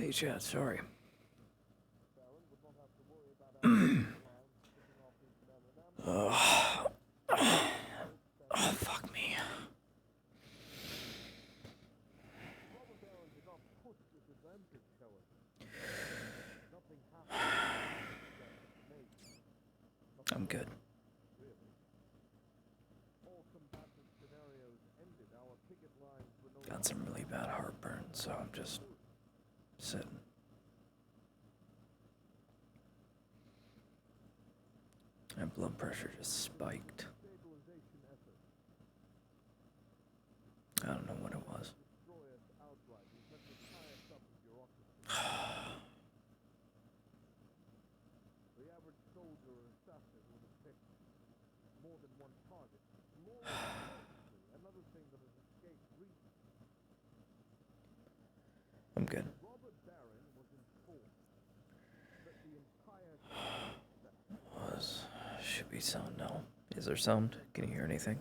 Hey, Chad, sorry. Oh, fuck me. I'm good. Got some really bad heartburn, so I'm just sitting. My blood pressure just spiked. I don't know what it was. I'm good. Should be sound now. Is there sound? Can you hear anything?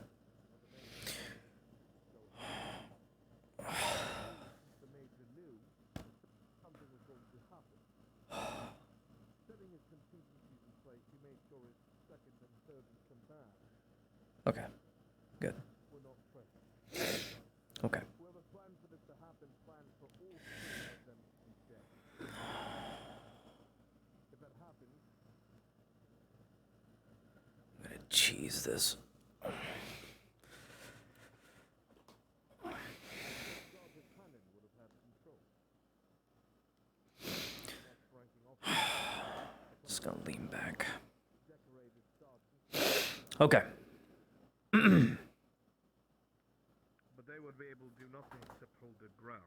Okay, good. Okay. I'm gonna cheese this. Just gonna lean back. Okay. But they would be able to do nothing except hold their ground.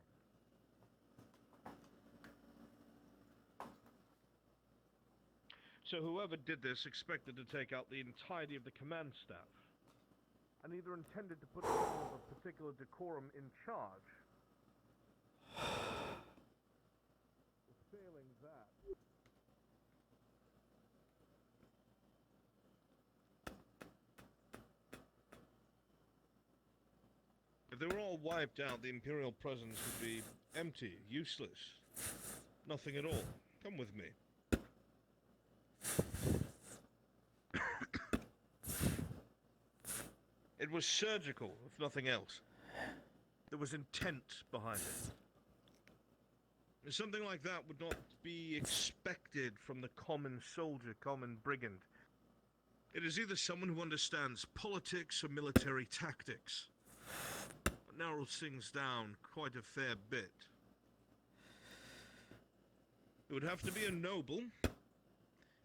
So whoever did this expected to take out the entirety of the command staff, and either intended to put someone of a particular decorum in charge. Failing that. If they were all wiped out, the Imperial presence would be empty, useless. Nothing at all. Come with me. It was surgical, if nothing else. There was intent behind it. Something like that would not be expected from the common soldier, common brigand. It is either someone who understands politics or military tactics. It narrows things down quite a fair bit. It would have to be a noble,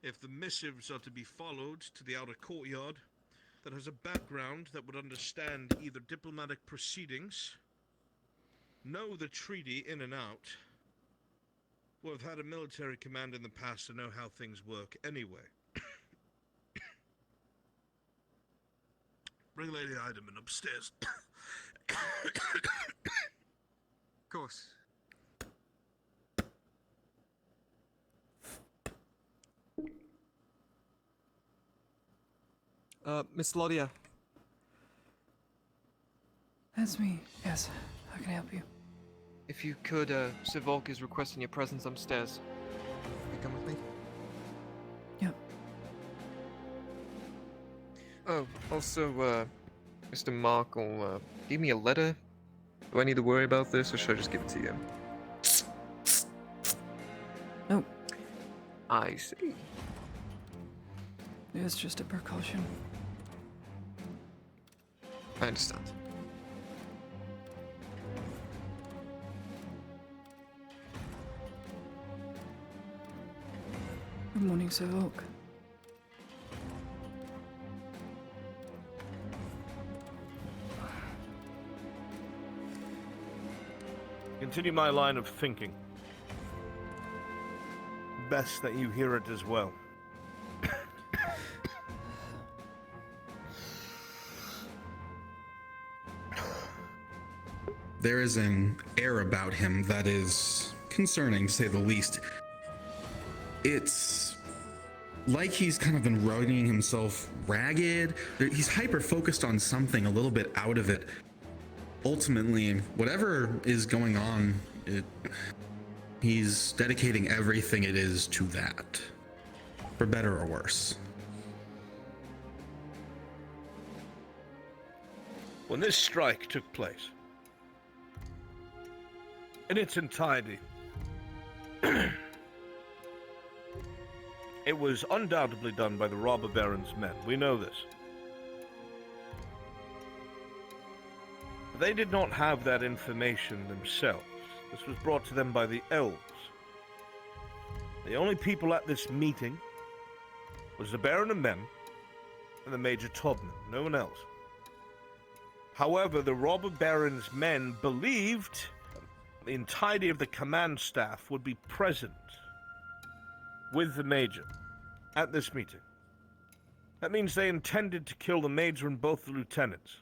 if the missives are to be followed to the outer courtyard, that has a background that would understand either diplomatic proceedings, know the treaty in and out, or have had a military command in the past to know how things work anyway. Bring Lady Heidemann upstairs. Of course. Miss Lodia. That's me. Yes. How can I help you? If you could, Sir Volk is requesting your presence upstairs. You come with me? Yep. Oh, also, Mr. Markle, give me a letter. Do I need to worry about this, or should I just give it to you? Nope. I see. It's just a precaution. I understand. Good morning, Sir Volk. Continue my line of thinking. Best that you hear it as well. There is an air about him that is concerning, to say the least. It's like he's kind of been running himself ragged. He's hyper-focused on something a little bit out of it. Ultimately, whatever is going on, He's dedicating everything it is to that, for better or worse. When this strike took place, in its entirety, it was undoubtedly done by the robber baron's men. We know this. But they did not have that information themselves. This was brought to them by the elves. The only people at this meeting was the Baron of Men and the Major Todman, no one else. However, the robber baron's men believed the entirety of the command staff would be present with the Major at this meeting. That means they intended to kill the Major and both the lieutenants.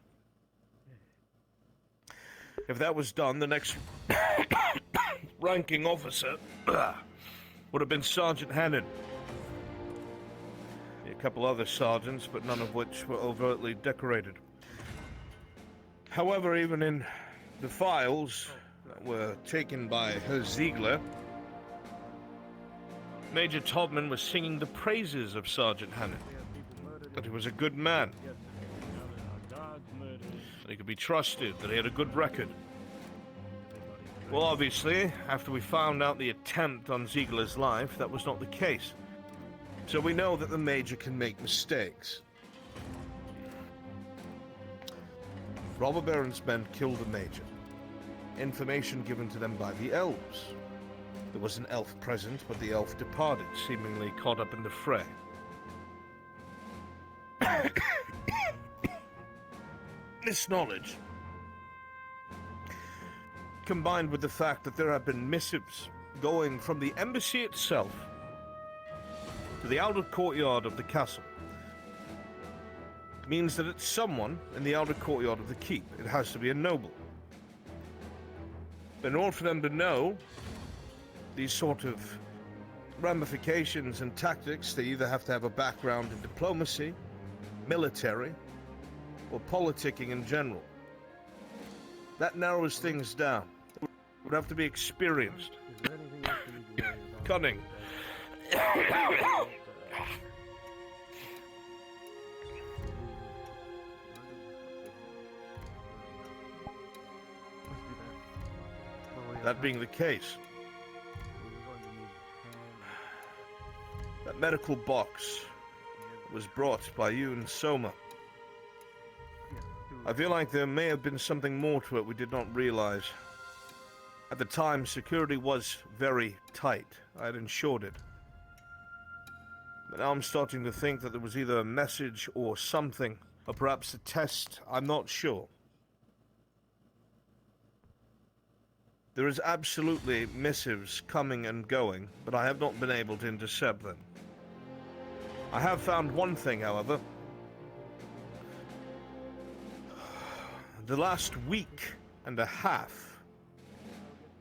If that was done, the next ranking officer would have been Sergeant Hannon. A couple other sergeants, but none of which were overtly decorated. However, even in the files that were taken by Herr Ziegler, Major Todman was singing the praises of Sergeant Hannon, that he was a good man, that he could be trusted, that he had a good record. Well, obviously, after we found out the attempt on Ziegler's life, that was not the case. So we know that the Major can make mistakes. Robber Baron's men killed the Major. Information given to them by the elves. There was an elf present, but the elf departed, seemingly caught up in the fray. This knowledge, combined with the fact that there have been missives going from the embassy itself to the outer courtyard of the castle, means that it's someone in the outer courtyard of the keep. It has to be a noble. But in order for them to know these sort of ramifications and tactics, they either have to have a background in diplomacy, military, or politicking in general. That narrows things down. It would have to be experienced. Cunning. That being the case, that medical box was brought by you and Soma. I feel like there may have been something more to it we did not realize. At the time, security was very tight. I had ensured it. But now I'm starting to think that there was either a message or something, or perhaps a test. I'm not sure. There is absolutely missives coming and going, but I have not been able to intercept them. I have found one thing, however. The last week and a half,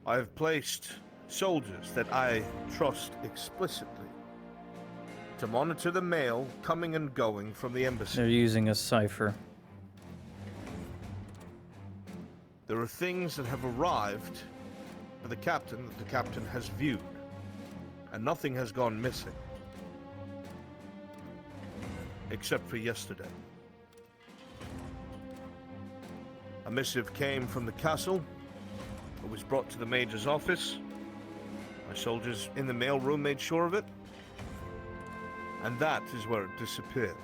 I have placed soldiers that I trust explicitly to monitor the mail coming and going from the embassy. They're using a cipher. There are things that have arrived for the captain that the captain has viewed, and nothing has gone missing. Except for yesterday. A missive came from the castle. It was brought to the Major's office. My soldiers in the mailroom made sure of it. And that is where it disappeared.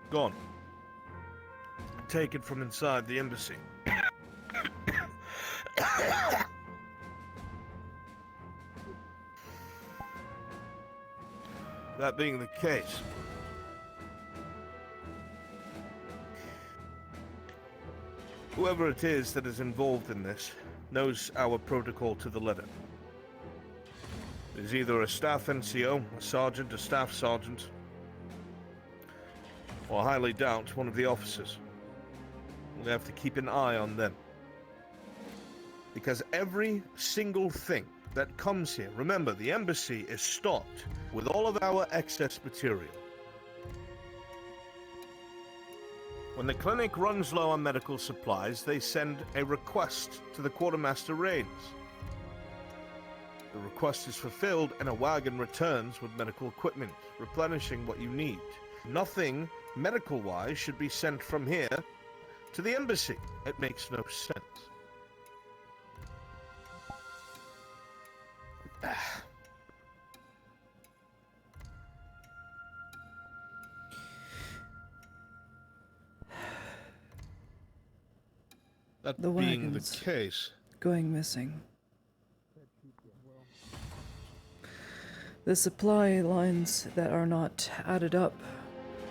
Gone. Taken from inside the embassy. That being the case, whoever it is that is involved in this knows our protocol to the letter. It is either a staff NCO, a sergeant, a staff sergeant, or I highly doubt one of the officers. We have to keep an eye on them. Because every single thing that comes here, remember, the embassy is stocked with all of our excess material. When the clinic runs low on medical supplies, they send a request to the quartermaster Rains. The request is fulfilled and a wagon returns with medical equipment, replenishing what you need. Nothing medical-wise should be sent from here to the embassy. It makes no sense. That The being the wagons. case, Going missing. The supply lines that are not added up,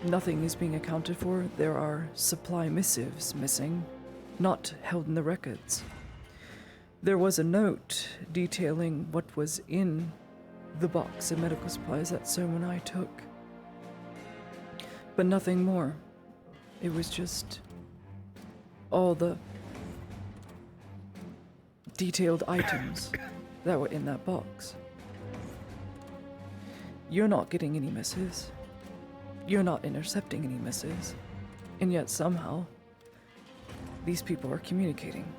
nothing is being accounted for. There are supply missives missing, not held in the records. There was a note detailing what was in the box of medical supplies that someone I took. But nothing more. It was just all the detailed items that were in that box. You're not getting any missives. You're not intercepting any missives. And yet somehow, these people are communicating.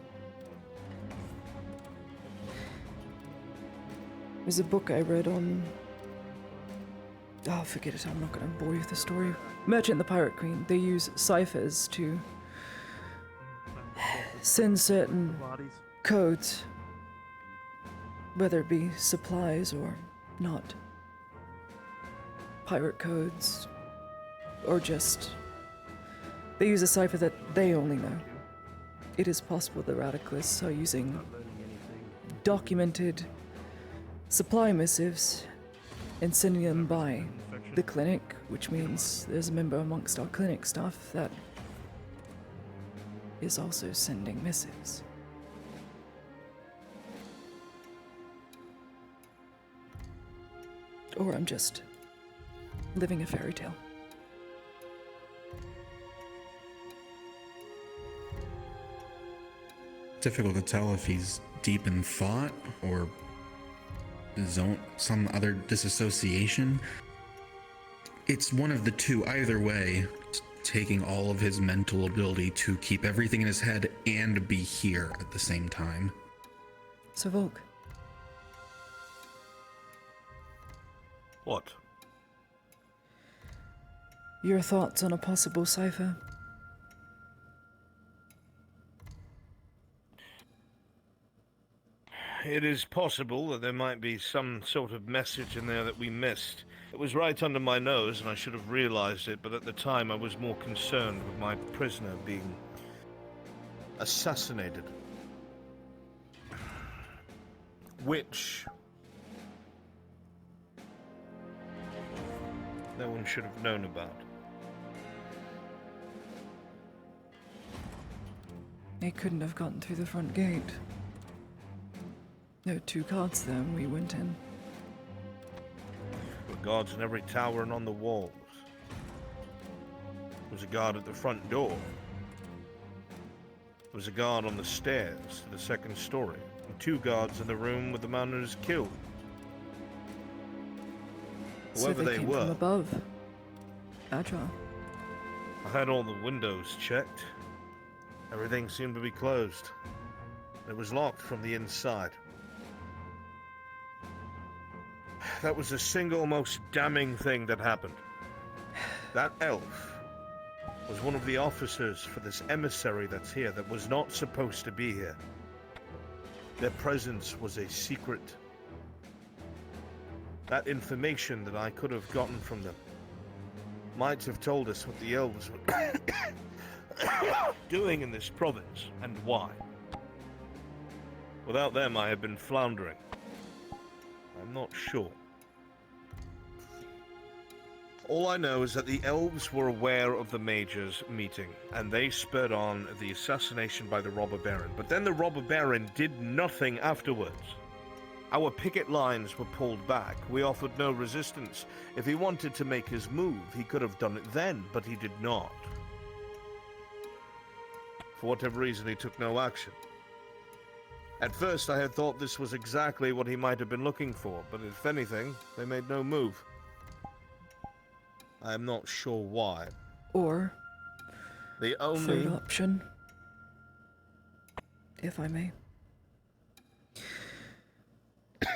There's a book I read on... Oh, forget it, I'm not gonna bore you with the story. Merchant and the Pirate Queen, they use ciphers to send certain codes, whether it be supplies or not. Pirate codes, or just... They use a cipher that they only know. It is possible the radicalists are using documented supply missives and sending them by the clinic, which means there's a member amongst our clinic staff that is also sending missives. Or I'm just living a fairy tale. Difficult to tell if he's deep in thought or some other disassociation. It's one of the two. Either way, it's taking all of his mental ability to keep everything in his head and be here at the same time. So Volk, what? your thoughts on a possible cipher? It is possible that there might be some sort of message in there that we missed. It was right under my nose and I should have realized it, but at the time I was more concerned with my prisoner being assassinated. Which no one should have known about. They couldn't have gotten through the front gate. There were 2 guards there when we went in. There were guards in every tower and on the walls. There was a guard at the front door. There was a guard on the stairs to the 2nd story. And 2 guards in the room with the man who was killed. Whoever So they they came were. from above. Agile. I had all the windows checked. Everything seemed to be closed. It was locked from the inside. That was the single most damning thing that happened. That elf was one of the officers for this emissary that's here that was not supposed to be here. Their presence was a secret. That information that I could have gotten from them might have told us what the elves were doing in this province and why. Without them, I have been floundering. I'm not sure. All I know is that the elves were aware of the Major's meeting, and they spurred on the assassination by the robber baron. But then the robber baron did nothing afterwards. Our picket lines were pulled back. We offered no resistance. If he wanted to make his move, he could have done it then, but he did not. For whatever reason, he took no action. At first, I had thought this was exactly what he might have been looking for, but if anything, they made no move. I am not sure why. Or The only... third option, if I may.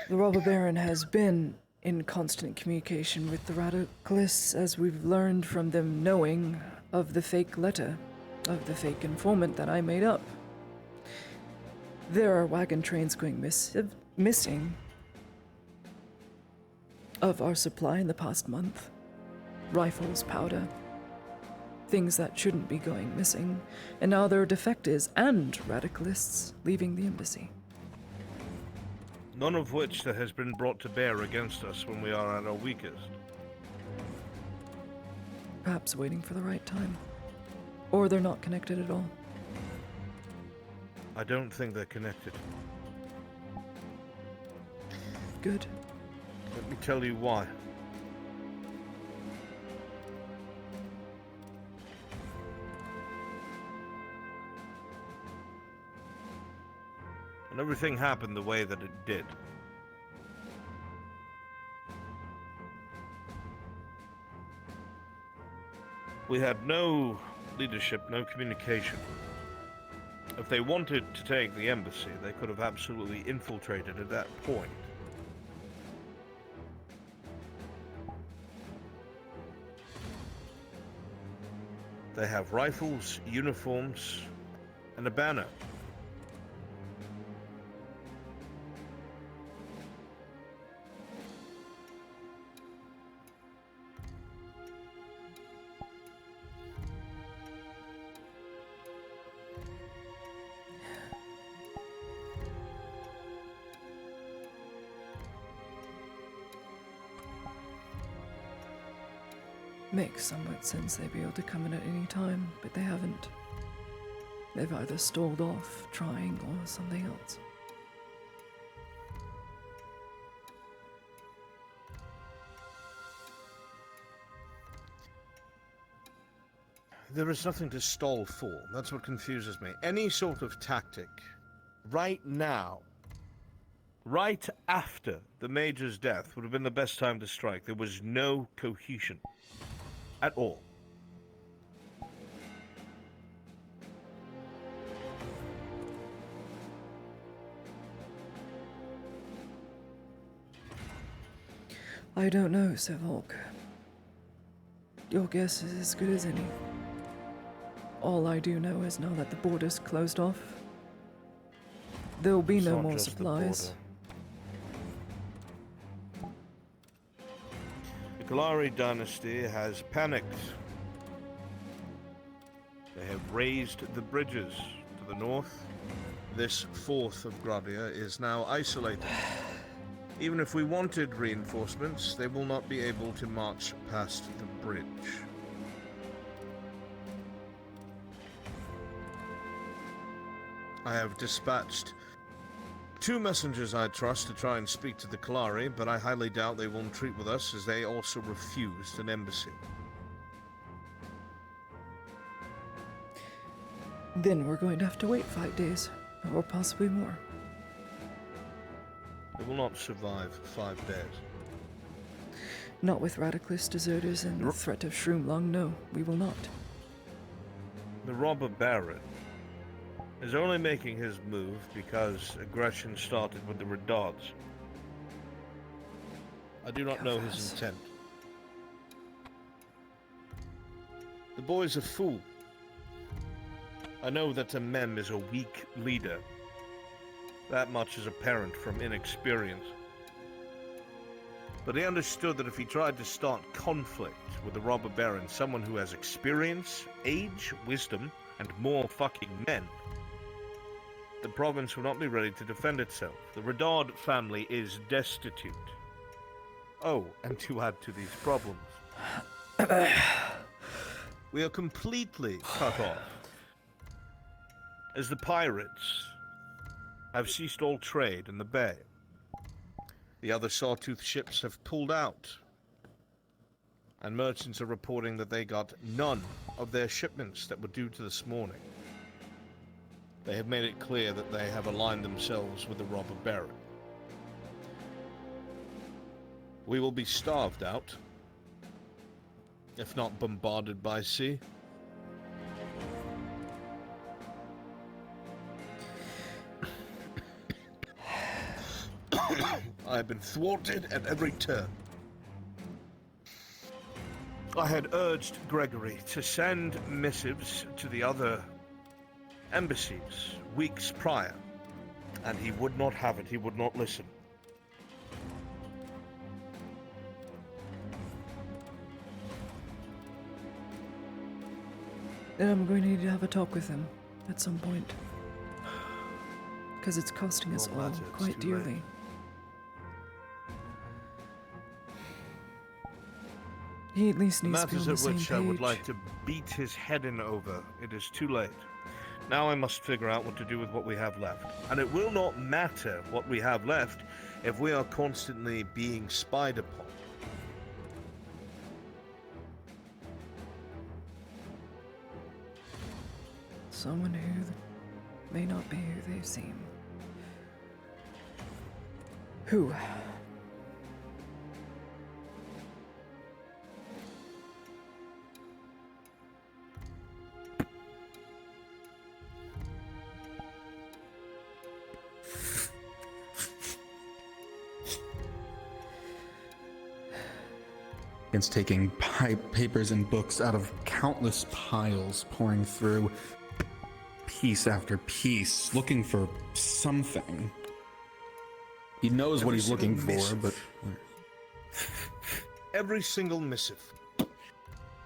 The robber baron has been in constant communication with the radicalists, as we've learned from them knowing of the fake letter, of the fake informant that I made up. There are wagon trains going missing of our supply in the past month. Rifles, powder, things that shouldn't be going missing. And now there are defectors and radicalists leaving the embassy. None of which that has been brought to bear against us when we are at our weakest. Perhaps waiting for the right time. Or they're not connected at all. I don't think they're connected. Good. Let me tell you why. And everything happened the way that it did. We had no leadership, no communication. If they wanted to take the embassy, they could have absolutely infiltrated at that point. They have rifles, uniforms, and a banner. Makes somewhat sense they'd be able to come in at any time, but they haven't. They've either stalled off, trying, or something else. There is nothing to stall for. That's what confuses me. Any sort of tactic, right now, right after the Major's death, would have been the best time to strike. There was no cohesion at all. I don't know, Sir Volk. Your guess is as good as any. All I do know is now that the border's closed off. There'll be It's no not more just the supplies. border. The Galari dynasty has panicked. They have raised the bridges to the north. This fourth of Gradia is now isolated. Even if we wanted reinforcements, they will not be able to march past the bridge. I have dispatched 2 messengers, I trust, to try and speak to the Kalari, but I highly doubt they will treat with us, as they also refused an embassy. Then we're going to have to wait 5 days, or possibly more. They will not survive 5 days. Not with radicalist deserters and the threat of Shroomlung, no, we will not. The robber baron is only making his move because aggression started with the Redards. I do not know his intent. The boy's a fool. I know that a mem is a weak leader. That much is apparent from inexperience. But he understood that if he tried to start conflict with the robber baron, someone who has experience, age, wisdom, and more fucking men, the province will not be ready to defend itself. The Redard family is destitute. Oh, and to add to these problems, we are completely cut off, as the pirates have ceased all trade in the bay. The other Sawtooth ships have pulled out, and merchants are reporting that they got none of their shipments that were due to this morning. They have made it clear that they have aligned themselves with the robber baron. We will be starved out, if not bombarded by sea. I have been thwarted at every turn. I had urged Gregory to send missives to the other embassies weeks prior, and he would not have it. He would not listen. Then I'm going to need to have a talk with him at some point. Because it's costing us Won't all matter, it's quite too late. dearly. He at least The needs to be on matters the at same which I would page. like to beat his head in over, it is too late. Now I must figure out what to do with what we have left. And it will not matter what we have left if we are constantly being spied upon. Someone who may not be who they seem. Who? It's taking papers and books out of countless piles, pouring through piece after piece, looking for something. He knows what Every he's looking single for, but Every single missive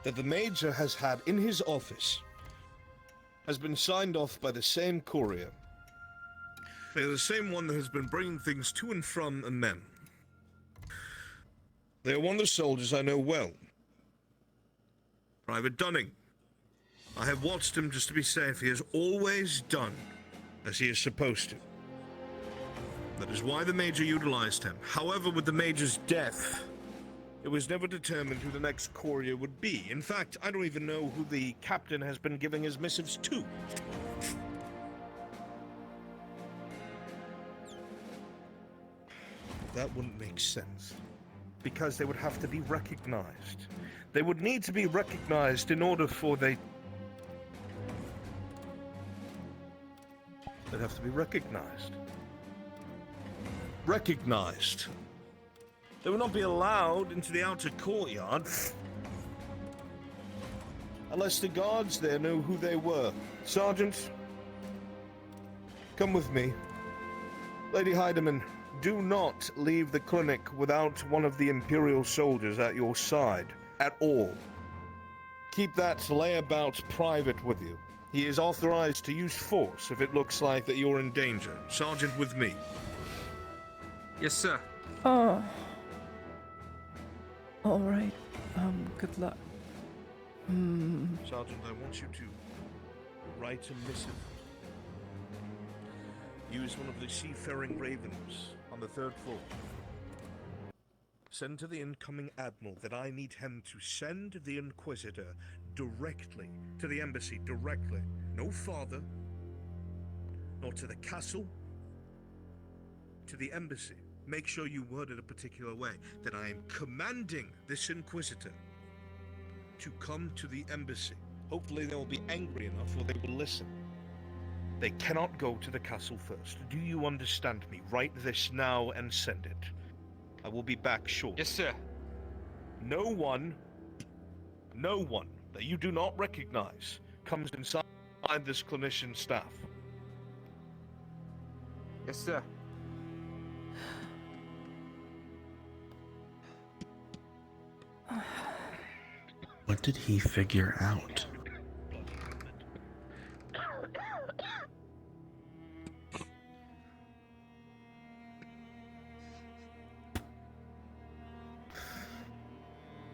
that the Major has had in his office has been signed off by the same courier. They're the same one that has been bringing things to and from men. They are one of the soldiers I know well. Private Dunning. I have watched him just to be safe. He has always done as he is supposed to. That is why the Major utilized him. However, with the Major's death, it was never determined who the next courier would be. In fact, I don't even know who the captain has been giving his missives to. That wouldn't make sense. Because they would have to be recognized. They would need to be recognized in order for they'd have to be recognized. Recognized. They would not be allowed into the outer courtyard unless the guards there knew who they were. Sergeant, come with me. Lady Heidemann, do not leave the clinic without one of the Imperial soldiers at your side, at all. Keep that layabout private with you. He is authorized to use force if it looks like that you're in danger. Sergeant, with me. Yes, sir. Oh. Alright. Good luck. Sergeant, I want you to write a missive. Use one of the seafaring ravens on the 3rd floor. Send to the incoming admiral that I need him to send the Inquisitor directly to the embassy, directly. No farther, nor to the castle, to the embassy. Make sure you word it a particular way, that I am commanding this Inquisitor to come to the embassy. Hopefully they will be angry enough or they will listen. They cannot go to the castle first. Do you understand me? Write this now and send it. I will be back shortly. Yes, sir. No one that you do not recognize comes inside this clinician staff. Yes, sir. what did he figure out?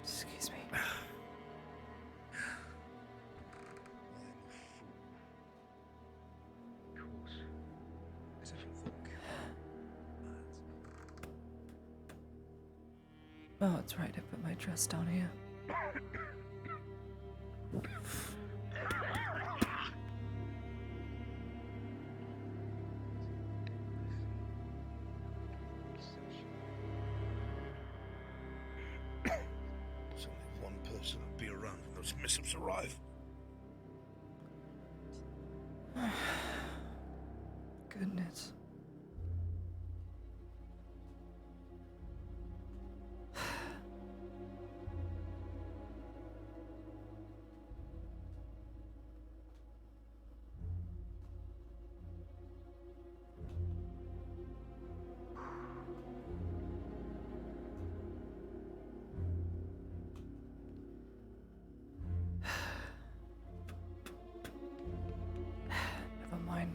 Excuse me. Oh, that's right. I put my dress down here. There's only one person will be around when those missives arrive. Goodness.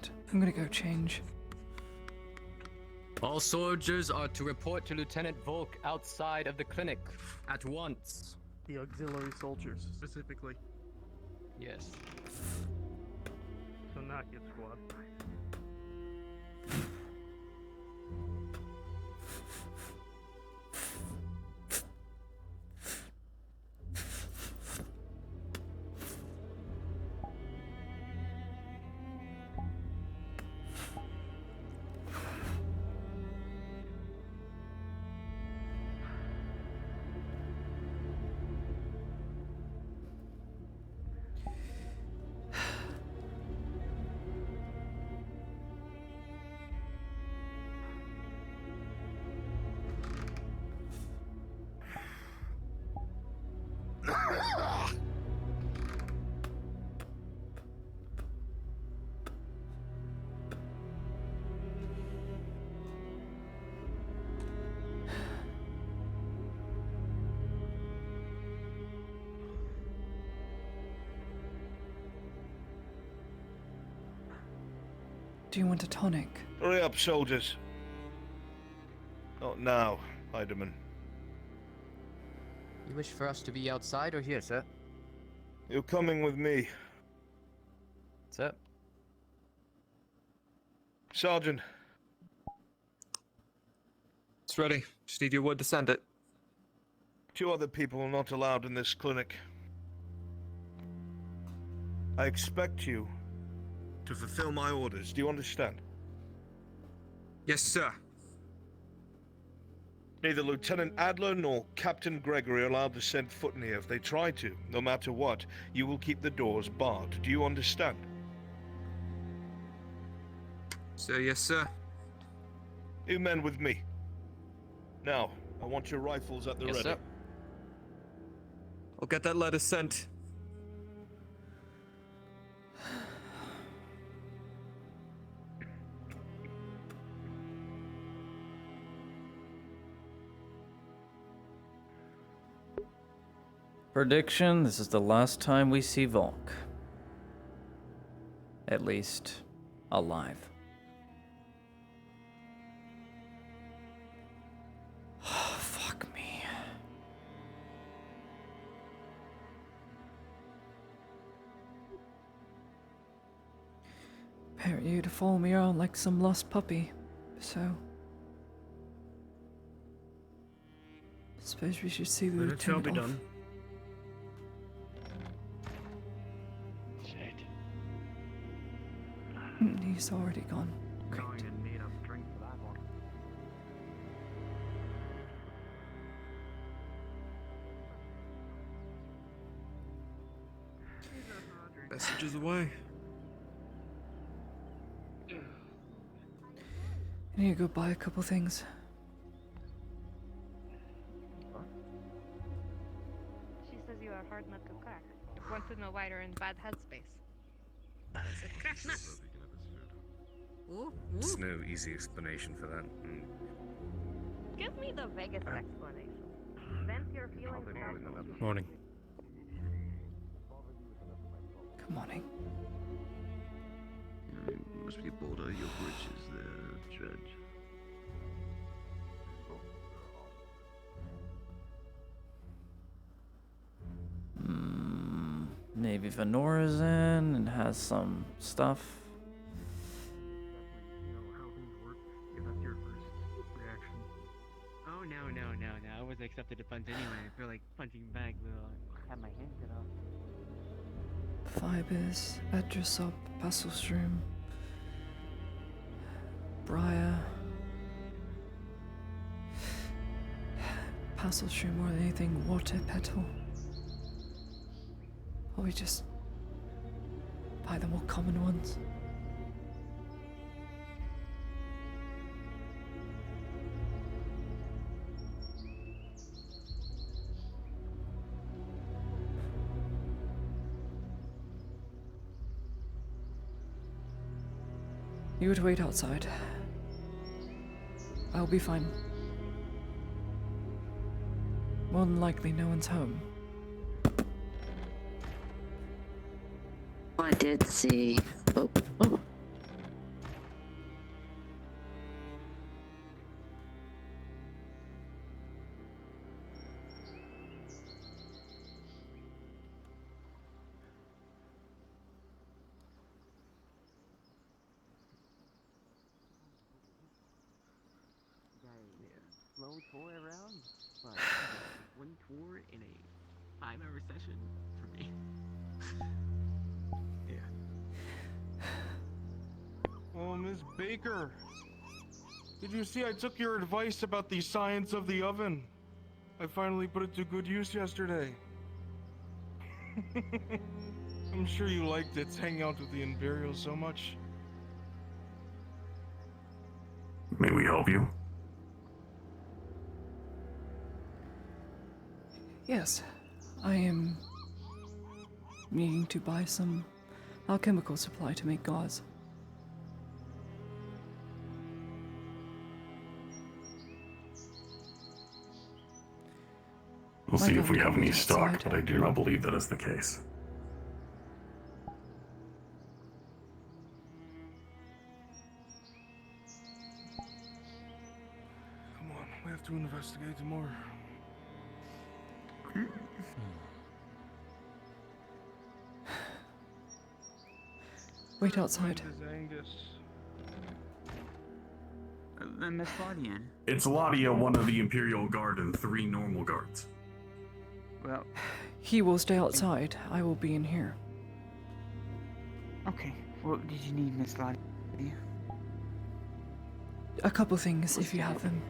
right. I'm gonna go change. All soldiers are to report to Lieutenant Volk outside of the clinic at once. The auxiliary soldiers, specifically. Yes. So not your squad. Do you want a tonic? Hurry up, soldiers. Not now, Heidemann. You wish for us to be outside or here, sir? You're coming with me. Sir? Sergeant. It's ready. Just need your word to send it. 2 other people are not allowed in this clinic. I expect you to fulfill my orders. Do you understand? Yes, sir. Neither Lieutenant Adler nor Captain Gregory are allowed to set foot in here. If they try to, no matter what, you will keep the doors barred. Do you understand? Sir, yes, sir. You men with me. Now, I want your rifles at the Yes, ready. sir. I'll get that letter sent. Prediction, this is the last time we see Volk. At least, alive. Fuck me. Parent you to follow me around like some lost puppy, so... Suppose we should see the Let it shall be lieutenant off. done. He's already gone. Great. Going to need a drink for that one. Messages away. I need to go buy a couple things. She says you are hard nut to crack. Want to know why you're in bad headspace. It's a crack nut. There's no easy explanation for that. Give me the vaguest explanation. Vent your feelings out. Morning. Good morning. Must be border your bridges there, Judge. Maybe Venora's in and has some stuff. You know how things work. Give us your first reaction. Oh no. I was accepted to punch anyway. I feel like punching back though. I have my hand cut off. Fibers, Edrosop, Passelstrom, Briar. Passelstrom more than anything, Water Petal. Or we just buy the more common ones. You would wait outside. I'll be fine. More than likely, no one's home. I did see. Oh. whole tour around, but one tour in a 5-hour session for me. Yeah. Oh, Miss Baker. Did you see I took your advice about the science of the oven? I finally put it to good use yesterday. I'm sure you liked it, hanging out with the Imperials so much. May we help you? Yes, I am needing to buy some alchemical supply to make gauze. We'll My see if we governor have any is stock, outside. but I do not believe that is the case. Come on, we have to investigate more. Wait outside. Miss Claudian. It's Ladia, one of the Imperial Guard, and 3 normal guards. Well, He will stay outside. I will be in here. okay. What did you need, Miss Claudia? A couple things, if you have them.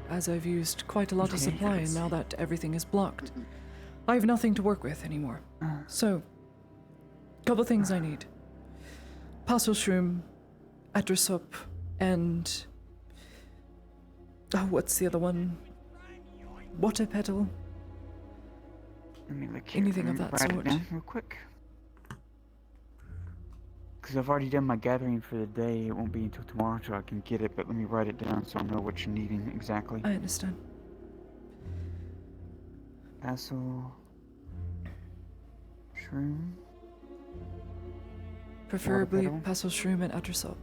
As I've used quite a lot of Okay, supply, and yes. now that everything is blocked, I have nothing to work with anymore. So, couple things I need. Parcel shroom, Adrasop, and... Oh, what's the other one? Water petal? Let me look here. Anything Let of me that write it sort. down real quick. Because I've already done my gathering for the day. It won't be until tomorrow till I can get it, but let me write it down so I know what you're needing exactly. I understand. Castle. Shroom. Preferably petal? Parcel shroom and Adrasop.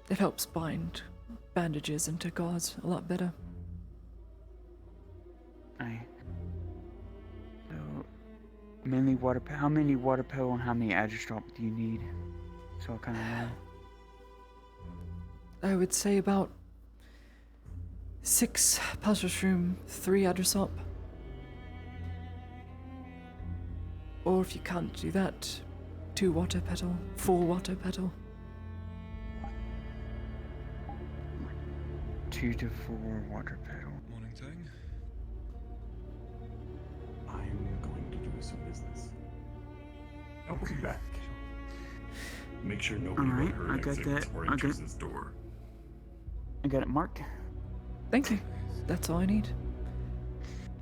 It helps bind bandages into gauze a lot better. So, mainly water. How many water petal and how many Adrasop do you need? So I kind of know. I would say about 6 Parcel shroom, 3 Adrasop. Or if you can't do that, 2 water petal, 4 water petal. 2 to 4 water petal. Morning, Tang. I'm going to do some business. I'll be back. Make sure nobody but Alright, her I got exits that. or I enters got- this door. I got it marked. Thank you. That's all I need.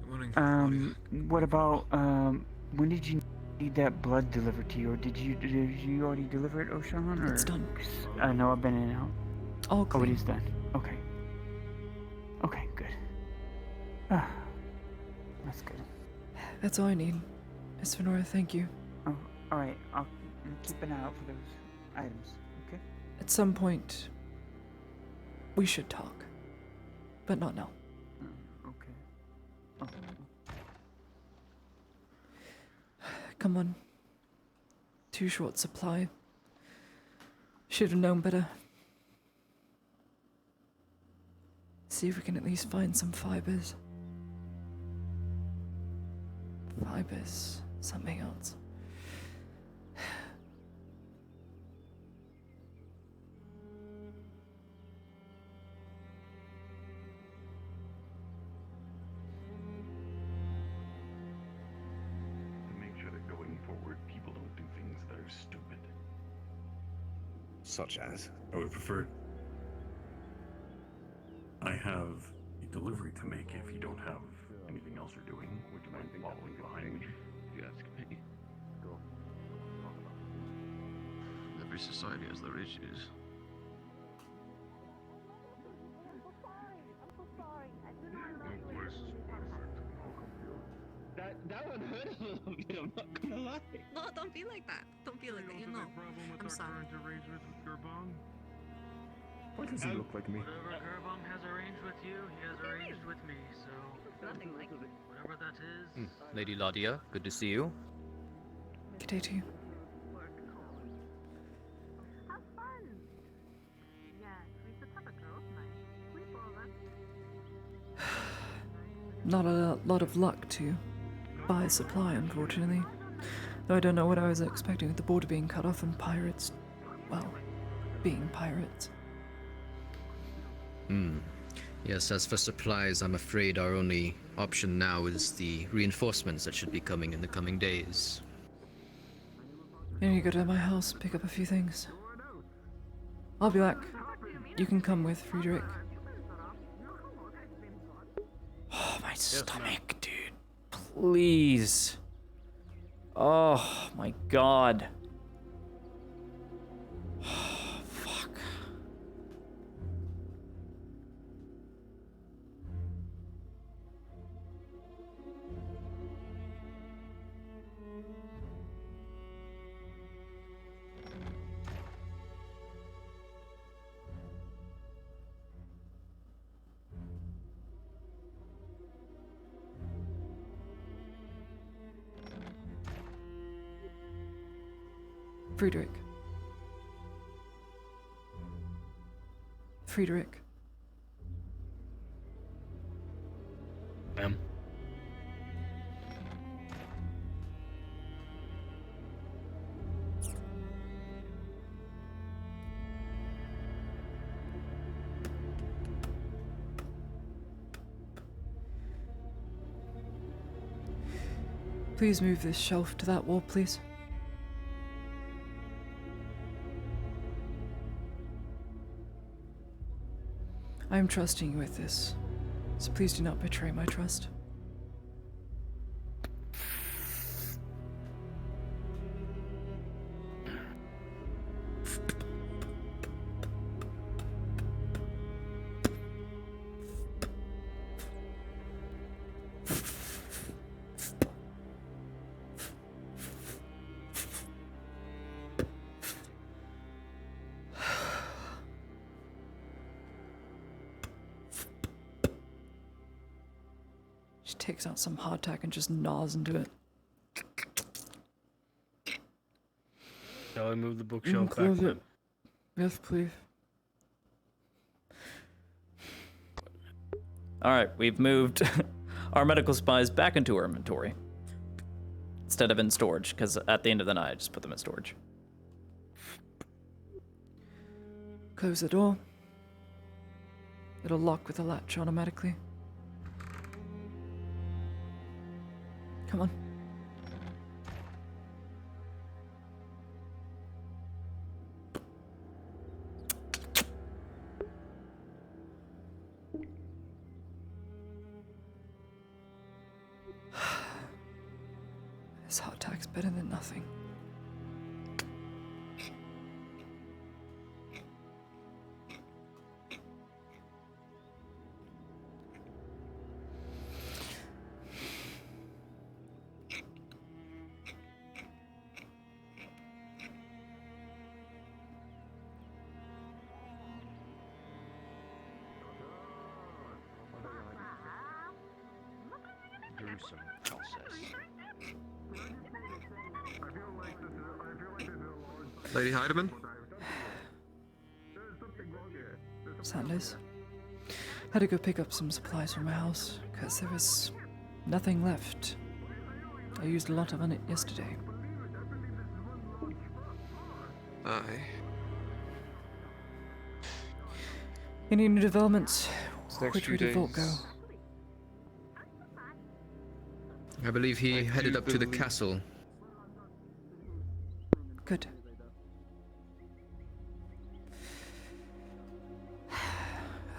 Good morning. What about, when did you need that blood delivered to you? Or did you already deliver it, Oshan? Or? It's done. I know I've been in and out. All Oh, it clean. is done. Okay. Okay, good. Ah, that's good. That's all I need. Esfanora, thank you. Oh, alright. I'll keep an eye out for those items, okay? At some point, we should talk. But not now. Okay. Oh, Come on. Too short supply. Should have known better. See if we can at least find some fibers. Fibers. Something else. To make sure that going forward, people don't do things that are stupid. Such as? I would prefer. I have a delivery to make if you don't have anything else you're doing. Would you mind following behind me? you ask me. Every society has their issues. That one hurt a little bit, I'm not gonna lie. No, don't be like that. Don't be like that. You know. I'm sorry. arrangement with Gerbon? Why does he look like me? Whatever Gerbon has arranged with you, he has arranged with me, so Nothing like it. whatever that is. Lady Ladia, good to see you. Good day to you. Have fun. Yeah, not a lot of luck to buy supply, unfortunately. Though I don't know what I was expecting with the border being cut off and pirates, well, being pirates. Yes, as for supplies, I'm afraid our only option now is the reinforcements that should be coming in the coming days. I need to go to my house, pick up a few things. I'll be back. You can come with, Friedrich. Oh, my stomach, dude. Please. Oh, my God. Fuck. Friedrich. Friedrich. Ma'am? Please move this shelf to that wall, please. I am trusting you with this, so please do not betray my trust. She takes out some hardtack and just gnaws into it. Shall I move the bookshelf back? Close it. Yes, please. Alright, we've moved our medical supplies back into our inventory. Instead of in storage, because at the end of the night I just put them in storage. Close the door. It'll lock with a latch automatically. Come on. This hardtack's better than nothing. Gruesome process. Lady Heidemann? Sanders. Had to go pick up some supplies from my house, because there was nothing left. I used a lot of it yesterday. Aye. Any new developments? Next Which few way did Volt go? days. I believe he I headed do up to the believe- castle. Good.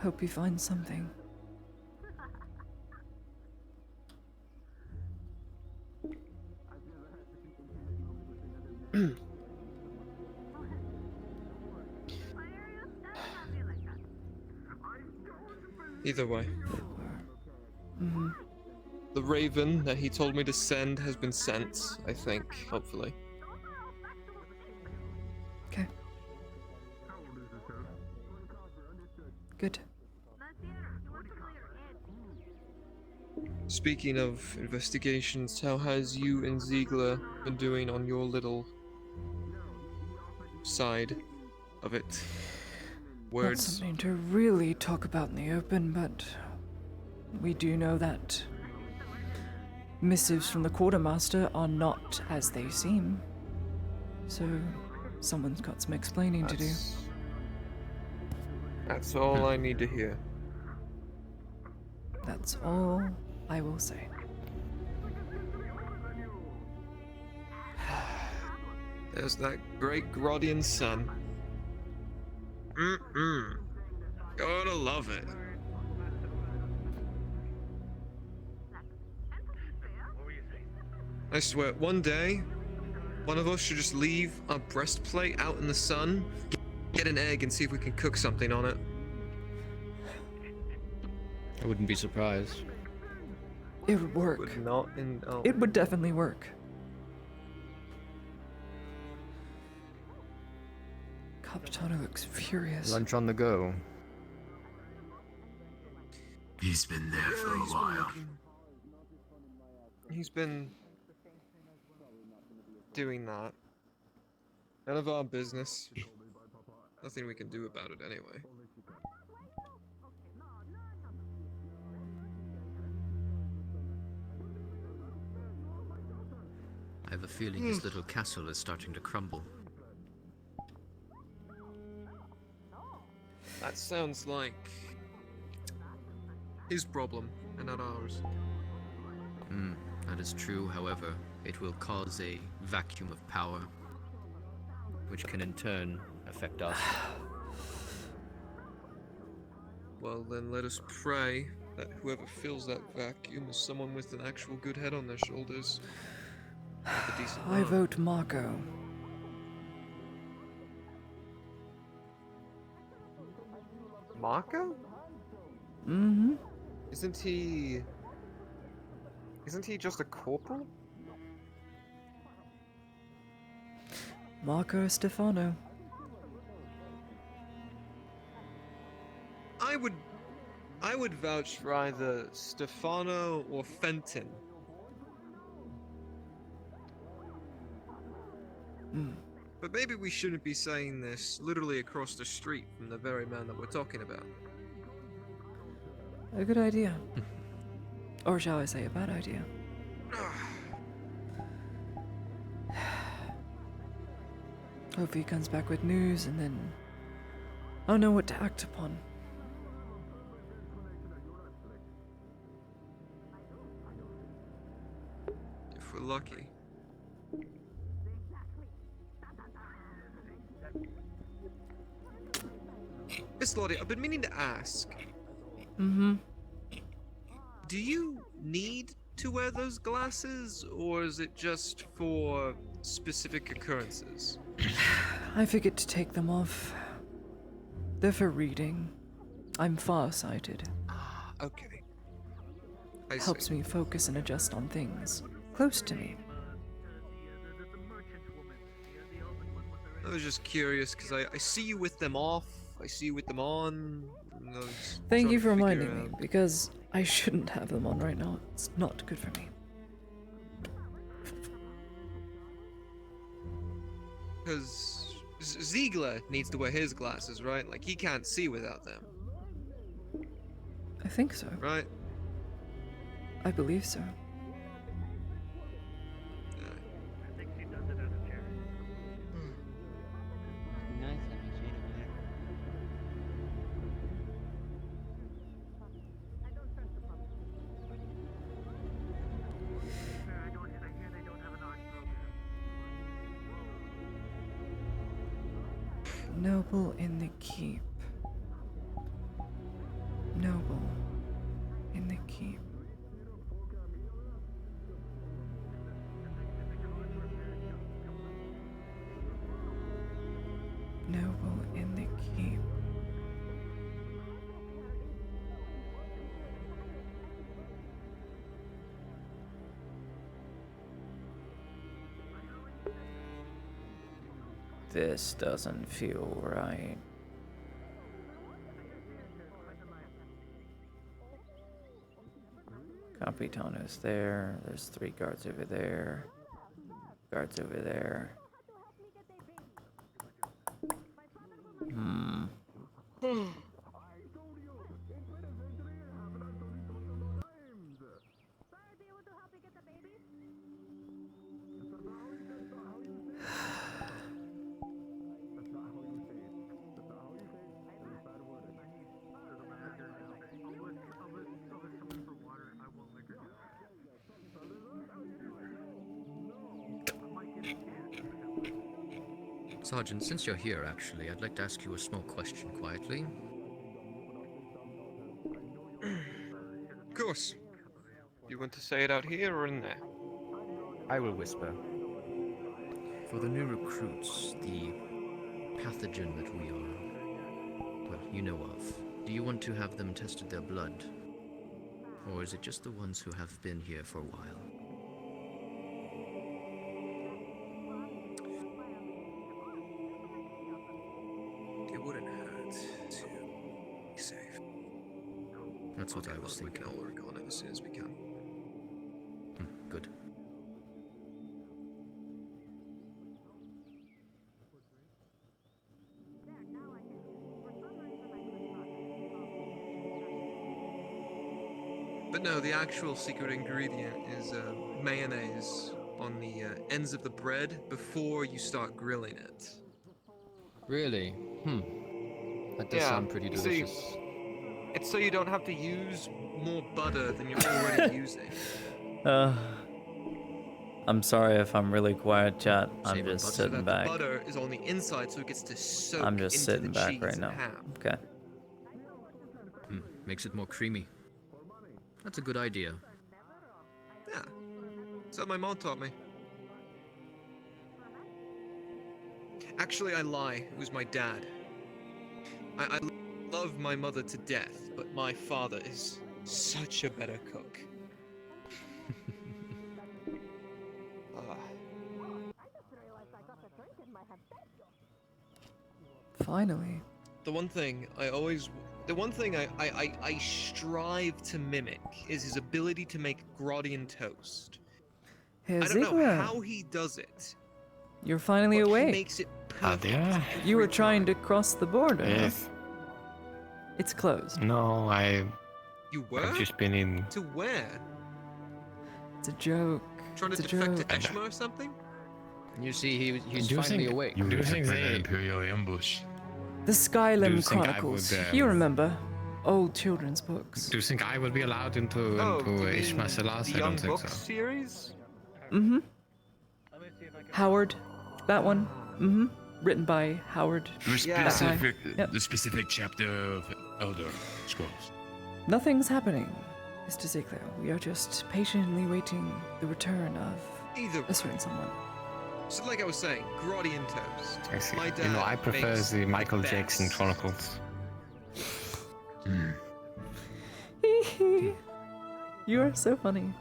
Hope you find something. Either way. Mm-hmm. The raven that he told me to send has been sent, I think, hopefully. Okay. Good. Speaking of investigations, how has you and Ziegler been doing on your little side of it? Not Words. something to really talk about in the open, but we do know that missives from the quartermaster are not as they seem. So, someone's got some explaining to do. That's all I need to hear. That's all I will say. There's that great Grodian sun. Gotta love it. I swear, one day, one of us should just leave our breastplate out in the sun, get an egg and see if we can cook something on it. I wouldn't be surprised. It would work. Would not in It would definitely work. Capitano looks furious. Lunch on the go. He's been there for a while. He's been doing that. None of our business. Nothing we can do about it anyway. I have a feeling his little castle is starting to crumble. That sounds like his problem and not ours. That is true, however, it will cause a vacuum of power, which can in turn affect us. Well, then let us pray that whoever fills that vacuum is someone with an actual good head on their shoulders. With a decent I mind. vote Marco. Marco? Mm-hmm. Isn't he just a corporal? Marco Stefano. I would vouch for either Stefano or Fenton. But maybe we shouldn't be saying this literally across the street from the very man that we're talking about. A good idea. Or shall I say a bad idea? Hopefully he comes back with news and then I'll know what to act upon. If we're lucky. Miss Lottie, I've been meaning to ask. Mm-hmm. Do you need to wear those glasses, or is it just for specific occurrences? I figured to take them off. They're for reading. I'm farsighted. Okay. Helps me focus and adjust on things close to me. I was just curious, because I see you with them off, I see you with them on. and I was Thank trying you to for figure reminding me, out- because I shouldn't have them on right now. It's not good for me. Because Ziegler needs to wear his glasses, right? Like, he can't see without them, I think so. right? I believe so. I think she does it out of charity. Nice having Shade over there. I hear they don't have an art program. Noble in the keep. Noble in the keep. Noble in the keep. This doesn't feel right. Capitano's there. There's 3 guards over there. Guards over there. Sergeant, since you're here, actually, I'd like to ask you a small question quietly. Of course. You want to say it out here or in there? I will whisper. For the new recruits, the pathogen that we are, well, you know of, do you want to have them tested their blood? Or is it just the ones who have been here for a while? It wouldn't hurt to be safe. That's what I was We thinking. can all work on it as soon as we can. Good. But no, the actual secret ingredient is mayonnaise on the ends of the bread before you start grilling it. Really? That does Yeah, sound pretty you see, delicious. It's so you don't have to use more butter than you're already using. I'm sorry if I'm really quiet, chat. I'm Save on just butter. So sitting that back. the butter is on the inside so it gets to soak I'm just into sitting the back cheese right and now. ham. Okay. Makes it more creamy. That's a good idea. Yeah. So my mom taught me. Actually, I lie. It was my dad. I love my mother to death, but my father is such a better cook. Finally. The one thing I strive to mimic is his ability to make Grodian toast. Herr I don't know Ziegler, how he does it. you're finally but awake. He makes it perfect. there? You were every trying to time. cross the border. huh? Yes. It's closed. No, You were? I've just been in. To where? It's a joke. Trying It's to a defect joke. to Eshma or something? You see, he's Do you finally think- awake. Do you were think attacked by the they? Imperial ambush. The Do Skyrim you think I Chronicles. would, You remember. Old children's books. Do you think I would be allowed into Oh, you mean Ishma Selas? the I Young don't think Book so. series? Mm-hmm. Howard. That one. Mm-hmm. Written by Howard. The Yeah. specific, Yep. the specific chapter of Elder Scrolls. Nothing's happening, Mr. Ziegler. We are just patiently waiting the return of Either a certain someone. So like I was saying, Grodian toast. I see. My You dad know, I prefer makes the Michael best. Jackson Chronicles. You are so funny.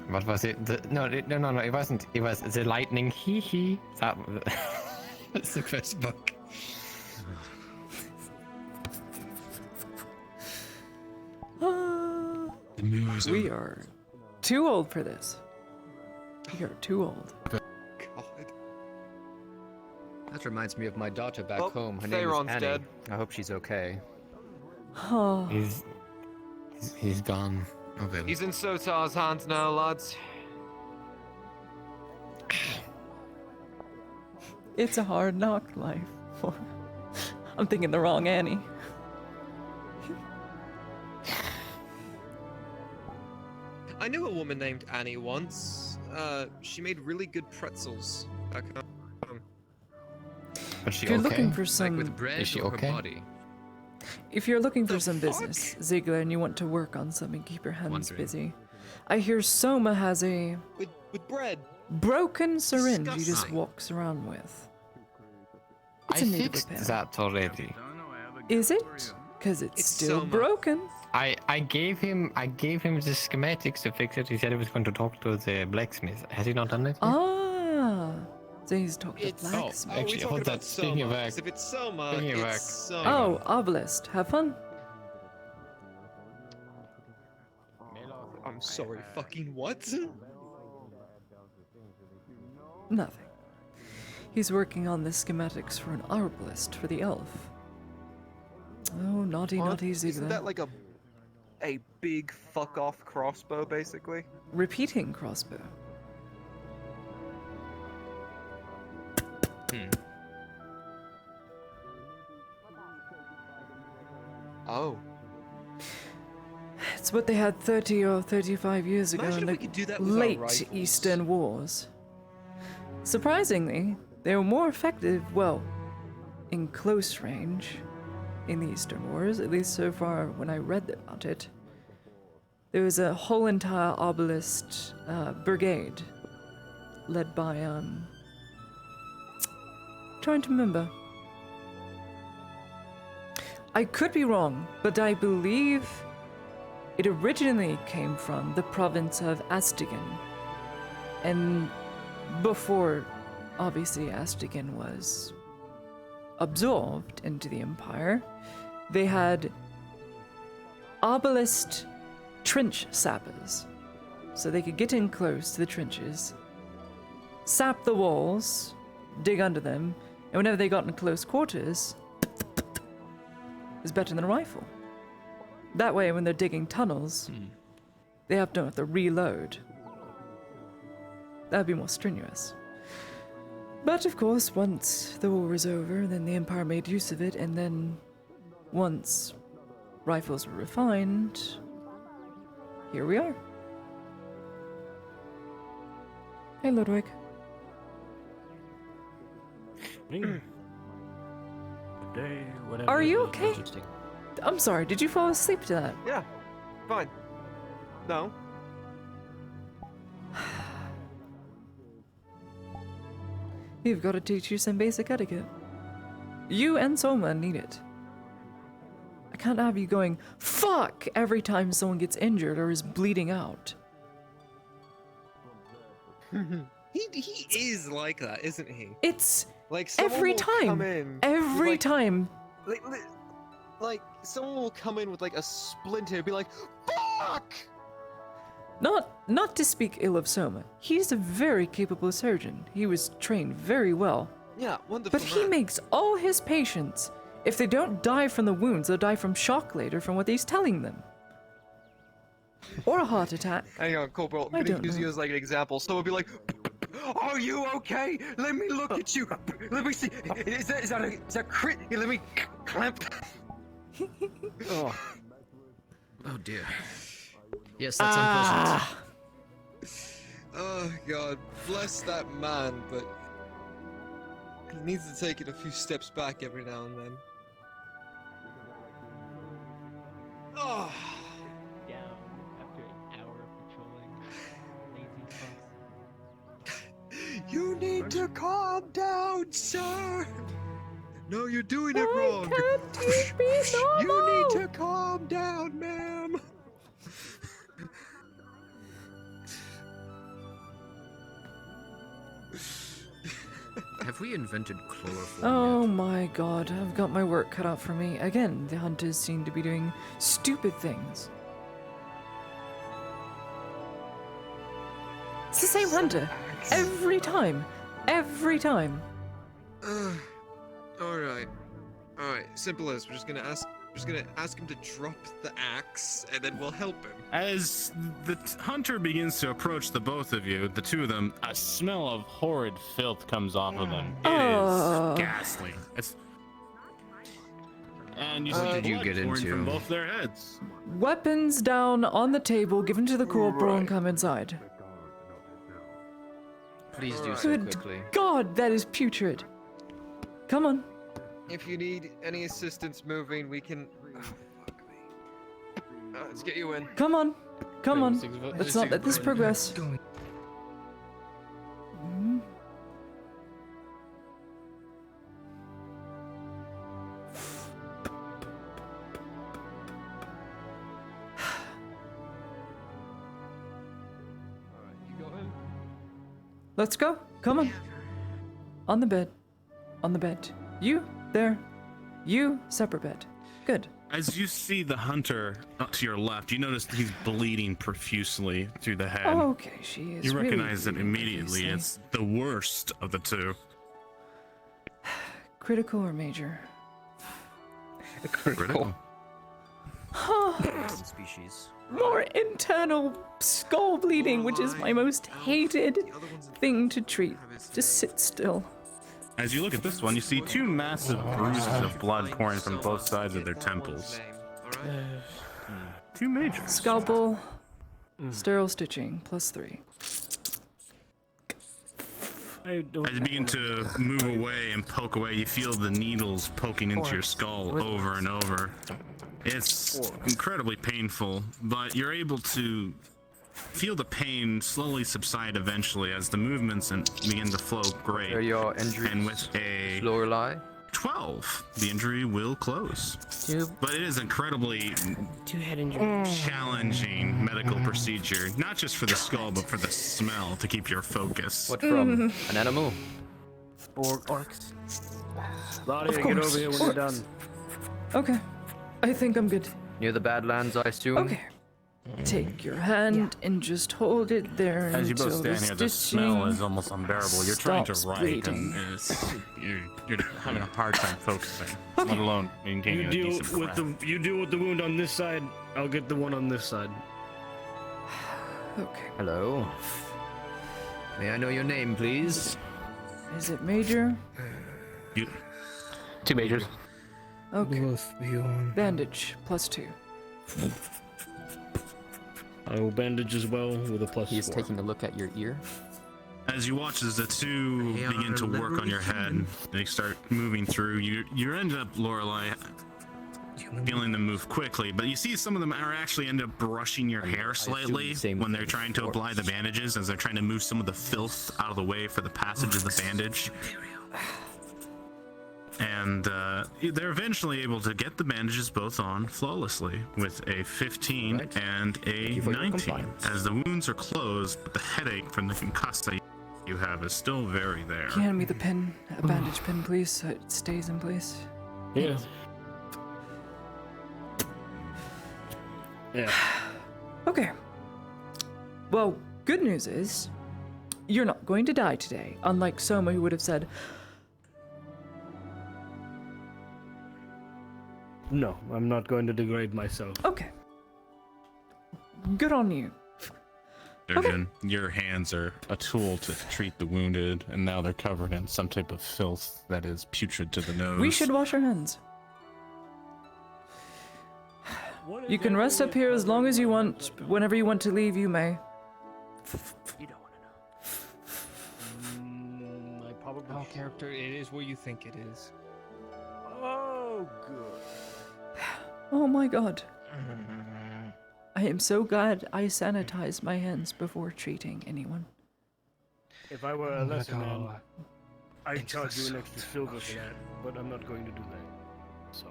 What was it? No, it wasn't. It was the lightning. Hee hee. That's the first book. The muse We of are too old for this. We are too old. God. That reminds me of my daughter back Oh, home. Her name Theron's is Annie. dead. I hope she's okay. Oh, He's gone. Okay. He's in Sotar's hands now, lads. it's a hard knock life. I'm thinking the wrong Annie. I knew a woman named Annie once. She made really good pretzels back home. Is she If you're okay? looking for Like some, with bread Is she or okay? her body? if you're looking for The some fuck? business, Ziegler, and you want to work on something, keep your hands Wondering. busy. I hear Soma has a With bread. broken syringe he just Disgusting. walks around with. I It's in need of fixed repair. that already. Is it? Because it's It's still Soma. broken. I gave him the schematics to fix it. He said he was going to talk to the blacksmith. Has he not done it? yet? Ah, so he's talked to It's blacksmith. we're Actually, talking hold about that. Speaking of Soma, work, 'cause if it's Soma, speaking of it's work, Soma. Oh, obelisk. Have fun. I'm sorry, fucking what? Nothing. He's working on the schematics for an arbalist for the elf. Oh, naughty, naughty Ziegler. Isn't that like a big fuck off crossbow, basically? Repeating crossbow. Oh. It's what they had 30 or 35 years ago Imagine in if we the could do that with our late rifles. Eastern Wars. Surprisingly, they were more effective, well, in close range in the Eastern Wars, at least so far when I read about it. There was a whole entire obelisk brigade led by, trying to remember. I could be wrong, but I believe it originally came from the province of Astigan. And before, obviously, Astigan was absorbed into the Empire, they had obelisk trench sappers. So they could get in close to the trenches, sap the walls, dig under them, and whenever they got in close quarters, it was better than a rifle. That way, when they're digging tunnels, they don't have to reload. That would be more strenuous. But of course, once the war was over, then the Empire made use of it, and then once rifles were refined, here we are. Hey, Ludwig. Good day, whatever. Are you okay? I'm sorry, did you fall asleep to that? Yeah, fine. No. You've got to teach you some basic etiquette. You and Soma need it. I can't have you going, fuck, every time someone gets injured or is bleeding out. He is like that, isn't he? It's like someone every will come time. in Every with, like, time. Like someone will come in with like a splinter and be like, fuck! Not to speak ill of Soma. He's a very capable surgeon. He was trained very well. Yeah, wonderful. But he makes all his patients, if they don't die from the wounds, they'll die from shock later from what he's telling them. Or a heart attack. Hang on, Corporal, I'm gonna use you as like an example. Someone would be like, are you okay? Let me look at you. Let me see. Is that crit? Here, let me clamp. Oh. Oh dear. Yes, that's unpleasant. Oh god, bless that man, but he needs to take it a few steps back every now and then. Oh. Down after an hour of patrolling. Lazy fuck. You need to calm down, sir. No, you're doing it wrong. Can't you be normal? You need to calm down, ma'am. Have we invented chloroform Oh yet? my god, I've got my work cut out for me. Again, the hunters seem to be doing stupid things. It's the same hunter. Every time. Every time. Alright. Alright, simple as we're just gonna ask him to drop the axe and then we'll help him. As the hunter begins to approach the both of you, the two of them, a smell of horrid filth comes off of them. It is ghastly. And you see What did you blood get pouring into? from both their heads. Weapons down on the table, given to the corporal, and come inside. Please do so Good quickly. God, that is putrid. Come on. If you need any assistance moving, we can. Let's get you in. Come on. Come on. Let's not let this progress. Mhm. Let's go. Come on. On the bed. On the bed. You, there. You, separate bed. Good. As you see the hunter to your left, you notice he's bleeding profusely through the head. Oh, okay, she is You really recognize it bleeding immediately. profusely. It's the worst of the two. Critical or major? Critical. Species. More internal skull bleeding, which is my most hated thing to treat. Just sit still. As you look at this one, you see two massive bruises of blood pouring from both sides of their temples. 2 majors. Scalpel, sterile stitching, +3. I don't. As you begin to move away and poke away, you feel the needles poking into your skull over and over. It's incredibly painful, but you're able to feel the pain slowly subside eventually as the movements begin to flow great. Are your injuries And with a Lorelei? 12, the injury will close. But it is incredibly 2 head injuries. challenging medical procedure, not just for the skull, but for the smell to keep your focus. What from? An animal? Orcs. Ladia, Of get course. over here when you're done. Okay. I think I'm good. Near the Badlands, I assume? Okay. Take your hand and just hold it there As you both until stand the here, the smell stitching is almost unbearable. You're trying to stops write, bleeding. and you're having a hard time focusing, let alone maintaining You a deal decent with breath. the wound on this side. I'll get the one on this side. Okay. Hello. May I know your name, please? Is it major? You, 2 majors. Okay. Bandage, +2. I will bandage as well with a +4. He's taking a look at your ear. as you watch as the two begin to work on your head, they start moving through. You end up, Lorelei, feeling them move quickly, but you see some of them are actually end up brushing your hair slightly when they're trying to apply the bandages, as they're trying to move some of the filth out of the way for the passage of the bandage. And they're eventually able to get the bandages both on flawlessly with a 15 and a 19, as the wounds are closed, but the headache from the concussed that you have is still very there. Can you hand me the pin, a bandage pin, please, so it stays in place? Yeah. Yeah. Okay. Well, good news is, you're not going to die today, unlike Soma, who would have said, No, I'm not going to degrade myself. okay. Good on you. Surgeon, your hands are a tool to treat the wounded, and now they're covered in some type of filth that is putrid to the nose. We should wash our hands. You can rest up here as long as you want. Whenever you want to leave, you may. You don't want to know. I probably. Oh, character, it is where you think it is. Oh, good. Oh my god. I am so glad I sanitized my hands before treating anyone. If I were a lesser man, I'd charge you an extra silver for that, but I'm not going to do that. So.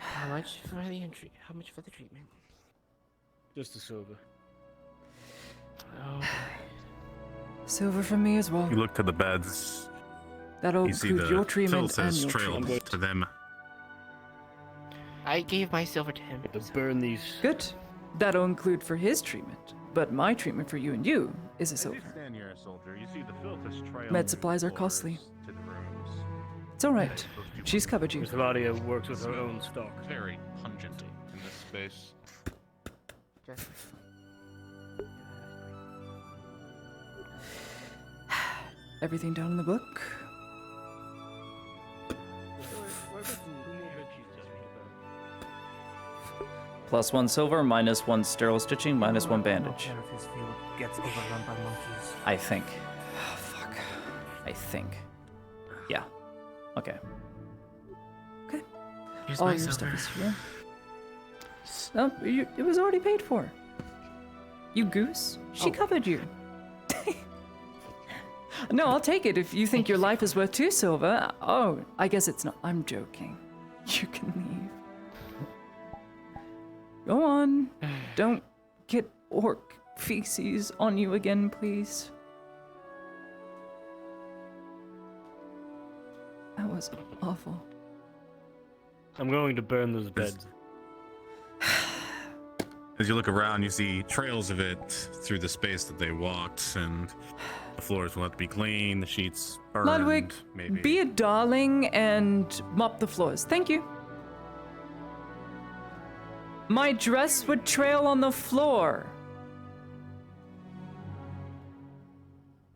How much for the entry? How much for the treatment? Just a silver. Oh. Silver from me as well. You look to the beds. That'll You see include the your treatment filth and has your trailed treatment. to them. I gave my silver to him. To burn these. Good. That'll include for his treatment. But my treatment for you and you is a silver. Stand here, soldier. You see the filth has trailed Med supplies are costly. to the rooms. It's alright. She's covered you. Miss Ladia works with her own stock. Very pungent in this space. Everything down in the book. +1 silver, -1 sterile stitching, -1 bandage. Gets overrun by monkeys. I think. I think. Yeah. Okay. Here's All my your silver. stuff is here. No, it was already paid for. You goose. She covered you. No, I'll take it if you think your life is worth 2 silver. Oh, I guess it's not. I'm joking. You can leave. Go on. Don't get orc feces on you again, please. That was awful. I'm going to burn those beds. As you look around, you see trails of it through the space that they walked, and the floors will have to be clean, the sheets burned, Ludwig, maybe. be a darling and mop the floors. Thank you. My dress would trail on the floor.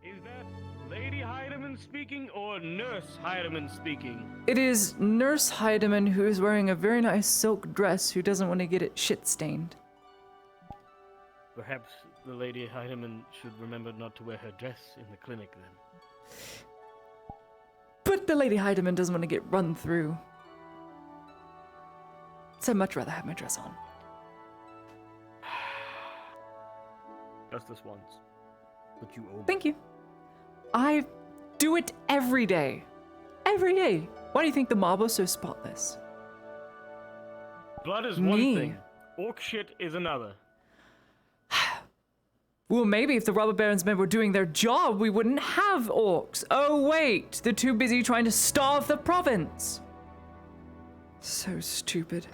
Is that Lady Heidemann speaking or Nurse Heidemann speaking? It is Nurse Heidemann who is wearing a very nice silk dress who doesn't want to get it shit stained. Perhaps the Lady Heidemann should remember not to wear her dress in the clinic then. But the Lady Heidemann doesn't want to get run through. So I'd much rather have my dress on. Just this once. But you owe me. Thank you. I do it every day. Every day. Why do you think the mob was so spotless? Blood is Me. one thing. Orc shit is another. Well, maybe if the robber baron's men were doing their job, we wouldn't have orcs. Oh, wait. They're too busy trying to starve the province. So stupid.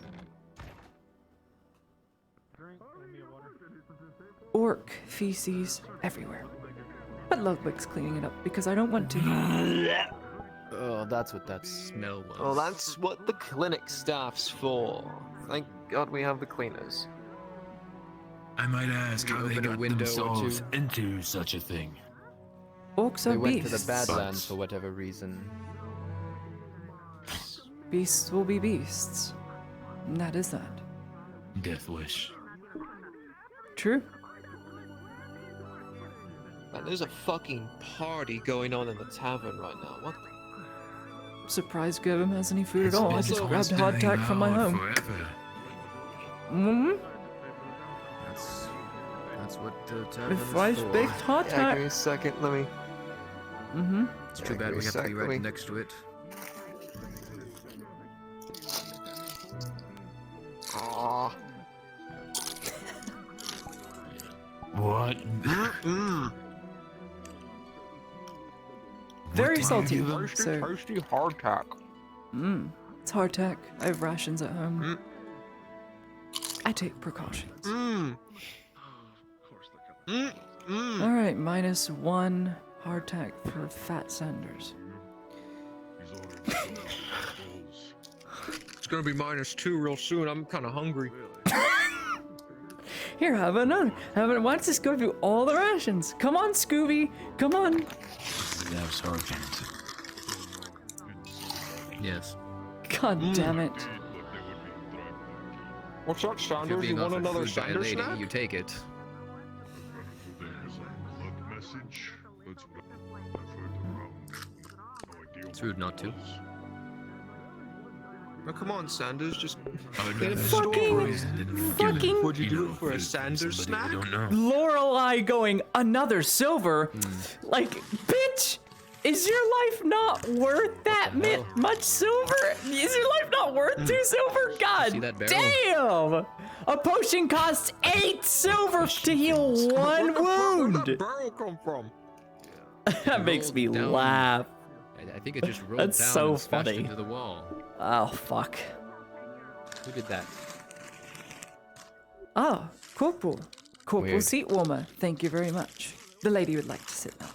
Orc feces everywhere. But Ludwig's cleaning it up because I don't want to. Oh, that's what that smell was. Oh, that's what the clinic staff's for. Thank God we have the cleaners. I might ask how they open a got window or themselves two? into such a thing. Orcs They are went beasts. to the Badlands for whatever reason. Beasts will be beasts. And that is that. Death wish. True. Man, there's a fucking party going on in the tavern right now. What the... I'm surprised Gervin has any food at all. I just been grabbed hardtack from my home. Forever. Mm-hmm. That's what the tavern With is rice for. baked Yeah, give hardtack. me a second, let me... Mm-hmm. It's too bad we have to be right next to it. Aww. What? Very salty. Toasty, toasty hardtack. It's hardtack. I have rations at home. I take precautions. All right, -1 hardtack for Fat Sanders. It's gonna be -2 real soon. I'm kind of hungry. Here, have another. Why don't you just go through all the rations? Come on, Scooby. Come on. Yeah, Sergeant. Yes. God damn it. What's up, If you're Sanders? being You want offered another food by a Sanders lady, snack? you take it. It's rude not to. Oh, come on, Sanders. Just I'd get a Fucking- fucking- Would you do it for a Sanders snack? I don't know. Lorelei going another silver. Like, bitch, is your life not worth that much silver? Is your life not worth 2 silver? God See that barrel? damn! A potion costs 8 silver to heal 1 Where'd wound. that barrel come from? That makes me Rolled down. laugh. I think it just rolled That's down so and smashed funny. into the wall. Oh, fuck. Who did that? Ah, Corporal. Corporal Weird. seat warmer. Thank you very much. The lady would like to sit down.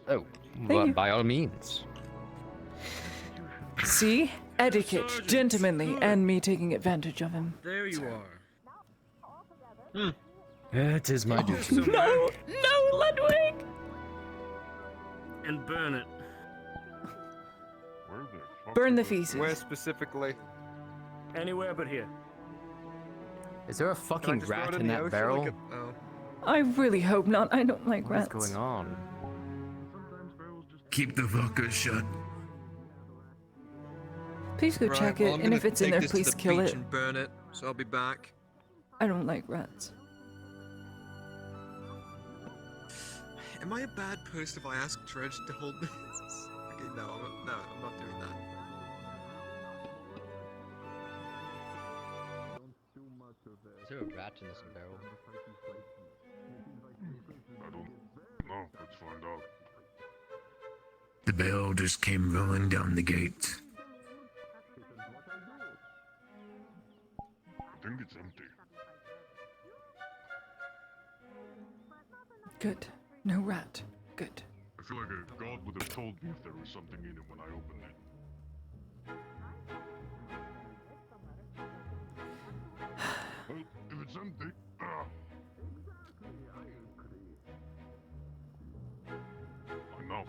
Oh, Thank well, you. by all means. See? Etiquette, gentlemanly, and me taking advantage of him. There you are. It is my duty. No, no, Ludwig! And burn it. Burn the feces. Where specifically? Anywhere but here. Is there a Can I fucking just throw rat it in the that ocean barrel? like a- oh. I really hope not. I don't like What is rats. going on? Keep the vodka shut. Please go Right, check well, it, I'm and gonna if it's in take there, this to please the kill beach it. and burn it, so I'll be back. I don't like rats. Am I a bad person if I ask Dredge to hold this? Okay, no, I'm not doing that. Is there a rat in this barrel? I don't know. Let's find out. The bell just came rolling down the gate. I think it's empty. Good. No rat. Good. I feel like a god would have told me if there was something in it when I opened it. Well, if it's empty, I know.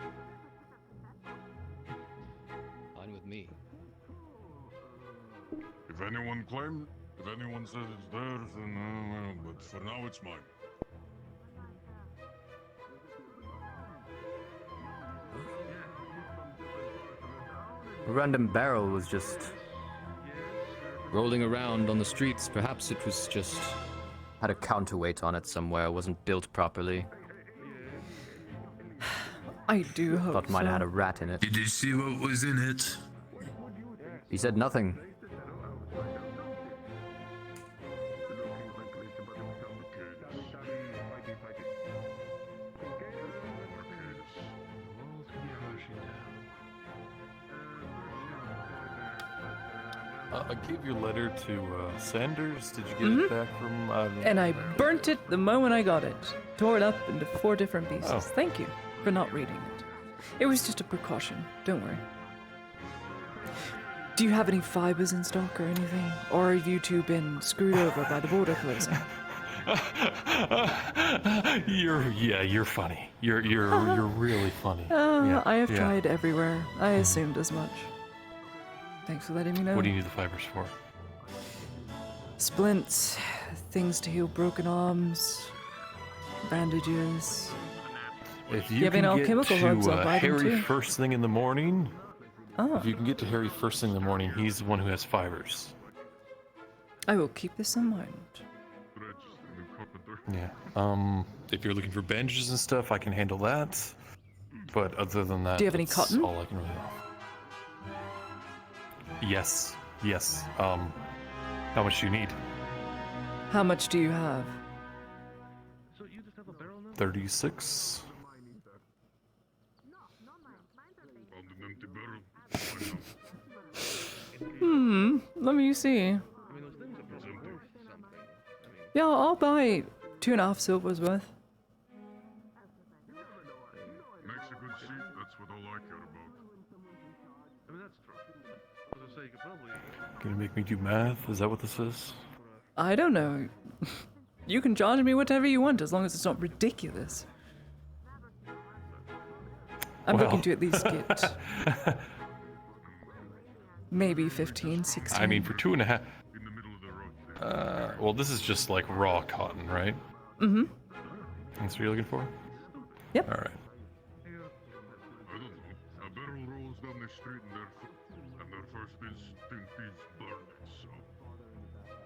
If anyone says it's theirs, then but for now it's mine. A random barrel was just rolling around on the streets. Perhaps it was just had a counterweight on it somewhere, wasn't built properly. I do hope Thought might so. have had a rat in it. Did you see what was in it? He said nothing. I gave your letter to Sanders. Did you get Mhm. it back from? And I burnt it the moment I got it. Tore it up into 4 different pieces. Oh. Thank you for not reading it. It was just a precaution. Don't worry. Do you have any fibers in stock or anything? Or have you two been screwed over by the border closing? You're funny. You're really funny. Yeah, I have yeah. tried everywhere. I assumed as much. Thanks for letting me know. What do you need the fibers for? Splints, things to heal broken arms, bandages. If You you have can any get alchemical herbs, I'll to buy them Harry too. first thing in the morning, Oh. if you can get to Harry first thing in the morning, he's the one who has fibers. I will keep this in mind. Yeah. If you're looking for bandages and stuff, I can handle that. But other than that, Do you have any that's cotton? all I can really offer. Yes. Yes. How much do you need? How much do you have? 36. Let me see. Yeah, I'll buy 2.5 silvers worth. Makes a good sheet. That's what all I care about. I mean, that's true. I was gonna say, you could probably... Gonna make me do math? Is that what this is? I don't know. You can charge me whatever you want as long as it's not ridiculous. I'm Well. looking to at least get maybe 15, 16. I mean, for 2.5. Well, this is just like raw cotton, right? Mm-hmm. That's what you're looking for? Yep. All right. I don't know. A barrel rolls down the street and their first instinct is burn. So.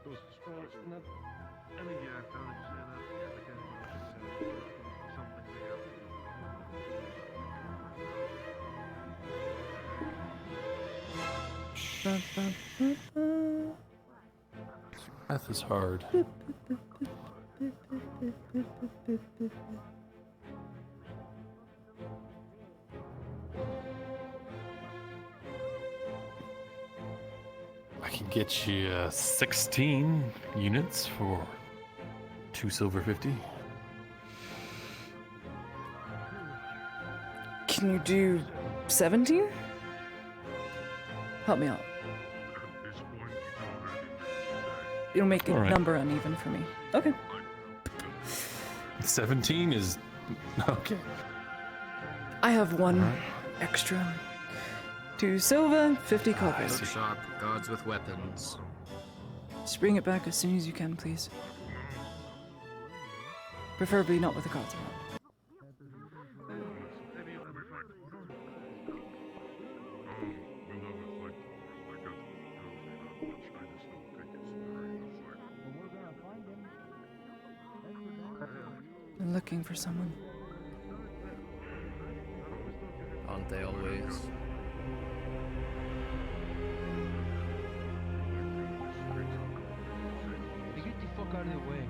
I mean, yeah, I would say that. Yeah, because something Math is hard. I can get you 16 units for 2 silver 50. Can you do 17? Help me out. It'll make a All right. number uneven for me. Okay. 17 is okay. I have one extra. 2 silver, 50 copper. Look sharp, guards with weapons. Just bring it back as soon as you can, please. Preferably not with the cards around. I'm looking for someone. Aren't they always? Get the fuck out of the way.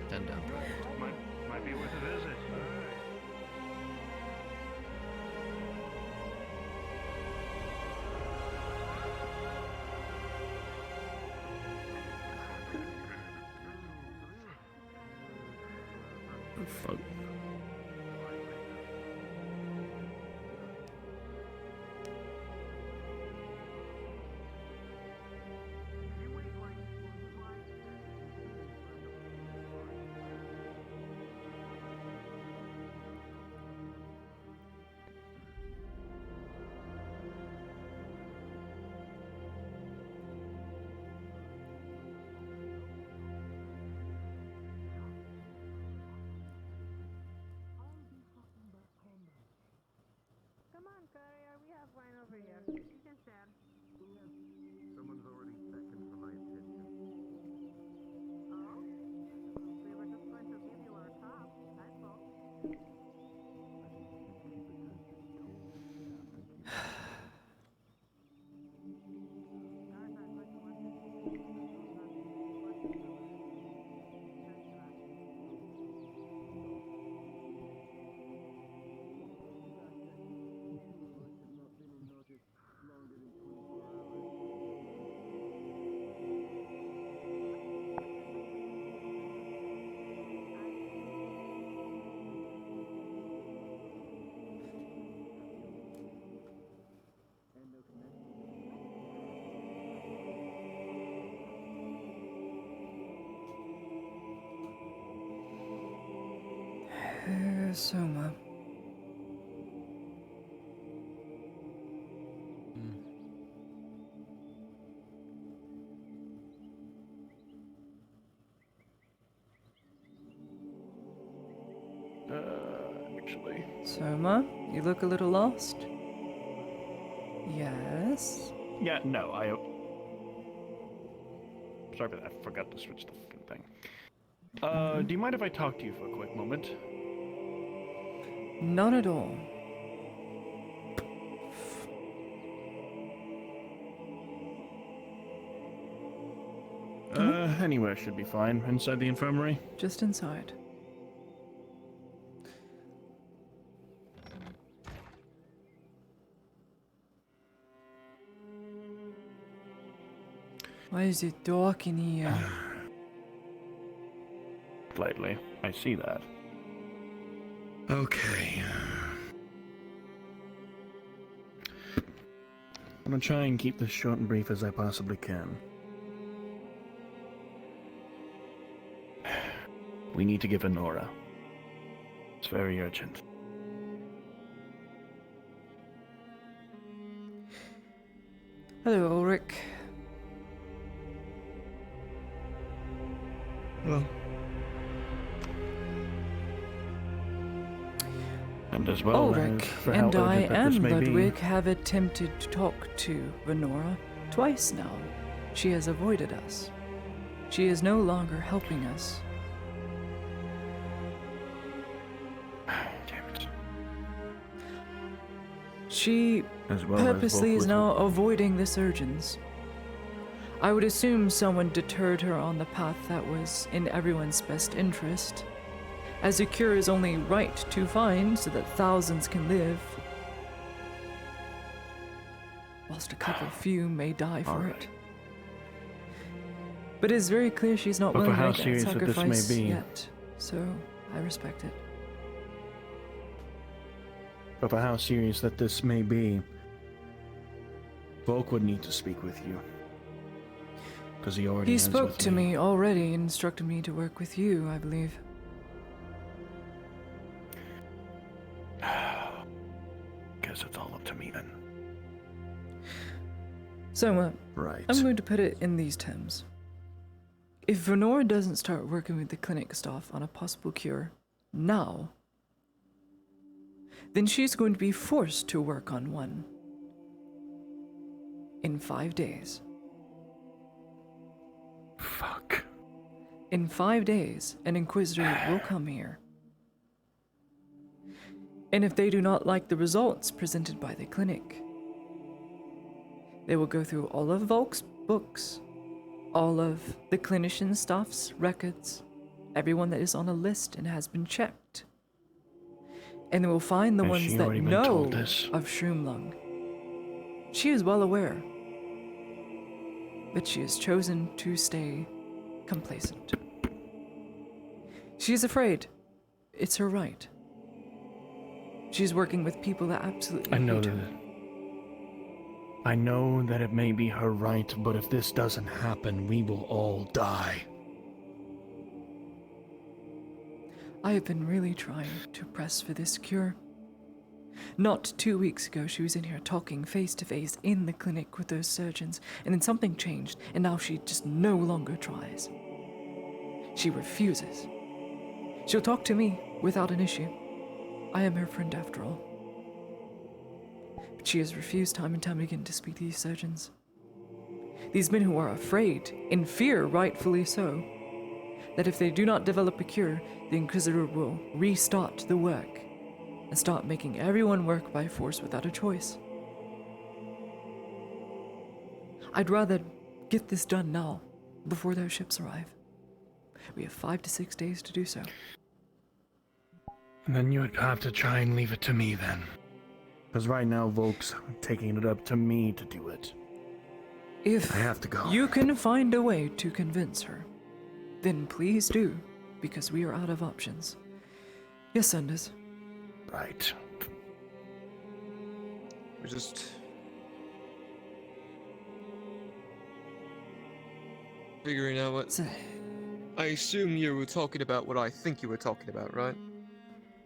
Stand down, Private. might be worth a visit. Fuck. Where's Soma? Actually. Soma, you look a little lost. Yes? Yeah, no, Sorry for that, I forgot to switch the fucking thing. Do you mind if I talk to you for a quick moment? Not at all. Anywhere should be fine. Inside the infirmary? Just inside. Why is it dark in here? Slightly. I see that. Okay. I'm gonna try and keep this short and brief as I possibly can. We need to give Honora. It's very urgent. Hello, Ulrich. Hello. And as well Ulrich as for how and I urgent that this and may Ludwig be, have attempted to talk to Venora twice now. She has avoided us. She is no longer helping us. Damn it. She As well as purposely is vocalism. now avoiding the surgeons. I would assume someone deterred her on the path that was in everyone's best interest, as a cure is only right to find so that thousands can live, whilst a couple few may die for it. But it is very clear she's not But willing for to how make that serious that this may sacrifice be- yet, so I respect it. But for how serious that this may be, Volk would need to speak with you. Because he already He has spoke with to me already and instructed me to work with you, I believe. Guess it's all up to me then. So, Right. I'm going to put it in these terms. If Venora doesn't start working with the clinic staff on a possible cure now, then she's going to be forced to work on one in 5 days. Fuck. In 5 days, an Inquisitor will come here. And if they do not like the results presented by the clinic, they will go through all of Volk's books, all of the clinician staff's records, everyone that is on a list and has been checked. And they will find the Has ones she that already been know told this? of Shroomlung. She is well aware, but she has chosen to stay complacent. She is afraid. It's her right. She's working with people that absolutely I know hate that. her. I know that it may be her right, but if this doesn't happen, we will all die. I have been really trying to press for this cure. Not 2 weeks ago, she was in here talking face to face in the clinic with those surgeons, and then something changed, and now she just no longer tries. She refuses. She'll talk to me without an issue. I am her friend after all. But she has refused time and time again to speak to these surgeons. These men who are afraid, in fear rightfully so, that if they do not develop a cure, the Inquisitor will restart the work and start making everyone work by force without a choice. I'd rather get this done now, before those ships arrive. We have 5 to 6 days to do so. And then you would have to try and leave it to me then. Because right now, Volk's taking it up to me to do it. If I have to go. you can find a way to convince her, then please do, because we are out of options. Yes, Sanders. Right. We're just figuring out what. I assume you were talking about what I think you were talking about, right?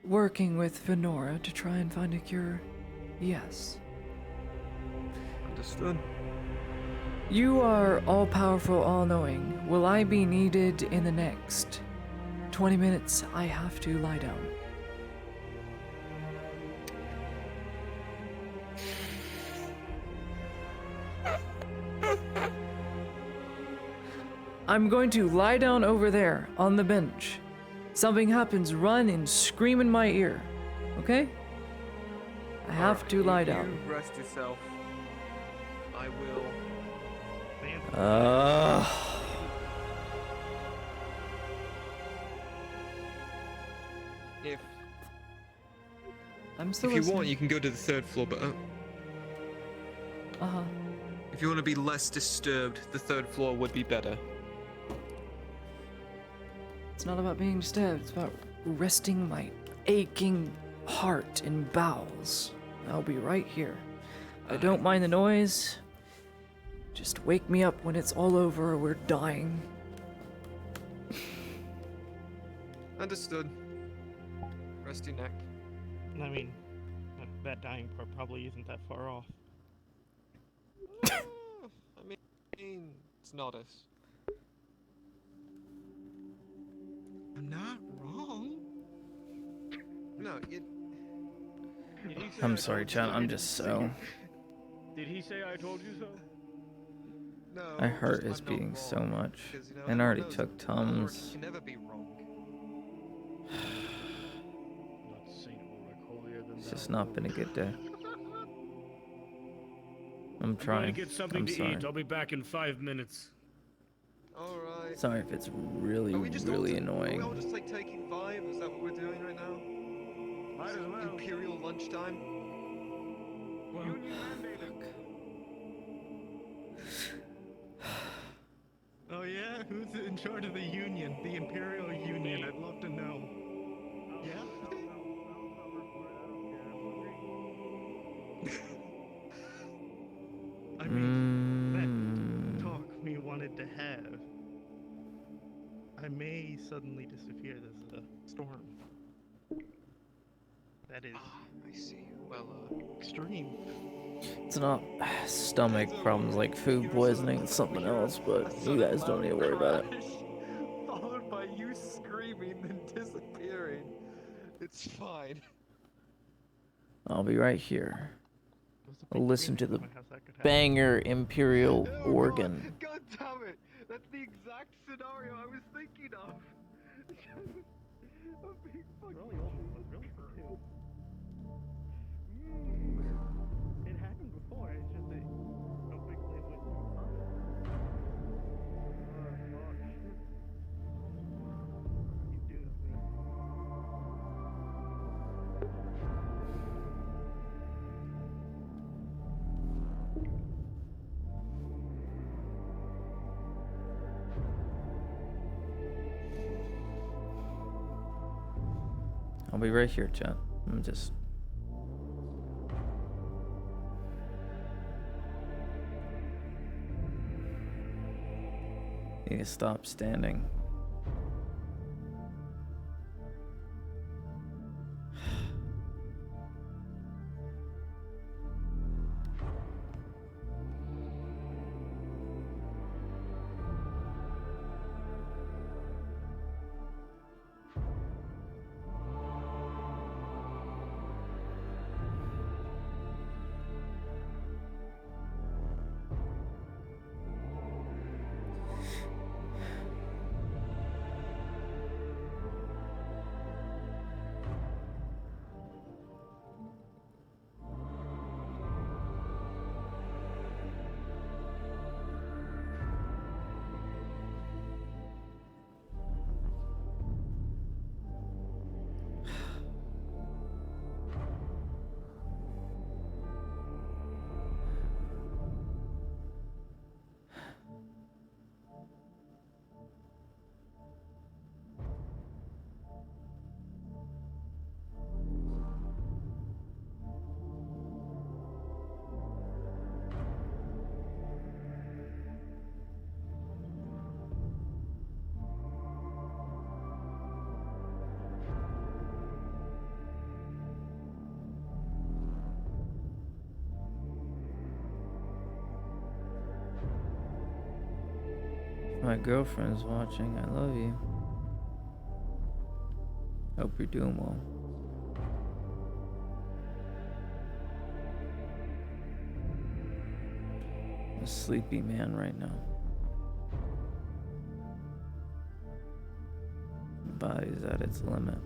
working with Venora to try and find a cure? Yes. Understood. You are all-powerful, all-knowing. Will I be needed in the next 20 minutes? I have to lie down. I'm going to lie down over there on the bench. Something happens, run and scream in my ear. Okay? I have to lie down. You rest yourself. I will. If I'm still if you listening. want, you can go to the 3rd floor, but Uh-huh. if you want to be less disturbed, the 3rd floor would be better. It's not about being disturbed, it's about resting my aching heart and bowels. I'll be right here. I don't mind the noise. Just wake me up when it's all over or we're dying. Understood. Rest your neck. I mean, that dying part probably isn't that far off. I mean, it's not us. I'm not wrong. No, you. Did he say I'm I sorry, told Chad. you? I'm just so. Did he say I told you so? No. I hurt just his I'm not being wrong, so much. because, you know, And everyone already knows took that Ulrich Tums. can never be wrong. Not Saint Ulrich, holier than It's thou. just not been a good day. I'm I'm going to trying. get something I'm to sorry. eat. I'll be back in 5 minutes. Alright. Sorry if it's really, Are we just really Are we annoying. all just like taking 5? Is that what we're doing right now? Might as well. Imperial lunchtime? Union mandated. Oh yeah? Who's in charge of the Union? The Imperial Union? I'd love to know. Yeah? I mean, that talk me wanted to have. I may suddenly disappear. There's a storm. That is. I see. Well, extreme. It's not stomach problems like food poisoning, it's something else, but you guys don't need to worry about it. Followed by you screaming and disappearing. It's fine. I'll be right here. I'll listen to the banger Imperial organ. God damn it! That's the exact scenario I was thinking of. I'm being fucking It happened before. It's just that how quickly it went through. You doomed me. I'll be right here, chat. I'm just. Need to stop standing. My girlfriend's watching. I love you. Hope you're doing well. I'm a sleepy man right now. My body's at its limit.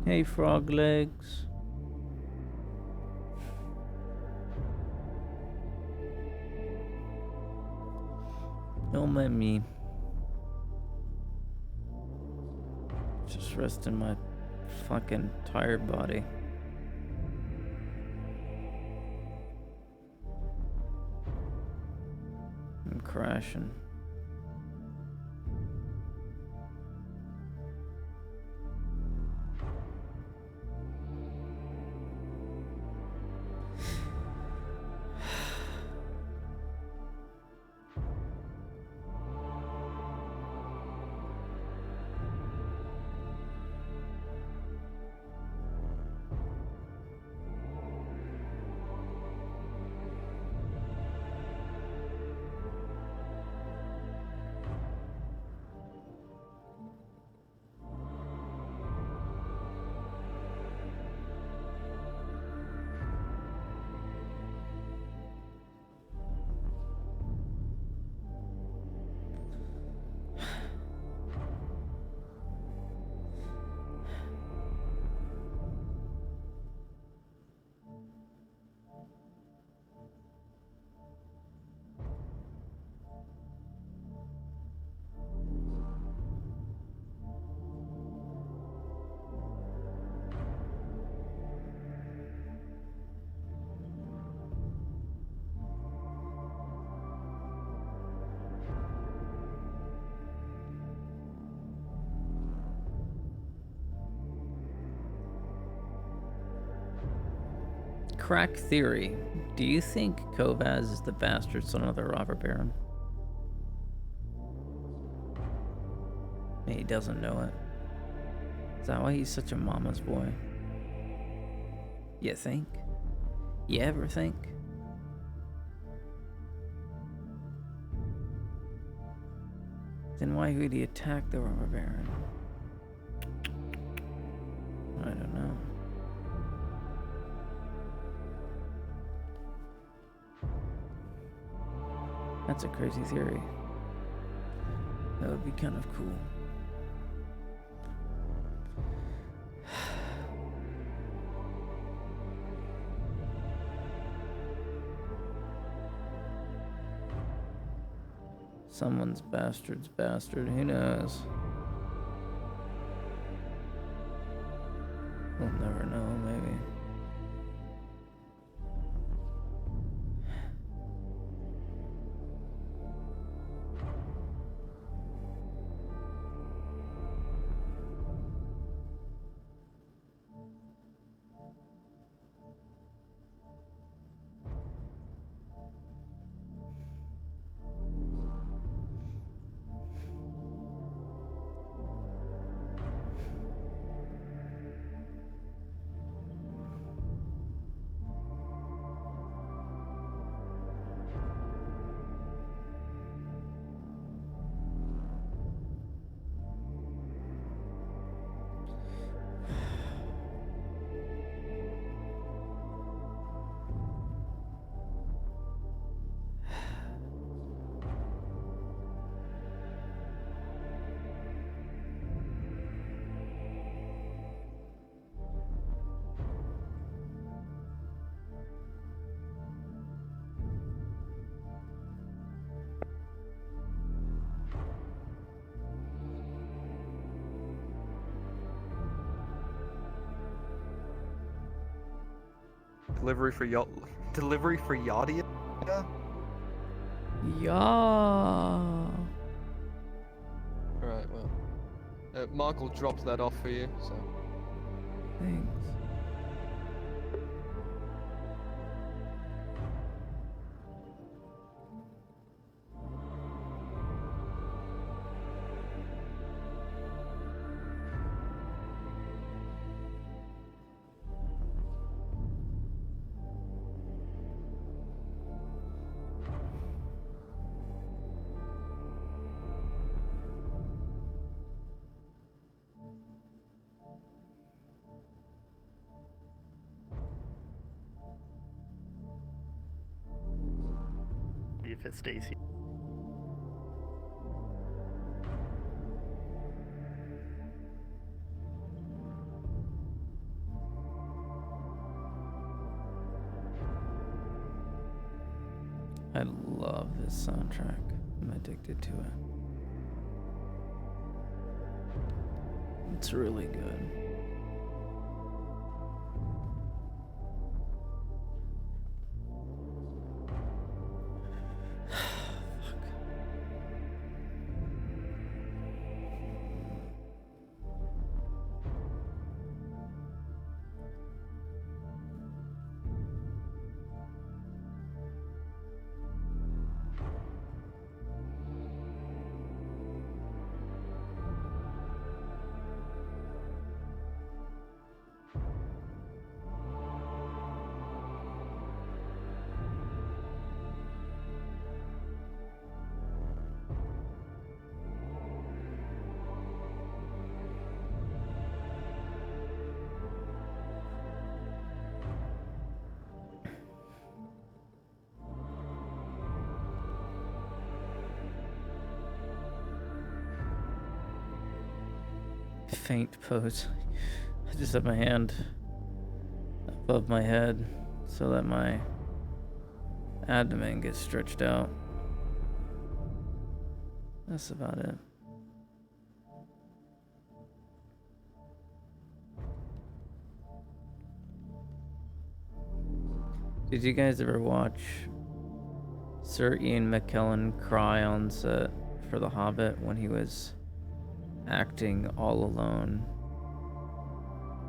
Hey, frog legs. Don't mind me. Just resting my fucking tired body. I'm crashing. Crack theory. Do you think Kovaz is the bastard son of the robber baron? He doesn't know it. Is that why he's such a mama's boy? You think? You ever think? Then why would he attack the robber baron? I don't know. That's a crazy theory. That would be kind of cool. Someone's bastard's bastard, who knows? We'll never know, maybe. Delivery for Yadia? Yeah. Right, well. Mark will drop that off for you, so. Thanks. If it stays here. I love this soundtrack. I'm addicted to it. It's really good. Faint pose. I just have my hand above my head so that my abdomen gets stretched out. That's about it. Did you guys ever watch Sir Ian McKellen cry on set for The Hobbit when he was acting all alone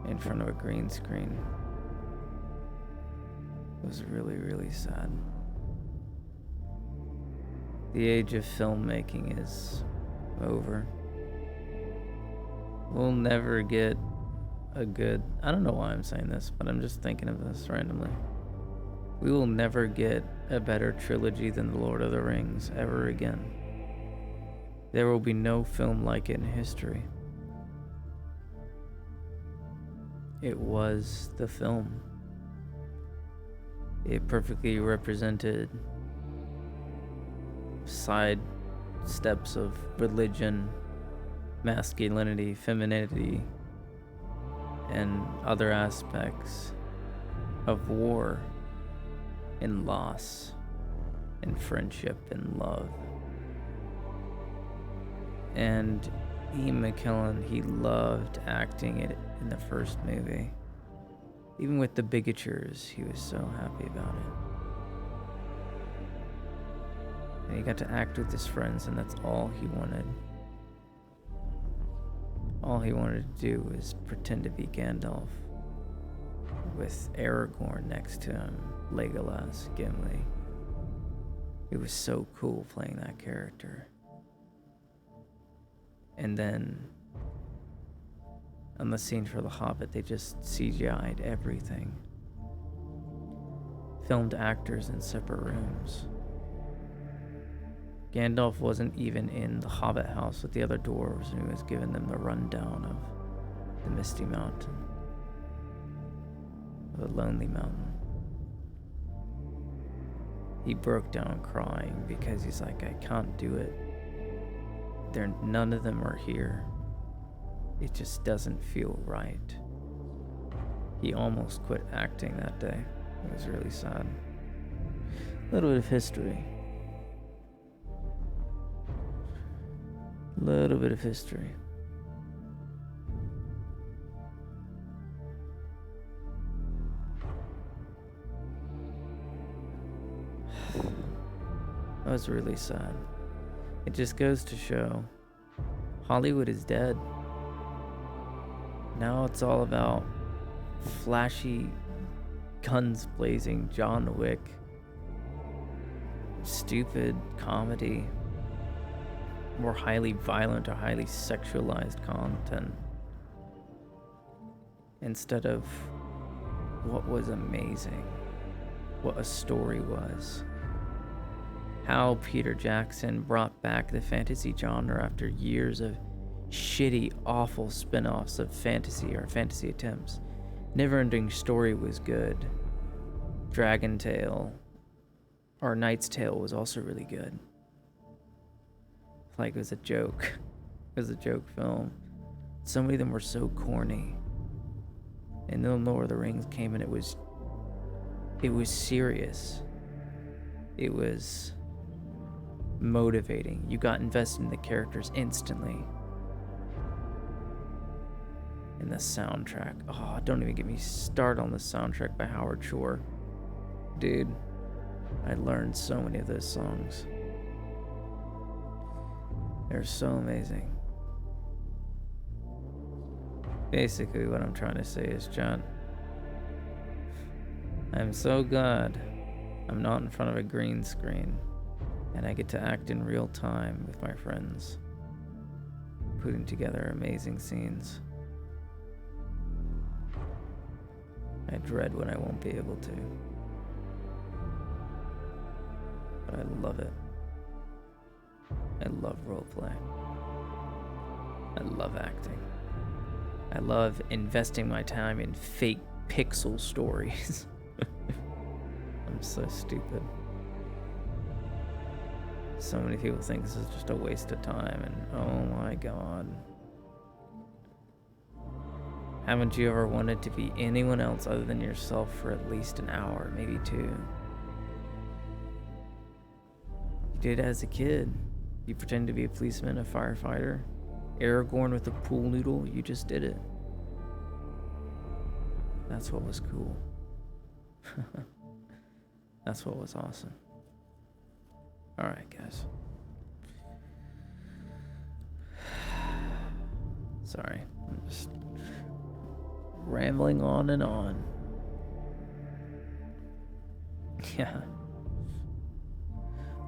in front of a green screen? It was really, really sad. The age of filmmaking is over. We'll never get a good... I don't know why I'm saying this, but I'm just thinking of this randomly. We will never get a better trilogy than The Lord of the Rings ever again. There will be no film like it in history. It was the film. It perfectly represented side steps of religion, masculinity, femininity, and other aspects of war and loss and friendship and love. And Ian McKellen, he loved acting it in the first movie. Even with the bigatures, he was so happy about it. And he got to act with his friends, and that's all he wanted. All he wanted to do was pretend to be Gandalf with Aragorn next to him, Legolas, Gimli. It was so cool playing that character. And then on the scene for The Hobbit, they just CGI'd everything. Filmed actors in separate rooms. Gandalf wasn't even in the Hobbit house with the other dwarves, and he was giving them the rundown of the Misty Mountain, the Lonely Mountain. He broke down crying because he's like, I can't do it. None of them are here. It just doesn't feel right. He almost quit acting that day. It was really sad. A little bit of history. Little bit of history. That was really sad. It just goes to show Hollywood is dead. Now it's all about flashy, guns blazing John Wick, stupid comedy, more highly violent or highly sexualized content, instead of what was amazing, what a story was. How Peter Jackson brought back the fantasy genre after years of shitty, awful spin-offs of fantasy or fantasy attempts. Neverending Story was good. Dragon Tale or Knight's Tale was also really good. Like, it was a joke. It was a joke film. So many of them were so corny. And then Lord of the Rings came and it was serious. It was motivating. You got invested in the characters instantly. And the soundtrack. Oh, don't even get me started on the soundtrack by Howard Shore. Dude, I learned so many of those songs. They're so amazing. Basically, what I'm trying to say is, John, I'm so glad I'm not in front of a green screen and I get to act in real time with my friends, putting together amazing scenes. I dread when I won't be able to. But I love it. I love roleplay. I love acting. I love investing my time in fake pixel stories. I'm so stupid. So many people think this is just a waste of time, and oh my god. Haven't you ever wanted to be anyone else other than yourself for at least an hour, maybe 2? You did it as a kid. You pretended to be a policeman, a firefighter, Aragorn with a pool noodle. You just did it. That's what was cool. That's what was awesome. Alright, guys. Sorry, I'm just rambling on and on. Yeah.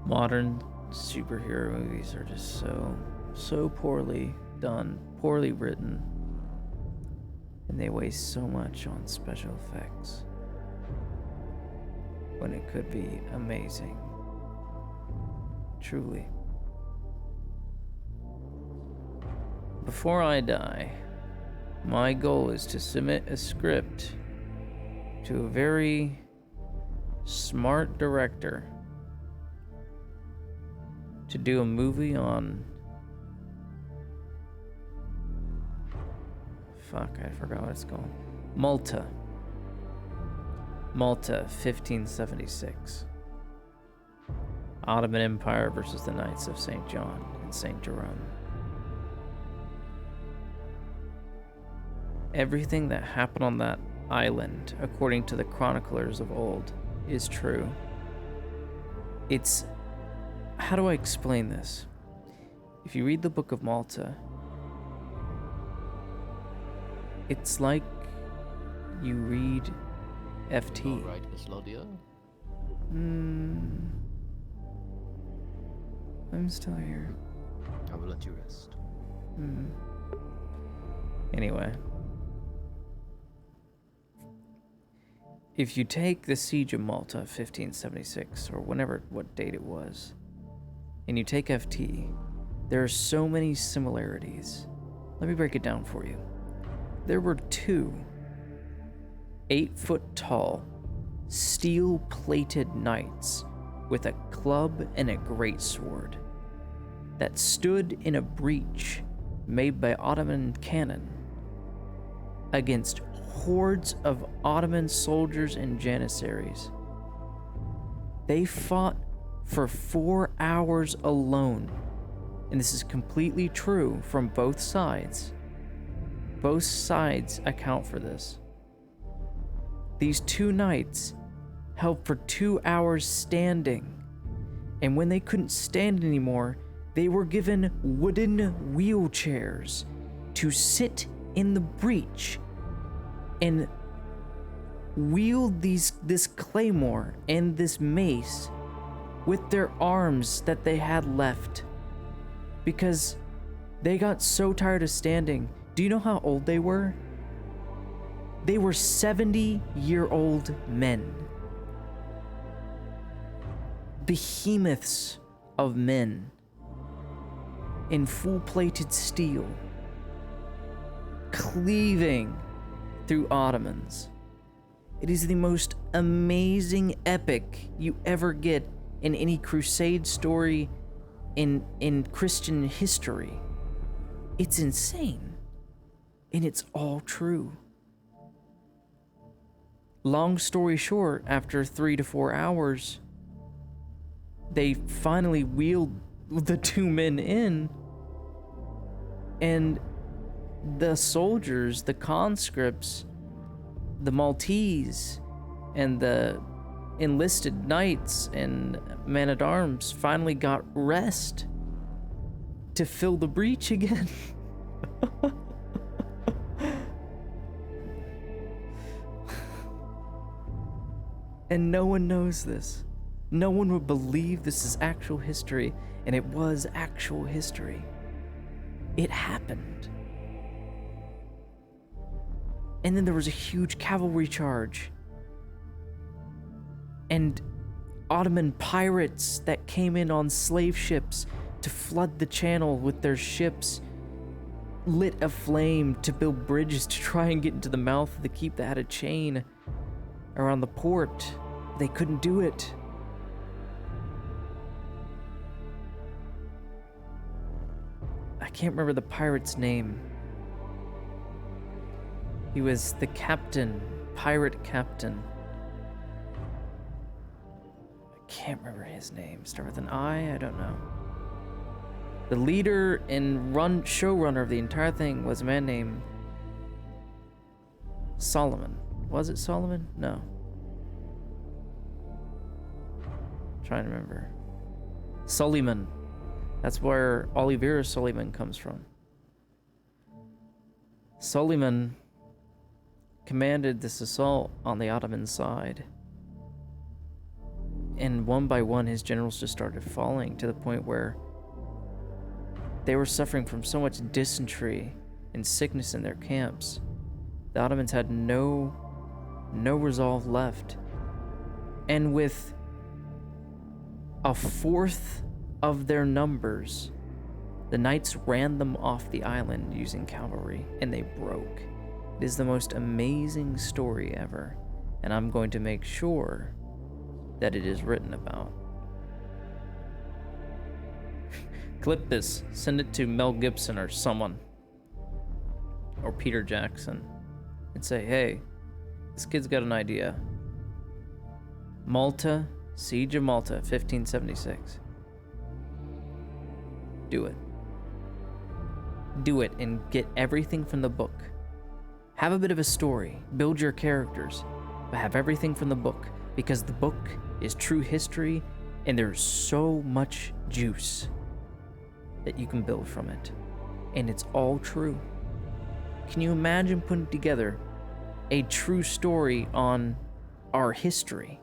Modern superhero movies are just so poorly done, poorly written, and they waste so much on special effects when it could be amazing. Truly. Before I die, my goal is to submit a script to a very smart director to do a movie on... Fuck, I forgot what it's called. Malta. Malta, 1576. Ottoman Empire versus the Knights of St. John and St. Jerome. Everything that happened on that island, according to the chroniclers of old, is true. It's... How do I explain this? If you read the Book of Malta, it's like you read FT. All right, Miss Lodia. I'm still here. I will let you rest. Anyway. If you take the Siege of Malta, 1576, or what date it was, and you take FT, there are so many similarities. Let me break it down for you. There were 2 8-foot-tall, steel-plated knights with a club and a greatsword that stood in a breach made by Ottoman cannon against hordes of Ottoman soldiers and janissaries. They fought for 4 hours alone, and this is completely true from both sides. Both sides account for this. These 2 knights held for 2 hours standing And when they couldn't stand anymore, they were given wooden wheelchairs to sit in the breach and wield this claymore and this mace with their arms that they had left, because they got so tired of standing. Do you know how old they were? They were 70-year-old men. Behemoths of men in full-plated steel, cleaving through Ottomans. It is the most amazing epic you ever get in any crusade story in Christian history. It's insane, and it's all true. Long story short, after 3 to 4 hours, they finally wheeled the two men in, and the soldiers, the conscripts, the Maltese, and the enlisted knights and men-at-arms finally got rest to fill the breach again. And no one knows this. No one would believe this is actual history, and it was actual history. It happened. And then there was a huge cavalry charge. And Ottoman pirates that came in on slave ships to flood the channel with their ships lit a flame to build bridges to try and get into the mouth of the keep that had a chain around the port. They couldn't do it. I can't remember the pirate's name. He was the captain, pirate captain. I can't remember his name. Start with an I? I don't know. The leader and showrunner of the entire thing was a man named Solomon. Was it Solomon? No. Trying to remember. Suleiman. That's where Oliver Suleiman comes from. Suleiman commanded this assault on the Ottoman side. And one by one, his generals just started falling to the point where they were suffering from so much dysentery and sickness in their camps. The Ottomans had no resolve left. And with a fourth of their numbers, the knights ran them off the island using cavalry, and they broke. It is the most amazing story ever, and I'm going to make sure that it is written about. Clip this, send it to Mel Gibson or someone, or Peter Jackson, and say, hey, this kid's got an idea. Malta, Siege of Malta, 1576. Do it. Do it and get everything from the book. Have a bit of a story, build your characters, but have everything from the book, because the book is true history and there's so much juice that you can build from it. And it's all true. Can you imagine putting together a true story on our history?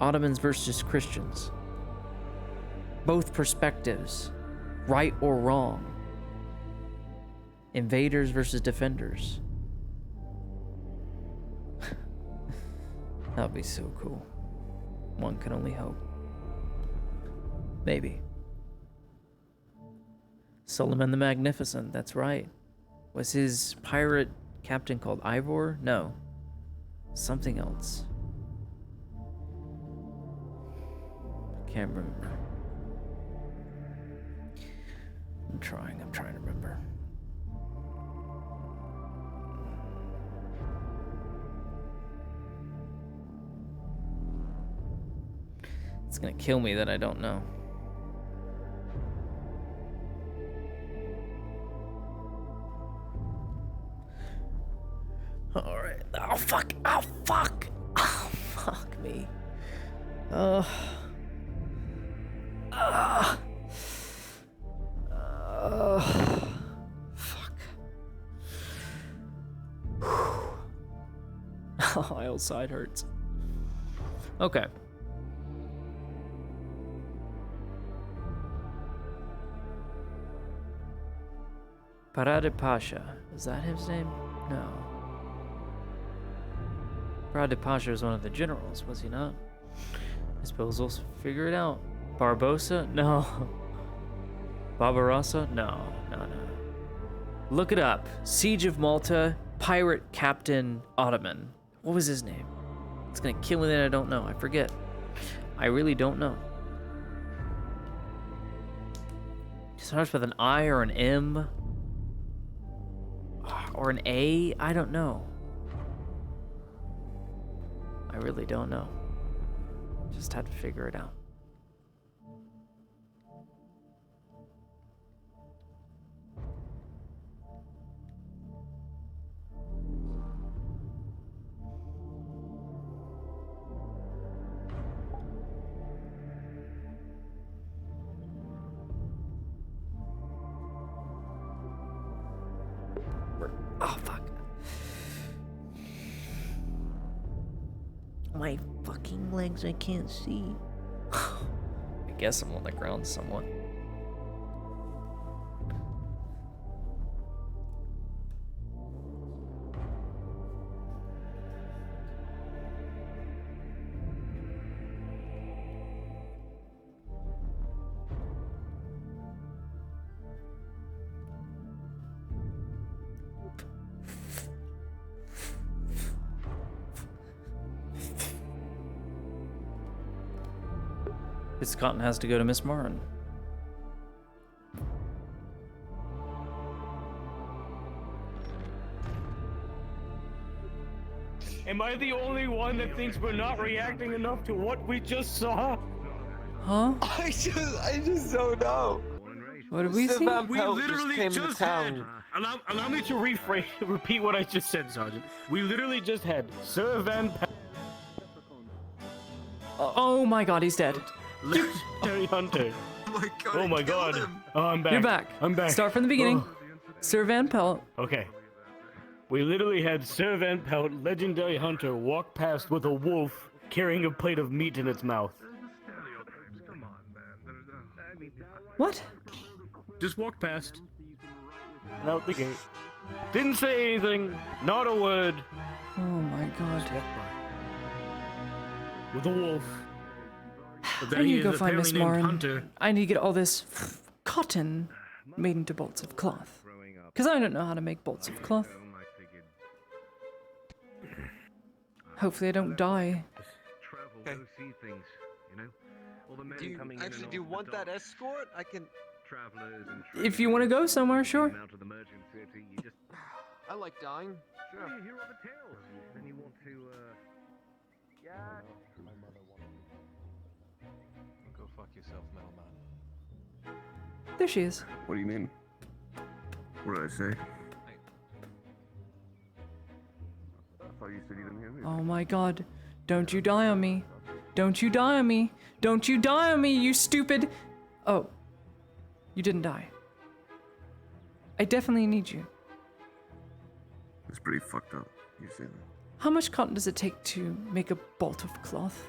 Ottomans versus Christians. Both perspectives, right or wrong. Invaders versus defenders. That would be so cool. One can only hope. Maybe. Suleiman the Magnificent, that's right. Was his pirate captain called Ivor? No. Something else. I can't remember. I'm trying to remember. It's gonna kill me that I don't know. Alright. Oh fuck! Oh fuck! Oh fuck me. girl's side hurts. Okay. Parade Pasha. Is that his name? No. Parade Pasha is one of the generals, was he not? I suppose we'll figure it out. Barbosa? No. Barbarossa? No. Look it up. Siege of Malta, Pirate Captain Ottoman. What was his name? It's gonna kill me that I don't know. I forget. I really don't know. Starts with an I or an M. Or an A? I don't know. I really don't know. Just had to figure it out. Oh, fuck. My fucking legs, I can't see. I guess I'm on the ground somewhat. This cotton has to go to Miss Martin. Am I the only one that thinks we're not reacting enough to what we just saw? Huh? I just don't know. What did we see? We literally just had. Allow me to repeat what I just said, Sergeant. We literally just had Sir Van Pelt. Oh my god, he's dead. Legendary Hunter. Oh my god. Oh, I'm back. You're back. I'm back. Start from the beginning. Sir Van Pelt. Okay. We literally had Sir Van Pelt, Legendary Hunter, walk past with a wolf carrying a plate of meat in its mouth. What? Just walked past. And out the gate. Didn't say anything. Not a word. Oh my god. With a wolf. I need to go find Miss Morin. I need to get all this cotton made into bolts of cloth. Because I don't know how to make bolts of cloth. Hopefully I don't die. Okay. Do you want that escort? I can. If you want to go somewhere, sure. I like dying. Sure. You hear all the tales, and you want to, yeah. My mother wanted me. Go fuck yourself, metal man. There she is. What do you mean? What did I say? I thought you said you didn't hear me. Oh my god. Don't you die on me. Don't you die on me. Don't you die on me, you stupid. Oh. You didn't die. I definitely need you. It's pretty fucked up. You say that. How much cotton does it take to make a bolt of cloth?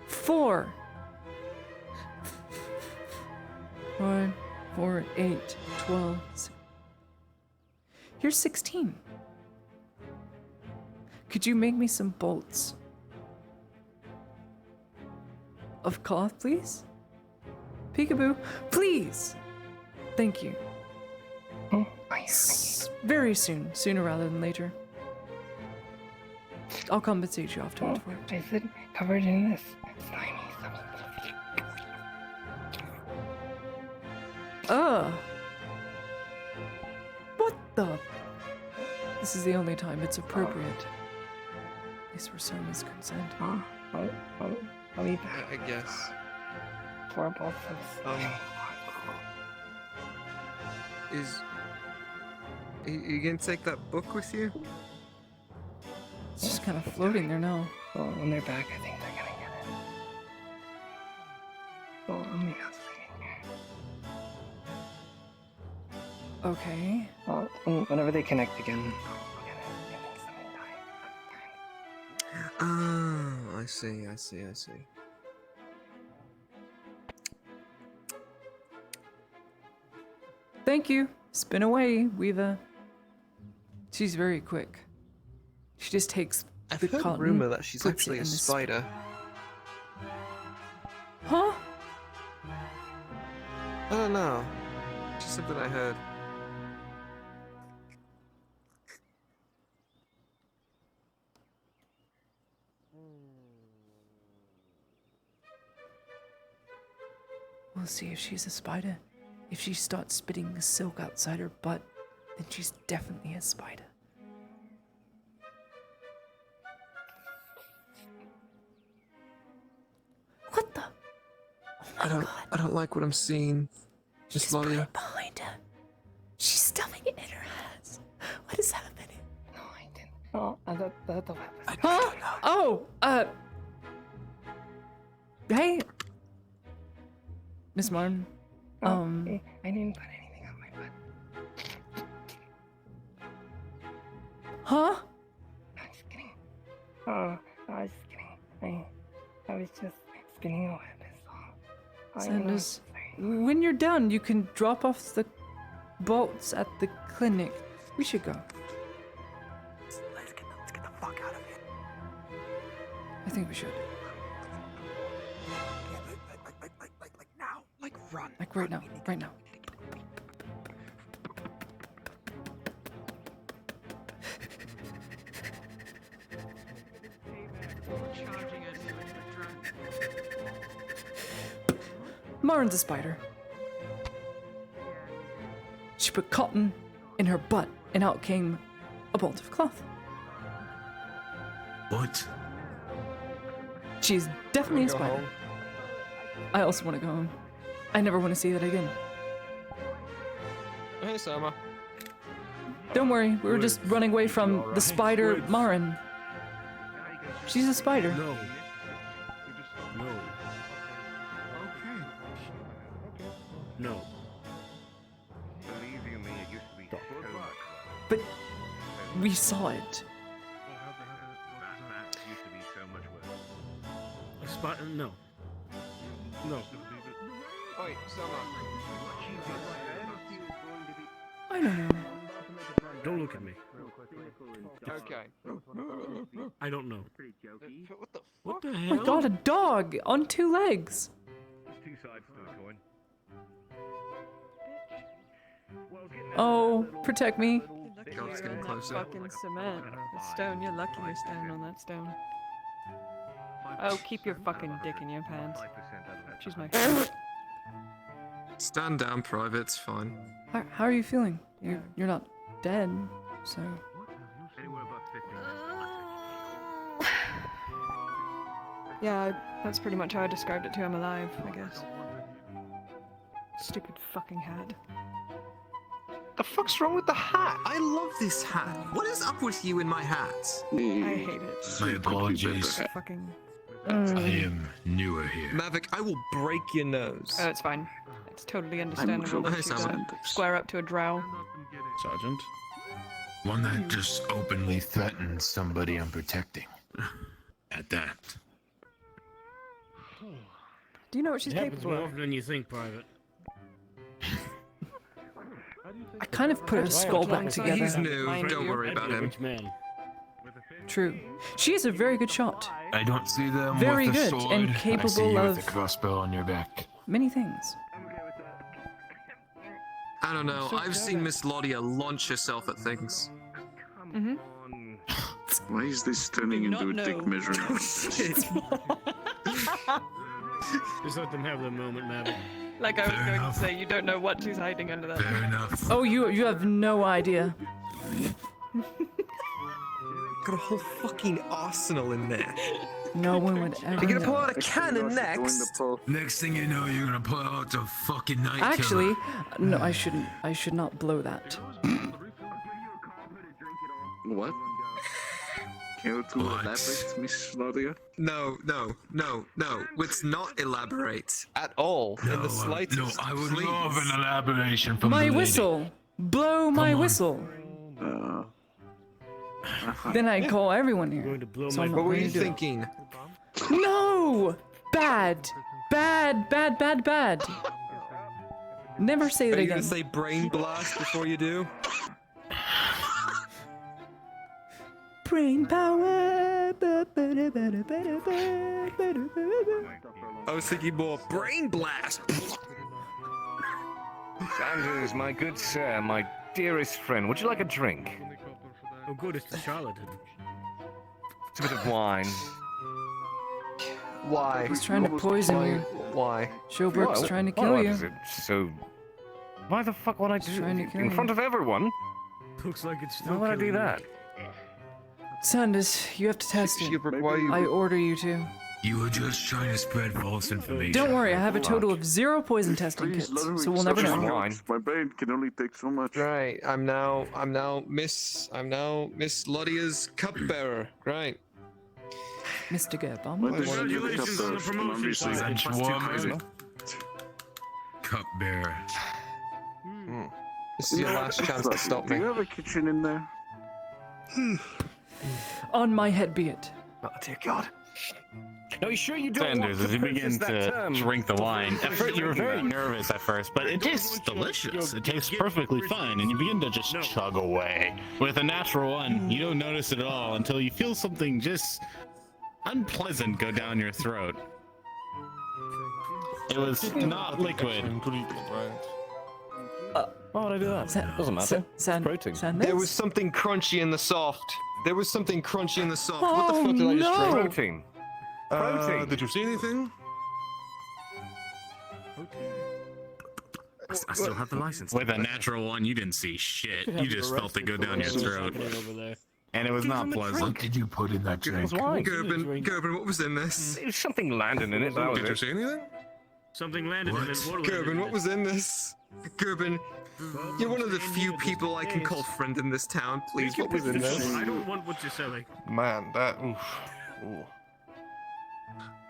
4. 5, 4, 8, 12. Here's 16. Could you make me some bolts of cloth, please? Peekaboo, please! Thank you. Very soon. Sooner rather than later. I'll compensate you afterwards for it. Is it covered in this slimy substance? What the? This is the only time it's appropriate. At least for Soma's consent. I'll be back. I guess. For both of us. You gonna take that book with you? It's just kind of floating there now. Well, when they're back, I think they're gonna get it. Well, I'm not sleeping. Okay. Well, whenever they connect again, I'll get Ah, I see. Thank you. Spin away, Weaver. She's very quick. She just takes I've the heard cotton, rumor that she's puts it actually in a the spider. Huh? I don't know. Just something I heard. We'll see if she's a spider. If she starts spitting silk outside her butt, then she's definitely a spider. What the? Oh I don't like what I'm seeing. Miss Claudia. Behind her. She's stuffing it in her ass. What is happening? No, I didn't. No, that's the weapon. Huh? Oh, hey, Miss Martin. I didn't put anything on my butt. Huh? I'm just kidding. Oh, I was just kidding. I was just spinning a web. Sanders, when you're done, you can drop off the bolts at the clinic. We should go. Let's get the fuck out of here. I think we should. Like now. Like run. Like right now. Right now. Marin's a spider. She put cotton in her butt, and out came a bolt of cloth. What? She's definitely a spider. I also want to go home. I never want to see that again. Hey, Sama. Don't worry, we were just running away from the spider Marin. She's a spider. No. No. No. Believe you me, it used to be so much. But we saw it. That used to be so much worse. A spot? No. No. Oi, Sama. I don't know. Don't look at me. Okay. I don't know. What the What the Oh hell? my god, a dog on 2 legs. There's two sides to the coin. Oh, protect me. God, it's getting closer. Fucking cement. The stone, you're lucky you're standing on that stone. Oh, keep your fucking dick in your pants. She's my friend. Stand down, Private. It's fine. How are you feeling? You're not dead, so. Anywhere above 15. Yeah, that's pretty much how I described it to him alive, I guess. Stupid fucking hat. The fuck's wrong with the hat? I love this hat. What is up with you in my hat? I hate it. My apologies. Fucking. I am newer here. Maverick, I will break your nose. Oh, it's fine. It's totally understandable that Hey, she's Sam. square up to a drow. Sergeant? One that just openly threatened somebody I'm protecting. At that. Do you know what she's It happens capable more of? often than you think, Private. I kind of put her skull back together. He's new. Don't worry about him. Man. True. She is a very good shot. I don't see them Very with a good sword. and I see capable you of with a crossbow on your back. many things. I don't know. I've seen Miss Lodia launch herself at things. Mm-hmm. Why is this turning into a dick measuring? Just let them have their moment, Maverick. Like I was going to say, you don't know what she's hiding under that. Fair enough. Oh, you have no idea. Got a whole fucking arsenal in there. No one would ever. You're gonna pull know. out a cannon next. Next thing you know, you're gonna pull out the fucking night killer. Actually, no, I shouldn't. I should not blow that. What? Can you elaborate, Miss Nadia? No. It's not elaborate at all in the slightest. No, I would love an elaboration from My the lady. whistle. Blow my whistle. then I'd call everyone here. Going to blow So my I'm not What were going you to do it. thinking? No! Bad! Bad, bad, bad, bad. Never say it Are you again. gonna say brain blast before you do? Brain power. I was thinking more brain blast. Sanders, my good sir, my dearest friend, would you like a drink? Oh, good, it's the charlatan. It's a bit of wine. Why? He's trying to poison you. Why? Showbrook's Well, trying to kill you. Is it so? Why the fuck would I do trying to kill in you. front of everyone? Looks like it's Why still would I do killing that? Sanders, you have to test it. I order you to. You were just trying to spread false information. Don't worry, I have a total of 0 poison testing kits, so we'll never know. My brain can only take so much. Right. I'm now Miss Lodia's cupbearer. Right. Mr. Gerbom. Congratulations on the promotion, sir. Woman. Cupbearer. This is your last chance to stop Do me. you have a kitchen in there? On my head be it. Oh dear God. No, you sure you don't Sanders, want as you to begin purchase that to term? drink the wine, at first you were very nervous at first, but it tastes delicious. It tastes perfectly fine, and you begin to just chug away. With a natural one, you don't notice it at all until you feel something just unpleasant go down your throat. It was not liquid. Why would I do that? Doesn't matter. Protein. There was something crunchy in the soft. There was something crunchy in the soft. What the fuck did I just drink? Protein. Protein. Did you see anything? I still have the license. With a natural one, you didn't see shit. You just felt it go down your throat. And it was not pleasant. What did you put in that drink? Gerben, what was in this? There was something landing in it. That was Did you it. see anything? Something landed in it. What Gerben, what was in this? Gerben, you're one of the few people I can call friend in this town. Please, what was in this? I don't want what you're selling. Man, that. Oof. Ooh.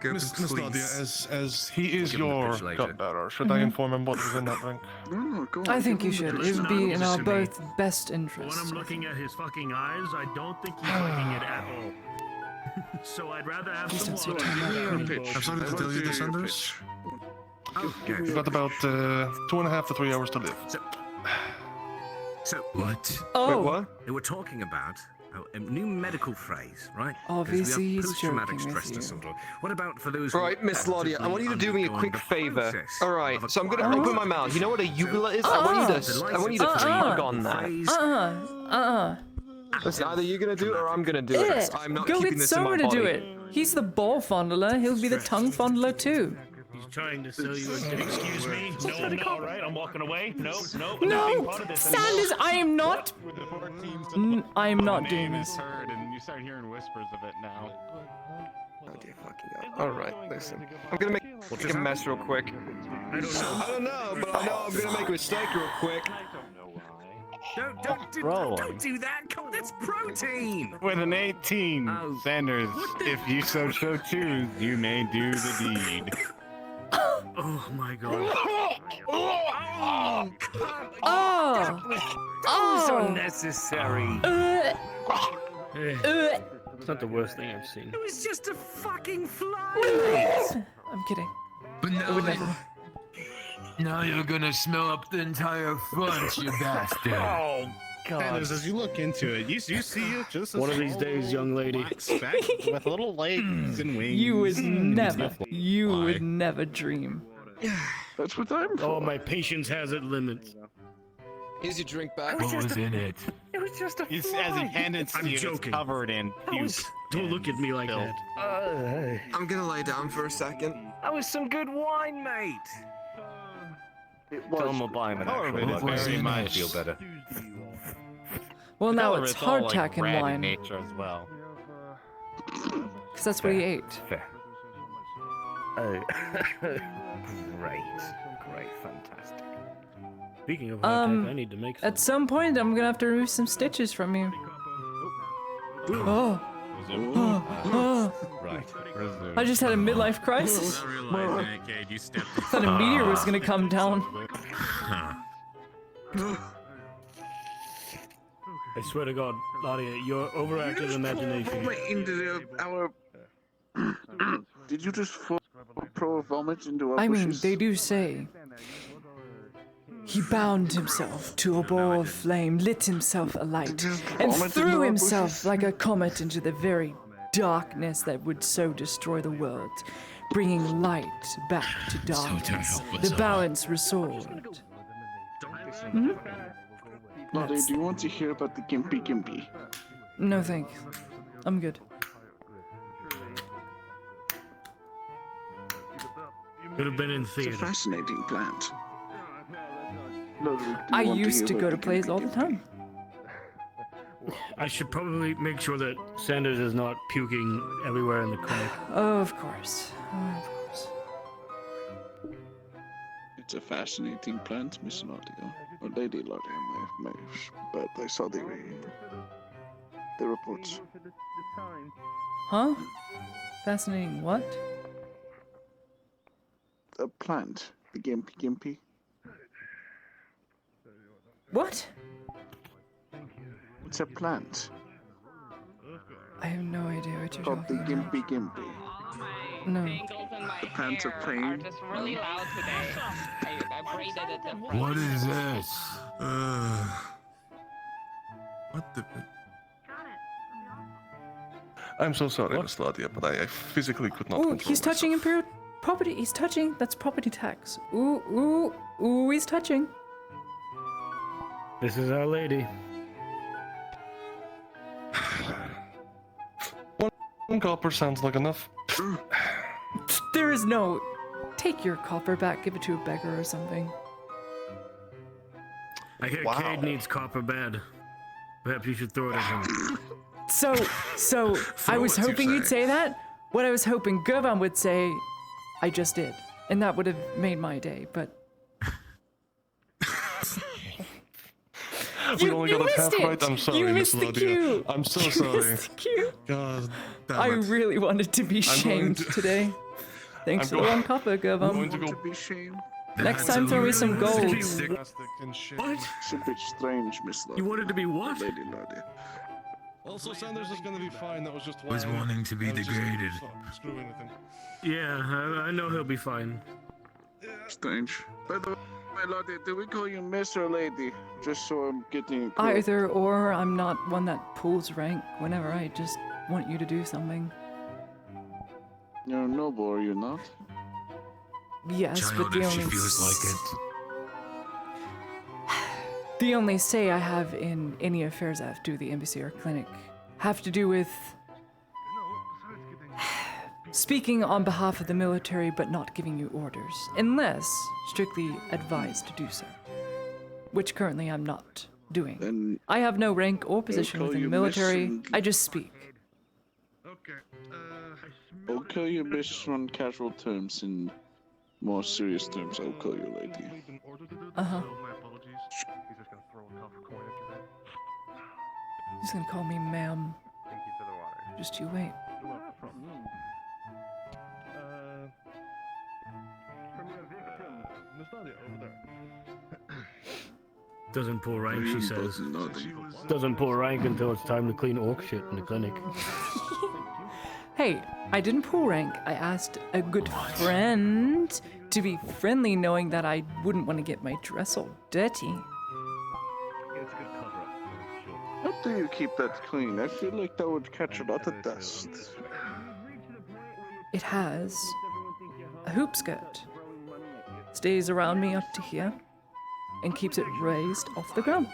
Gerben, Miss Nadia, please. as he is Give him the your pitch later. cupbearer, should I inform him what was in that drink? No, go on. I think you should. It would be in our Listen, both best When interests. I'm looking at his fucking eyes, I don't think he's liking it at all. So I'd rather have Please some don't say water. too much. I'm sorry to tell you this, Sanders. You've got about 2.5 to 3 hours to live. So what? Oh. Wait, what? They were talking about a new medical phrase, right? Obviously, he's post-traumatic joking with stress you. disorder. What about for those? Right, Miss Laudia, I want you to do me a quick favor. Alright, so I'm gonna open my mouth. You know what a uvula is? I want you to tug on that. Listen, either you're gonna do it or I'm gonna do it. I'm not Go keeping get this in my Soma to body. do it. He's the ball fondler. He'll be the tongue fondler too. He's trying to sell you a... Excuse me? No, I'm not. All right, I'm walking away. No, no. No, Sanders, I am not. I am not doing Name is this. heard, and you start hearing whispers of it now. Oh dear fucking God. Alright, listen. I'm gonna make a mess real quick. I don't know, but I know I'm gonna make a mistake real quick. Don't do that. Come on, that's protein. With an 18, Sanders, if you so choose, you may do the deed. Oh my God. That was unnecessary. It's not the worst thing I've seen. It was just a fucking fly. I'm kidding. But now you're gonna smell up the entire front, you bastard. Oh God. Sanders, as you look into it, you see it just a One of these small days, young lady. black speck with little legs and wings. You would never. Beautiful. You Why? would never dream. That's what I'm for. Oh, my patience has its limits. Here's your drink back. What was in it? It was just a As he fly. handed it to I'm you, it's joking. covered in puke. Don't look at me like Filth. that. I'm gonna lay down for a second. That was some good wine, mate. Tell him we'll buy him an Oh, actual it mug. was very Maybe he'll nice. feel better. Well, The now color it's is all, like, hardtack and red in wine, nature as well. because that's what he ate. Fair. Oh, great, fantastic. Speaking of hardtack, I need to make some. At some point, I'm gonna have to remove some stitches from you. Oh. Right. I just had a midlife crisis. Not realizing it, Cade, you stepped. Thought a meteor was gonna come down. I swear to God, Ladia, your overactive imagination. Into our. Did you just throw vomit into our I mean, bushes? they do say he bound himself to a ball of flame, lit himself alight, and vomit threw into our himself bushes? like a comet into the very darkness that would so destroy the world, bringing light back to darkness. The balance restored. Hmm? Ladia, do you want to hear about the Gimpy Gimpy? No thanks. I'm good. Could have been in It's a theater. fascinating plant. Ludwig, do you I want used hear to about go to the plays Gimpy all the Gimpy? time. I should probably make sure that Sanders is not puking everywhere in the clinic. Oh, of course. Oh, of course. It's a fascinating plant, Miss Ladia. Or Lady Ladia, but I saw the reports. Huh? Fascinating what? A plant, the Gimpy Gimpy. What? It's a plant I have no idea what you're called the talking about. Gimpy Gimpy. No. The plants are playing. Just really loud today. I braided it the front. What is this? What the? I'm so sorry, Miss Ladia, but I physically could not Ooh, control he's touching myself. imperial property. He's touching. That's property tax. Ooh, ooh, ooh, he's touching. This is our lady. One copper sounds like enough. There is no. Take your copper back. Give it to a beggar or something. I hear Cade needs copper bad. Perhaps you should throw it at him. So I was what you hoping you'd say. say that. What I was hoping Gurvan would say, I just did, and that would have made my day. But We only got it half missed it. right. I'm sorry, You Miss missed the Ladia. cue. I'm so You sorry. missed the cue. God damn I it. really wanted to be I'm going shamed to- today. Thanks I'm for the going- one copper, I'm going Gurvan. to go To be shamed. Next time, throw me some gold. What? It's a bit strange, Miss Ladia. You wanted to be what? Lady Ladia. Also, Sanders is gonna be fine. That was just Was one. wanting to be That was just- degraded. Screw anything. Yeah, I know he'll be fine. Strange. By the way, Ladia, do we call you Miss or Lady? Just so I'm getting it correct. Either or, I'm not one that pulls rank whenever I just want you to do something. You're a noble, are you not? Yes, but the Childish, she only feels like it. the only say I have in any affairs that have to do with the embassy or clinic have to do with speaking on behalf of the military but not giving you orders, unless strictly advised to do so, which currently I'm not doing. Then I have no rank or position call within the you military, Miss I just speak. I'll call you Miss on casual terms. In more serious terms, I'll call you Lady. Uh-huh. My apologies. He's just gonna throw a tough coin at your head. He's gonna call me ma'am. Thank you for the water. Just you wait. Miss Ladia, over there. Doesn't pull rank, she says. Nothing. Doesn't pull rank until it's time to clean orc shit in the clinic. Hey, I didn't pull rank. I asked a good friend to be friendly, knowing that I wouldn't want to get my dress all dirty. It's a good cover up, for sure. How do you keep that clean? I feel like that would catch a lot of dust. It has a hoop skirt. Stays around me up to here and keeps it raised off the ground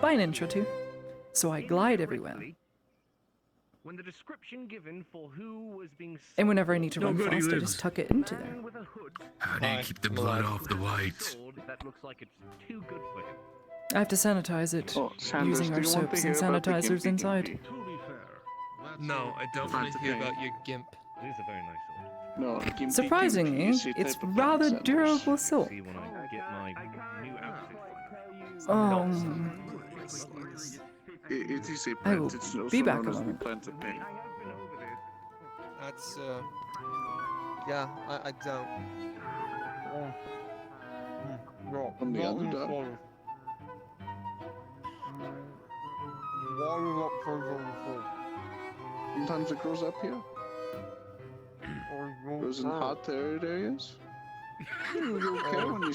by an inch or two. So I glide everywhere. When the description given for who was being And whenever I need to No run good, he fast, I lives. just tuck it into there. How do you keep the blood off the whites? That looks like it's too good for him. I have to sanitize it Oh, Sanders, using our do you want to soaps and hear about the sanitizers Gimpy inside. Gimpy? No, I don't want to hear about your gimp. It is a very nice sword. No, Gimpy Surprisingly, Gimpy is a it's type of rather plant, Sanders. durable silk. See when I get my new outfit. It is a I will plant. It's also be back known a as the moment. plant of pain. That's, yeah, I don't. From the underdog. Sometimes it grows up here. Grows in hot arid areas. You care when you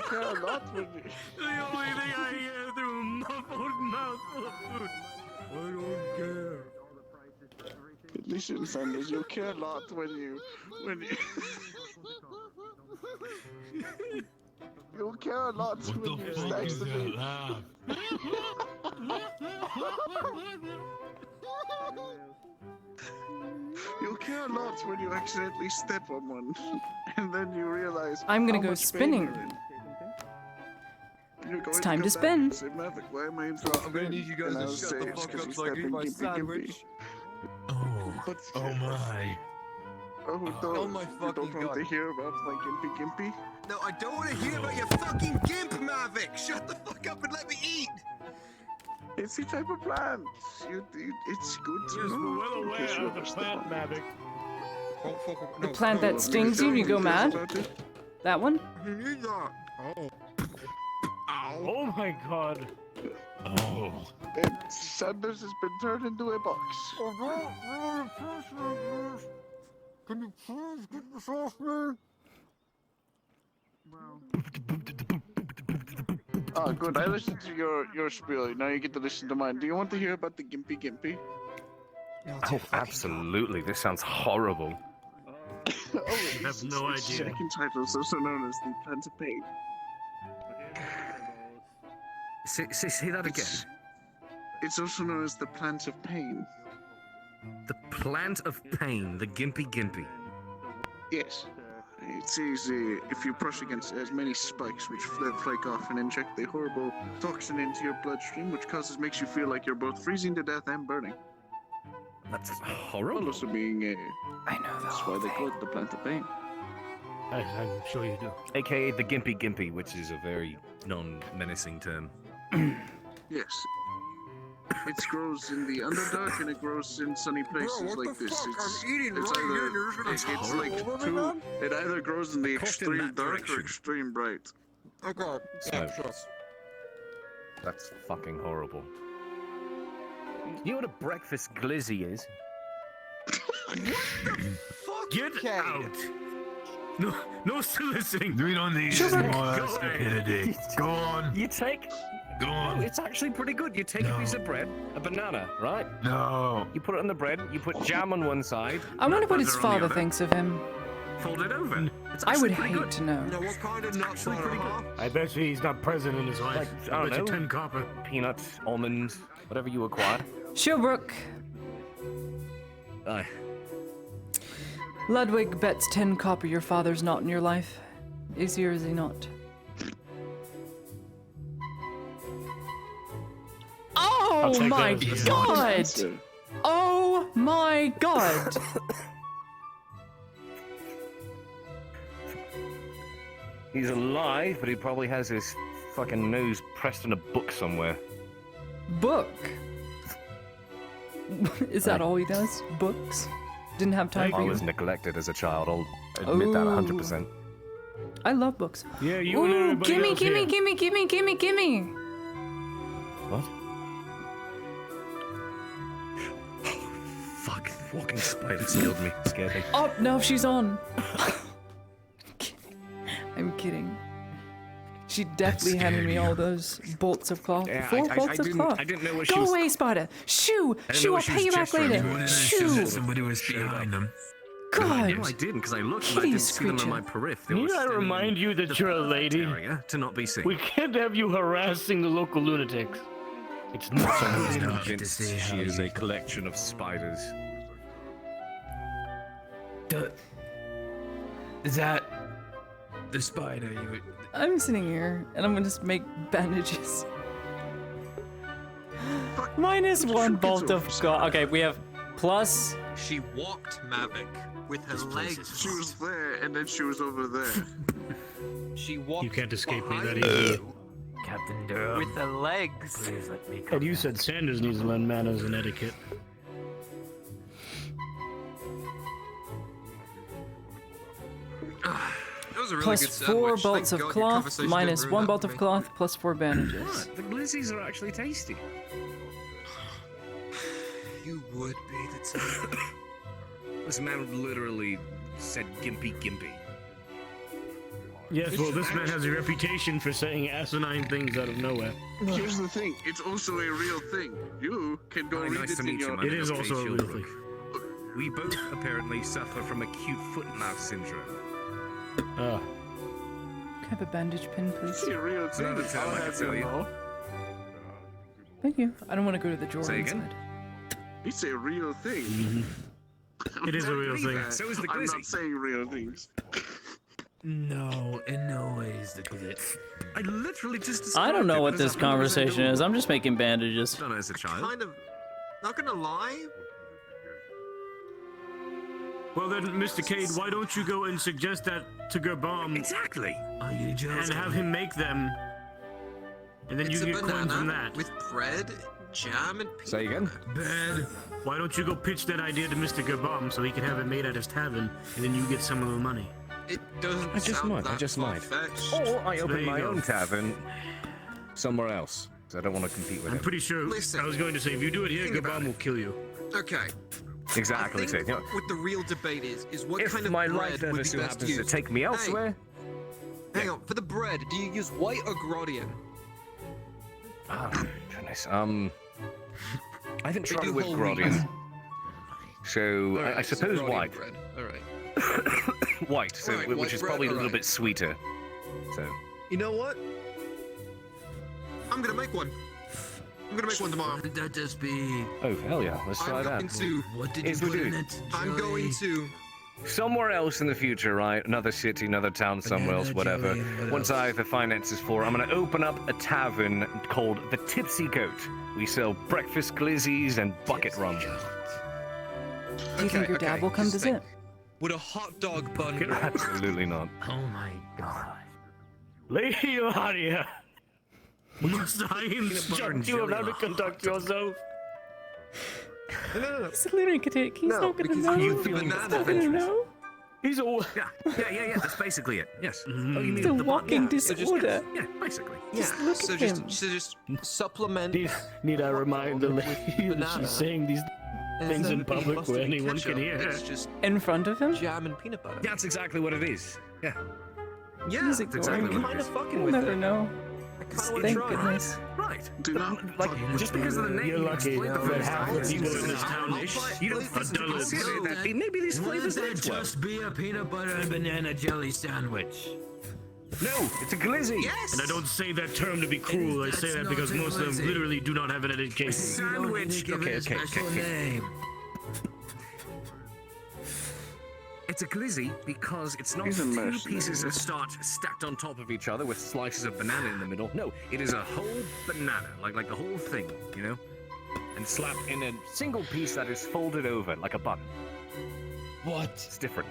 care a lot when you. The only thing I hear through a muffled mouthful of food. I don't care. At least in families, you care a lot when you. You care a lot when you snacks the meat. You care a lot when you accidentally step on one, and then you realize. I'm gonna how go much spinning. pain you're in. It's time to spin. Say, Maverick, why am I in front I'm gonna need you guys to shut the fuck up so I can eat my sandwich. Oh my. Oh, no, you don't want to hear about my gimpy gimpy? No, I don't want to hear about your fucking gimp, Mavic! Shut the fuck up and let me eat! It's the type of plant. It's good to Yes, know. we're well aware of the plant, Mavic. The plant that stings you and you go mad? That one? Oh my god. Oh. And Sanders has been turned into a box. Can you please get this off me? Oh, good. I listened to your spiel. Now you get to listen to mine. Do you want to hear about the gimpy gimpy? Oh, absolutely. This sounds horrible. I have no idea. Second title is also known as the Plant of Pain. Say that again. It's also known as the Plant of Pain. The plant of pain, the gimpy gimpy. Yes. It's easy if you brush against as many spikes which flake off and inject the horrible toxin into your bloodstream, which makes you feel like you're both freezing to death and burning. That's horrible. Also being I know that. That's why they call it the Plant of Pain. I'm sure you do. AKA the gimpy gimpy, which is a very non-menacing term. Yes. It grows in the Underdark and it grows in sunny places like this. It's like two. It either grows in the extreme dark or extreme bright. Okay. Yeah, sure. That's fucking horrible. You know what a breakfast glizzy is? Get out! No soliciting. We don't need Shut any up. more stupidity. Go on. You take. Go on. No, it's actually pretty good. You take a piece of bread, a banana, right? No. You put it on the bread. You put jam on one side. I wonder what his butter on the father other. thinks of him. Fold it over. It's I would actually pretty hate good. to know. Now, what kind of nuts are pretty good. I bet you he's not present in his life. Like, I I bet don't you know. 10 copper. Peanuts, almonds, whatever you acquire. Shilbrook. Aye. Ludwig bets 10 copper your father's not in your life. Is he or is he not? Oh take my that as a god! Oh my god! He's alive, but he probably has his fucking nose pressed in a book somewhere. Book? Is that all he does? Books? Didn't have time for I you? was neglected as a child. I'll admit that 100%. I love books. Yeah, you and Ooh, everybody gimme, else gimme, here. gimme, gimme, gimme, gimme! What? Fuck, walking spiders killed me, scared me. Oh, no, she's on. I'm kidding. She definitely handed me all those bolts of cloth. Yeah, 4 bolts of cloth. I didn't know what Go she was... away, Spider. Shoo! I didn't know Shoo, I'll what she pay you was back gesturing later. to. You wanna Shoo! That somebody was behind them. God! No, I didn't, because I looked and I Hideous didn't see them creature. on my periph. They Need were I standing remind in you that the you're a perfect lady? area to not be seen. We can't have you harassing the local lunatics. It's not something not we to say how She is you- a collection of spiders. Is that the spider you? I'm sitting here, and I'm gonna just make bandages. Minus 1 bolt of cloth. Okay, we have plus... She walked Mavic with her legs. She was there, and then she was over there. She walked. You can't escape me that behind easily. you Captain Durham. with her legs. Please let me come. And you said Sanders needs to learn manners and etiquette. That was a really Plus good 4 sandwich. bolts Thank of God your cloth, conversation minus didn't 1 ruin bolt that of for me. cloth, plus 4 bandages. What? The glizzies are actually tasty. would be the time. This man literally said gimpy gimpy. Yes, well, this man has a reputation for saying asinine things out of nowhere. Here's the thing, it's also a real thing. You can go read Nice it to in meet you, your... my name is also a real thing. We both apparently suffer from acute foot-and-mouth syndrome. Can I have a bandage pin, please? It's a real It's thing. another term I can tell you. Thank you. I don't want to go to the drawer Say again? inside. It's a real thing. It is a real thing. So is the I'm glizzy. not saying real things. No, in no way is the glitch. I literally just I don't know described what it this as 100% conversation is. doable. I'm just making bandages. Done as a child. Kind of. Not gonna lie. Well then, Mr. Cade, why don't you go and suggest that to Gerbom? Exactly. Are you joking? And have him make them, and then It's you a get coins from banana that. with bread, jam, and Say again? bread. Why don't you go pitch that idea to Mr. Gerbom so he can have it made at his tavern, and then you get some of the money? It doesn't I just sound might. that I just might. far-fetched. Or I So open there you my go. own tavern somewhere else. So I don't want to compete with I'm him. pretty sure. Listen, I was going to say, if you do it here, think about Gerbom will kill you. Okay. Exactly. I So, think you know, what the real debate is what if kind of my bread life would ever be so best happens to used. take me elsewhere, Hang on, for the bread, do you use white or Grodian? oh, goodness. I think They try do with whole Grodian. wheat. So Alright, I so suppose Grodian white. bread. Alright. White. So Alright, which white is bread, probably a little alright. bit sweeter. So You know what? I'm gonna make one. I'm gonna make one tomorrow. What would that just be? oh hell yeah, let's try I'm that. going to. What did Yes, you we put do. in it? I'm going to. Somewhere else in the future, right? Another city, another town, somewhere else, Banana whatever. jelly, what Once else? I have the finances for it, I'm going to open up a tavern called the Tipsy Goat. We sell breakfast glizzies and bucket rum. Do you think your dad will come just visit? think. Would a hot dog bun go? Absolutely not. Oh my god. Lady Ilaria, must I butter and instruct you on how to jelly. conduct yourself? No. He's literally gonna. He's No, not gonna because know. you He's feeling not banana gonna adventurous. know. He's all. Yeah, that's basically it. Yes. Oh, you He's a mean the walking button? Yeah, disorder. Yeah, basically. Yeah. Just look so at just him. so just supplement. Need I remind the lady that banana. she's saying these and things instead in of being public mustard where and anyone ketchup, can hear? It's just In front of him? jam and peanut butter. That's exactly what it is. Yeah. Yeah, He's that's ignoring exactly him. what it kind is. of fucking We'll with never it. know. I kind of Thank want to try. goodness. Right. Do not Like, just because of the name, You're you lucky explain the that flavors. half the people in this town You don't are dullars. consider that maybe these flavors Wouldn't mix that well. just be a peanut butter and banana jelly sandwich? No, it's a glizzy. Yes. And I don't say that term to be cruel. I say That's that not because most of them glizzy. literally do not have an education. You don't need to give it a special name. It's a glizzy because it's not He's a two mercenary. pieces of starch stacked on top of each other with slices of banana in the middle. No, it is a whole banana, like the whole thing, you know? And slapped in a single piece that is folded over like a bun. What? It's different.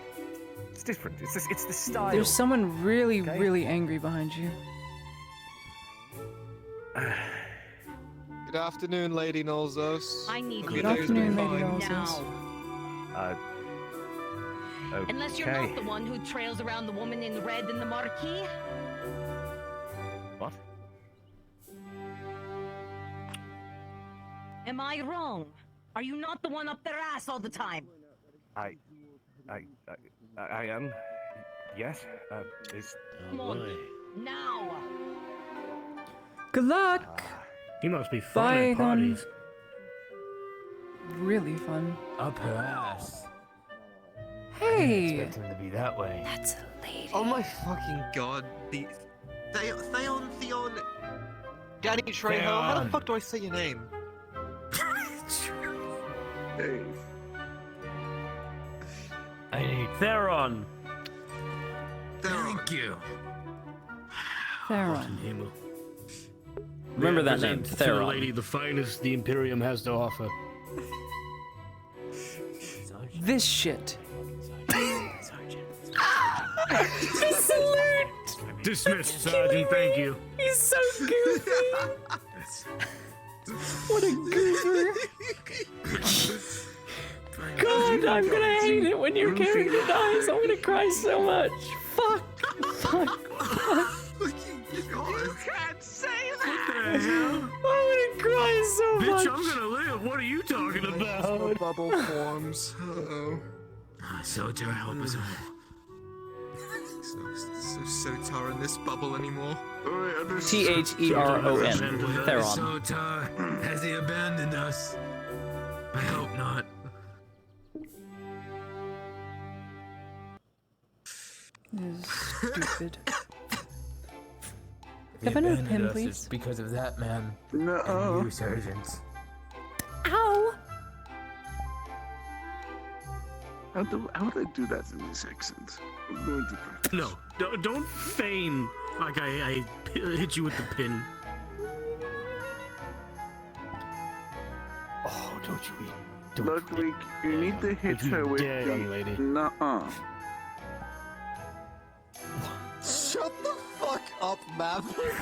It's different. It's the style. There's someone really, Okay. really angry behind you. Good afternoon, Lady Nolzos. I need Good you afternoon, to Lady find Nolzos. now. Okay. Unless you're not the one who trails around the woman in red in the marquee. What? Am I wrong? Are you not the one up their ass all the time? I am. Yes. Is. Come on. Now. Good luck. He must be fun Bye, at parties. Really fun. Up her ass. Hey. Expect him to be that way. That's a lady. Oh my fucking god. The Theon. Danny Trejo. How the Theon. fuck do I say your name? Hey. I need Theron. Thank you. Theron. Himmel. Remember that Present name, to the Theron. lady, the finest the Imperium has to offer. This shit. The salute! Dismissed, Sergeant. Thank you. He's so goofy. What a goober. God, I'm gonna hate it when your character dies. I'm gonna cry so much. Fuck. You can't say What the hell? I'm gonna cry so Bitch, much. I'm gonna live. What are you talking about? Bubble forms. Uh-oh. Sotar, help us all. So Sotar in this bubble anymore. Theron. Sotar, has he abandoned us? I hope not. This is stupid. He Have another abandoned pin, us, please? it's because of that man. No. And you, Sergeant. Ow! How do I do that in this accent? I'm going to practice. No, don't feign like I hit you with the pin. Oh, don't you Ludwig, you need to hit her with dare, the... young lady. Nuh-uh. Shut the fuck up, Maverick.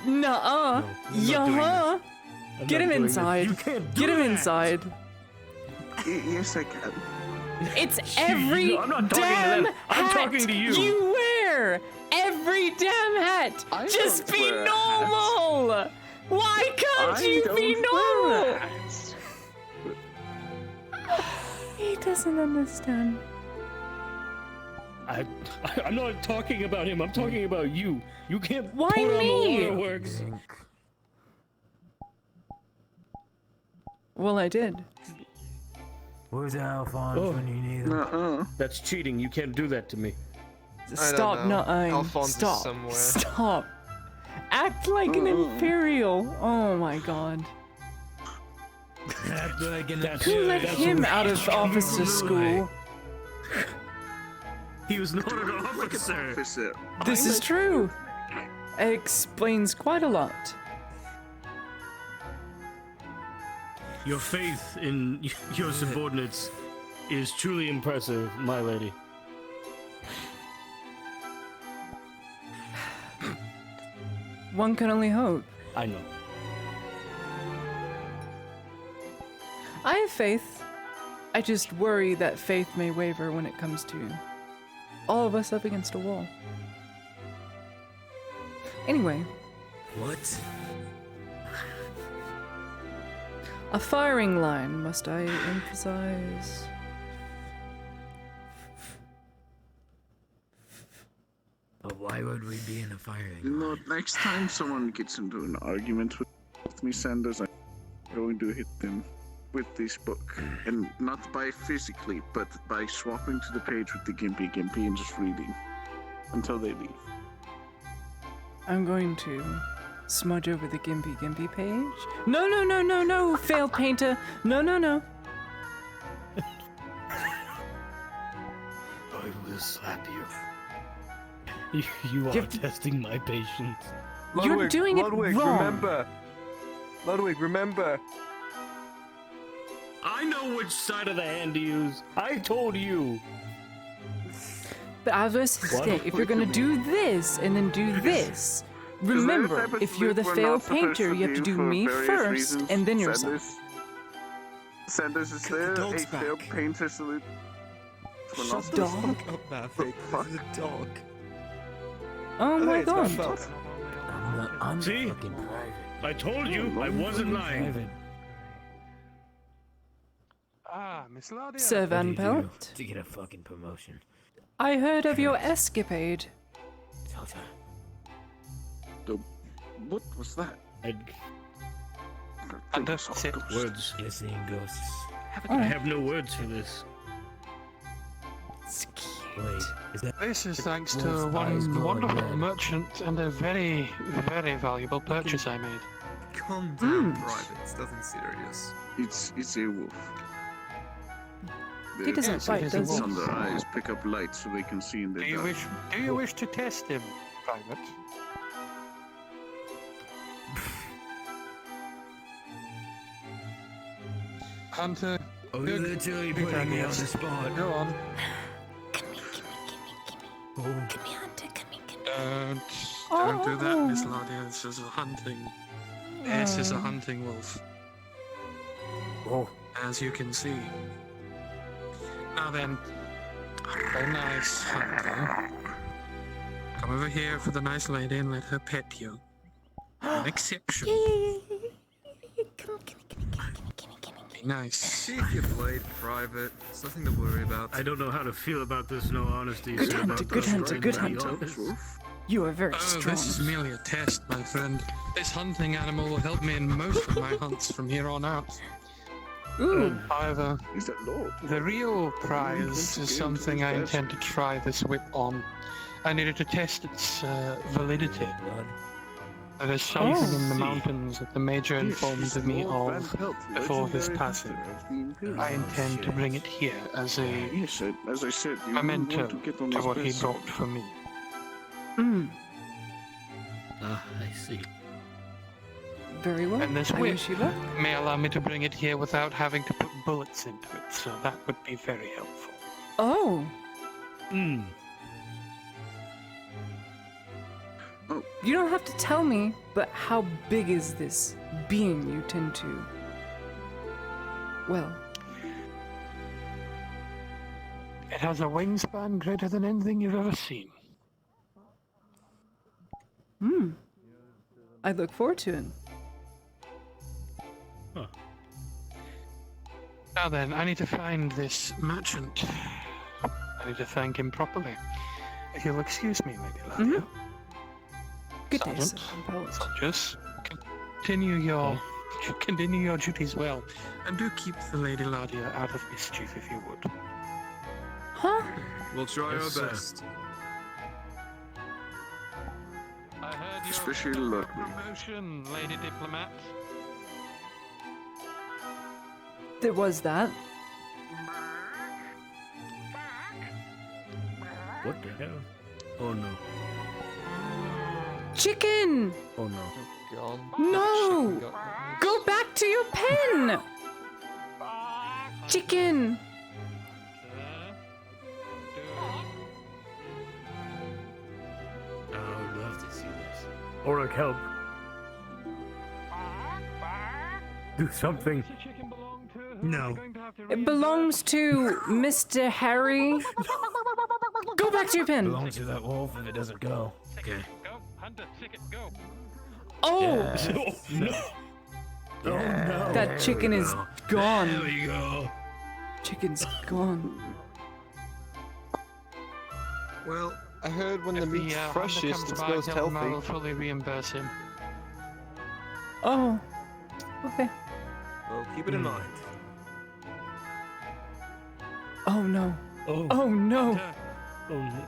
Nuh-uh. Yeah. Get him inside. Get him inside. Yes, I can. It's every I'm not talking to damn them. I'm hat talking to you. you wear. Every damn hat. I Just don't be wear normal. Why can't I you don't be wear normal? hats. He doesn't understand. I'm not talking about him. I'm talking about you. You can't Why put me? on the waterworks. Well, I did. Where's Alphonse when you need him? Nuh-uh. That's cheating. You can't do that to me. Stop nutting. Alphonse is Stop. somewhere. Stop. Act like an imperial. Oh my god. Act like an Who let him out of officer school? He was not an officer. Officer. This is true. It explains quite a lot. Your faith in your subordinates Is truly impressive, my lady. One can only hope. I know. I have faith. I just worry that faith may waver when it comes to all of us up against a wall. Anyway. What? A firing line, must I emphasize? But why would we be in a firing You know, next time someone gets into an argument with me, Sanders, I'm going to hit them with this book. And not by physically, but by swapping to the page with the Gimpy and just reading until they leave. I'm going to smudge over the Gimpy page. No, no, no, no, no, failed painter. No, no, no. I will slap you. You are testing my patience. You're doing it Ludwig, wrong. remember. Ludwig, remember. I know which side of the hand to use. I told you. But adverse state, if you're gonna do this and then do this, remember, if you're the failed painter, you have to do me first and then yourself. Sanders, is there a failed painter salute? Shut the fuck up, Maverick. This is a dog. Oh my Hey, it's my god. fault. I'm See? fucking private. I told you I wasn't lying. Ah, Miss Ladia. Sir What do Van you do Pelt, to get a fucking promotion? I heard of your escapade. What was that? Words. You're seeing ghosts. I have no words for this. It's cute. Wait, is that This is thanks wolf's to eyes one glowing wonderful red? merchant and a very, very valuable purchase I made. Calm down, Private. It's nothing serious. It's a wolf. He doesn't Yes, it fight, is a does he? wolf. On their eyes pick up light so they can see in the Do you dark. wish to test him, Private? Hunter. Oh, you're literally putting me on the spot. Go on. Oh. Don't do that, Miss Ladia. This is a hunting. This is a hunting wolf. Oh. As you can see. Now then, very nice hunting. Come Come over here for the nice lady and let her pet you. An exception. Be nice. See if you played private. It's nothing to worry about. I don't know how to feel about this, no honesty. Good sir, hunter, about good this, hunter, right? good To be hunter. honest. You are very Oh, strong. this is merely a test, my friend. This hunting animal will help me in most of my hunts from here on out. Ooh. However, the real prize is something I intend to try this whip on. I needed to test its validity. There's something in the mountains that the Major informed me of before his passing. I intend to bring it here as a as I said, you memento want to get on to his what he best brought for me. Ah, I see. Very well. And this I whip wish you luck. may allow me to bring it here without having to put bullets into it, so that would be very helpful. Oh. You don't have to tell me, but how big is this being you tend to... Well... It has a wingspan greater than anything you've ever seen. I look forward to it. Now then, I need to find this merchant. I need to thank him properly. If you'll excuse me, Lady Ladia. Good day, Sergeant, sir. soldiers, continue your duties well, and do keep the Lady Ladia out of mischief if you would. Huh? We'll try Yes, our sir. best. I heard your Especially luck. promotion, Lady Diplomat. There was that. What the hell? Oh no. Chicken! Oh no. No! Go back to your pen! Chicken! I would love to see this. Oric, help. Do something. No. It belongs to Mr. Harry. Go back to your pen. Belongs to that wolf if it doesn't go. Okay. Go, Hunter, ticket, go. Oh! No. Oh no. That chicken is gone. There we go. Chicken's gone. Well, I heard when the If meat's Hunter freshest, comes it's by, most tell him I will healthy. fully reimburse him. Oh. Okay. Well, keep it in mind. Oh no. Oh. Oh no. Oh no.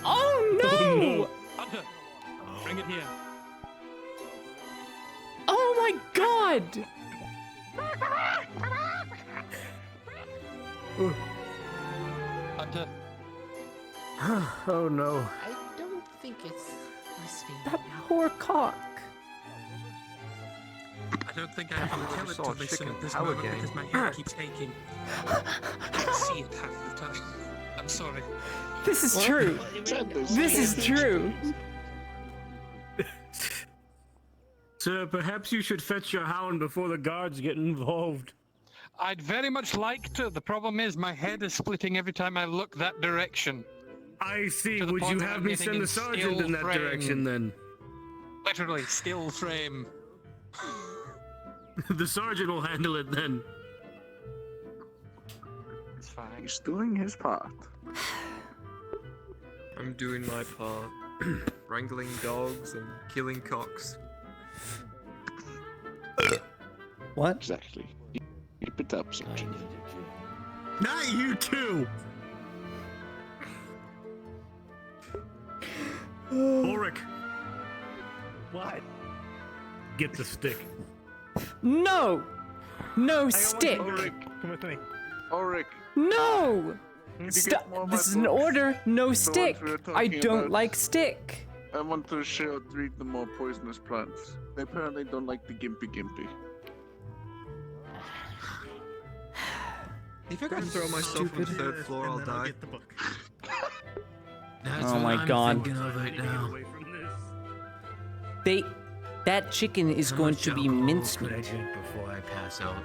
Oh no! Hunter, bring it here. Oh my god! Hunter. Oh no. I don't think it's listening. That poor cock. I don't think I can tell it saw to a listen chicken at this power moment game. because my head keeps aching. I can't see it half the time. I'm sorry. This is true. This is true. Sir, perhaps you should fetch your hound before the guards get involved. I'd very much like to. The problem is my head is splitting every time I look that direction. I see. To the Would point you where have I'm me getting send in the sergeant still in that frame. direction then? Literally, still frame. The sergeant will handle it then. It's fine. He's doing his part. I'm doing my part. Wrangling dogs and killing cocks. What? Exactly. Keep it up, Sergeant. Not you too! Ulrich! What? Get the stick. No! No stick! Come with me. Ulrich, No! you get Stop! more of This my is an books? order. No The ones stick. we were I talking don't about. like stick. I want to treat the more poisonous plants. They apparently don't like the gimpy. If I gotta throw myself from the third floor, I'll die. That's Oh what my I'm God. thinking of right now. That chicken is How going much to be alcohol mincemeat. could I drink before I pass out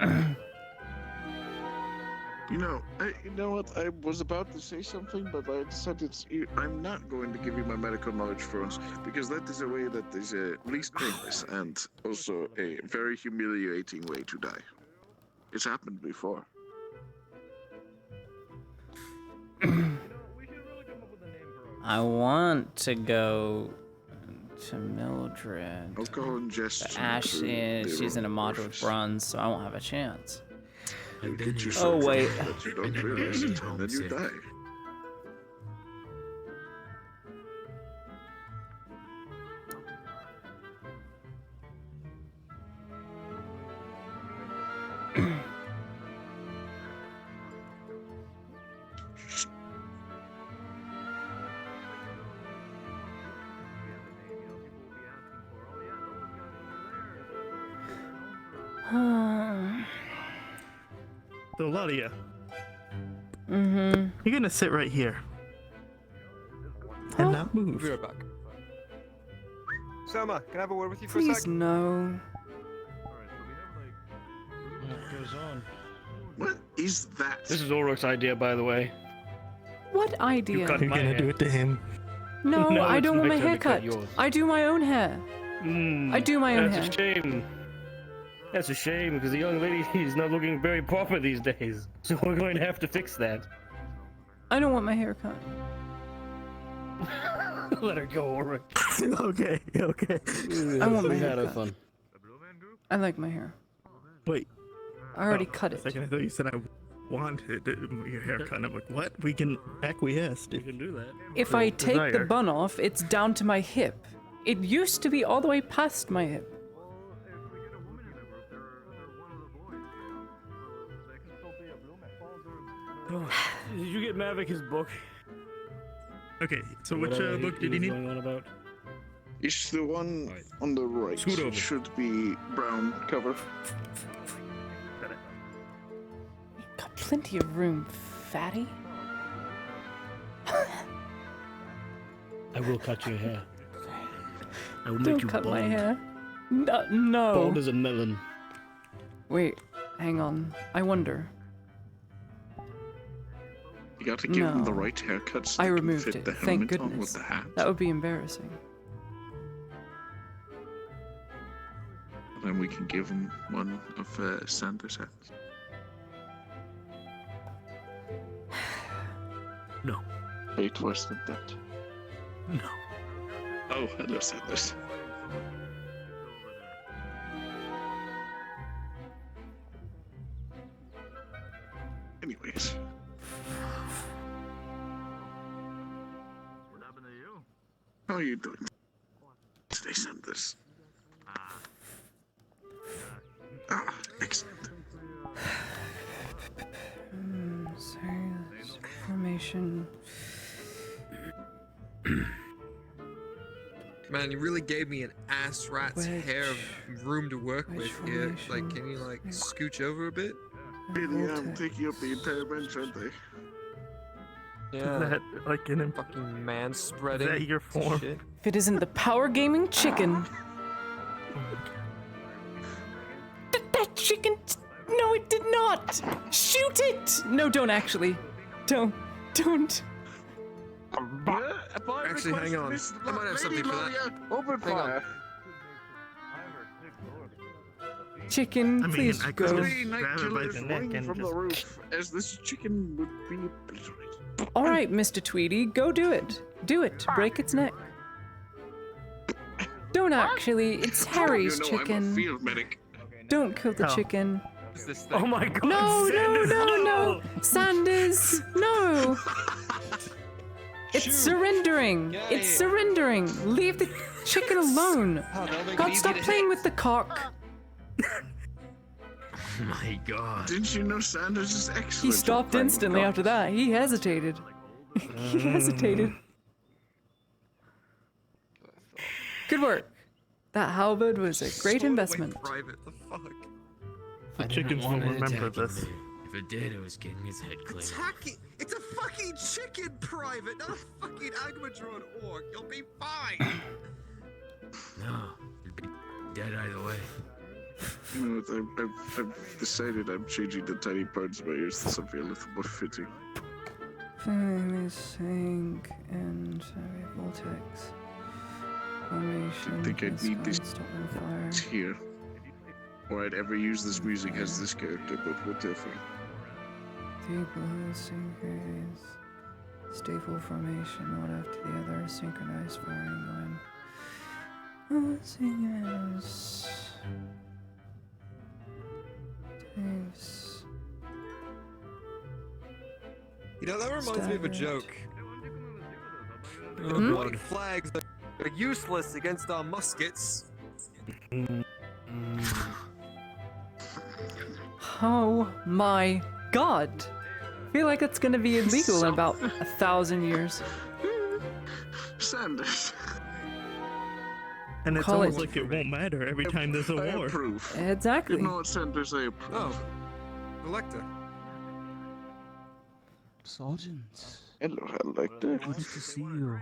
dead? You know what? I was about to say something, but I decided I'm not going to give you my medical knowledge for once, because that is a way that is least painless and also a very humiliating way to die. It's happened before. I want to go to Mildred. Alcohol ingestion. But Ash, she's in a moderate bronze, so I won't have a chance. You get you Oh, so wait. drunk that you don't realize it, and then you die. So, Ladia, Mm-hmm. you're gonna sit right here. And not move. Be right back. Selma, can I have a word with you for a Please sec? no. What goes on? What is that? This is Ulrich's idea, by the way. What idea? You cut You're my gonna hair. do it to him. No, No, I it's don't want my Victor hair to cut cut. yours. I do my own hair. I do my own hair. That's a shame. That's a shame because the young lady is not looking very proper these days. So we're going to have to fix that. I don't want my hair cut. Let her go, Ulrich. Okay. I want my We hair had our cut. fun. I like my hair. Wait. I already cut A it. second, I thought you said I wanted your haircut. I'm like, what? We can acquiesce. You can do that. If I take the desire. bun off, it's down to my hip. It used to be all the way past my hip. Did you get Mavic his book? Okay, so which Whatever book did he you was need? going on about? It's the one on the right. Scoot over. It should be brown cover. Got plenty of room, fatty. I will cut your hair. I will make Don't you cut bald. my hair. No. Bald as a melon. Wait, hang on. I wonder. You got to give him the No. right haircut so I they can removed fit it. the Thank helmet on goodness. with the hat. That would be embarrassing. Then we can give him one of Sanders' hats. No. Fate worse than that. No. Oh, hello, Sanders. Anyways. How are you doing today, Sanders? Ah, excellent. Serious formation. Man, you really gave me an ass rat's hair of room to work with here. Like, can you like scooch over a bit? Really, I'm taking up the entire bench, aren't they? Yeah. That, like, in fucking man spreading. Is that your form? Shit. If it isn't the power gaming chicken. That chicken. No, it did not. Shoot it. No, don't actually. Don't. Actually, hang on. I might have something for that. Open Hang on. fire. Chicken, I mean, please I go. could Three night grab it by killers the neck ring and from just... the roof as this chicken would be obliterated. All right, Mr. Tweety, go do it. Do it. Break its neck. Don't actually. It's Harry's You know, I'm a chicken. field medic. Don't kill the Oh. chicken. Oh my god! No, Sanders, no. Sanders, no. It's surrendering. It's surrendering. Leave the chicken alone. God, stop playing with the cock. My god. Didn't you know Sanders is excellent? He at stopped playing with instantly cocks? after that. He hesitated. He hesitated. Good work. That halberd was a great investment. Private, the fuck? The chickens will remember this. If it did, it was getting his head cleared. Attacking! It's a fucking chicken, Private, not a fucking Agmatron orc. You'll be fine. No, you'd be dead either way. You know what, I've decided I'm changing the tiny parts of my ears to something a little more fitting. Finally sync and vortex. Formation. I think I need this fire. here. Or I'd ever use this music as this character, but whatever. People synchronized. Staple formation, one after the other, synchronized firing line. Singers. Taves. You know, that reminds me of a joke. Hmm? White flags are useless against our muskets. Oh my god! I feel like it's gonna be illegal in about 1,000 years. Sanders. And it's Call almost it- like it won't matter every time there's a I war. approve. Exactly. You know what, Sanders, I approve. Oh, Electa. Sergeant. Hello, Electa. Good to see you.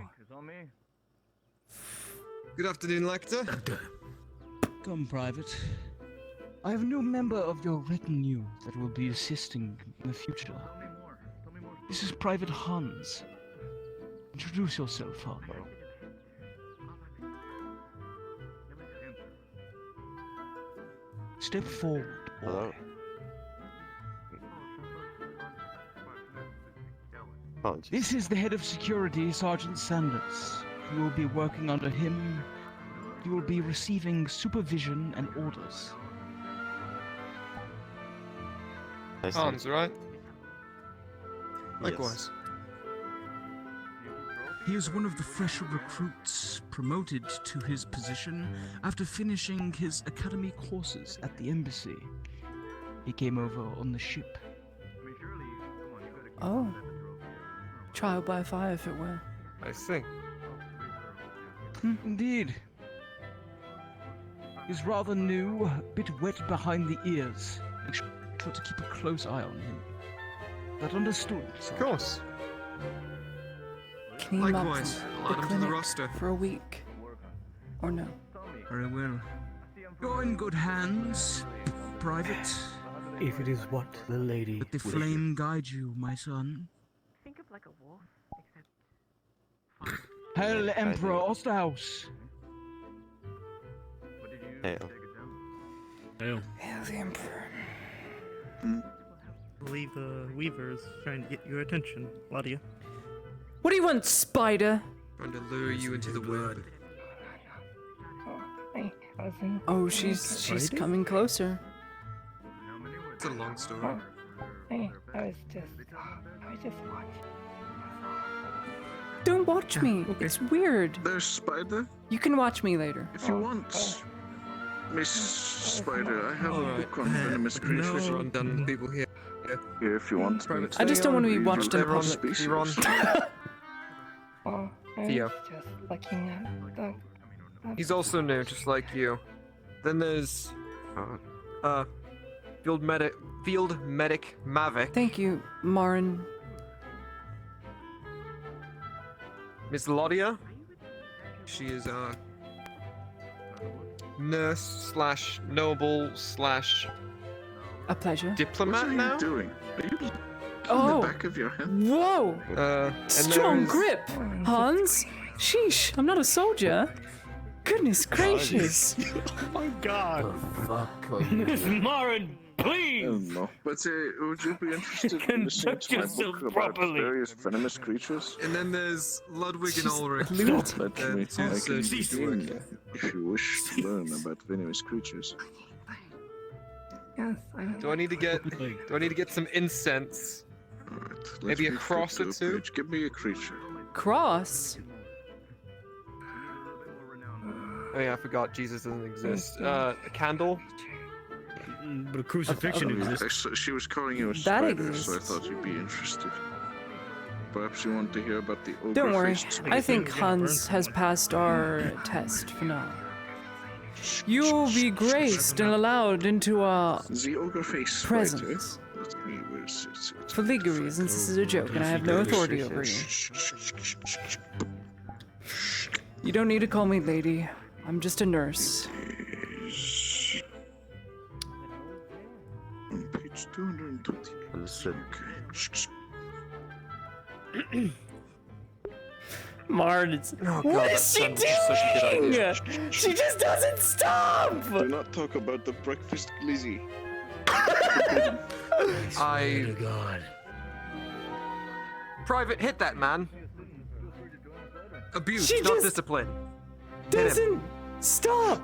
Good afternoon, Lecter. Come, Private. I have a new member of your retinue that will be assisting in the future. This is Private Hans. Introduce yourself, Hans. Step forward, boy. This is the head of security, Sergeant Sanders. You will be working under him. You will be receiving supervision and orders. Hans, right? Likewise. He is one of the fresher recruits promoted to his position after finishing his academy courses at the embassy. He came over on the ship. Oh. Trial by fire, if it were. I see. Indeed. He's rather new, a bit wet behind the ears. Make sure to keep a close eye on him. That understood, Of course. Can you map Likewise, the I'll add him to the clinic roster. for a week? Or no? Very well. You're in good hands, Private. If it is what the lady Let the wishes. flame guide you, my son. Think of like a wolf, except Hail Emperor Osterhaus. Hail. Hail. Hail the Emperor. I believe the Weaver is trying to get your attention, Ladia. What do you want, spider? Trying to lure you into the web. Oh, she's coming closer. It's a long story. I was just watching. Don't watch me. It's weird. There's Spider. You can watch me later. If you want, Miss Spider, I have a book on venomous creatures. Run down people here. Here, if you want. I just don't want to be watched in Every public. species. Oh, I Theo. was just looking at the. He's also new, just like you. Then there's Field Medic Mavic. Thank you, Marin. Miss Lodia. She is Nurse slash noble slash A pleasure. diplomat What are now. you doing? Are you Oh. in the back of your head? Whoa! And Strong there's- grip, Hans. Sheesh, I'm not a soldier. Goodness gracious. Oh my god. Miss Marin, I please! don't know. But would you be interested in listening to my yourself book about properly. various venomous creatures? And then there's Ludwig and Ulrich. Let me I two can surgeons to work. begin if you wish to learn about venomous creatures. Yes, I Do I need to get some incense? Alright, Maybe a cross or two? Give me a creature. Cross? Oh yeah, I forgot Jesus doesn't exist. A candle? But a crucifixion exists. She was calling you a That spider, exists. so I thought you'd be interested. Perhaps you want to hear about the ogre. Don't worry. I think Hans has passed our test for now. You will be graced and allowed into our The ogre face presence. Let me, where's it? For legal reasons, this is a joke, and I have no authority over you. You don't need to call me lady. I'm just a nurse. 220. Understood. Okay. Marn, what is she doing? She just doesn't stop! Do not talk about the breakfast glizzy. God. Private, hit that man. Abuse, She not just discipline. Hit him. doesn't stop!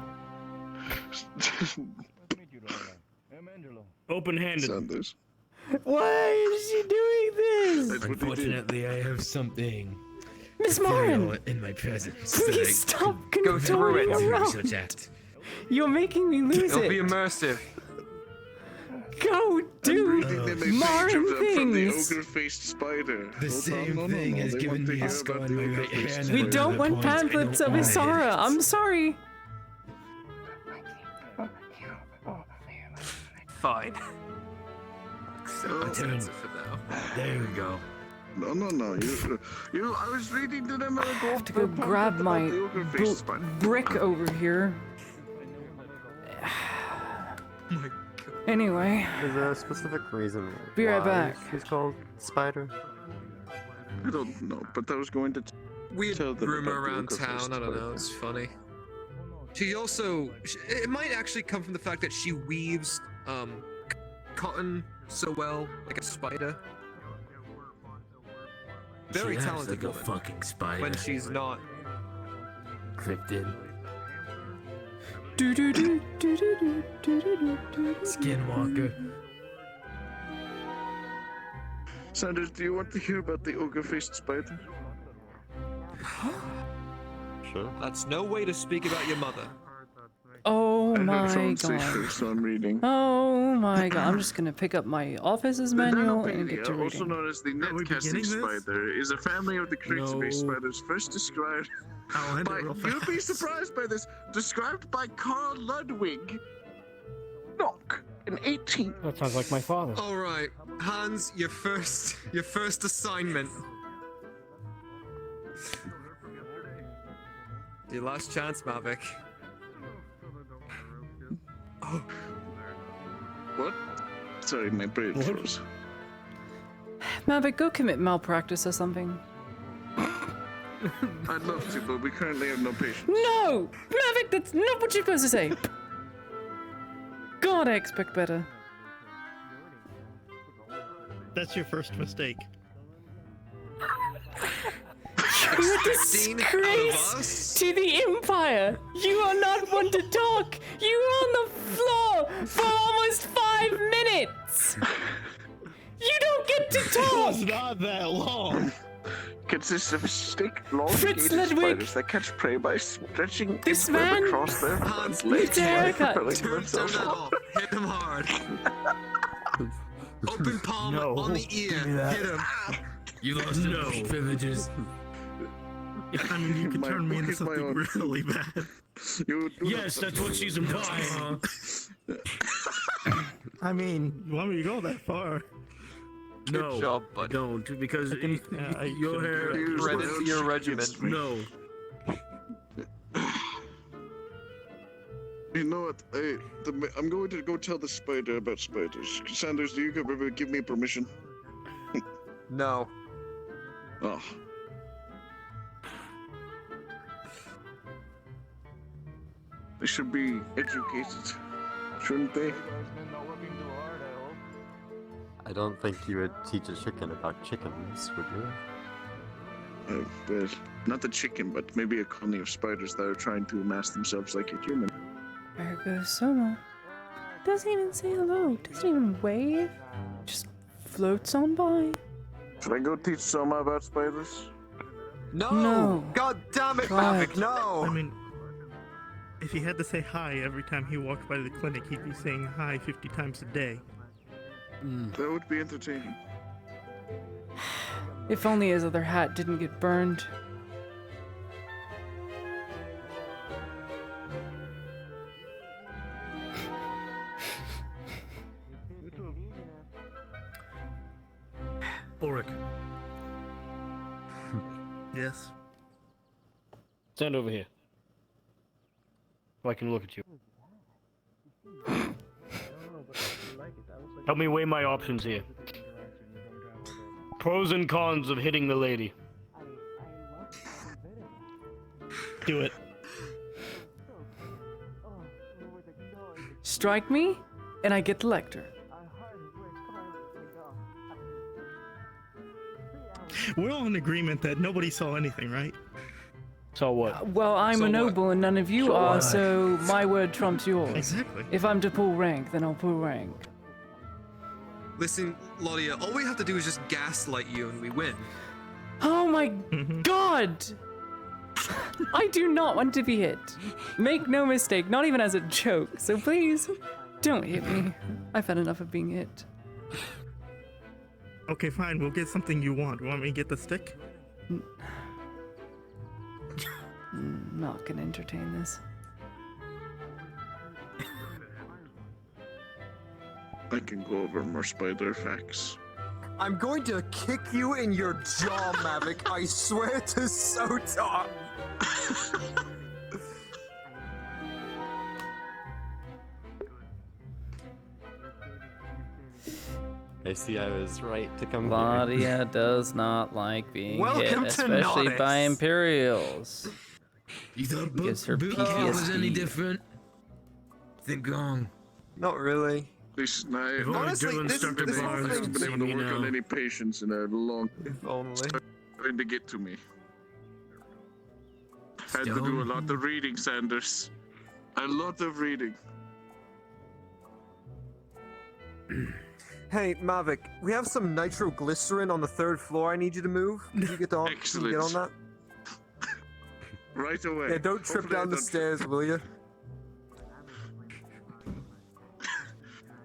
Open-handed. Sanders. Why is she doing this? Unfortunately, I have something Miss ethereal Marn, in my presence. please stop Go through it. contorting around. VRChat. You're making me lose It'll it. be immersive. Go do Marn From the things. ogre-faced spider. The same thing has They given want to me hear a scar about on the my right ogre-faced hand. We for don't the want point I pamphlets don't of want Isara. it. I'm sorry. Fine. So offensive for now. There we go. No. You. I was reading to them. I have to go grab my brick over here. Anyway, Is there a specific reason Be right why back. she's called Spider? I don't know, but I was going to Weird tell them rumor about the around ogre-faced town. I don't know. spider. It's funny. She also. It might actually come from the fact that she weaves cotton so well, like a spider. Very She acts talented like a woman. fucking spider. When she's not. Cryptid. do do do do do do do do do. Skinwalker. Sanders, do you want to hear about the ogre-faced spider? Sure. That's no way to speak about your mother. Oh I heard my someone say god. sure, so I'm reading. Oh my god. I'm just gonna pick up my office's The manual and get to Nanopedia, also reading. known as the netcasting spider, is a family of the creekspace spiders first described by, you'd be surprised by this, described by Carl Ludwig Nock in 18. That sounds like my father. All right, Hans, your first assignment. Your last chance, Mavic. Oh. What? Sorry, my brain froze. Mavic, go commit malpractice or something. I'd love to, but we currently have no patience. No! Mavic, that's not what you're supposed to say. God, I expect better. That's your first mistake. You're a disgrace to the Empire! You are not one to talk! You were on the floor for almost 5 minutes! You don't get to talk! It's not that long. Consists of stick, long Fritz gated Ludwig. spiders that catch prey by stretching This its web man across their Hans, needs a haircut. Turn that off. Hit him hard. Open palm on the ear. Hit him. You lost no privileges. I mean, you could turn me into something really bad. Yes, that's what she's implying. I mean, you want me to go that far? Good No, job, bud. don't, because I your hair Read into your regiment. No. You know what? I'm going to go tell the spider about spiders. Sanders, do you give me permission? No. Oh. They should be educated, shouldn't they? I don't think you would teach a chicken about chickens, would you? Well, not the chicken, but maybe a colony of spiders that are trying to amass themselves like a human. There goes Soma. Doesn't even say hello, doesn't even wave. Just floats on by. Should I go teach Soma about spiders? No! No. God damn it, God. Mavic, no! I mean, if he had to say hi every time he walked by the clinic, he'd be saying hi 50 times a day. That would be entertaining. If only his other hat didn't get burned. Ulrich. Yes. Stand over here. So I can look at you. Help me weigh my options here. Pros and cons of hitting the lady. Do it. Strike me, and I get the lector. We're all in agreement that nobody saw anything, right? So what? Well, I'm So a what? noble and none of you So are, what? so my word trumps yours. Exactly. If I'm to pull rank, then I'll pull rank. Listen, Laudia, all we have to do is just gaslight you and we win. Oh my god! I do not want to be hit. Make no mistake, not even as a joke, so please, don't hit me. I've had enough of being hit. Okay, fine. We'll get something you want. Want me to get the stick? Not gonna entertain this. I can go over more spider facts. I'm going to kick you in your jaw, Mavic. I swear to Sotar. I see I was right to come here. Claudia does not like being Welcome hit, to especially Nodix. by Imperials. You thought Gives her boot camp was any PTSD. different? Think wrong. Not really. Listen, I If only Honestly, Dylan this- stuck to this the whole bars, thing- haven't been able to you work on know. any patience in a long If only. time to get to me. Had to do a Stone. lot of reading, Sanders. A lot of reading. Hey, Mavic, we have some nitroglycerin on the 3rd floor I need you to move. Can you get on, can you get on that? Right away. Yeah, don't trip Hopefully I down the don't- stairs, will you?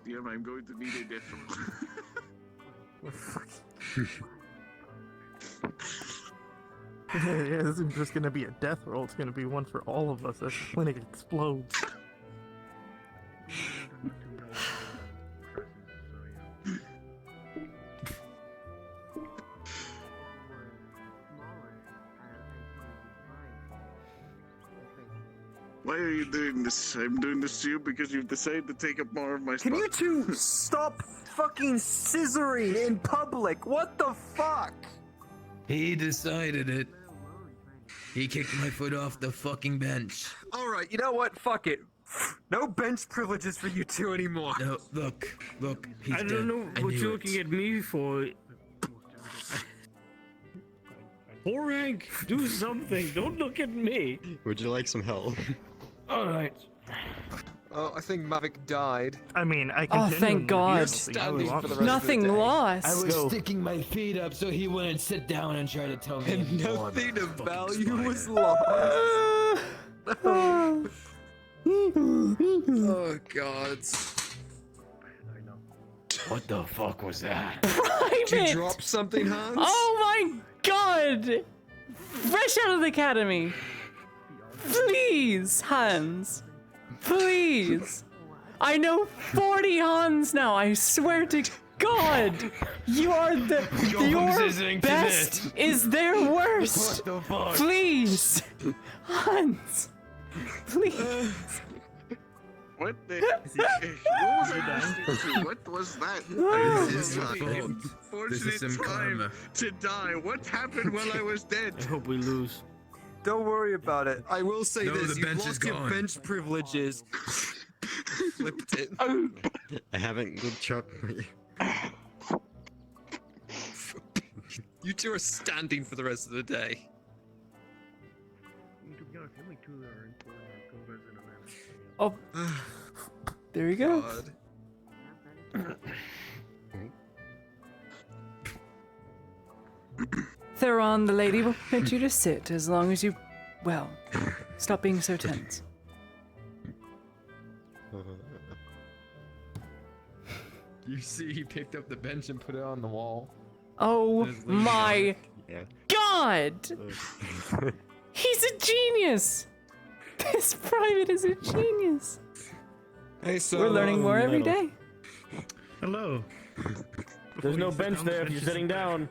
Damn, I'm going to need a death Yeah, this isn't just gonna be a death roll. It's gonna be one for all of us as the clinic explodes. Why are you doing this? I'm doing this to you because you've decided to take up more of my spot. Can you two stop fucking scissoring in public? What the fuck? He decided it. He kicked my foot off the fucking bench. Alright, you know what? Fuck it. No bench privileges for you two anymore. No, look, he's I dead. don't know I what knew you're it. looking at me for. Pull rank, do something. Don't look at me. Would you like some help? All right. Oh, I think Mavic died. I mean, I can. Oh, thank God. Standing for the rest Nothing of the day. lost. I was sticking my feet up so he wouldn't sit down and try to tell me And anymore. nothing of value was lost. Oh god. What the fuck was that? Did you Private! drop something, Hans? Oh my god! Fresh out of the academy! Please, Hans! Please! I know 40 Hans now, I swear to God! You are the. Your best is their worst! What the fuck? Please! Hans! Please! What the? What was I listening to? What was that? This is my fault. This is some time karma. to die. What happened while I was dead? I hope we lose. Don't worry about it. I will say No, this: the you've bench is lost your gone. bench privileges. Flipped it. I haven't good chuck me. You two are standing for the rest of the day. Oh. There you go. God. Theron, the lady will permit you to sit as long as you. Well, stop being so tense. You see, he picked up the bench and put it on the wall. Oh Just leave it my Yeah. God! He's a genius! This private is a genius! Hey, so We're learning more every day. Hello. There's no bench there if you're sitting down.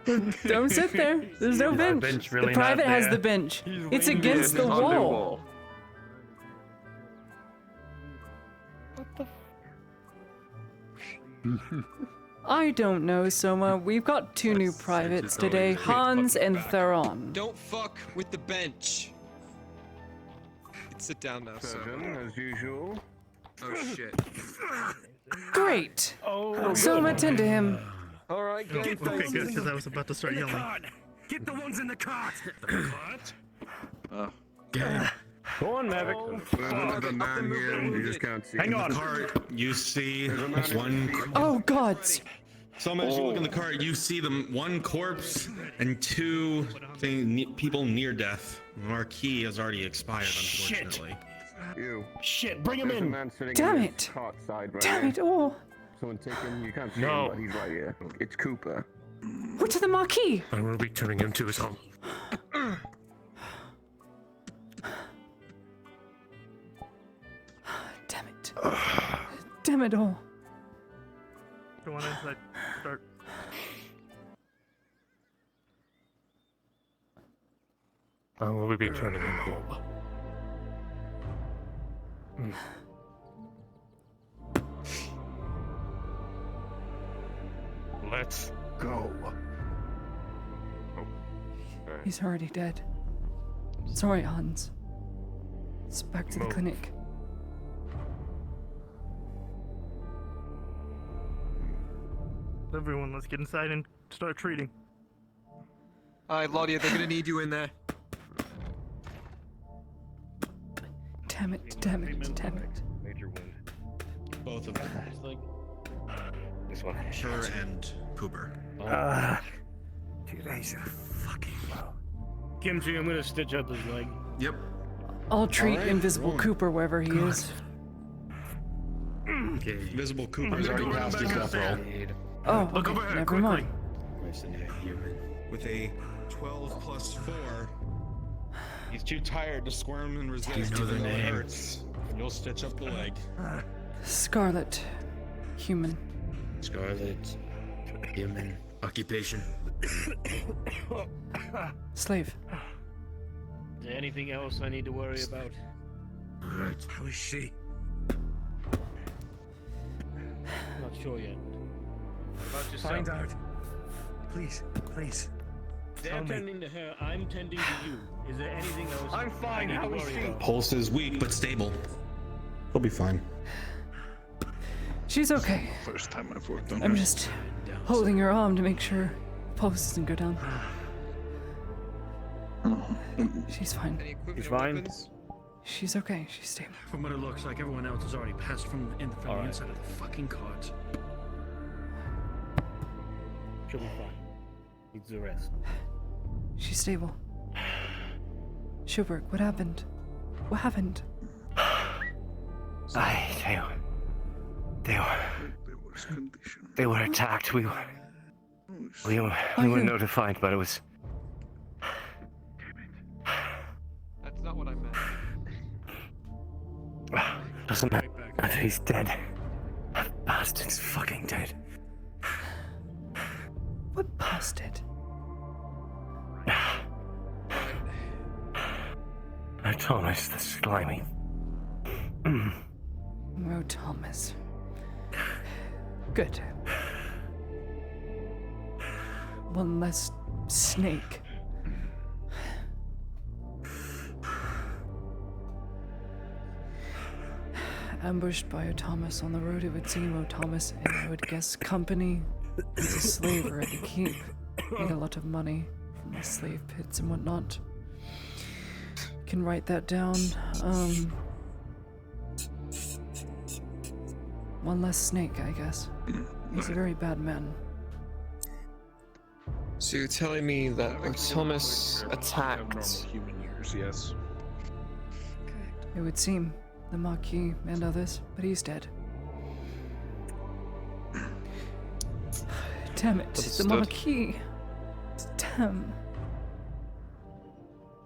Don't sit there. There's no bench. bench really The private not has there. the bench. He's It's leaning against the on the wall. wall. I don't know, Soma. We've got two new privates today, Hans and Theron. Don't fuck with the bench. Sit down now, Surgeon, as usual. Oh shit. Great. Soma, tend to him. All right, Oh, okay, good, because I was about to start yelling. Get the ones in the cart. The cart? Go on, Maverick. The man here, you just can't see. Hang on. In the cart, you see one. Oh God. So as you look in the cart, you see one corpse and two people near death. The marquee has already expired, unfortunately. Shit, bring him in. Damn it. Damn it all. Someone take him. You can't see No. him, but he's right here. It's Cooper. What's the marquee? I will be turning him to his home. Damn it. Damn it all. Go on inside. Start. I will be turning him home. Let's go. He's already dead. Sorry, Hans. It's back to the clinic. Everyone, let's get inside and start treating. Alright, Laudia, they're gonna need you in there. Damn it, damn it, damn it. Major wound. Both of them. This one. Her and Cooper. Today's a fucking low. Kimchi, I'm gonna stitch up his leg. Yep. I'll treat Alright, Invisible rolling. Cooper wherever he is. Okay. Invisible Cooper's already passed his death roll. Oh, Look okay, over here, never quickly. mind. With a 12 plus 4. He's too tired to squirm and resist. Do you know the even though it name? hurts. And you'll stitch up the leg. Scarlet. Human. Scarlet. Human. Occupation. Slave. Is there anything else I need to worry about? Alright. How is she? Not sure yet. What about yourself? Find out. Please, please. They're Tell me. tending to her. I'm tending to you. Is there anything else? I'm fine. I need How to is worry she? about? Pulse is weak but stable. He'll be fine. She's okay. First time I've worked on I'm her. just holding her arm to make sure pulse doesn't go down. She's fine. He's fine. She's okay. She's stable. From what it looks like, everyone else has already passed from the inside of the fucking cart. She'll be fine. Needs the rest. She's stable. Schubert, what happened? What happened? They were attacked. We were notified, but it was. That's not what I meant. Doesn't matter. He's dead. That bastard's fucking dead. What bastard? Thomas, the slimy. Oh, Thomas. Good. One less snake. Ambushed by Thomas on the road, it would seem Thomas and I would guess company as a slaver at the keep. Made a lot of money from the slave pits and whatnot. Can write that down. One less snake, I guess. He's a very bad man. So you're telling me that when Thomas attacked... Human years, yes. It would seem. The Marquis and others, but he's dead. Damn it, the Understood. Marquis. Damn.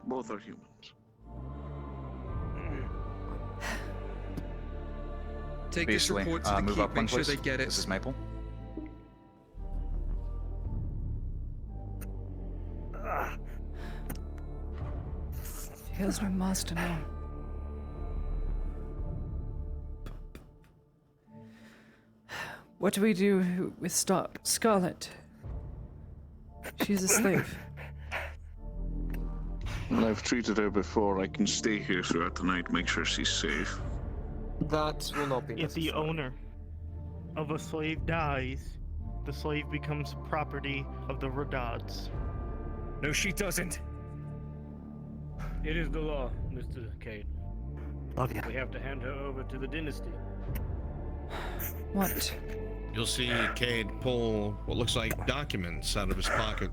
Both are humans. Take this Beastly, report to the move keep, up one, make sure please. they get it. This is Maple. He has no master now. What do we do with Scarlet? She's a slave. Well, I've treated her before. I can stay here throughout the night, make sure she's safe. That will not be If necessary. the owner of a slave dies, the slave becomes property of the Rodads. No, she doesn't. It is the law, Mr. Cade. Love you. We have to hand her over to the dynasty. What? You'll see Cade pull what looks like documents out of his pocket.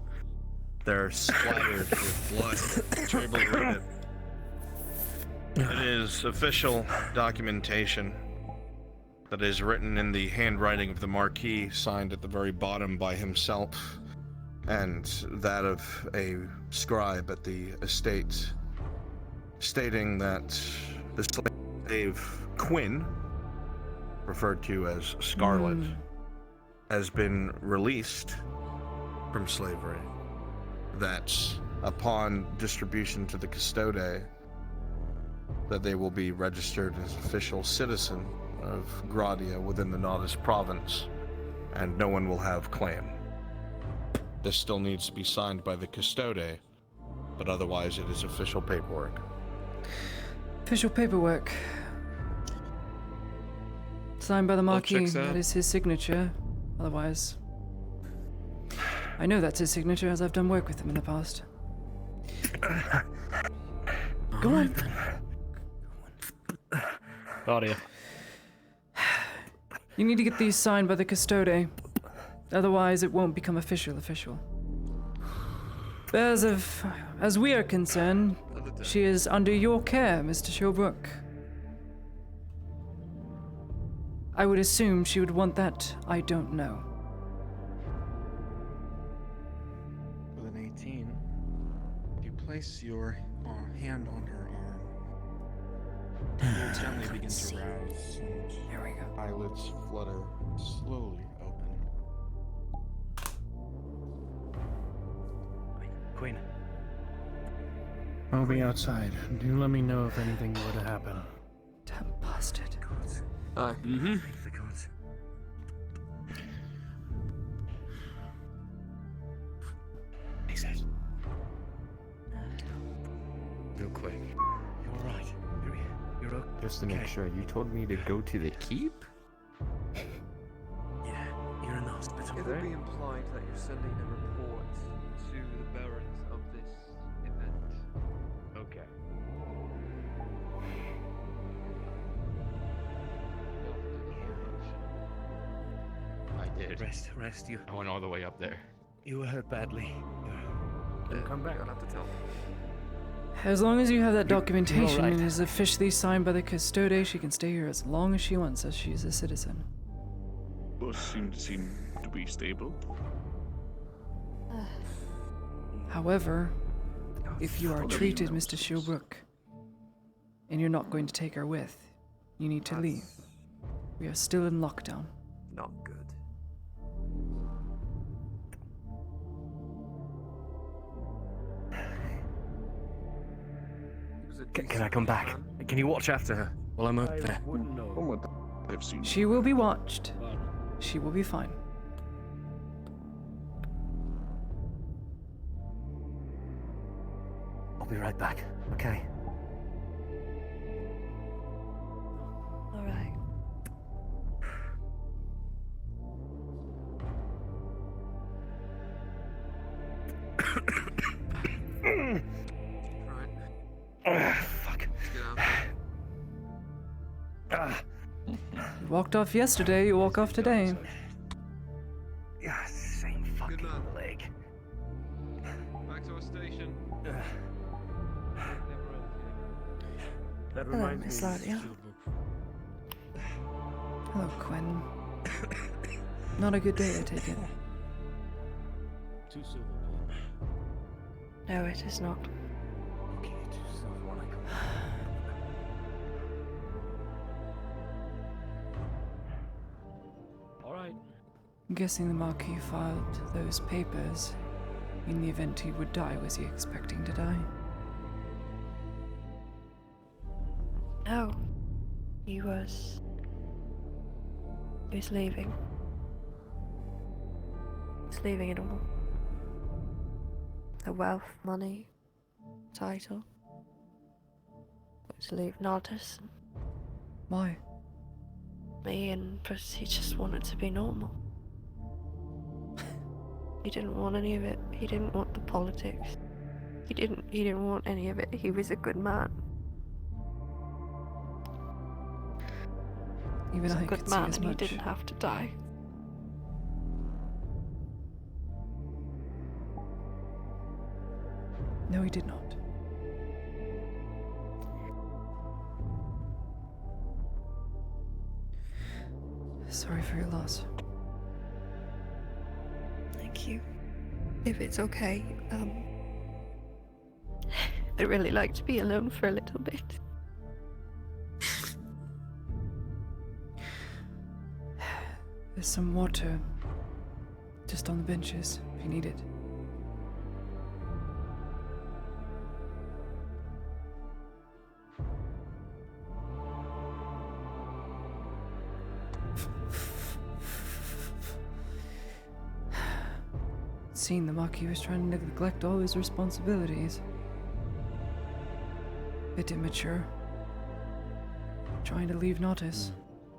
They're splattered with blood. You're able to read it. It is official documentation that is written in the handwriting of the Marquis, signed at the very bottom by himself, and that of a scribe at the estate, stating that the slave Quinn, referred to as Scarlet, has been released from slavery. That upon distribution to the custode, that they will be registered as official citizen of Gradia within the Nodus province, and no one will have claim. This still needs to be signed by the custode, but otherwise it is official paperwork. Official paperwork. Signed by the Marquis. That is his signature. Otherwise, I know that's his signature as I've done work with him in the past. Go on. Claudia. You need to get these signed by the custode. Otherwise, it won't become official. But as we are concerned, she is under your care, Mr. Sherbrooke. I would assume she would want that. I don't know. With an 18, if you place your hand on her arm, you gently begin to rouse, and there we go. eyelids flutter slowly open. Queen. I'll be outside. Do let me know if anything were to happen. Damn bastard. Aye. Mm-hmm. Thank the gods. He says. Real quick. You're all right. You're okay. Just to make sure, you told me to go to the keep? Yeah, you're in the hospital. It'll be implied that you're sending a report to the barons of this event. Okay. I did. Rest. You. I went all the way up there. You were hurt badly. Come back. You'll have to tell me. As long as you have that documentation right. and is officially signed by the custode, she can stay here as long as she wants, as she's a citizen. Both seem to be stable. However, if you are treated, Mr. Sherbrooke, and you're not going to take her with, you need to leave. We are still in lockdown. Not good. Can I come back? Can you watch after her while I'm up there? Wouldn't know. From what I've seen. She will be watched. She will be fine. I'll be right back. Okay. All right. Fuck. You walked off yesterday, you walk off today. Yeah, same fucking leg. Back to our station. That Hello, reminds Miss me. Ladia. Hello, Quinn. Not a good day, I take it. 2 silver. No, it is not. Okay, 2 silver when I come back. All right. I'm guessing the Marquis filed those papers. In the event he would die, was he expecting to die? No. He was leaving. He's leaving it all. The wealth, money, title. To leave Nardis. Why? Me and Puss, he just wanted to be normal. He didn't want any of it. He didn't want the politics. He didn't want any of it. He was a good man. Even He was I a good could see man as and he much. didn't have to die. No, he did not. Sorry for your loss. Thank you. If it's okay, I'd really like to be alone for a little bit. There's some water just on the benches if you need it. Seeing the Maki was trying to neglect all his responsibilities. Bit immature. Trying to leave Nautis.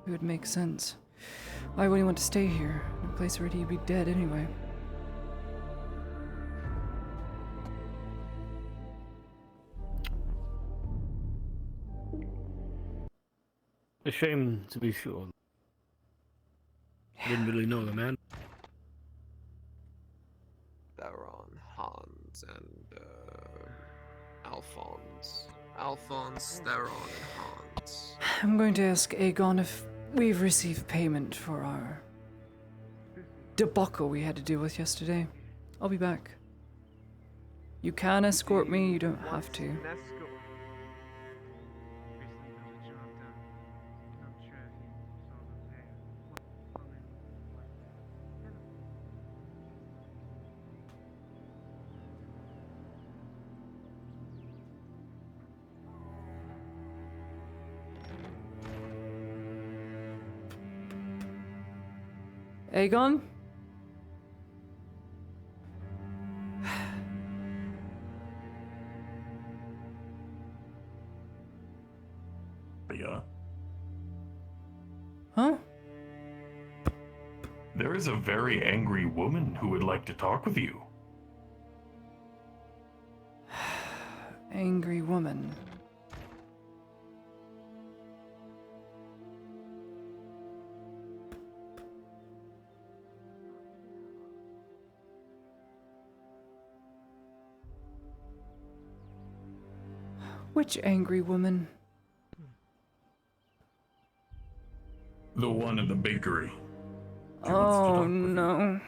It would make sense. Why would he want to stay here, in a place where he'd be dead anyway? A shame, to be sure. Didn't really know the man. Theron, Hans, and Alphonse. Alphonse, Theron, and Hans. I'm going to ask Aegon if we've received payment for our debacle we had to deal with yesterday. I'll be back. You can escort me, you don't have to. Aegon? Yeah. Huh? There is a very angry woman who would like to talk with you. Angry woman. Which angry woman? The one in the bakery. Oh no.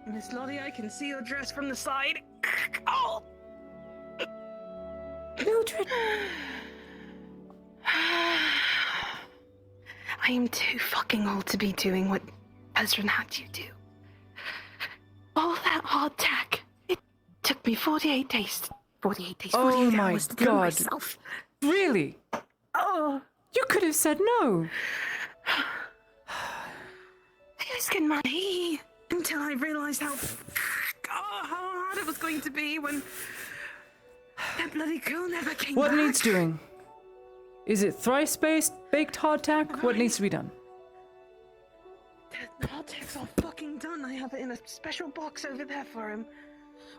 Miss Lottie, I can see your dress from the side. Oh! Mildred! I am too fucking old to be doing what Ezra had you do. All that hard tack. It took me 48 days. 48 days, 48 Oh my hours to do it God. myself. Really? Oh. You could have said no. I was getting money until I realized how hard it was going to be when that bloody girl never came What back. needs doing? Is it thrice-based baked hardtack? What needs to be done? The hot tack's all fucking done. I have it in a special box over there for him.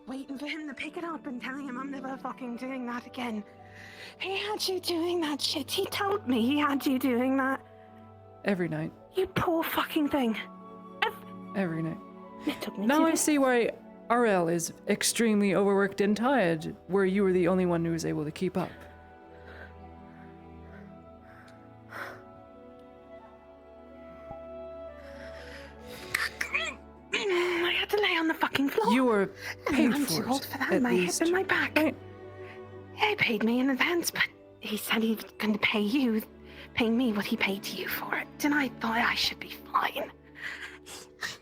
Waiting for him to pick it up and telling him I'm never fucking doing that again. He had you doing that shit. He told me he had you doing that. Every night. You poor fucking thing. Every night. It took me Now two I days. see why RL is extremely overworked and tired, where you were the only one who was able to keep up. I had to lay on the fucking floor. You were paid I'm for too it, old for that. at My least. hip and my back. Right. Yeah, he paid me in advance, but he said he was going to pay me what he paid to you for it. And I thought I should be fine.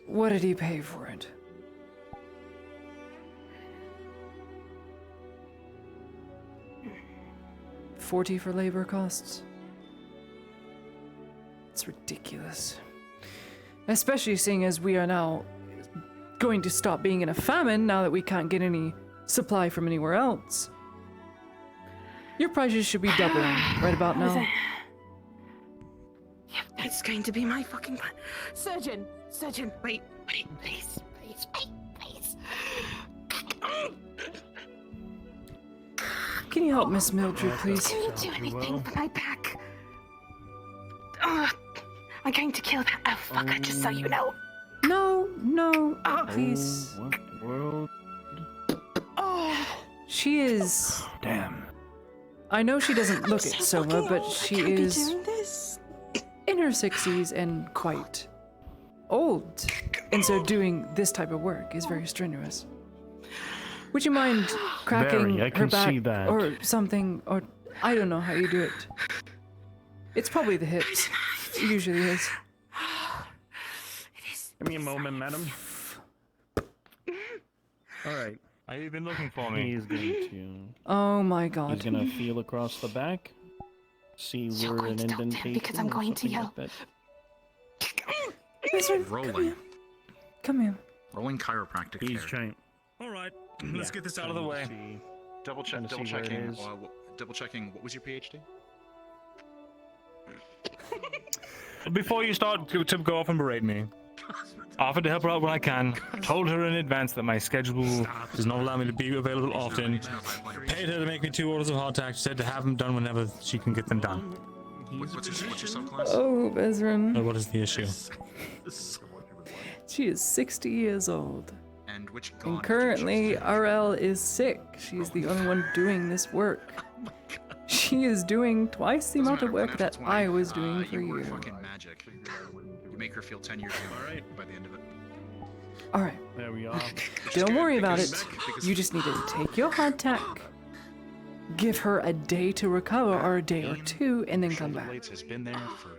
What did he pay for it? $40 for labor costs? It's ridiculous. Especially seeing as we are now going to stop being in a famine now that we can't get any supply from anywhere else. Your prices should be doubling right about now. Yep, that's going to be my fucking plan. Surgeon! Surgeon, wait, please, please. Can you help Miss Mildred, please? Can you do anything for my back? I'm going to kill that fucker, just so you know. No, please. What the world? She is... Damn. I know she doesn't look it, Soma, but she is doing this. in her 60s and quite old. And so doing this type of work is very strenuous. Would you mind cracking Very, I her can back see that. or something? Or I don't know how you do it. It's probably the hips. It usually is. Give me a moment, madam. Alright. Are you been looking for me? He's going to. Oh my god. He's gonna feel across the back. See You're where going an to talk to him indentation because I'm or going to something yell. like that. Rolling. Come here. Rolling chiropractic He's care. trying. All right, let's get this out of the way. Double Trying to see where it is. Double checking. What was your PhD? Before you start to go off and berate me, offered to help her out when I can. Told her in advance that my schedule does not allow me to be available often. Paid her to make me 2 orders of hardtack. Said to have them done whenever she can get them done. What's your subclass? Oh, Bezran. What is the issue? She is 60 years old. And which god? And currently, RL is sick. She's the only one doing this work. She is doing twice the amount of work that I was doing for you. you. Fucking magic. You make her feel 10 years younger by the end of it. Alright. There we are. Don't worry about it. You just need to take your hardtack, give her a day to recover, or a day or 2, and then come back. Has been there for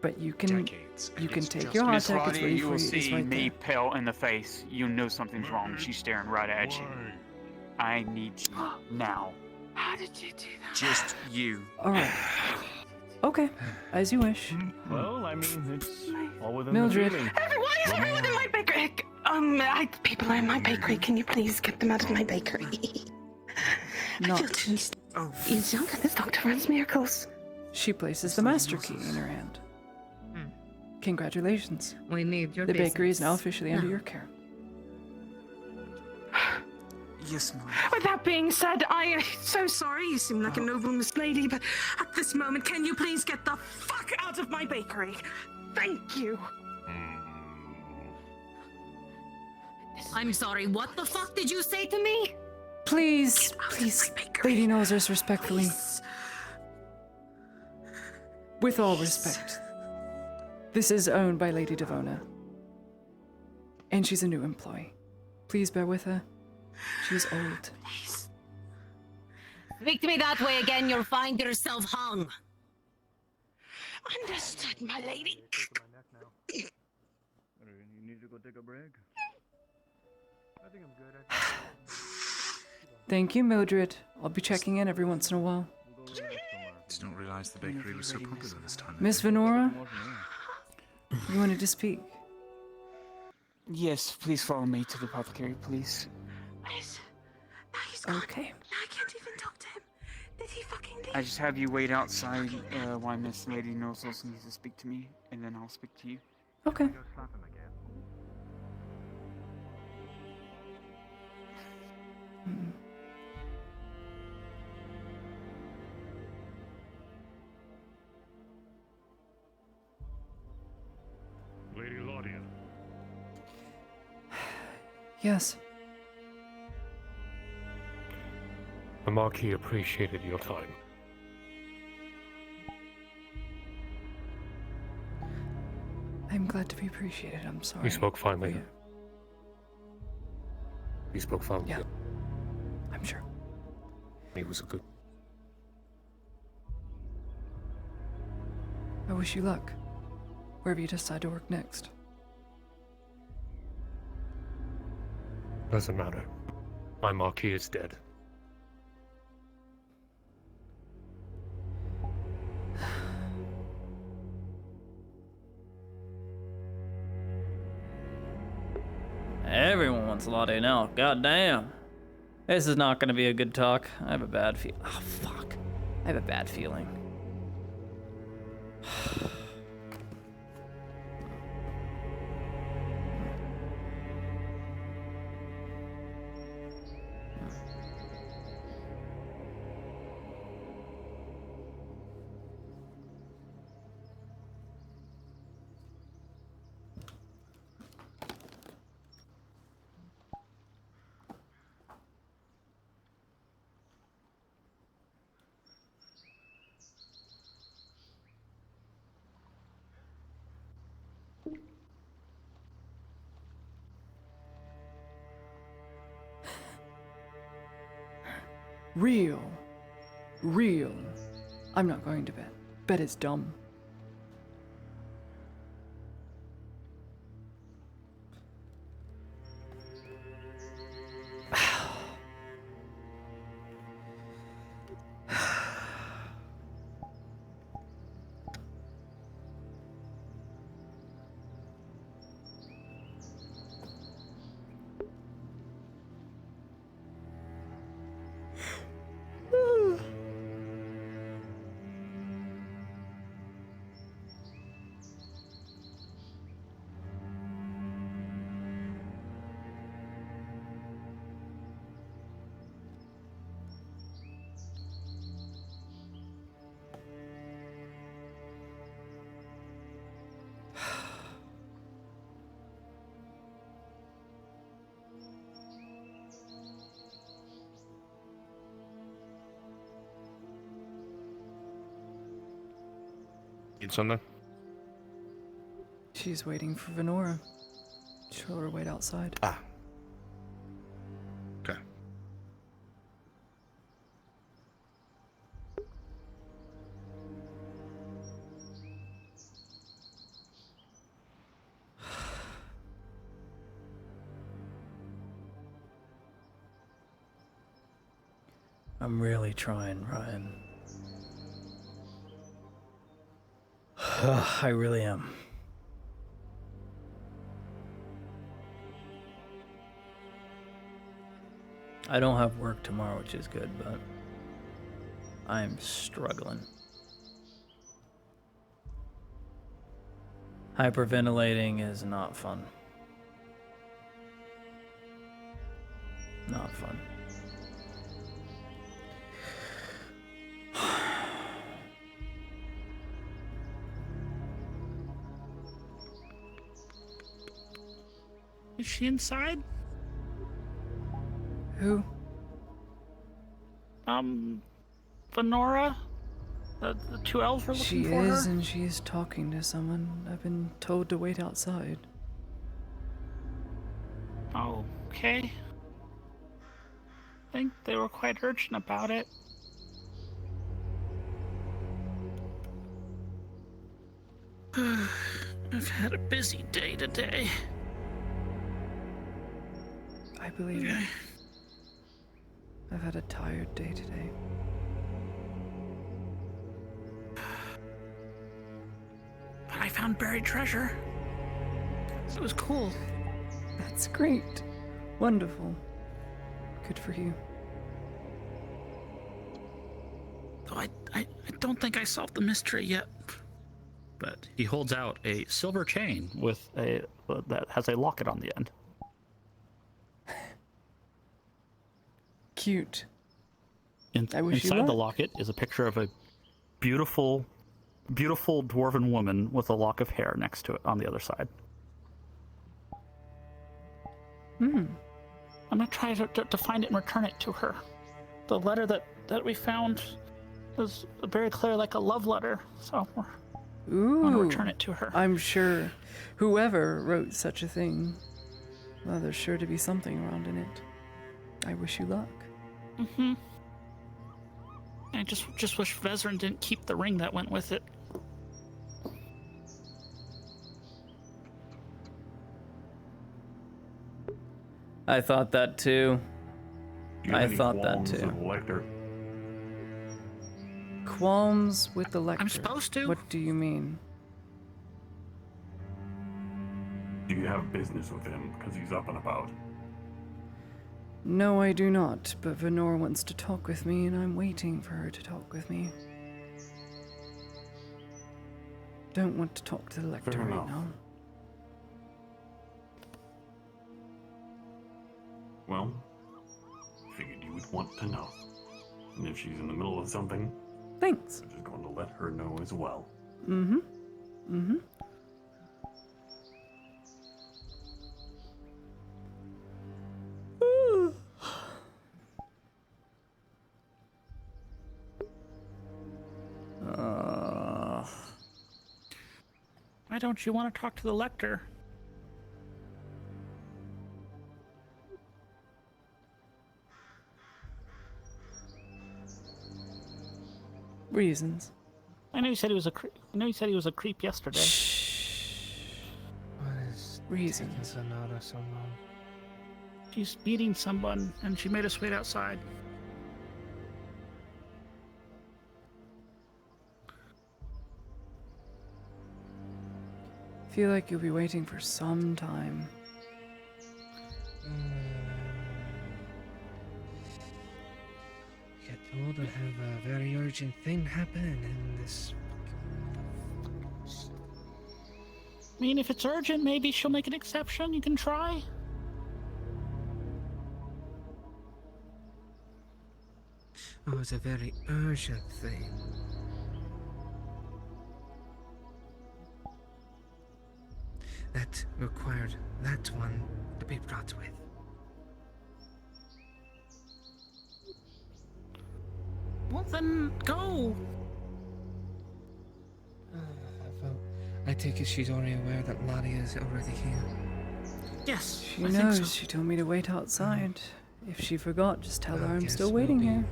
But you can take your Miss hardtack. It's Roddy, ready you for will you. It's see right me there. pale in the face. You know something's wrong. She's staring right at you. I need you now. How did you do that? Just you. Alright. Okay, as you wish. Well, I mean, it's all within Mildred. the feeling. Why is everyone in my bakery? People are in my bakery. Can you please get them out of my bakery? I feel too. He's younger. This doctor runs miracles. She places the master key in her hand. Congratulations. We need your The bakery is now business. officially under your care. Yes, ma'am. With that being said, I am so sorry. You seem like a noble Miss Lady, but at this moment, can you please get the fuck out of my bakery? Thank you. I'm sorry, what the fuck did you say to me? Please, Lady Nosers, respectfully. With all respect, this is owned by Lady Devona. And she's a new employee. Please bear with her. She's old. Speak to me that way again, you'll find yourself hung. Understood, my lady. You need to go take a break? I think I'm good. Thank you, Mildred. I'll be checking in every once in a while. Didn't realize the bakery was so popular this time. Miss Venora? You wanted to speak? Yes, please follow me to the apothecary, please. Okay. I can't even talk to him. Did he fucking leave? I just have you wait outside while Miss Lady Nosels needs to speak to me, and then I'll speak to you. Okay. Lady Laudia. Yes. The Marquis appreciated your time. I'm glad to be appreciated. I'm sorry. We spoke finally. Yeah. We spoke finally. Yeah. I'm sure. He was a good. I wish you luck. Wherever you decide to work next. Doesn't matter. My Marquis is dead. Everyone wants latte now. God damn. This is not gonna be a good talk. I have a bad feel. Oh, fuck. I have a bad feeling. Real. Real. I'm not going to bet. Bet is dumb. Need something? She's waiting for Venora. She'll her wait outside. Ah. Okay. I'm really trying, Ryan. I really am. I don't have work tomorrow, which is good, but I'm struggling. Hyperventilating is not fun. Not fun. Is she inside? Who? Venora? The two elves were looking for her? She is, and she is talking to someone. I've been told to wait outside. Okay. I think they were quite urgent about it. I've had a busy day today. I believe it. I've had a tired day today. But I found buried treasure. It was cool. That's great. Wonderful. Good for you. Though I don't think I solved the mystery yet. But he holds out a silver chain with a that has a locket on the end. Cute. Inside the locket is a picture of a beautiful, beautiful dwarven woman with a lock of hair next to it on the other side. I'm gonna try to find it and return it to her. The letter that we found was very clear, like a love letter. So I'm gonna return it to her. I'm sure whoever wrote such a thing, well, there's sure to be something around in it. I wish you luck. I just wish Vezran didn't keep the ring that went with it. I thought that too. I thought that too. Qualms with the lector. I'm supposed to. What do you mean? Do you have business with him? Because he's up and about. No, I do not, but Venor wants to talk with me, and I'm waiting for her to talk with me. Don't want to talk to the lector Fair right enough. now. Well, figured you would want to know. And if she's in the middle of something, thanks. I'm just going to let her know as well. Mm-hmm. Mm-hmm. Why don't you want to talk to the lector? Reasons. I know you said he was a creep yesterday. What is Reasons. taking Sonata so long? She's meeting someone, and she made us wait outside. Feel like you'll be waiting for some time. Get told I have a very urgent thing happen in this. I mean, if it's urgent, maybe she'll make an exception. You can try. Oh, it's a very urgent thing. That required that one to be brought with. Well, then go. Well, I take it she's already aware that Lottie is already here. Yes, She I knows. think so. She told me to wait outside. If she forgot, just tell her I'm guess still we'll waiting be- here.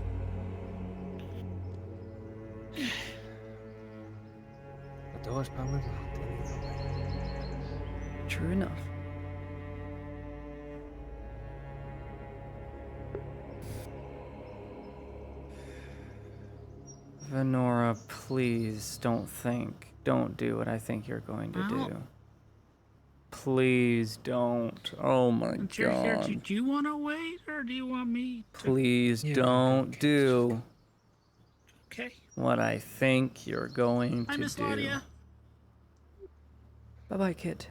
The door's probably locked anyway. True enough. Venora, please don't do what I think you're going to Well- do. Please don't. Oh my Since you're here, god. do you want to wait, or do you want me to? Please don't do Okay. what I think you're going Hi, to Miss do. Ladia. Bye-bye, kid.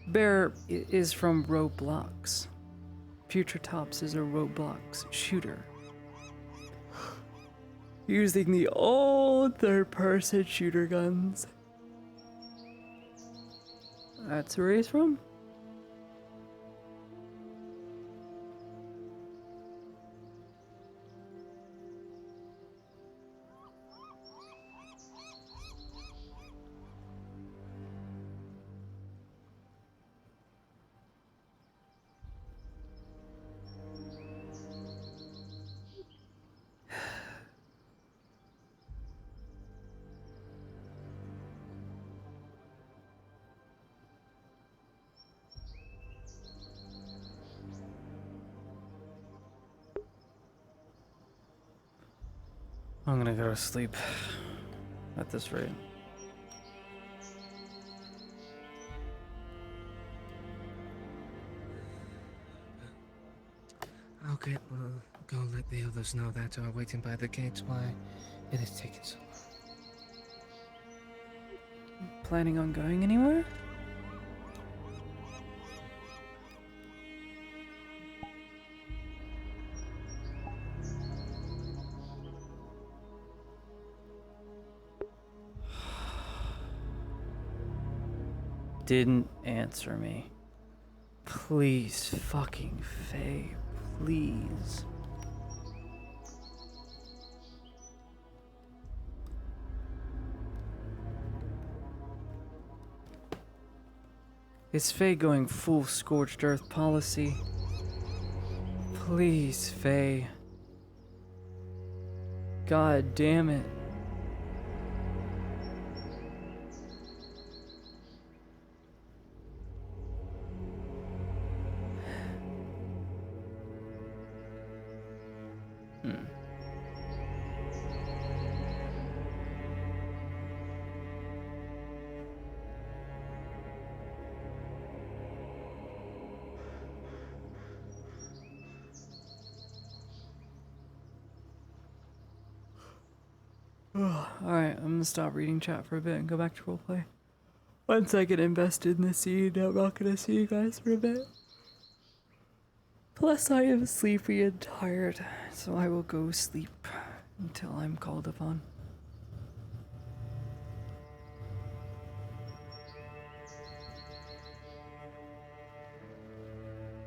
Bear is from Roblox. Future Tops is a Roblox shooter. Using the old third-person shooter guns. That's where he's from? I'm gonna go to sleep at this rate. Okay, well, go let the others know that are waiting by the gates why it is taking so long. Planning on going anywhere? didn't answer me. Please, fucking Faye, please. Is Faye going full scorched earth policy? Please, Faye. God damn it. Alright, I'm gonna stop reading chat for a bit and go back to roleplay. Once I get invested in the scene, I'm not gonna see you guys for a bit. Plus, I am sleepy and tired, so I will go sleep until I'm called upon.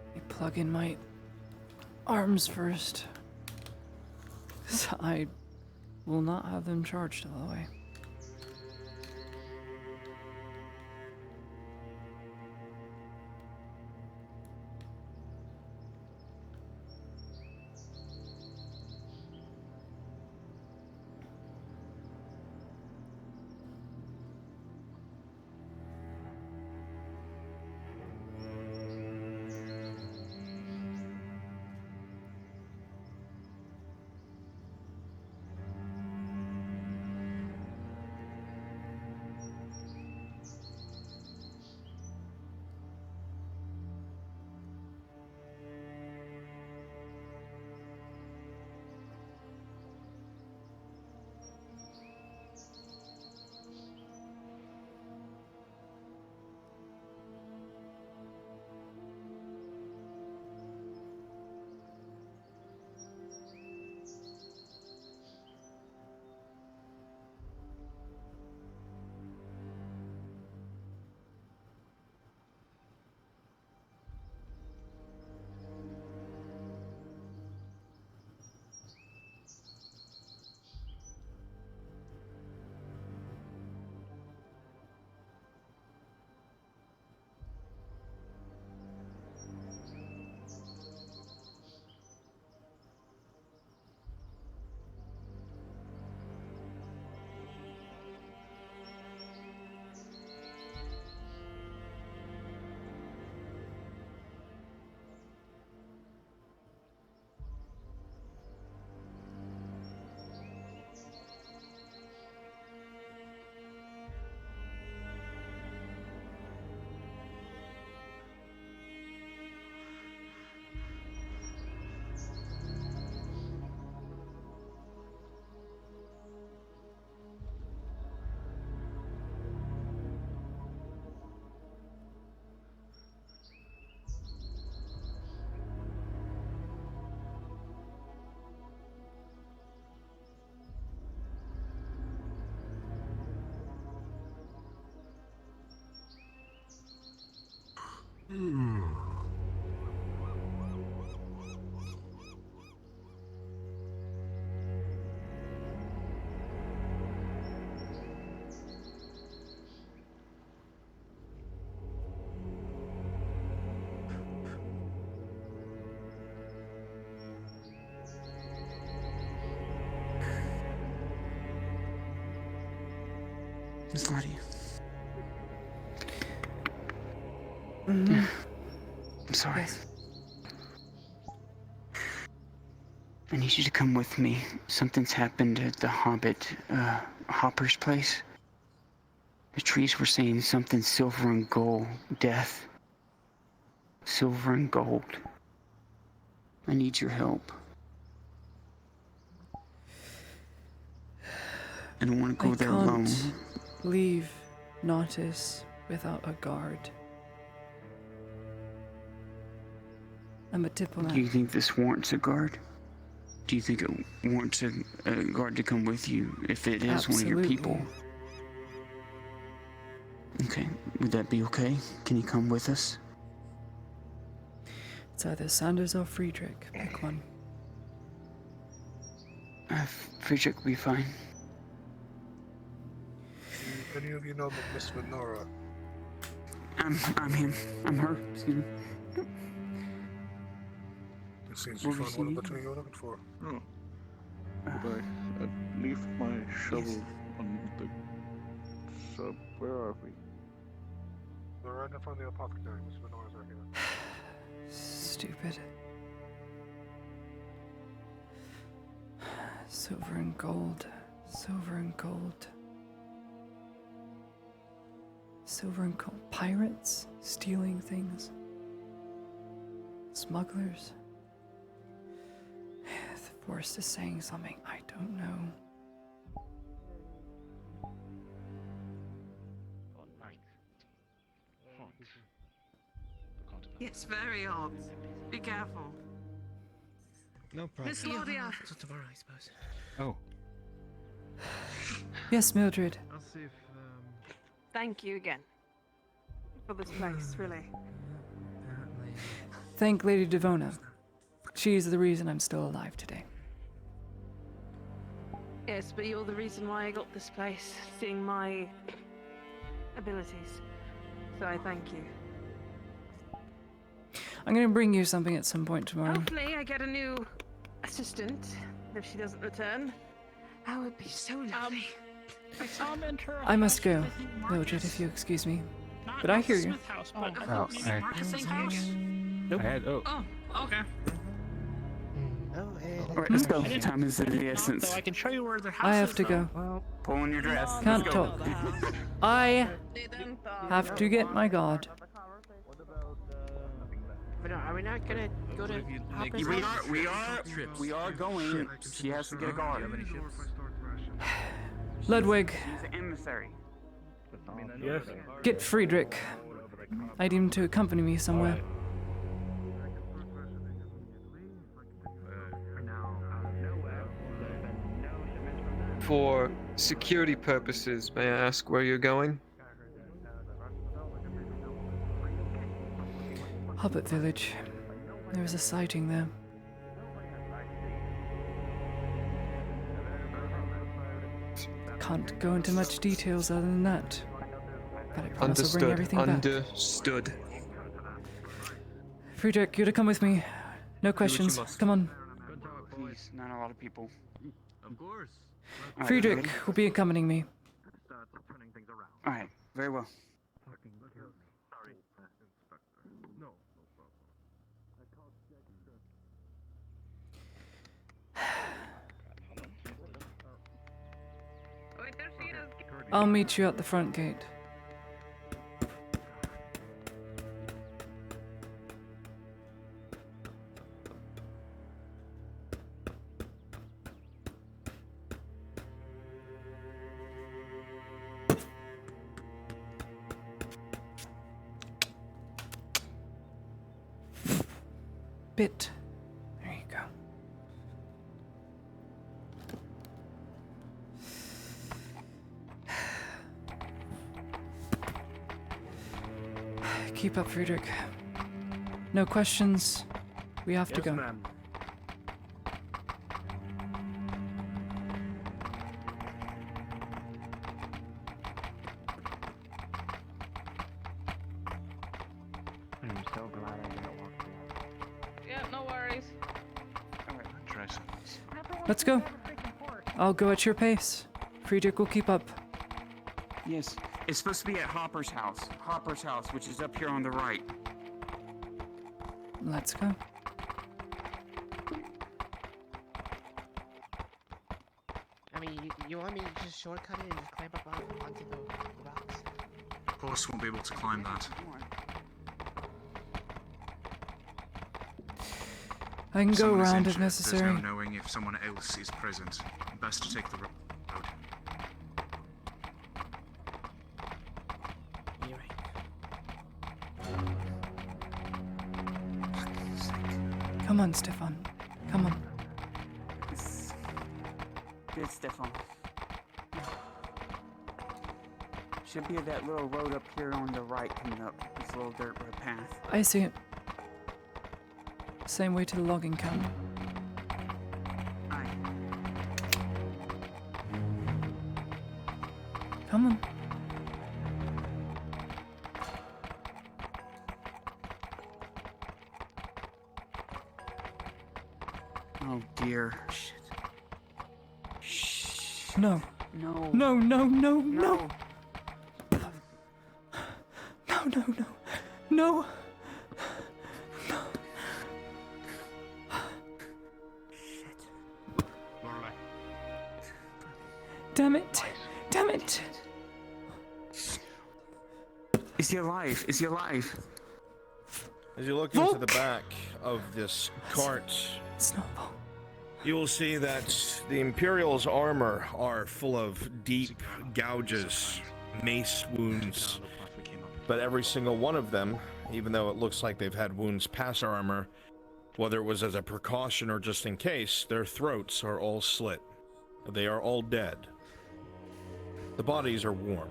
Let me plug in my arms first. So I will not have them charged all the way. Miss Lottie. Mm-hmm. I'm sorry. Yes. I need you to come with me. Something's happened at the Hobbit, Hopper's place. The trees were saying something silver and gold. Death. Silver and gold. I need your help. I don't want to go there alone. Leave Nautis without a guard. I'm a diplomat. Do you think this warrants a guard? Do you think it warrants a guard to come with you if it is one of your people? Okay, would that be okay? Can you come with us? It's either Sanders or Friedrich. Pick one. Friedrich will be fine. Any of you know Miss Venora? I'm him. I'm her. Excuse me. It seems you found one of the two you're looking for. Oh. I leave my shovel on the sub. Where are we? We're right in front of the apothecary. Miss Venora's right here. Stupid. Silver and gold. Silver and gold. Silver and gold. Pirates? Stealing things? Smugglers? The forest is saying something I don't know. Yes, very odd. Be careful. No problem. Miss Claudia. Till tomorrow, I suppose. Oh. Yes, Mildred. I'll see if. Thank you again for this place, really. Thank Lady Devona. She's the reason I'm still alive today. Yes, but you're the reason why I got this place, seeing my abilities. So I thank you. I'm gonna bring you something at some point tomorrow. Hopefully I get a new assistant if she doesn't return. That would be so lovely. I must go, Mildred, if you excuse me. But I hear you. Oh, okay. Alright, let's go. Time is of the essence. So I can show you where their house I have is, to though. go. Pull on your dress. Can't Let's go. talk. I have to get my guard. Are we not gonna go to Hopper's house? We are going. She has to get a guard. Ludwig, He's an emissary. Yes. get Friedrich. I need him to accompany me somewhere. For security purposes, may I ask where you're going? Hobbit Village. There was a sighting there. Can't go into much details other than that. But I promise I'll bring everything back. Understood. Friedrich, you're to come with me. No questions. Come on. Please, not a lot of people. Of course. Friedrich will be accompanying me. Alright, very well. I'll meet you at the front gate. Bit. There you go. Keep up, Friedrich. No questions. We have to go. Ma'am. I'm so glad I didn't walk through. Yeah, no worries. Alright, try some. Let's go. I'll go at your pace. Friedrich will keep up. Yes, it's supposed to be at Hopper's house. Hopper's house, which is up here on the right. Let's go. I mean, you want me to just shortcut it and just climb up onto the rocks? Of course, won't be able to climb that. I can go Someone is around if injured. necessary. There's no knowing if someone else is present. Best to take the road. You're right. Come on, Stefan. Come on. Good, Stefan. Should be that little road up here on the right coming up. This little dirt road path. I see it. Same way to the logging camp. Aye. Come on. Oh dear. No. No. No, no, no, no. No. No, no, no. No. Damn it. Damn it. Is he alive? Is he alive? As you look into the back of this cart, it's not Volk. You will see that the Imperial's armor are full of deep gouges, mace wounds. But every single one of them, even though it looks like they've had wounds past armor, whether it was as a precaution or just in case, their throats are all slit. They are all dead. The bodies are warm.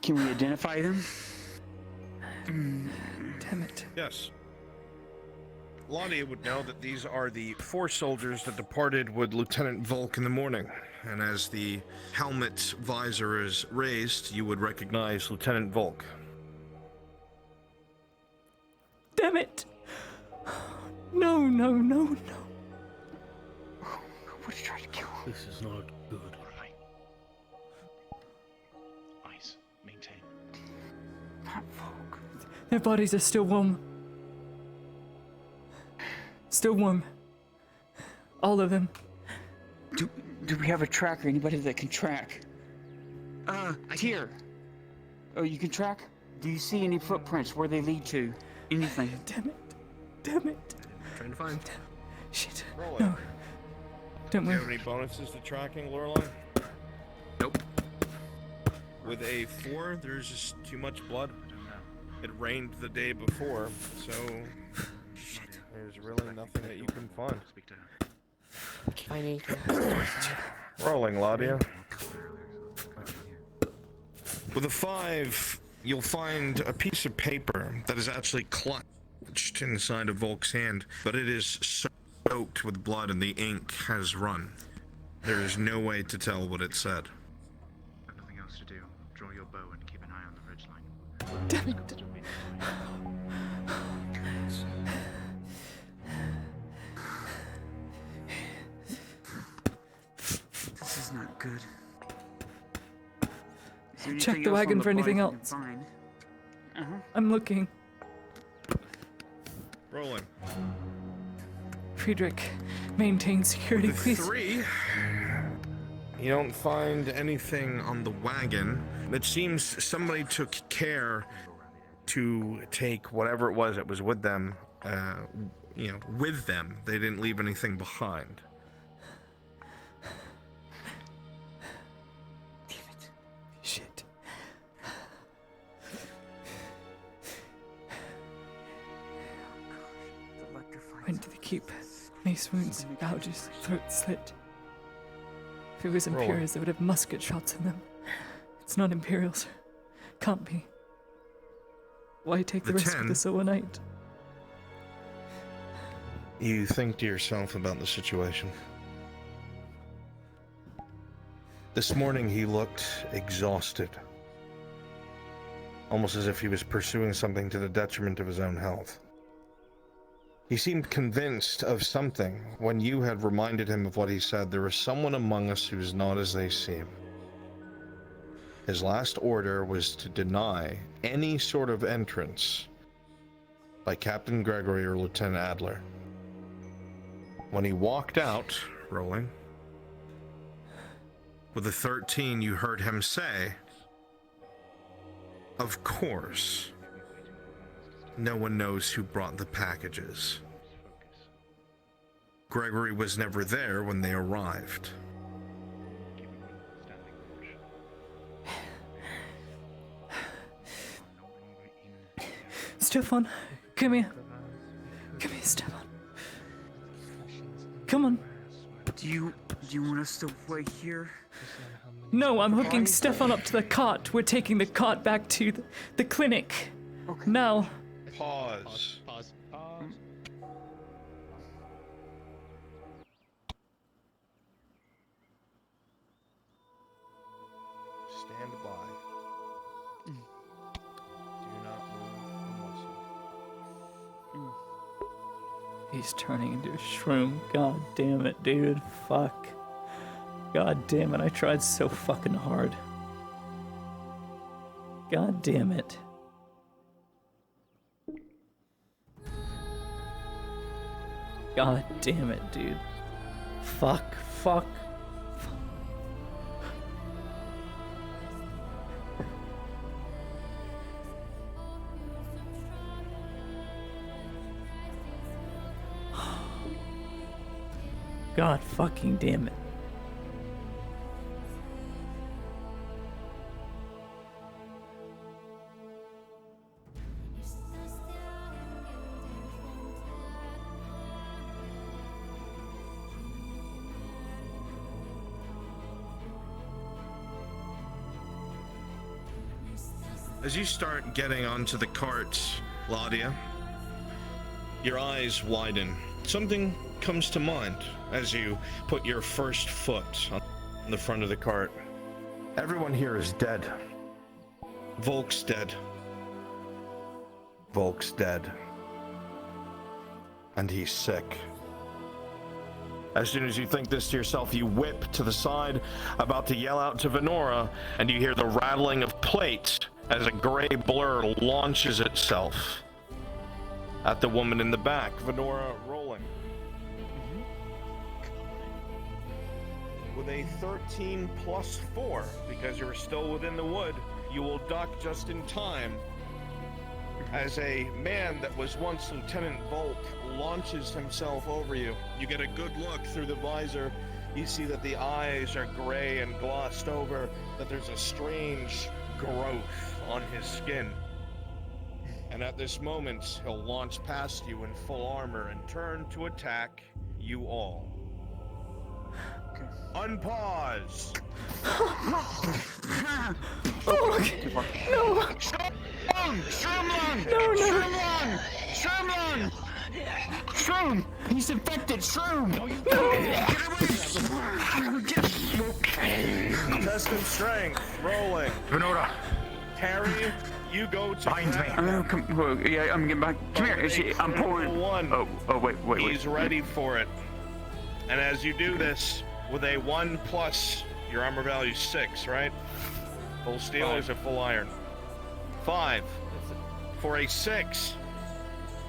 Can we identify them? Damn it. Yes. Lottie would know that these are the 4 soldiers that departed with Lieutenant Volk in the morning. And as the helmet visor is raised, you would recognize Lieutenant Volk. Damn it. No, no, no, no. What are you trying to kill? This is not good. Ice. Maintain. Not Volk. Their bodies are still warm. Still warm. All of them. Do we have a tracker? Anybody that can track? Here. Oh, you can track? Do you see any footprints where they lead to? Anything? Damn it. Damn it. Trying to find. Shit. Roll No. Don't Do you move. have any bonuses to tracking, Lorelei? Nope. With a 4, there's just too much blood. It rained the day before, so there's really nothing that you can find. I need to. Rolling, Ladia. With a 5, you'll find a piece of paper that is actually clutched inside of Volk's hand, but it is soaked with blood and the ink has run. There is no way to tell what it said. Nothing else to do. Draw your bow and keep an eye on the ridgeline. Damn it. This is not good. Check the wagon for anything else. I'm looking. Rolling. Friedrich, maintain security, With a please. 3, you don't find anything on the wagon. It seems somebody took care to take whatever it was that was with them, with them. They didn't leave anything behind. Shit. Went to the keep. Mace wounds, gouges, throat slit. If it was Imperials, they would have musket shots in them. It's not Imperials. Can't be. Why take the risk with the Silver Knight? You think to yourself about the situation. This morning he looked exhausted. Almost as if he was pursuing something to the detriment of his own health. He seemed convinced of something when you had reminded him of what he said. There is someone among us who is not as they seem. His last order was to deny any sort of entrance by Captain Gregory or Lieutenant Adler. When he walked out, rolling, with a 13, you heard him say, "Of course. No one knows who brought the packages. Gregory was never there when they arrived." Stefan, come here. Come here, Stefan. Come on. Do you want us to wait here? No, I'm hooking Stefan up to the cot. We're taking the cot back to the clinic. Okay. Now. Pause. Stand by. Do not move a muscle. He's turning into a shroom. God damn it, dude. Fuck. God damn it, I tried so fucking hard. God damn it. God damn it, dude. Fuck. God fucking damn it. As you start getting onto the cart, Ladia, your eyes widen. Something comes to mind as you put your first foot on the front of the cart. Everyone here is dead. Volk's dead. Volk's dead. And he's sick. As soon as you think this to yourself, you whip to the side, about to yell out to Venora, and you hear the rattling of plates as a gray blur launches itself at the woman in the back. Venora rolling. With a 13 plus 4, because you're still within the wood, you will duck just in time as a man that was once Lieutenant Volk launches himself over you. You get a good look through the visor. You see that the eyes are gray and glossed over, that there's a strange growth on his skin. And at this moment, he'll launch past you in full armor and turn to attack you all. Unpause! No! Shroom! He's infected! Shroom! Test of strength, rolling. Venora! Harry, you go to Behind me. I'm getting back. Come here. I'm pulling. One. Oh, wait. He's ready for it. And as you do this, with a 1 plus, your armor value is 6, right? Full steel is a full iron. 5. For a 6,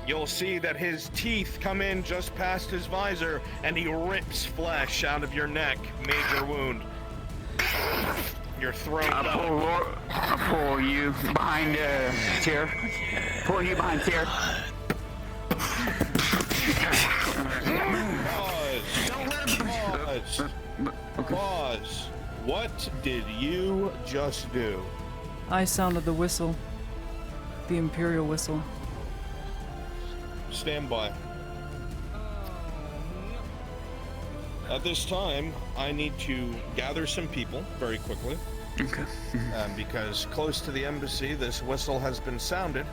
you'll see that his teeth come in just past his visor, and he rips flesh out of your neck. Major wound. You're thrown up. I'll pull you behind chair. Pull you behind chair. Pause. What did you just do? I sounded the whistle. The Imperial whistle. Stand by. At this time, I need to gather some people very quickly. Okay. Because close to the embassy, this whistle has been sounded.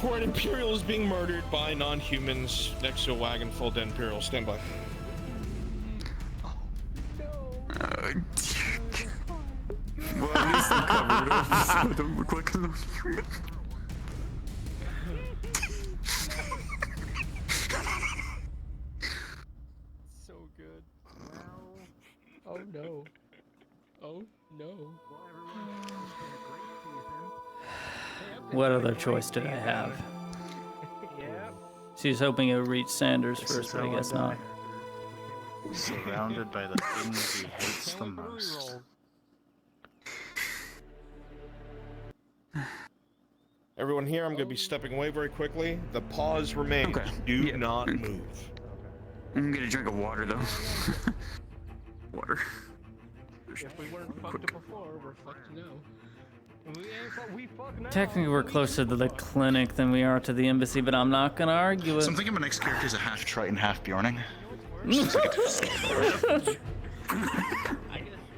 Where an Imperial is being murdered by non-humans next to a wagon full of dead Imperial. Stand by. Well, at least I'm covered up, so I don't look like a non-human. So good. Oh no. Oh no. What other choice did I have? She was hoping it would reach Sanders first, but I guess not. Surrounded by the things he hates the most. Everyone here, I'm going to be stepping away very quickly. The pause remains. Okay. Do not move. I'm gonna drink of water though. Water. If we weren't fucked up before, we're fucked now. We fucked now. Technically, we're closer to the clinic than we are to the embassy, but I'm not gonna argue it. So I'm thinking my next character is a half Triton, half Bjorning. I guess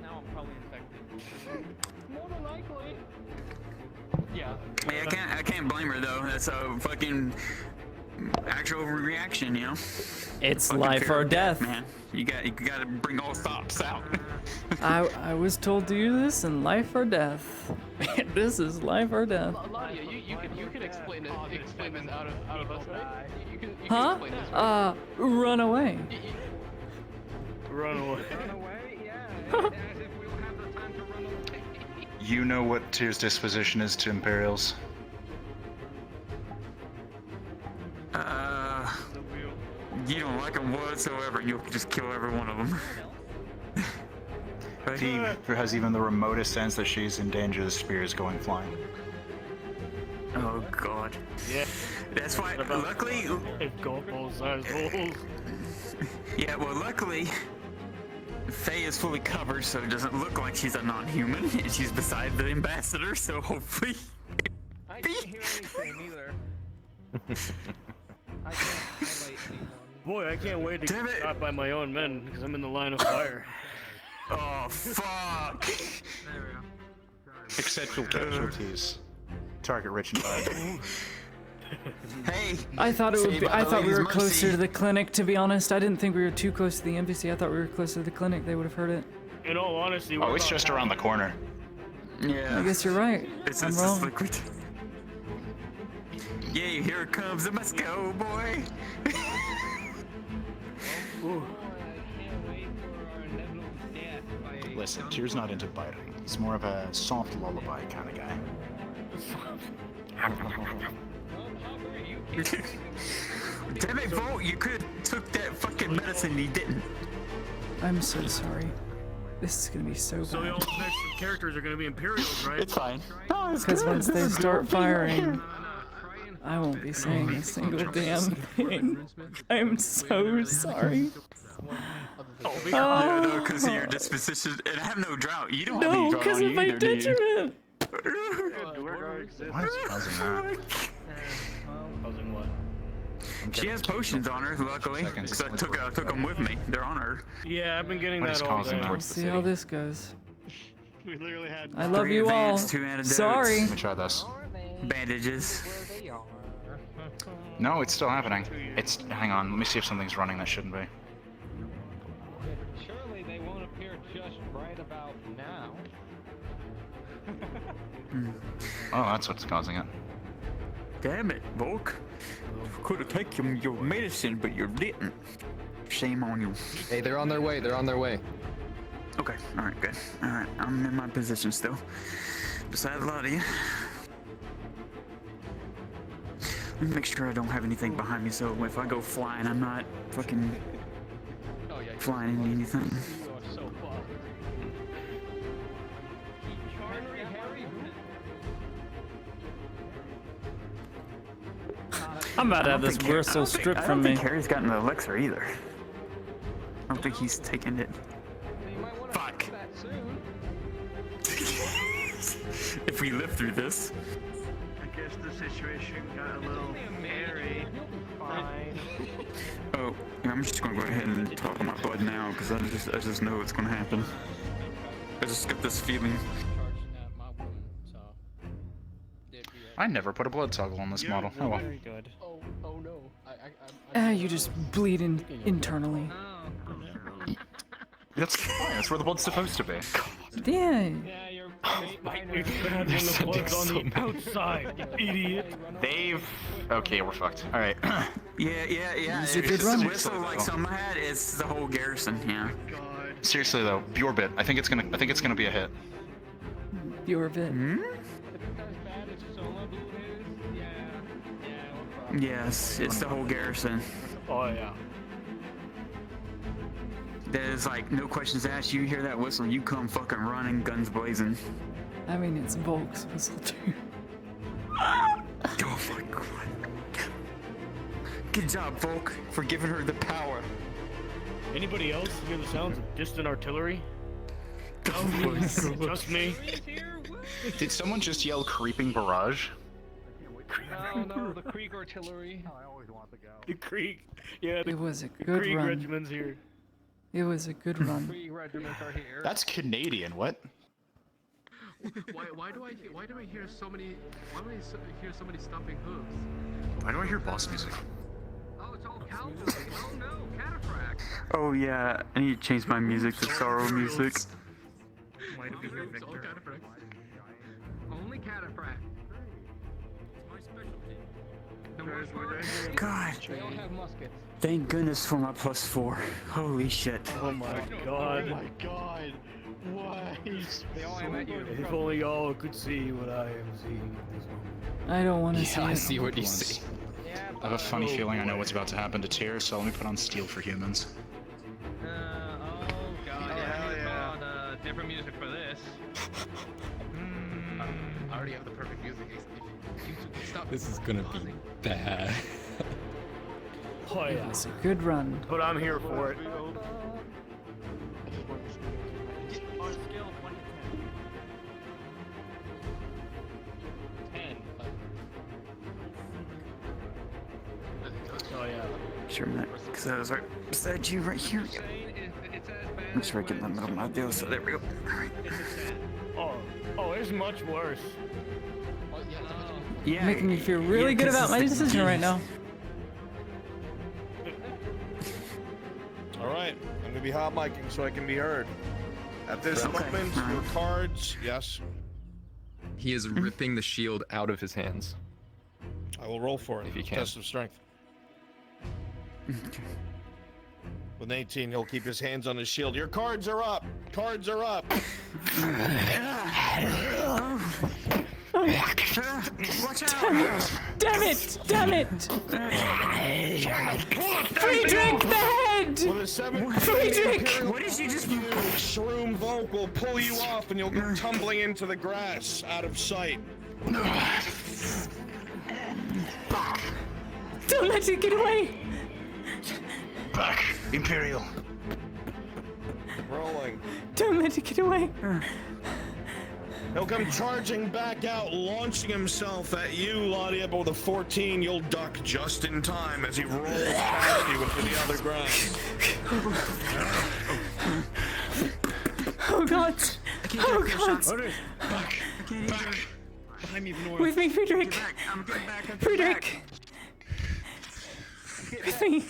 now I'm probably infected. More than likely. Yeah. Hey, I can't blame her though. That's a fucking actual reaction, you know. It's Fucking life fear or of death. man. You gotta bring all stops out. I was told to do this in life or death. This is life or death. Ladia, you can explain this out of us, right? You can Huh? explain this. Right? Run away. Run away. You know what Tyr's disposition is to Imperials? You don't like them whatsoever, and you'll just kill every one of them. If he has even the remotest sense that she's in danger, the spear is going flying. Oh god. Yeah. That's why, luckily... Yeah, well, luckily, Faye is fully covered, so it doesn't look like she's a non-human, and she's beside the ambassador, so hopefully... I didn't hear anything either. I can't highlight anyone. Boy, I can't wait to get shot by my own men because I'm in the line of fire. Oh, fuck! Acceptable casualties. Target rich and bad. Hey! I thought it would be, I thought we were Mercy. closer to the clinic, to be honest. I didn't think we were too close to the embassy. I thought we were closer to the clinic. They would have heard it. In all honesty, Oh, it's just around the corner. Yeah. I guess you're right. I'm wrong. Liquid. Yeah, here it comes. It must go, boy. Listen, Tyr's not into biting. He's more of a soft lullaby kind of guy. Damn it, Volt, you could have took that fucking medicine and you didn't. I'm so sorry. This is gonna be so So bad. all the next characters are gonna be Imperials, right? It's fine. Because once they start firing, I won't be saying a single damn thing. I'm so sorry. No, because of your disposition, and I have no drought. You don't have No, any drought because on of you my either, do you? detriment. Why is he causing that? Causing what? She has potions on her, luckily. Because I took them with me. They're on her. Yeah, I've been getting What that is all causing day. that? Let's see how this goes. We literally had. I love 3 you all. advanced, 2 antidotes. Sorry. Let me try this. Bandages. No, it's still happening. It's. Hang on, let me see if something's running that shouldn't be. Surely they won't appear just right about now. Oh, that's what's causing it. Damn it, Volk. Could have taken your medicine, but you didn't. Shame on you. Hey, they're on their way. They're on their way. Okay, alright, good. Alright, I'm in my position still. Beside a lot of you. Let me make sure I don't have anything behind me, so if I go flying, I'm not fucking flying into anything. You are so far. I'm about to have this bristle stripped from me. I don't think Harry's gotten the elixir either. I don't think he's taken it. Fuck. If we live through this. I guess the situation got a little hairy. Fine. Oh, yeah, I'm just gonna go ahead and talk my blood now because I just know it's gonna happen. I just get this feeling. I never put a blood toggle on this model. Oh well. Very good. Oh no. You just bleed internally. That's fine. That's where the blood's supposed to be. Yeah. Yeah, you're It's bad when the blood's on the outside, you idiot. They've. Okay, we're fucked. All right. Yeah. Use a If good it's run. a whistle like some I had, it's the whole garrison. Yeah. Seriously though, your bit. I think it's gonna be a hit. Your bit. Yes, it's the whole garrison. Oh yeah. There's like no questions asked. You hear that whistle, you come fucking running, guns blazing. I mean, it's Volk's whistle too. Oh my god. Good job, Volk, for giving her the power. Anybody else hear the sounds of distant artillery? Just me. Did someone just yell "creeping barrage"? Oh no, the Krieg artillery. Oh, I always want the go. The Krieg. Yeah, It was a the good Krieg run. regiment's here. It was a good run. Krieg regiments are here. That's Canadian. What? Why do I hear so many? Why do I hear so many stomping hooves? Why do I hear boss music? Oh, it's all cowboy. Oh no, cataphract. Oh yeah, I need to change my music to sorrow music. Why do we hear Victor? All cataphract. Only cataphract. It's my specialty. The worst part? God. They all have muskets. Thank goodness for my +4. Holy shit. Oh my god. Oh my god. Why? They all aim at you. If only y'all could see what I am seeing at this moment. I don't want to see I it. see what you see. I have a funny feeling I know what's about to happen to Tyr, so let me put on Steel for Humans. Oh god. Yeah. Different music for this. I already have the perfect music. You two can stop. This is gonna be bad. Oh It yeah. was a good run. But I'm here for it. On a scale of 1 to 10. 10. Oh yeah. Sure, Matt, because I was right beside you right here. I'm just right in the middle of my deal, so there we go. Alright. Oh, it's much worse. Yeah, Making me feel really good 'cause about it's my the decision right now. All right, I'm gonna be hot micing so I can be heard. At this Okay. moment, your cards, yes, He is ripping the shield out of his hands. I will roll for it. If you can. Test of strength. With an 18, he'll keep his hands on his shield. Your cards are up. Cards are up. Watch out! Damn it! Damn it! Friedrich, the head! With a 17, Friedrich! What did you just... Shroom Volk will pull you off and you'll go tumbling into the grass out of sight. Don't let it get away! Back, Imperial. Rolling. Don't let it get away! He'll come charging back out, launching himself at you, Ladia, but with a 14, you'll duck just in time as he rolls past you into the other grass. Oh god! Oh god! Back. Behind me, Venora. With me, Friedrich! I'm getting back. Friedrich! With me!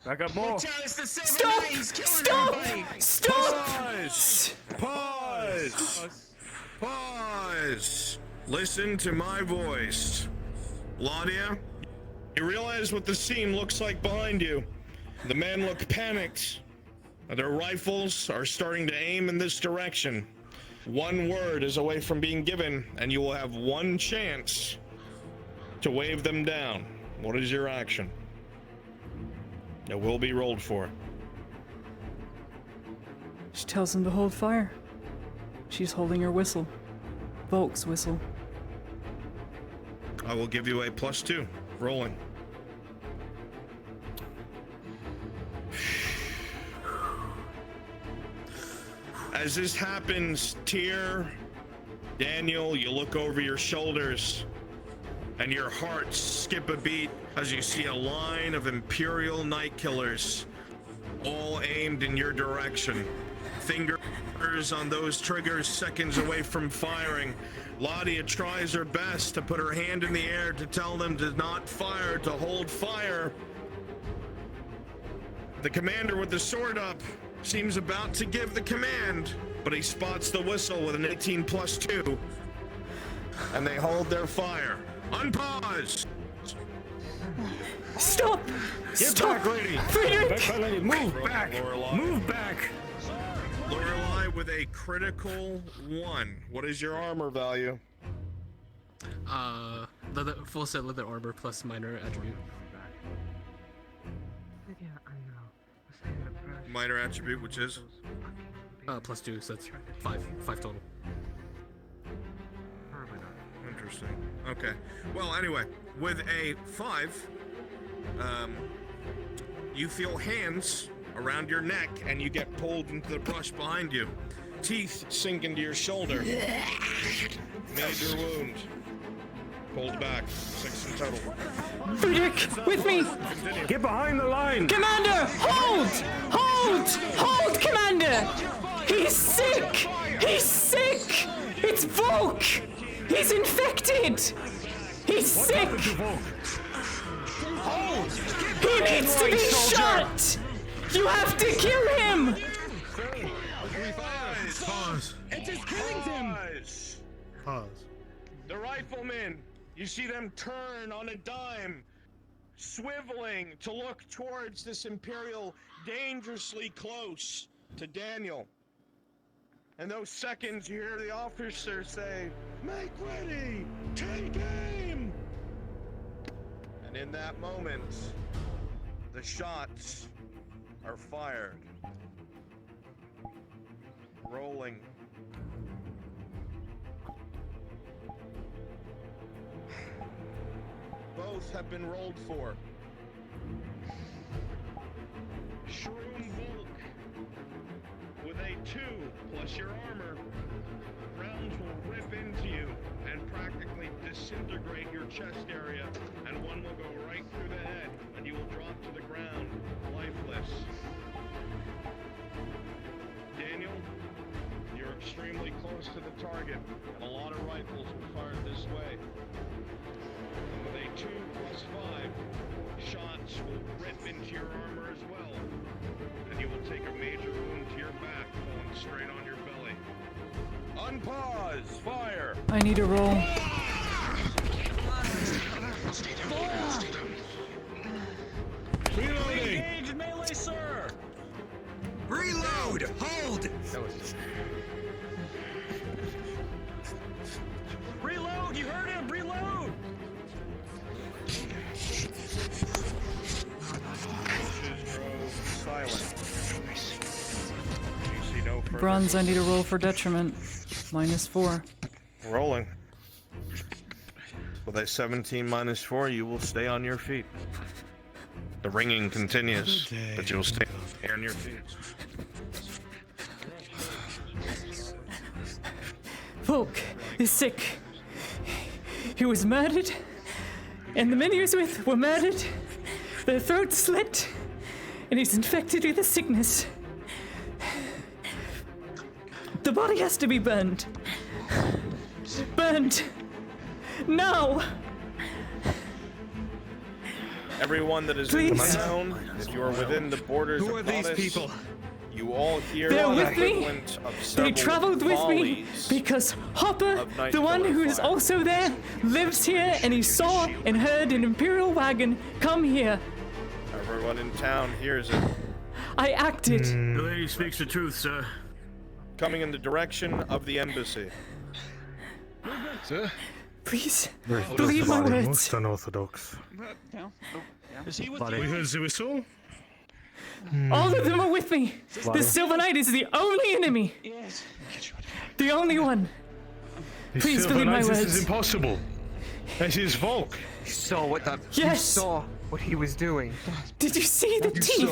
Back up more. Stop! Stop! Stop! Pause! Pause! Pause! Listen to my voice. Ladia, you realize what the scene looks like behind you. The men look panicked. Their rifles are starting to aim in this direction. One word is away from being given, and you will have one chance to wave them down. What is your action? It will be rolled for. She tells him to hold fire. She's holding her whistle. Volk's whistle. I will give you a +2. Rolling. As this happens, Tyr, Daniel, you look over your shoulders and your hearts skip a beat as you see a line of Imperial Night Killers all aimed in your direction. Fingers on those triggers, seconds away from firing. Ladia tries her best to put her hand in the air to tell them to not fire, to hold fire. The commander with the sword up seems about to give the command, but he spots the whistle with an 18 +2, and they hold their fire. Unpause! Stop! Get Stop! back, lady! Friedrich! Back, lady! Move back! Lorelei. Move back! Lorelei with a critical 1. What is your armor value? Leather, full set leather armor plus minor attribute. Yeah, I know. Minor attribute, which is? +2, so that's 5 total. Interesting. Okay. Well, anyway, with a 5, you feel hands around your neck and you get pulled into the brush behind you. Teeth sink into your shoulder. Major wound. Pulled back. 6 in total. Friedrich, with me! Get behind the line! Commander, hold! Hold! Hold, Commander! He's sick! He's sick! It's Volk! He's infected! He's sick! He needs to be shot! You have to kill him! Pause. It is killing him! Pause. The riflemen, you see them turn on a dime, swiveling to look towards this Imperial dangerously close to Daniel. In those seconds, you hear the officer say, "Make ready! Take aim!" And in that moment, the shots are fired. Rolling. Both have been rolled for. Shroom Volk, with a 2 plus your armor, rounds will rip into you and practically disintegrate your chest area, and one will go right through the head, and you will drop to the ground, lifeless. Daniel, you're extremely close to the target, and a lot of rifles were fired this way. And with a 2 plus 5, shots will rip into your armor as well, and you will take a major wound to your back, falling straight on your belly. Unpause! Fire! I need a roll. Reloading! Engage melee, sir! Reload! Hold! Reload! You heard him! Reload! Silent. You see no further. Bronze, I need a roll for detriment. -4. Rolling. With a 17 minus 4, you will stay on your feet. The ringing continues, but you'll stay on your feet. Volk is sick. He was murdered, and the men he was with were murdered. Their throats slit, and he's infected with a sickness. The body has to be burned. Burned. Now! Everyone that is in the town, if you are within the borders Who of are these Goddess, people? you all hear They're the with me. equivalent of They several traveled with me volleys because Hopper, of night the one killer who is fire. also there, lives here and he saw and heard an Imperial wagon come here. Everyone in town hears it. I acted. The lady speaks the truth, sir. Coming in the direction of the embassy. Sir? Please, believe my words. Most unorthodox. Is he with We you? heard the whistle. All of them are with me. The Silver Knight is the only enemy. Yes. The only one. Please believe my This is words. impossible. This is Volk. You saw what that. Yes. You saw what he was doing. Did you see the teeth?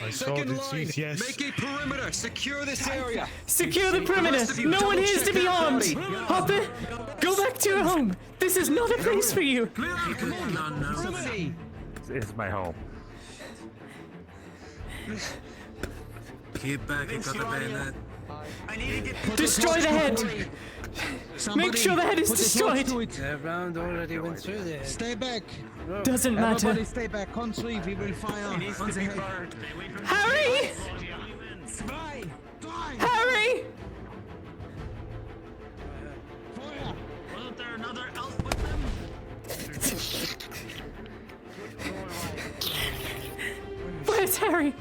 I saw Second the line, teeth, yes. make a perimeter. Secure this area. Secure the perimeter. rest of you No one double is to check be that armed. body. Hopper, go back to your home. This is not a place for you. It's my home. Keep back, you got the bayonet. Destroy the head. Make sure the head is destroyed. The round already went through there. Stay back. Doesn't matter. Everybody stay back. Can't leave. He will fire. Once ahead. Harry! Die! Die! Harry! Fire! Wasn't there another elf with them? Where's Harry?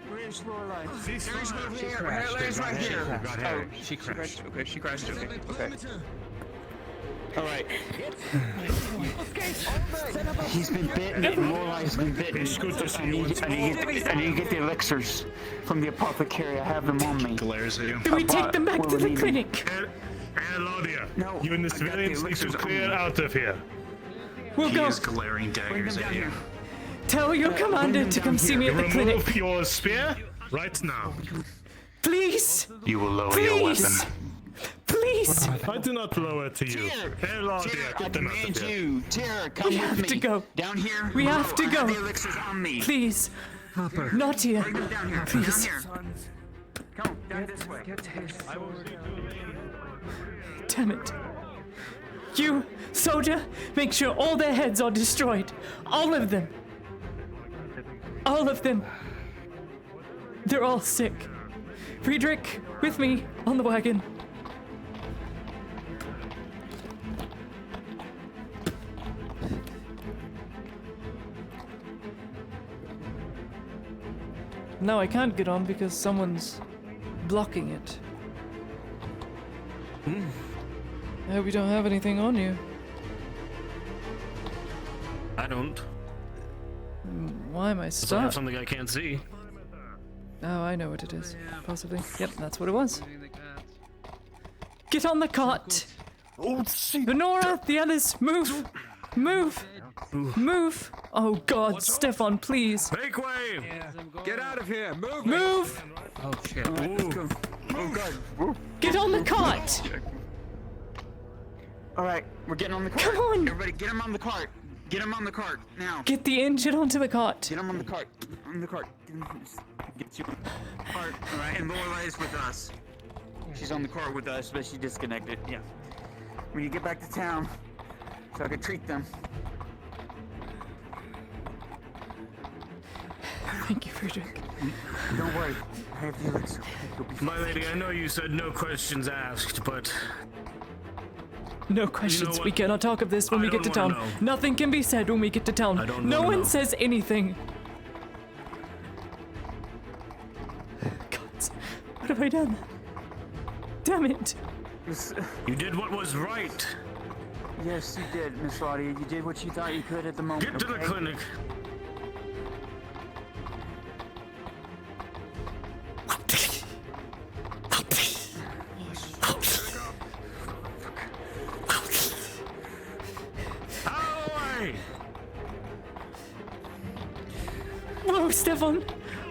Where's Lorelai? Harry's right here. Harry's right here. Got Harry. Oh, she crashed. Okay, she crashed. Okay. All right. He's been bitten. Lorelai's been bitten. It's good to see you. I need to get the elixirs from the apothecary. I have them on me. Glares at you. Do we take them back to the clinic? Eladia, No, you and the I got the civilians need to elixirs clear on me. out of here. We'll He go. is glaring daggers at you. Tell your commander to come see me at the Remove clinic. your spear right now. Please. You will lower your weapon. Please. Please! I do not lower to you. Hey, Lord, I demand you. Tara, come We with have me. to go. Down here. We have to I go. the elixirs on me. Please. Hopper. Not here. Bring them down here. Please. Down here. Come, down this way. Damn it. You, soldier, make sure all their heads are destroyed. All of them. All of them. They're all sick. Friedrich, with me, on the wagon. No, I can't get on because someone's blocking it. I hope you don't have anything on you. I don't. Why am I I have stuck? something I can't see. Oh, I know what it is. Possibly. Yep, that's what it was. Get on the cart! Venora, the others, move! Move! Move! Oh god, Stefan, please! Make way! Get out of here! Move! Move! Oh shit. Oh god. Get on the cart! Alright, we're getting on the cart. Come on! Everybody get him on the cart. Get him on the cart, now. Get the injured onto the cart! Get him on the cart. On the cart. Get you on the cart. Alright, and Lorelai's with us. She's on the cart with us, but she disconnected. Yeah. When you get back to town, so I can treat them. Thank you, Friedrich. Don't worry. I have the elixir. You'll be My lady, I know you said no questions asked, but No questions. what? We cannot talk of this when I we get to don't town. wanna know. Nothing can be said when we get to town. I don't No wanna one know. says anything. God, what have I done? Damn it. you did what was right. Yes, you did, Miss Lottie. You did what you thought you could at the moment. Get to the okay? clinic. Whoa, Stefan!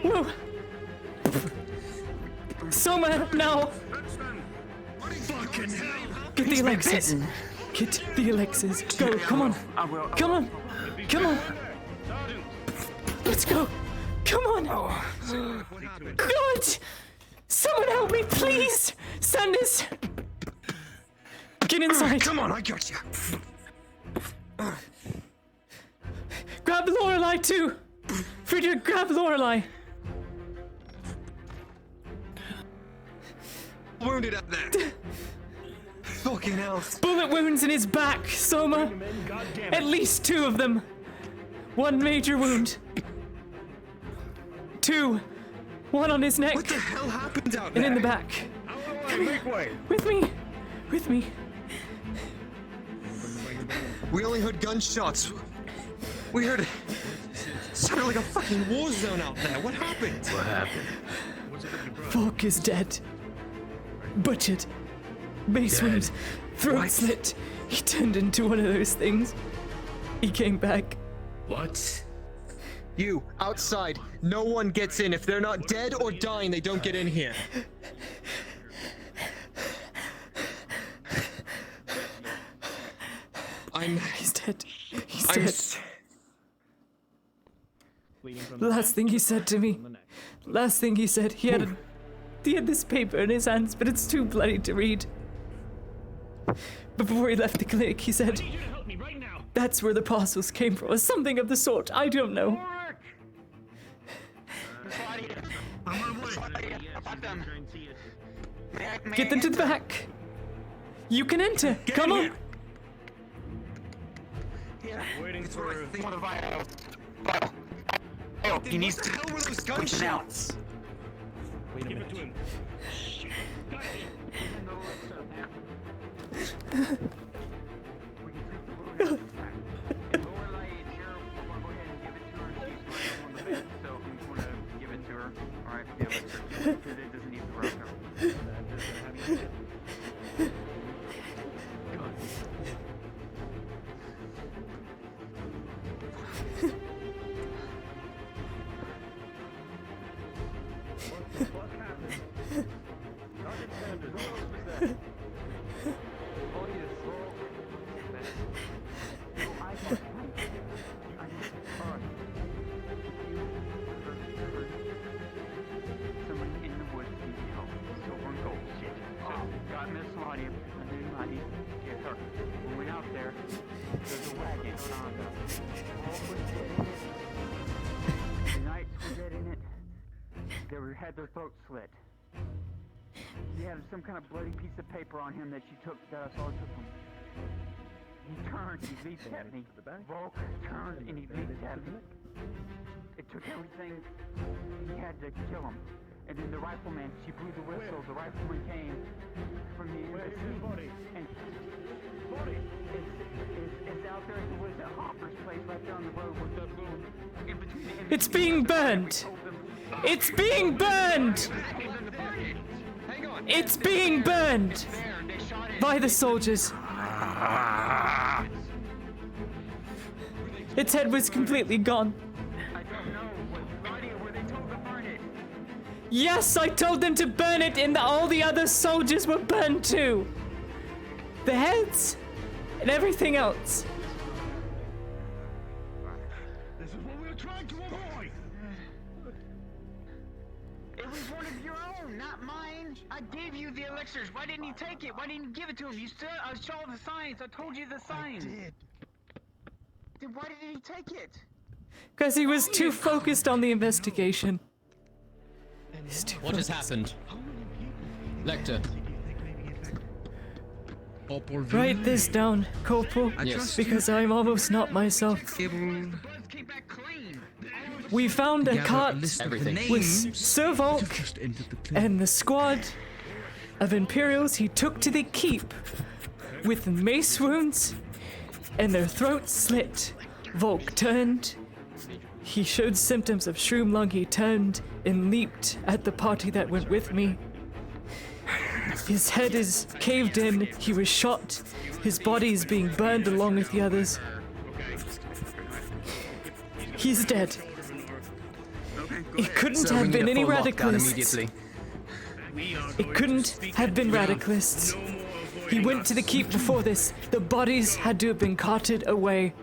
Whoa! Soma, now! Fucking hell! Get the elixirs! Get the elixirs! Go, come on! Come on! Come on! Let's go! Come on! God! Someone help me, please! Sanders! Get inside! Come on, I got you. Grab Lorelei too! Friedrich, grab Lorelei! Wounded up there. Fucking hell. Bullet wounds in his back, Soma! At least 2 of them! 1 major wound. 2. 1 on his neck. What the hell happened out And there? in the back. Come here. With me. With me. We only heard gunshots. We heard it. Sounded like a fucking war zone out there. What happened? What happened? Falk is dead. Butchered. Mace Dead? wound. Throat What? slit. He turned into one of those things. He came back. What? You, outside. No one gets in. If they're not dead or dying, they don't get in here. He's dead. He's I'm dead. s- Last thing he said to me. Last thing he said. He had this paper in his hands, but it's too bloody to read. But before he left the clinic, he said, "That's where the parcels came from," or something of the sort. I don't know. Get them to the back. You can enter. Come on. Waiting for the vial. Oh, he needs to. What the hell were those Push it out. gunshots? Wait a minute. To him. The knights were dead in it. Had their throats slit. He had some kind of bloody piece of paper on him that I saw took him. He turned, he leaped at me. Volk turned and he leaped at me. It took everything he had to kill him. And then the rifleman, she blew the whistle, the rifleman came from the embassy. And it's out there at the woods at Hopper's place right there on the road with the boom. In between the It's being burned! It's being burned! It's being burned! By the soldiers. Its head was completely gone. Yes, I told them to burn it, and all the other soldiers were burned too. The heads and everything else. This is what we were trying to avoid. It was one of your own, not mine. I gave you the elixirs. Why didn't you take it? Why didn't you give it to him? You said I saw the signs. I told you the signs. I did. Then why didn't he take it? Because he was too focused on the investigation. What has happened? Lecter. Write this down, Corporal. Yes. Because I'm almost not myself. We found a cart with Sir Volk and the squad of Imperials he took to the keep with mace wounds and their throats slit. Volk turned. He showed symptoms of shroom lung. He turned and leaped at the party that went with me. His head is caved in. He was shot. His body is being burned along with the others. He's dead. It couldn't have been any radicalists. It couldn't have been radicalists. He went to the keep before this. The bodies had to have been carted away.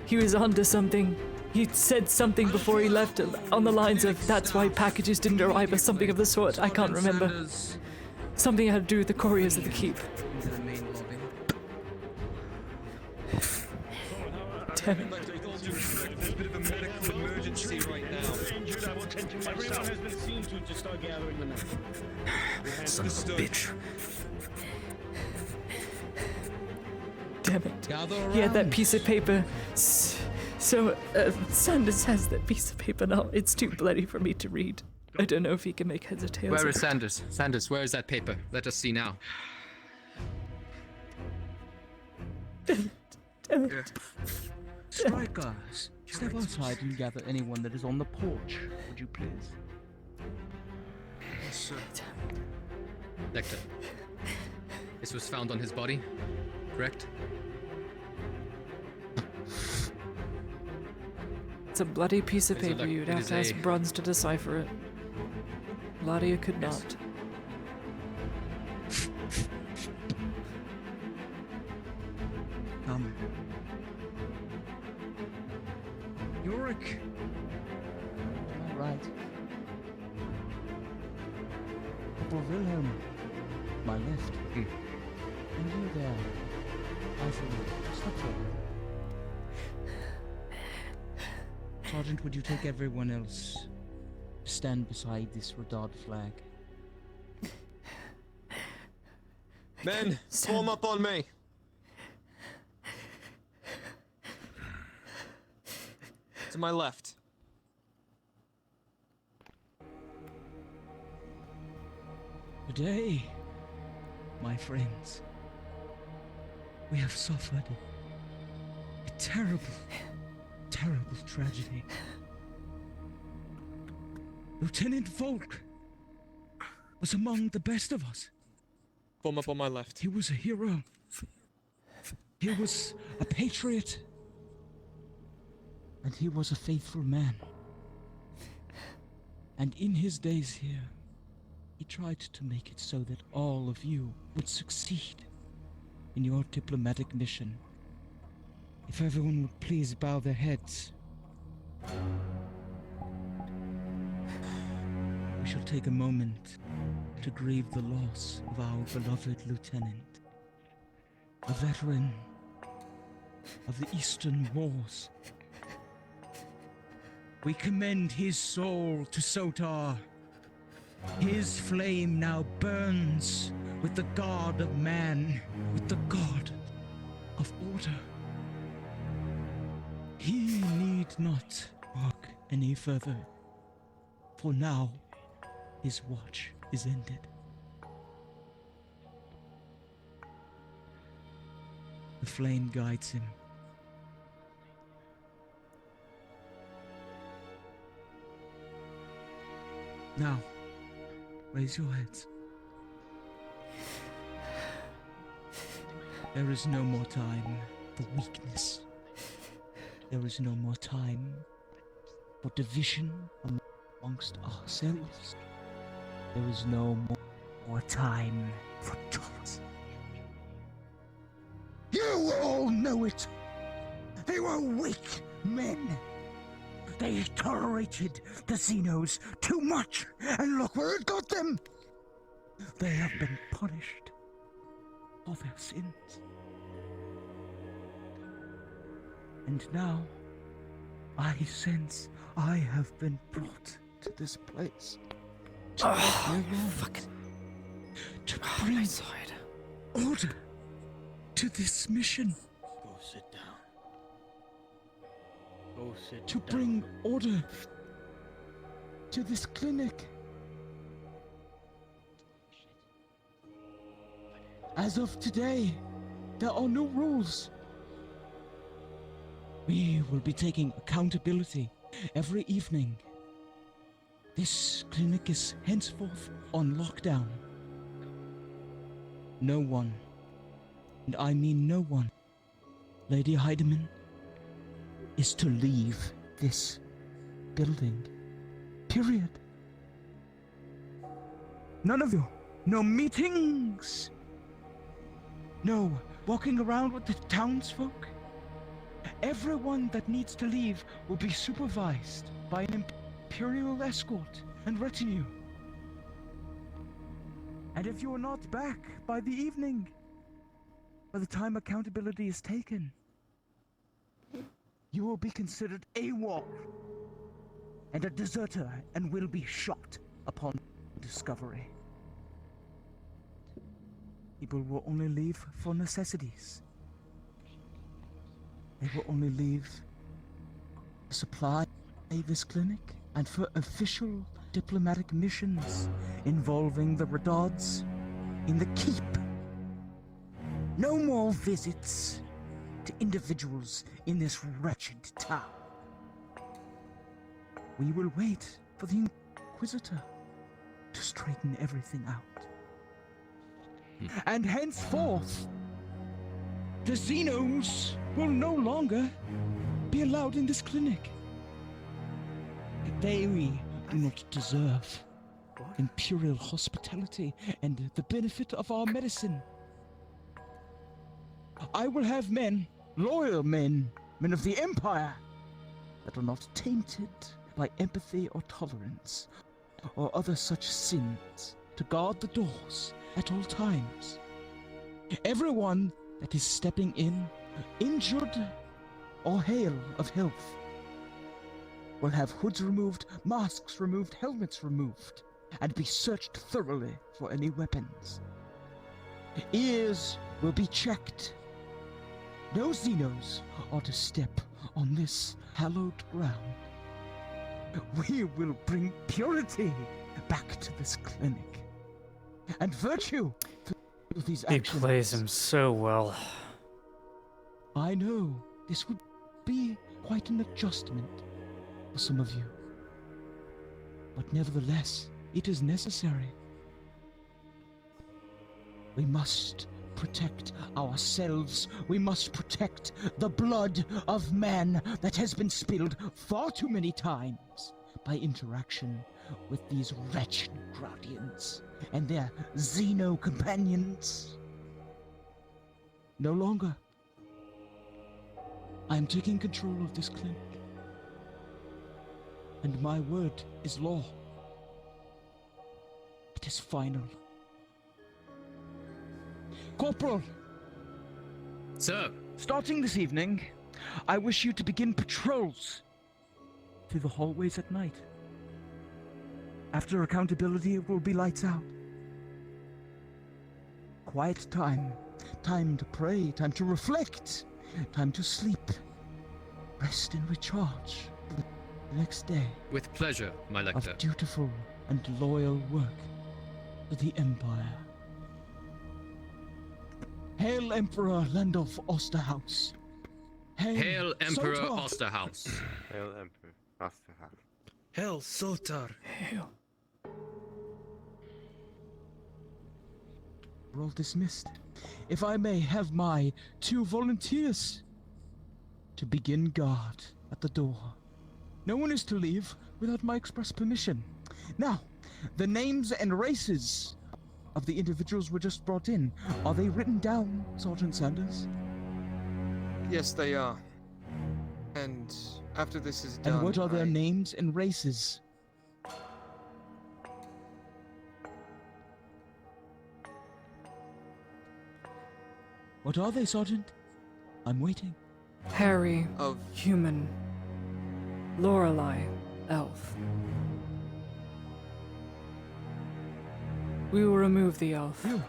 He was onto something. He said something before he left on the lines of, that's why packages didn't arrive, or something of the sort. I can't remember. Something had to do with the couriers of the keep. Damn it. There's a bit of a medical emergency right now. Everyone has been seen to start gathering the men. Son of a bitch. Damn it. He had that piece of paper. So, Sanders has that piece of paper now. It's too bloody for me to read. I don't know if he can make heads or tails. Where is Sanders? Sanders, where is that paper? Let us see now. Strikers, step outside and gather anyone that is on the porch, would you please? Yes, sir. Lecter. This was found on his body, correct? It's a bloody piece of paper. You'd have to ask Bruns to decipher it. Ladia could not. Come. Yorick. Am I right? Corporal Wilhelm. My left. And you there. I step forward. Sergeant, would you take everyone else to stand beside this Radad flag? Men, form up on me. To my left. Today, my friends, we have suffered a terrible tragedy. Lieutenant Volk was among the best of us. Form up on my left. He was a hero. He was a patriot. And he was a faithful man. And in his days here, he tried to make it so that all of you would succeed in your diplomatic mission. If everyone would please bow their heads. We shall take a moment to grieve the loss of our beloved lieutenant. A veteran of the Eastern Wars. We commend his soul to Sotar. His flame now burns with the god of man, with the god of order. He need not walk any further, for now his watch is ended. The flame guides him. Now, raise your heads. There is no more time for weakness. There is no more time for division amongst ourselves. There is no more time for jealousy. You all know it! They were weak men! They tolerated the Xenos too much, and look where it got them! They have been punished for their sins. And now, I sense I have been brought to this place. To bring order to this mission. Go sit down. Go sit To down. bring order to this clinic. As of today, there are no rules. We will be taking accountability every evening. This clinic is henceforth on lockdown. No one, and I mean no one, Lady Heidemann, is to leave this building. Period. None of you. No meetings. No walking around with the townsfolk. Everyone that needs to leave will be supervised by an imperial escort and retinue. And if you are not back by the evening, by the time accountability is taken, you will be considered AWOL and a deserter and will be shot upon discovery. People will only leave for necessities. They will only leave to supply this clinic and for official diplomatic missions involving the Redods in the keep. No more visits to individuals in this wretched town. We will wait for the Inquisitor to straighten everything out. And henceforth, the Xenos will no longer be allowed in this clinic. They do not deserve imperial hospitality and the benefit of our medicine. I will have men, loyal men, men of the Empire, that are not tainted by empathy or tolerance, or other such sins, to guard the doors at all times. Everyone that is stepping in, injured or hale of health, will have hoods removed, masks removed, helmets removed, and be searched thoroughly for any weapons. Ears will be checked. No Xenos are to step on this hallowed ground. We will bring purity back to this clinic, and virtue through these actions. He plays him so well. I know this would be quite an adjustment for some of you, but nevertheless, it is necessary. We must protect ourselves. We must protect the blood of man that has been spilled far too many times by interaction with these wretched Guardians and their Xeno companions. No longer. I am taking control of this clinic, and my word is law. It is final. Corporal! Sir! Starting this evening, I wish you to begin patrols through the hallways at night. After accountability, it will be lights out. Quiet time. Time to pray. Time to reflect. Time to sleep. Rest and recharge. The next day. With pleasure, my lector. Of dutiful and loyal work to the Empire. Hail Emperor Landolf Osterhaus. Hail Emperor Sotar. Osterhaus. Hail Emperor Osterhaus. Hail Sotar. Hail. We're all dismissed. If I may have my 2 volunteers to begin guard at the door. No one is to leave without my express permission. Now, the names and races of the individuals were just brought in. Are they written down, Sergeant Sanders? Yes, they are. And after this is done, And what are their names and races? What are they, Sergeant? I'm waiting. Harry, human. Lorelei, elf. We will remove the elf. You.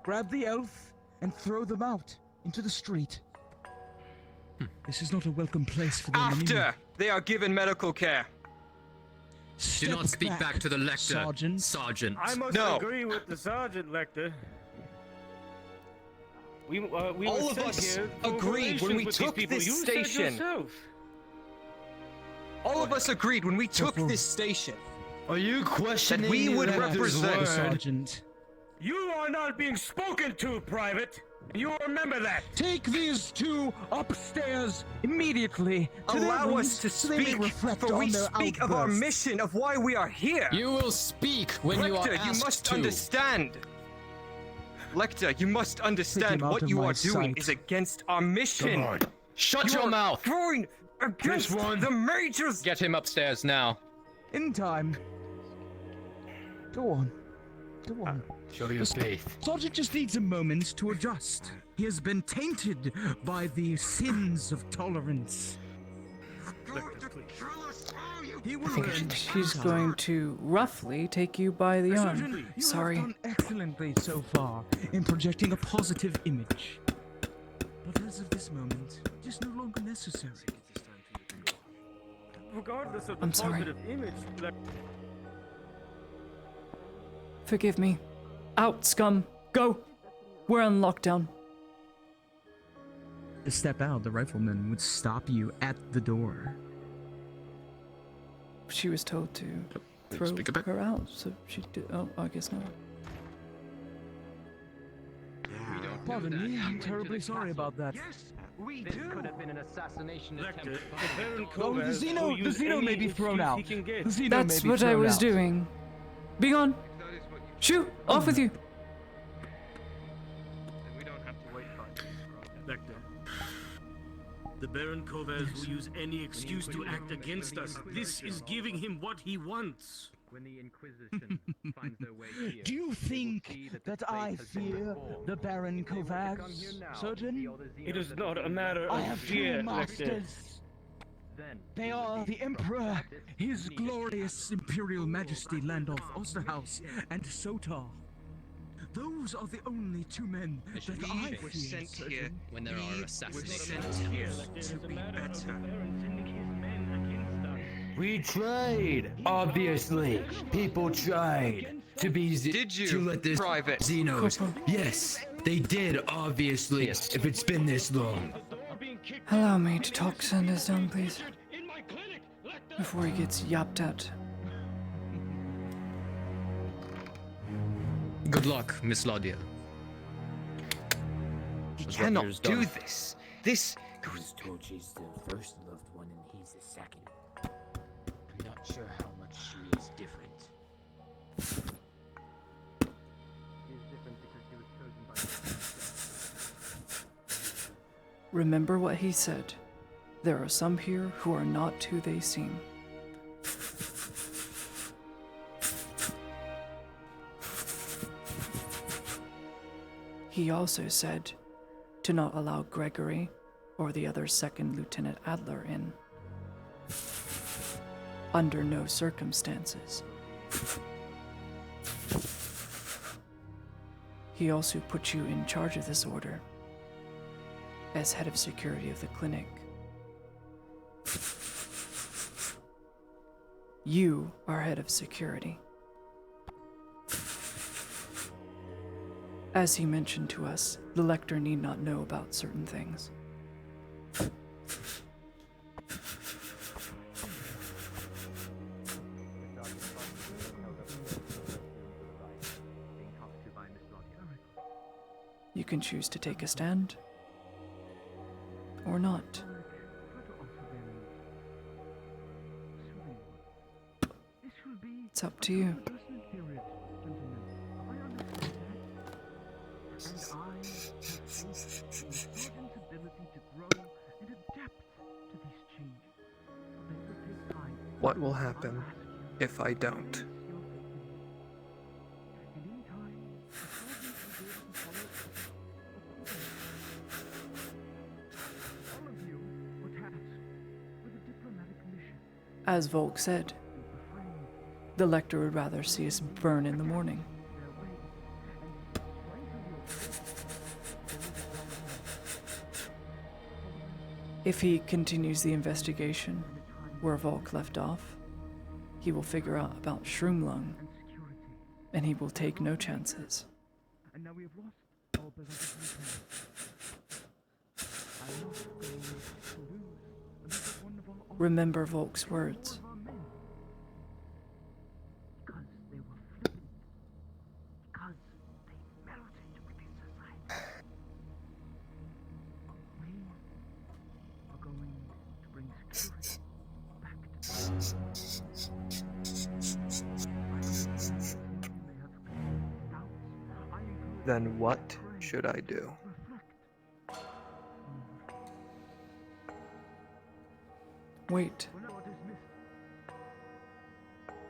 Grab the elf and throw them out into the street. This is not a welcome place for them anymore. After they are given medical care. Do not speak back to the lector, Sergeant. Sergeant. I must agree with the sergeant, Lecter. We All were of sent us here for agreed when relations we with took these people. this You said station. yourself. All of us agreed when we took this station. Are you questioning that we would Lecter's represent word? Sergeant. You are not being spoken to, Private. You remember that. Take these 2 upstairs immediately. To their Allow rooms us to so they may speak, reflect for we on their speak of our outbursts. mission, of why we are here. You will speak when you are Lecter, asked you must to. understand. Lecter, you must understand Take him out what of you my are doing sight. is against our mission. Guard. Shut You your are mouth. Going against the majors. Get him upstairs now. In time. Go on. Go on. Show your faith. Sergeant just needs a moment to adjust. He has been tainted by the sins of tolerance. He will I think learn she's going to roughly take you by the Sergeant, arm. you Sorry. have done excellently so far in projecting a positive image. But as of this moment, it is no longer necessary. Regardless of the I'm sorry. positive image, Forgive me. Out, scum. Go. We're on lockdown. To step out, the rifleman would stop you at the door. She was told to throw speak a bit. her out, so she did. Oh, I guess not. Pardon me, I'm terribly sorry about that. We This could have been an assassination attempt. Oh, the Xeno may be thrown out. The Xeno may That's be what I thrown was out. doing. Be gone. Shoo! Off with you. We don't have to wait Lecter. The Baron Kovaz will use any excuse to act against us. This is giving him what he wants. When the Inquisition finds their way here, Do you think that I fear the Baron Kovacs, Surgeon? It is not a matter I of have fear, two Lecter. masters. They are the Emperor, His Glorious Imperial Majesty Landolf Osterhaus, and Sotar. Those are the only 2 men that I were fear, sent Surgeon. here. When there are We're assassinations. sent here to be better. We tried, obviously. People tried to be Did you, to let this Private? Xenos. Yes, they did, obviously. If it's been this long. Allow me to talk Sanders down, please. Before he gets yapped at. Good luck, Miss Laudia. You cannot do this. This. I was told she's the first loved one and he's the second. I'm not sure how much she is different. Remember what he said. There are some here who are not who they seem. He also said to not allow Gregory or the other Second Lieutenant Adler in. Under no circumstances. He also put you in charge of this order as head of security of the clinic. You are head of security. As he mentioned to us, the Lector need not know about certain things. You can choose to take a stand, or not. It's up to you. What will happen if I don't? As Volk said, the Lector would rather see us burn in the morning. If he continues the investigation where Volk left off, he will figure out about Shroomlung, and he will take no chances. Remember Volk's words. Then what should I do? Wait.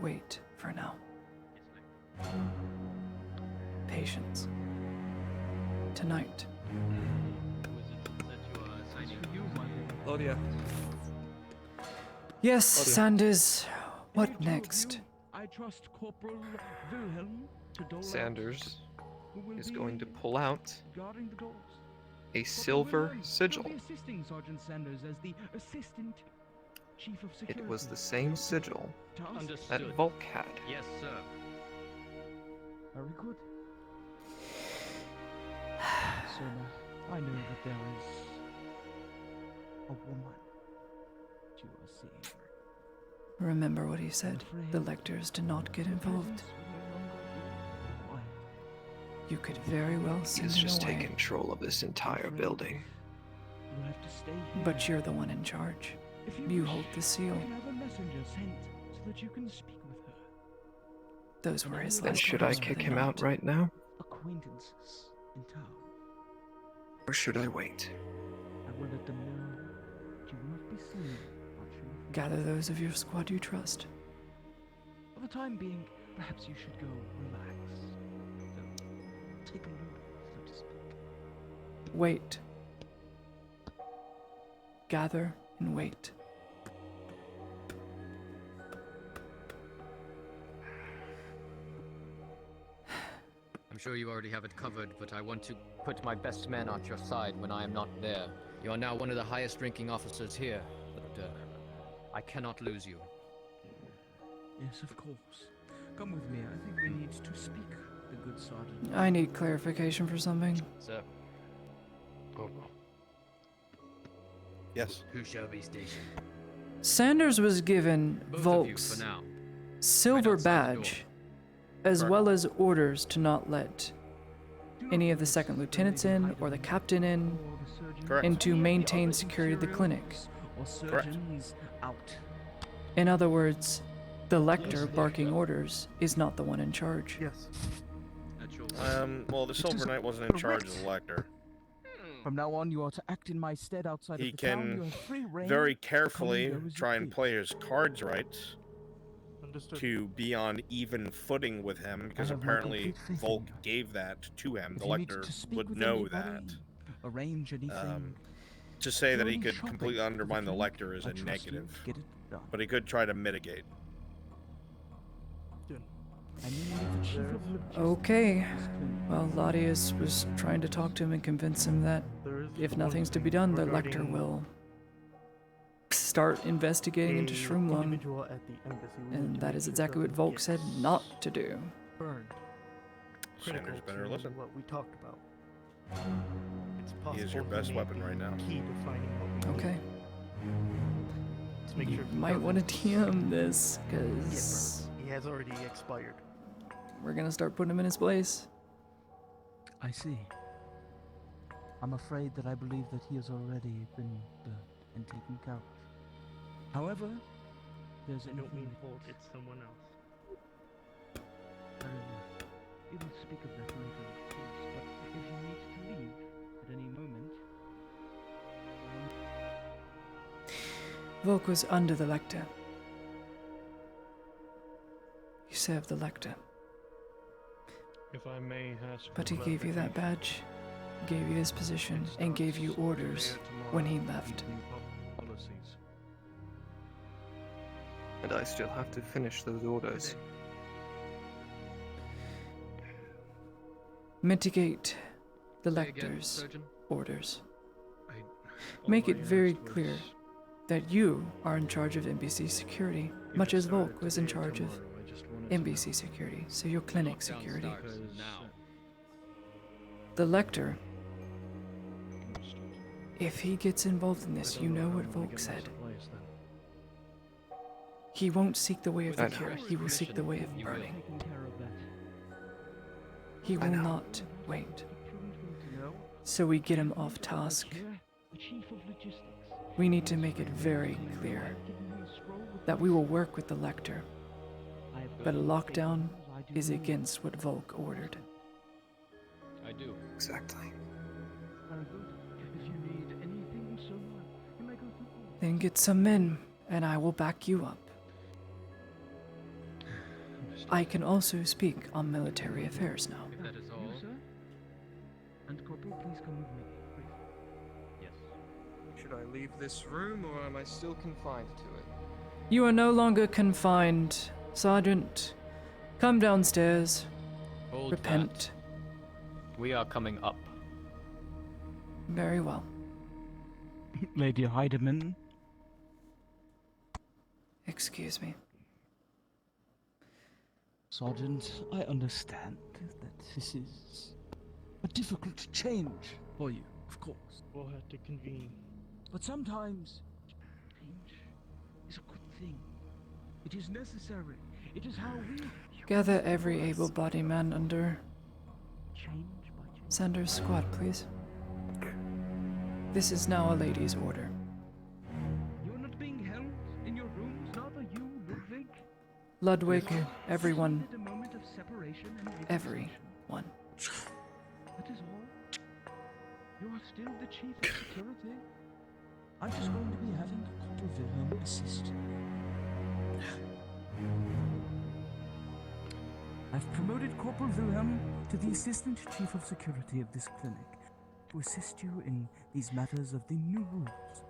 Wait for now. Patience. Tonight. Claudia. Yes, Claudia. Sanders. What next? I trust Corporal Wilhelm to dole out Sanders who will is be going to pull out guarding the doors. a silver sigil. Will be assisting Sergeant Sanders as the assistant chief of security. It was the same sigil that Understood. Volk had. Yes, sir. Very good. Sir, I know that there is a woman you are seeing. Remember what he said. The Lectors do not get involved. You could very well send He's him just away. take control of this entire building. You'll have to stay here. But you're the one in charge. If You wish, hold the seal. I can have a messenger sent so that you can speak with her. Those were his Then last should I words, were kick they him not? out right now? Acquaintances in town. Or should I wait? I will let them know that you will not be seen watching. Gather those of your squad you trust. For the time being, perhaps you should go relax. So, take a look, so to speak. Wait. Gather and wait. I'm sure you already have it covered, but I want to put my best men at your side when I am not there. You are now one of the highest ranking officers here, but I cannot lose you. Yes, of course. Come with me. I think we need to speak, the good sergeant. I need clarification for something. Sir. Yes. Who shall be stationed? Sanders was given Both of you Volk's for now. silver Right outside the door. badge, as well as orders to not let any of the second lieutenants in or the captain in, Correct. and to maintain security of the clinic. Or surgeons out. In other words, the Lector barking orders is not the one in charge. Yes. Well, the Silver Knight wasn't in charge of the Lector. From now on, you are to act in my stead outside He of the town. You can have free reign very to come carefully and go as you try and please. play his cards right Understood. to be on even footing with him, because have my apparently complete faith in Volk you. gave that to him. If The you need Lector to speak would with know anybody, that. arrange anything. To say that he Purely could shopping completely for the undermine the clinic, lector is I a trust you negative, to get it done. but he could try to mitigate. And you know the chief of logistics Okay. of this clinic. Well, Latius was trying to talk to him and convince him that if nothing's to be done, the lector will start investigating into Shroomlung. And that is exactly what Volk said not to do. Burned. Sanders better listen. What we talked about. It's He is your possible best may weapon be right now. Key to finding what we need. Okay. Let's make You sure might want to TM this, because he has already expired. we're going to start putting him in his place. I see. I'm afraid that I believe that he has already been burnt and taken care of. However, there's I don't anything mean that- Volk, it's someone else. Very well. We will speak of that later, of course, but if you need to leave at any moment... Volk was under the lector. He served the lector. If I may ask But he for gave you that badge, gave you his position, and gave you orders when he left. policies. And I still have to finish those orders. Mitigate the Say again, lector's Surgeon? orders. All Make I it very asked was- clear that you are in charge of NBC security, much as Volk was in charge of NBC security, so your clinic security. The lector, if he gets involved in this, you know what Volk said. He won't seek the way of the cure, he will seek the way of burning. He will not wait. So we get him off task. We need to make it very clear that we will work with the lector, but a lockdown is against what Volk ordered. I do. Exactly. Then get some men, and I will back you up. I can also speak on military affairs now. If that is all. And Corporal, please come with me. Yes. Should I leave this room, or am I still confined to it? You are no longer confined, Sergeant. Come downstairs. Hold Repent. that. We are coming up. Very well. Lady Heidemann. Excuse me. Sergeant, I understand that this is a difficult change for you, of course. We'll have to convene. But sometimes change is a good thing. It is necessary. It is how we Gather every able-bodied man under change by Sanders' squad, please. This is now a lady's order. You're not being held in your rooms, not are you, Ludwig? Ludwig, everyone, At a moment of separation and everyone. That is all. You are still the chief of security. I'm just going to be having Corporal Wilhelm assist. I've promoted Corporal Wilhelm to the Assistant Chief of Security of this clinic to assist you in these matters of the new rules.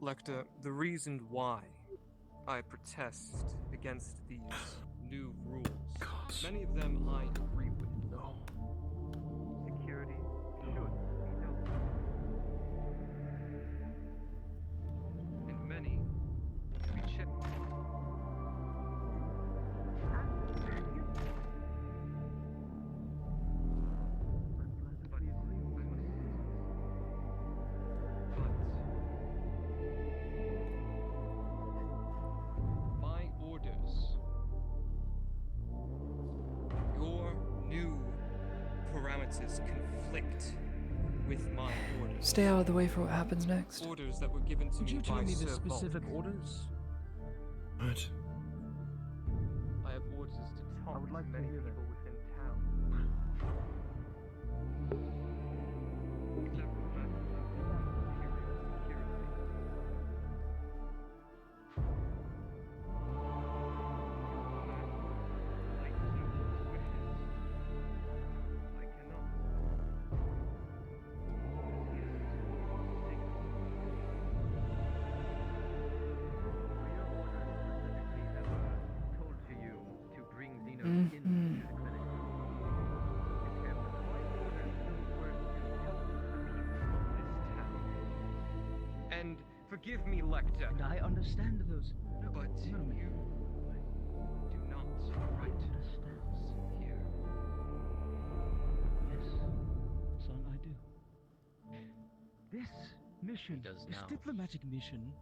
Lecter, the reason why I protest against these new rules, many of them I agree with. No. Security should be built. And many we check. My orders. Your new parameters conflict with my orders. Stay out of the way for what happens next. Orders that were given to Could me you tell by me the Sir specific Volk. orders? What? I have orders to talk I would like to to many hear people them. within town. Mm-hmm. And forgive me, Lecter. And I understand those But you do not write stats here. Yes, son, I do. This mission, does this now. diplomatic mission,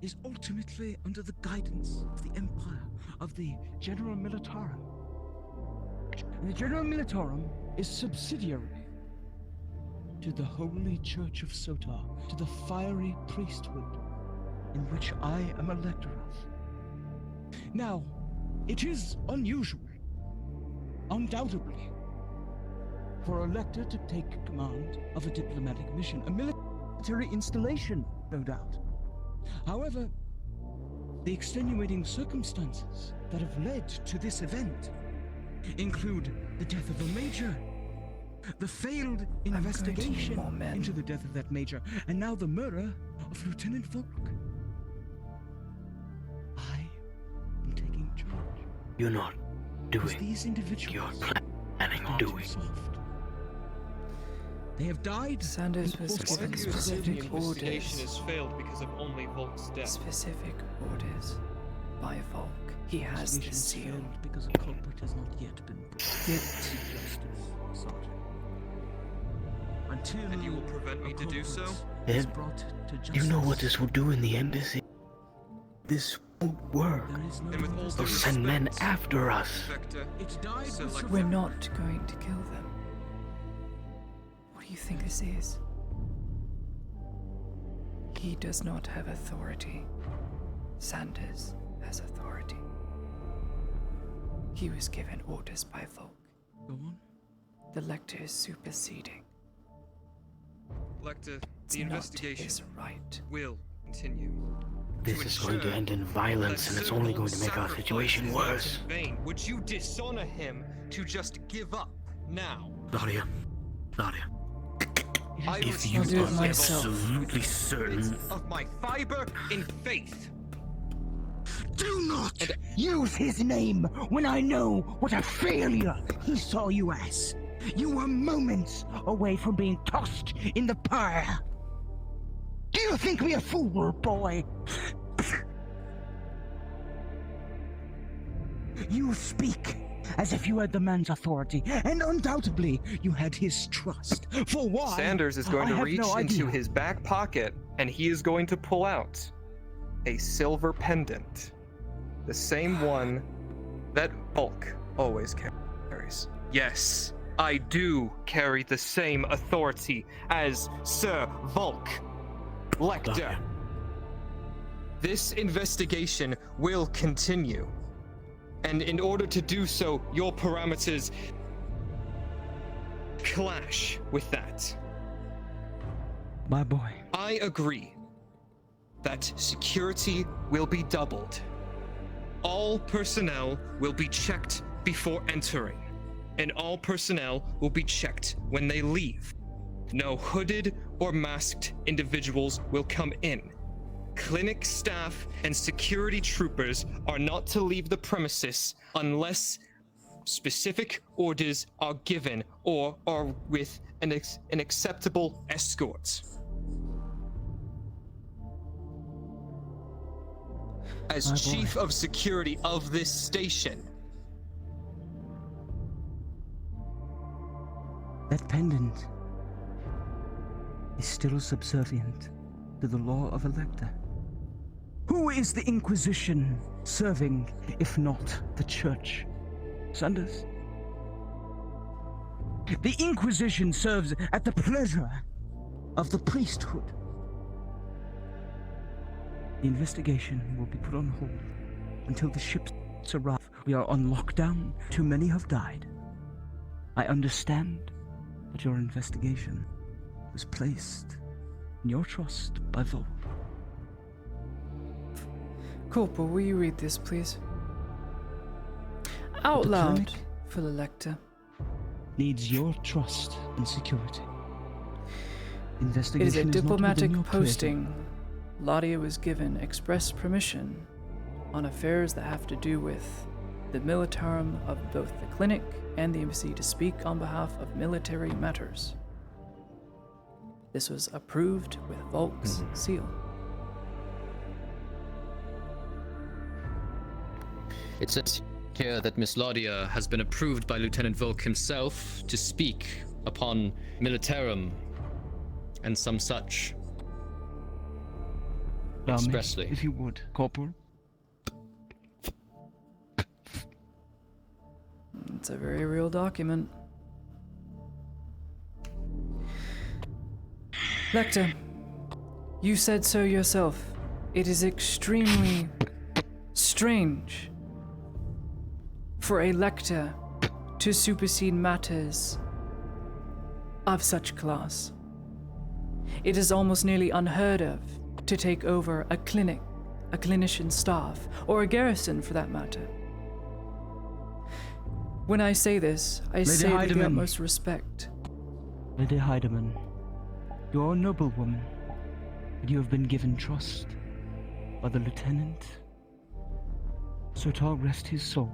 is ultimately under the guidance of the Empire, of the General Militarum. And the General Militarum is subsidiary to the Holy Church of Sotar, to the fiery priesthood, in which I am a lector of. Now, it is unusual, undoubtedly, for a lector to take command of a diplomatic mission, a military installation, no doubt. However, the extenuating circumstances that have led to this event include the death of a major, the failed investigation into the death of that major, and now the murder of Lieutenant Volk. I am taking charge. You're not doing. These individuals You're planning on doing. They have died. Sanders was given The specific investigation orders. has failed because of only Volk's death. Specific orders by Volk. He has the seal. Because a culprit has not yet been brought to justice, Sergeant. Until And you will prevent me to do so? Ed, you know what this will do in the embassy? This won't work. And with all They'll send men after us. We're not going to kill them. What do you think this is? He does not have authority. Sanders has authority. He was given orders by Volk. Go on. The lector is superseding. Lecter, It's the not investigation his right. will continue. This is going to end in violence, and it's only going to make our situation worse. In vain. Would you dishonor him to just give up now? Nadia. Nadia. I If you refuse are to give absolutely a certain. bit of my fiber in faith. Do not use his name when I know what a failure he saw you as. You were moments away from being tossed in the pyre. Do you think me a fool, boy? You speak as if you had the man's authority, and undoubtedly you had his trust. For why? Sanders is going I to have reach no into idea. his back pocket, and he is going to pull out a silver pendant. The same one that Bulk always carries. Yes, I do carry the same authority as Sir Volk. Lecter. This investigation will continue. And in order to do so, your parameters clash with that. My boy. I agree that security will be doubled. All personnel will be checked before entering, and all personnel will be checked when they leave. No hooded or masked individuals will come in. Clinic staff and security troopers are not to leave the premises unless specific orders are given or are with an acceptable escort. As My chief of security of this station, That pendant is still subservient to the law of Elector. Who is the Inquisition serving, if not the Church? Sanders? The Inquisition serves at the pleasure of the priesthood. The investigation will be put on hold until the ships arrive. We are on lockdown. Too many have died. I understand that your investigation was placed in your trust by Volk. Corporal, will you read this, please? Out The loud clinic for the lector. needs your trust and security. It Investigation is a not diplomatic within your purview. posting. Ladia was given express permission on affairs that have to do with the militarum of both the clinic and the embassy to speak on behalf of military matters. This was approved with Volk's seal. It says here that Miss Laudia has been approved by Lieutenant Volk himself to speak upon militarum and some such. Allow me, Expressly. if you would, Corporal. It's a very real document. Lecter, you said so yourself. It is extremely strange for a lector to supersede matters of such class. It is almost nearly unheard of to take over a clinic, a clinician's staff, or a garrison for that matter. When I say this, I say it with the utmost respect. Lady Heidemann, you are a noble woman, and you have been given trust by the lieutenant. So to rest his soul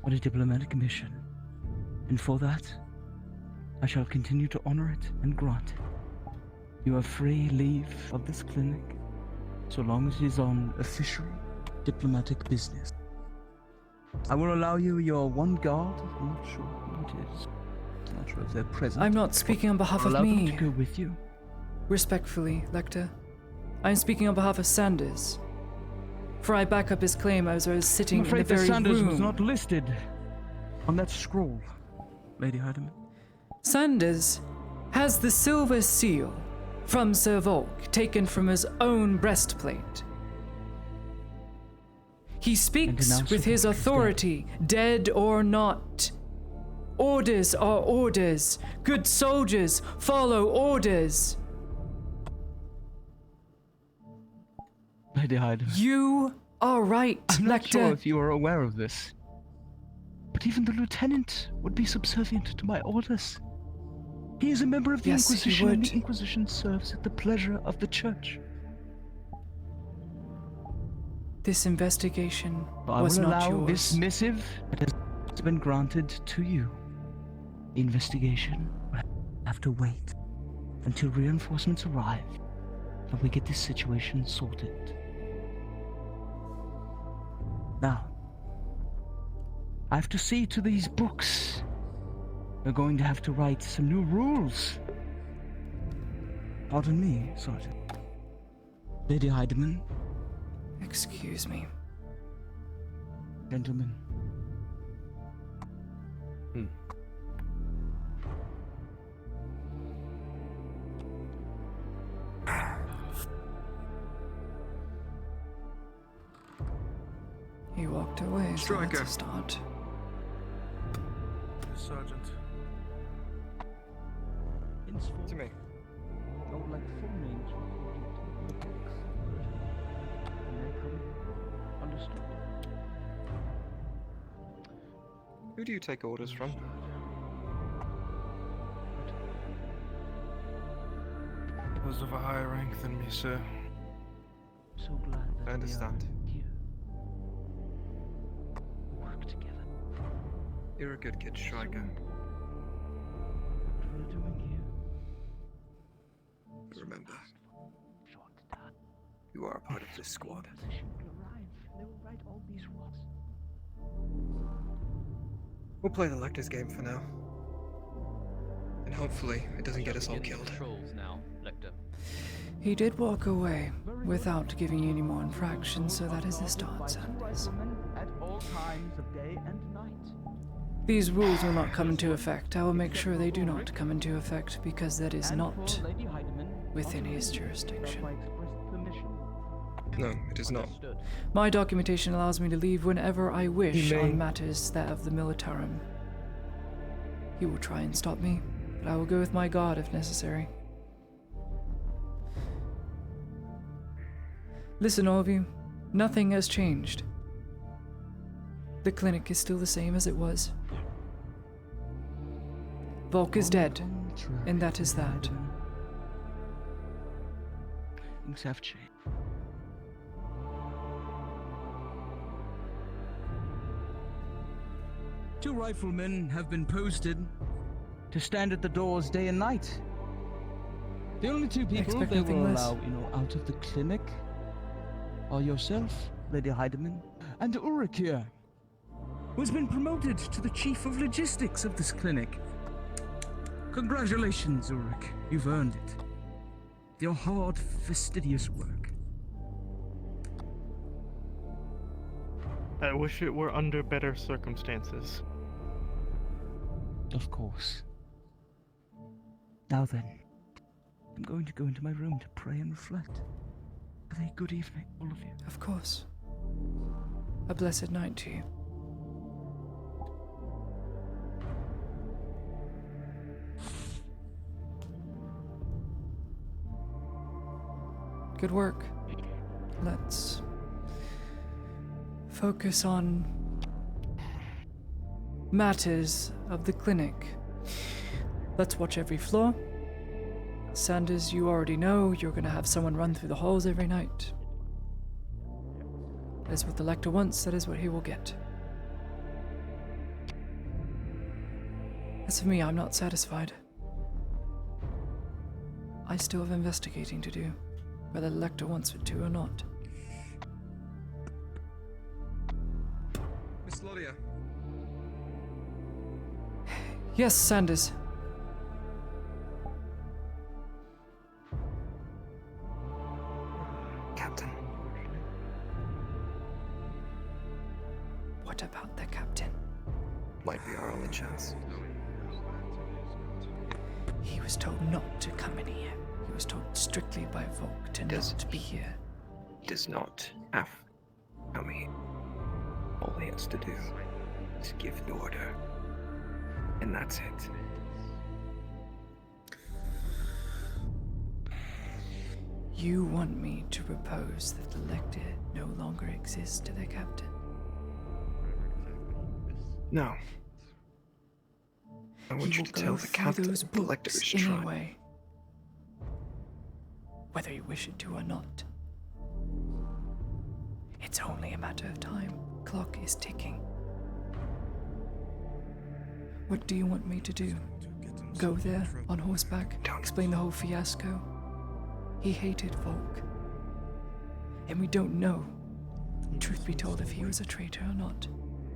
on a diplomatic mission, and for that, I shall continue to honor it and grant it. You have free leave of this clinic, so long as it is on official diplomatic business. I will allow you your one guard. I'm not sure who it is. I'm not sure if they're present. I'm not speaking on behalf of Allow them me. to go with you. Respectfully, Lecter, I'm speaking on behalf of Sanders. For I back up his claim as I was sitting I'm in the afraid that very Sanders room. was not listed on that scroll, Lady Heidemann. Sanders has the silver seal from Sir Volk taken from his own breastplate. He speaks with his authority, dead or not. Orders are orders. Good soldiers follow orders. Lady Heidemann. You are right, I'm not Lecter. sure if you are aware of this, but even the lieutenant would be subservient to my orders. He is a member of the Yes, he Inquisition, and would. the Inquisition serves at the pleasure of the Church. This investigation I was will not allow yours. this missive that has been granted to you. The investigation will have to wait until reinforcements arrive and we get this situation sorted. Now, I have to see to these books. We're going to have to write some new rules. Pardon me, Sergeant. Lady Heidemann. Excuse me. Gentlemen. He walked away, so that's Striker. a start. Sergeant. To me. I would like full names recorded in the books. Understood. Who do you take orders from? Those of a higher rank than me, sir. So glad that I understand. work together. You're a good kid, Striker. What are you doing here? Remember, you are a part of this squad. They will write all these rules. We'll play the Lecter's game for now. And hopefully, it doesn't get us all killed. Controls now, Lecter. He did walk away without giving you any more infractions, so that is a start, Sanders. At all times of day and night. These rules will not come into effect. I will make sure they do not come into effect because that is not within his jurisdiction. No, it is not. My documentation allows me to leave whenever I wish You may. on matters that of the militarum. He will try and stop me, but I will go with my guard if necessary. Listen, all of you, nothing has changed. The clinic is still the same as it was. Volk is dead, and that is that. Things have changed. 2 riflemen have been posted to stand at the doors day and night. The only 2 people Expect they nothing will less. allow, out of the clinic are yourself, Lady Heidemann, and Ulrich here, who's been promoted to the chief of logistics of this clinic. Congratulations, Ulrich. You've earned it. Your hard, fastidious work. I wish it were under better circumstances. Of course. Now then, I'm going to go into my room to pray and reflect. Have a good evening, all of you. Of course. A blessed night to you. Good work. Let's focus on matters of the clinic. Let's watch every floor. Sanders, you already know you're gonna have someone run through the halls every night. That is what the Lector wants, that is what he will get. As for me, I'm not satisfied. I still have investigating to do, whether the Lector wants it to or not. Miss Lodia. Yes, Sanders. Captain. What about the captain? Might be our only chance. He was told not to come in here. He was told strictly by Volk to not be here. Does not have. I mean, all he has to do is give the order. And that's it. You want me to propose that the Lector no longer exists to the captain? No. I want you to tell the captain those the Lector is books trying. anyway, whether you wish it to or not. It's only a matter of time. Clock is ticking. What do you want me to do? Go there on horseback, explain the whole fiasco? He hated Volk. And we don't know, truth be told, if he was a traitor or not.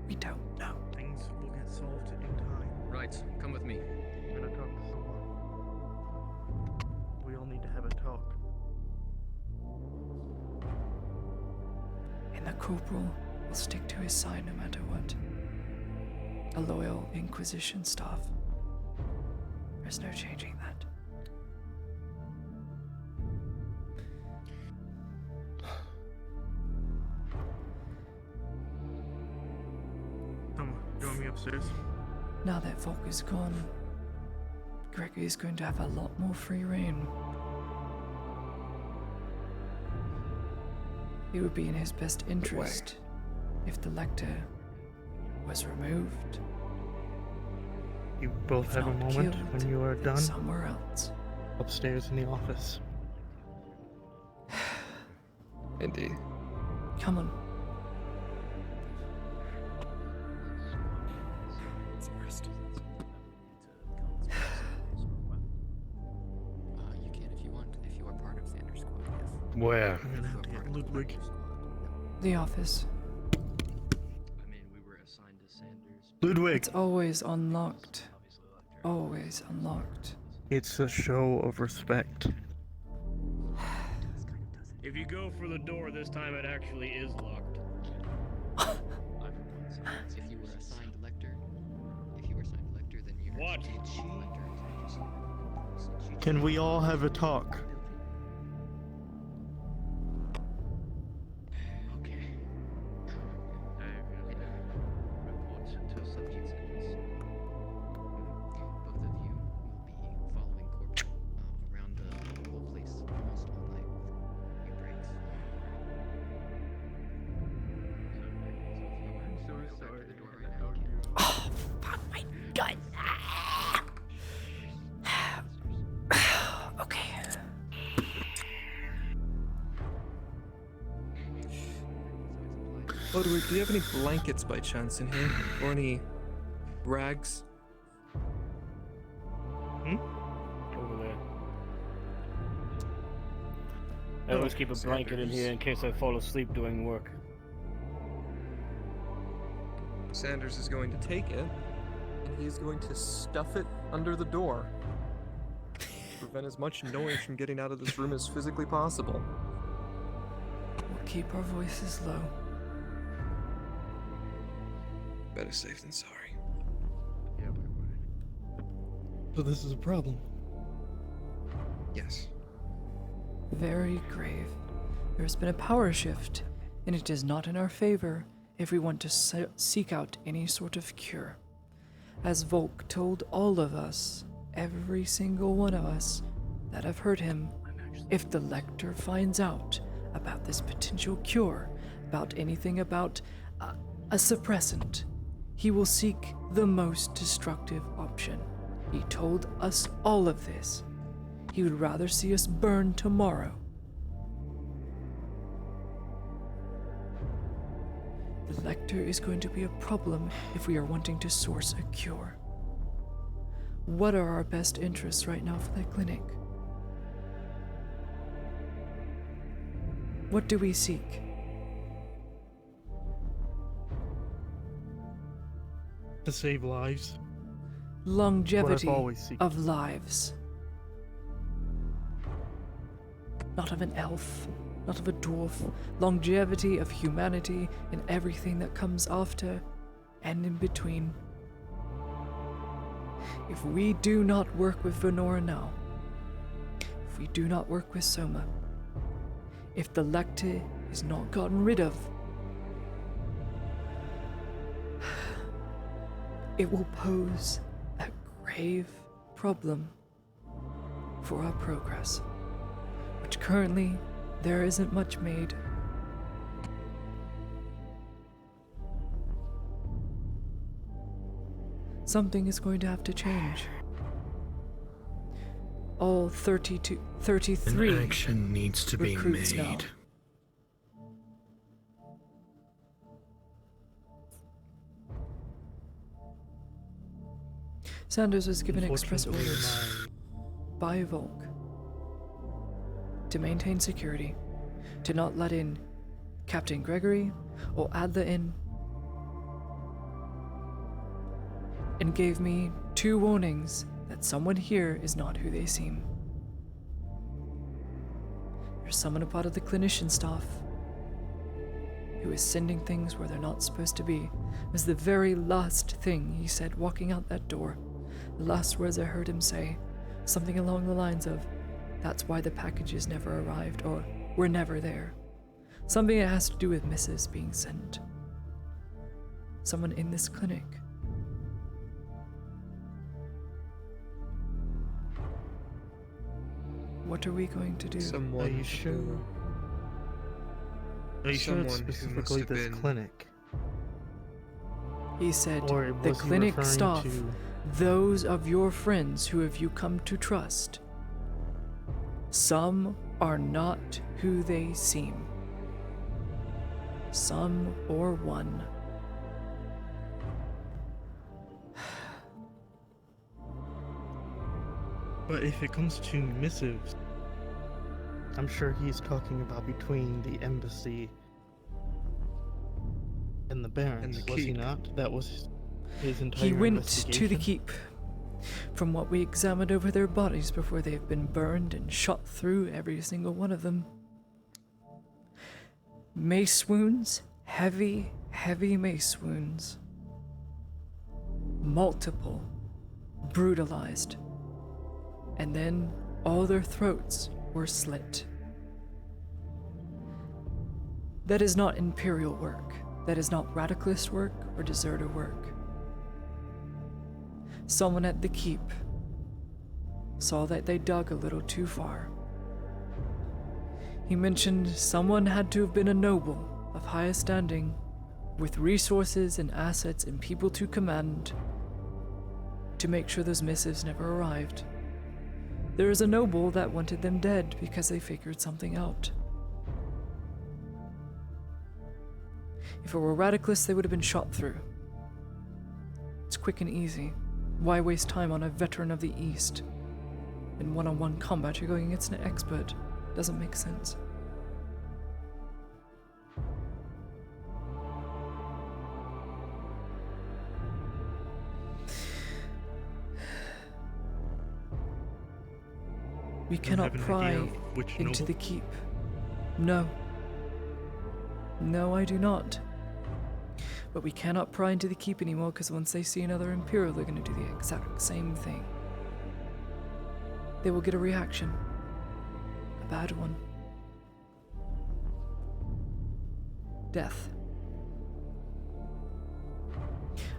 We don't know. Things will get solved in time. Right, come with me. I'm gonna talk to someone. We all need to have a talk. And the corporal will stick to his side no matter what. A loyal Inquisition staff. There's no changing that. You want me upstairs? Now that Volk is gone, Gregory is going to have a lot more free reign. It would be in his best interest if the Lector was removed. You both have a not moment killed, when you are then done. somewhere else. Upstairs in the office. Indeed. Come on. You can if you want, if you are part of Sanders' squad, yes. Where? I'm gonna have to get Ludwig. The office. Ludwig! It's always unlocked. Always unlocked. It's a show of respect. If you go for the door this time, it actually is locked. If you were assigned Lector, then you What? Lector. Can we all have a talk? Ludwig, do you have any blankets by chance in here? Or any Rags? Over there. I always keep a blanket in here in case I fall asleep doing work. Sanders is going to take it, and he is going to stuff it under the door. Prevent as much noise from getting out of this room as physically possible. We'll keep our voices low. Better safe than sorry. Yeah, we would. So this is a problem. Yes. Very grave. There's been a power shift, and it is not in our favor if we want to seek out any sort of cure. As Volk told all of us, every single one of us that have heard him, if the Lector finds out about this potential cure, about anything about a suppressant, he will seek the most destructive option. He told us all of this. He would rather see us burn tomorrow. The Lector is going to be a problem if we are wanting to source a cure. What are our best interests right now for the clinic? What do we seek? To save lives. Longevity What I've always seeked. of lives. Not of an elf, not of a dwarf. Longevity of humanity and everything that comes after and in between. If we do not work with Venora now, if we do not work with Soma, if the Lector is not gotten rid of, it will pose a grave problem for our progress, which currently there isn't much made. Something is going to have to change. All 33 An action needs to be recruits made. now. Sanders was given express orders by Volk to maintain security, to not let in Captain Gregory or Adler in, and gave me 2 warnings that someone here is not who they seem. There's someone a part of the clinician staff who is sending things where they're not supposed to be. It was the very last thing he said walking out that door. The last words I heard him say, something along the lines of, "That's why the packages never arrived," or "We're never there." Something that has to do with missives being sent. Someone in this clinic. What are we going to do? Are you sure? Are you sure it's specifically this clinic? He said, Or the was he clinic referring staff, to- those of your friends who have you come to trust. Some are not who they seem. Some or one. But if it comes to missives, I'm sure he's talking about between the embassy and the barons, was he not? That was his entire He went investigation? to the keep. From what we examined over their bodies before they've been burned and shot through, every single one of them. Mace wounds, heavy, heavy mace wounds. Multiple, brutalized. And then all their throats were slit. That is not Imperial work. That is not Radicalist work or deserter work. Someone at the keep saw that they dug a little too far. He mentioned someone had to have been a noble of highest standing, with resources and assets and people to command, to make sure those missives never arrived. There is a noble that wanted them dead because they figured something out. If it were Radicalists, they would have been shot through. It's it's quick and easy. Why waste time on a veteran of the East? In one-on-one combat, you're going against an expert. Doesn't make sense. We cannot have an pry idea of which into noble? the keep. No. No, I do not. But we cannot pry into the keep anymore, because once they see another Imperial, they're going to do the exact same thing. They will get a reaction. A bad one. Death.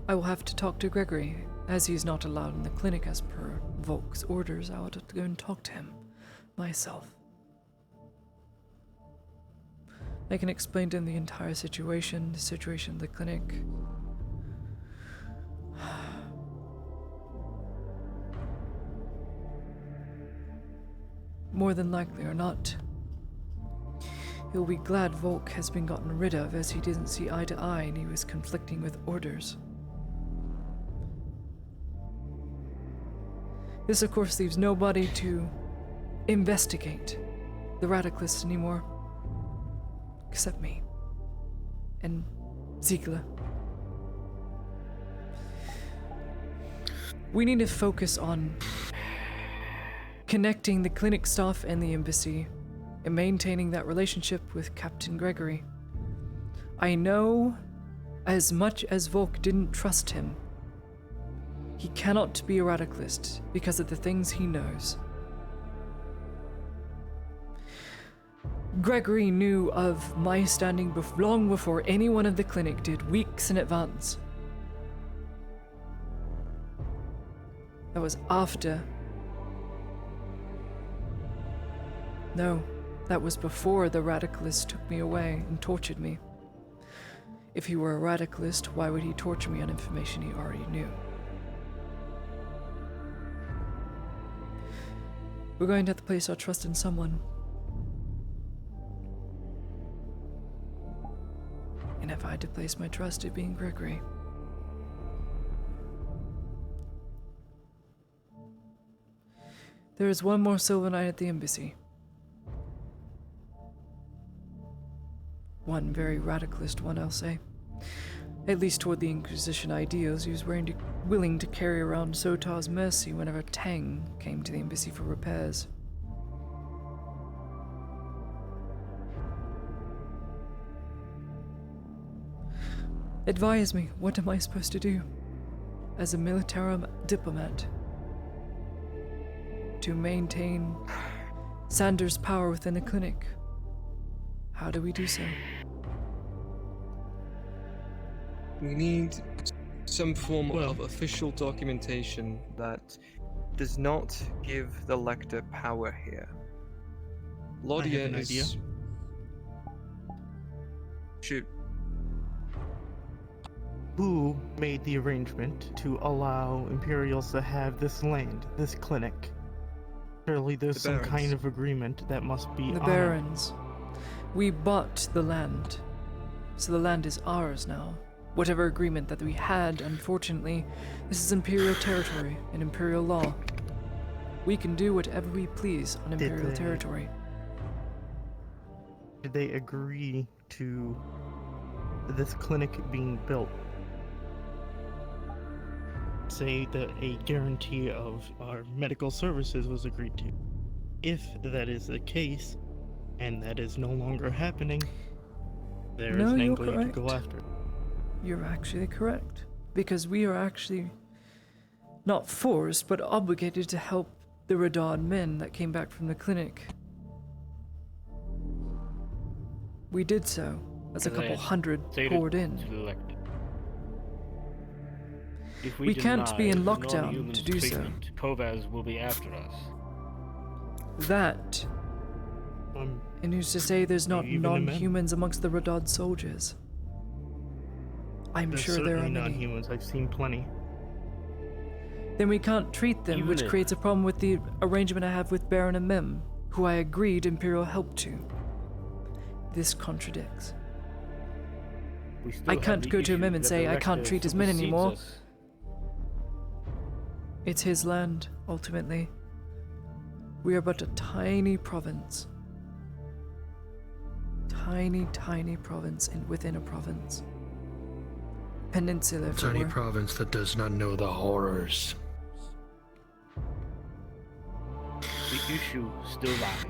I will have to talk to Gregory. As he's not allowed in the clinic as per Volk's orders, I will have to go and talk to him myself. I can explain to him the entire situation, the situation of the clinic. More than likely or not, he'll be glad Volk has been gotten rid of, as he didn't see eye to eye and he was conflicting with orders. This, of course, leaves nobody to investigate the Radicalists anymore. Except me. And Ziegler. We need to focus on connecting the clinic staff and the embassy and maintaining that relationship with Captain Gregory. I know, as much as Volk didn't trust him, he cannot be a Radicalist because of the things he knows. Gregory knew of my standing long before anyone of the clinic did, weeks in advance. That was after. No, that was before the Radicalists took me away and tortured me. If he were a Radicalist, why would he torture me on information he already knew? We're going to have to place our trust in someone. And if I had to place my trust, it'd be in Gregory. There is one more Silver Knight at the embassy. One very radicalist one, I'll say. At least toward the Inquisition ideals, he was willing to carry around Zotar's mercy whenever Tang came to the embassy for repairs. Advise me, what am I supposed to do? As a military diplomat. To maintain Sanders' power within the clinic. How do we do so? We need some form of official documentation that does not give the Lector power here. Laudia I have an idea. Shoot. Who made the arrangement to allow Imperials to have this land, this clinic? Surely there's some kind of agreement that must be The honored. Barons. We bought the land, so the land is ours now. Whatever agreement that we had, unfortunately, this is Imperial territory and Imperial law. We can do whatever we please on Imperial territory. Did they agree to this clinic being built? Say that a guarantee of our medical services was agreed to. If that is the case, and that is no longer happening, there is an angle you could go after. You're actually correct. Because we are actually not forced, but obligated to help the Radad men that came back from the clinic. We did so, as a couple hundred poured in. If We can't deny be in the lockdown non-humans to do so. treatment, Kovaz will be after us. That. And who's to say there's not even the men? non-humans amongst the Radad soldiers? I'm There's sure there are certainly many. non-humans. I've seen plenty. Then we can't treat them, Even which if- creates a problem with the arrangement I have with Baron and Mem, who I agreed Imperial help to. This contradicts. We still I have can't the go to issue Mem and that say the I can't Rector treat his men supersedes anymore. us. It's his land, ultimately. We are but a tiny province. Tiny province within a province. Peninsula, if it Tiny were. province that does not know the horrors. The issue still lies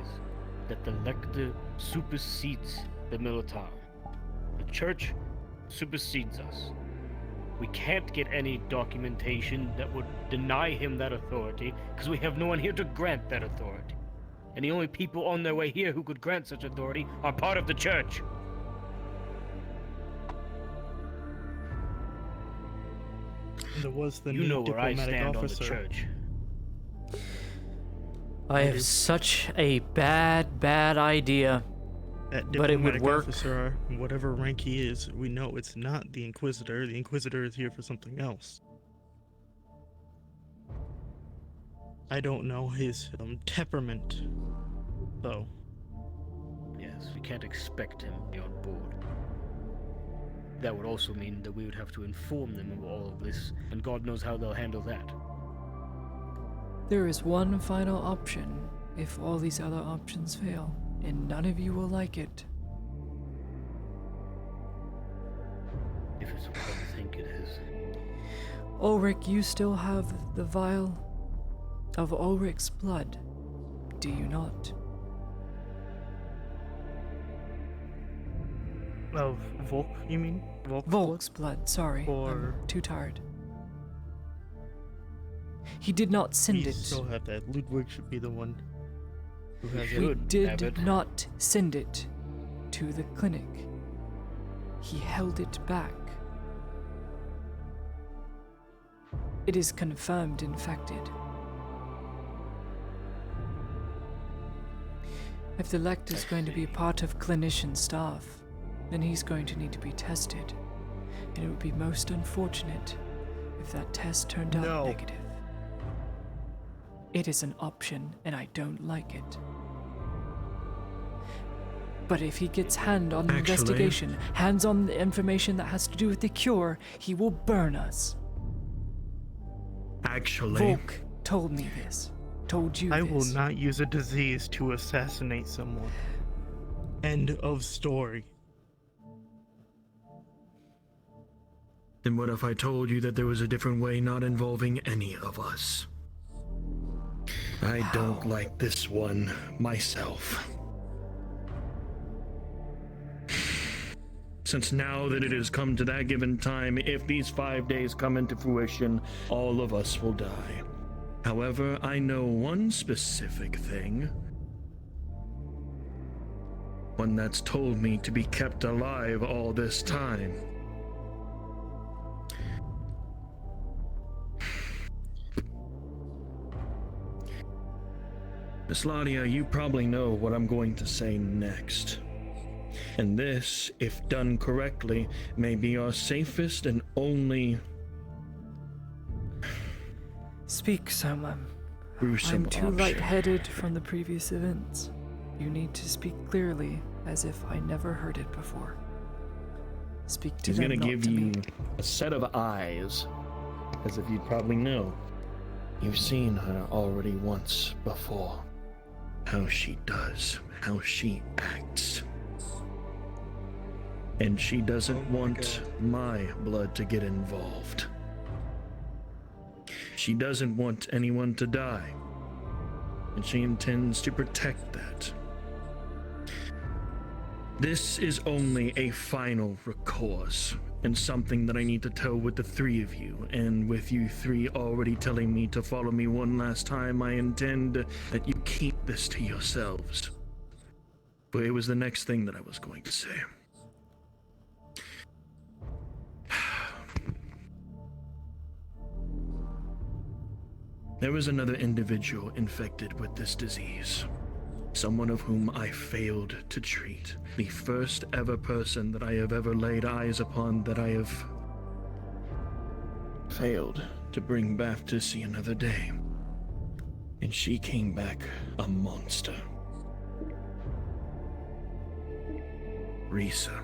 that the lector supersedes the militar. The church supersedes us. We can't get any documentation that would deny him that authority because we have no one here to grant that authority. And the only people on their way here who could grant such authority are part of the church. There was the You new know where I diplomatic stand officer. on the church. I have such a bad idea. That But it would diplomatic work. officer, whatever rank he is, we know it's not the Inquisitor. The Inquisitor is here for something else. I don't know his temperament, though. Yes, we can't expect him to be on board. That would also mean that we would have to inform them of all of this, and God knows how they'll handle that. There is one final option if all these other options fail, and none of you will like it. If it's what I think it is. Ulrich, you still have the vial of Ulrich's blood, do you not? Of Volk, you mean? Volk's blood, sorry. Or I'm too tired. He did not send we it. still have that. Ludwig should be the one who has We it. did not send it to the clinic. He held it back. It is confirmed infected. If the Lect is going to be part of clinician staff, then he's going to need to be tested. And it would be most unfortunate if that test turned out negative. It is an option, and I don't like it. But if he gets hand on the investigation, hands on the information that has to do with the cure, he will burn us. Actually, Volk told me this. Told you I this. will not use a disease to assassinate someone. End of story. then what if I told you that there was a different way not involving any of us? I don't like this one myself. Since now that it has come to that given time, if these 5 days come into fruition, all of us will die. However, I know one specific thing. One that's told me to be kept alive all this time. Miss Ladia, you probably know what I'm going to say next. And this, if done correctly, may be our safest and only... Speak, Soma. gruesome I'm too option. lightheaded from the previous events. You need to speak clearly, as if I never heard it before. Speak to He's them, gonna not give to you me. a set of eyes, as if you'd probably know. You've seen her already once before. How she does, how she acts. And she doesn't want my blood to get involved. She doesn't want anyone to die. And she intends to protect that. This is only a final recourse, and something that I need to tell with the three of you, and with you three already telling me to follow me one last time, I intend that you keep this to yourselves. But it was the next thing that I was going to say. There was another individual infected with this disease. Someone of whom I failed to treat. The first ever person that I have ever laid eyes upon that I have failed to bring back to see another day. And she came back a monster. Risa.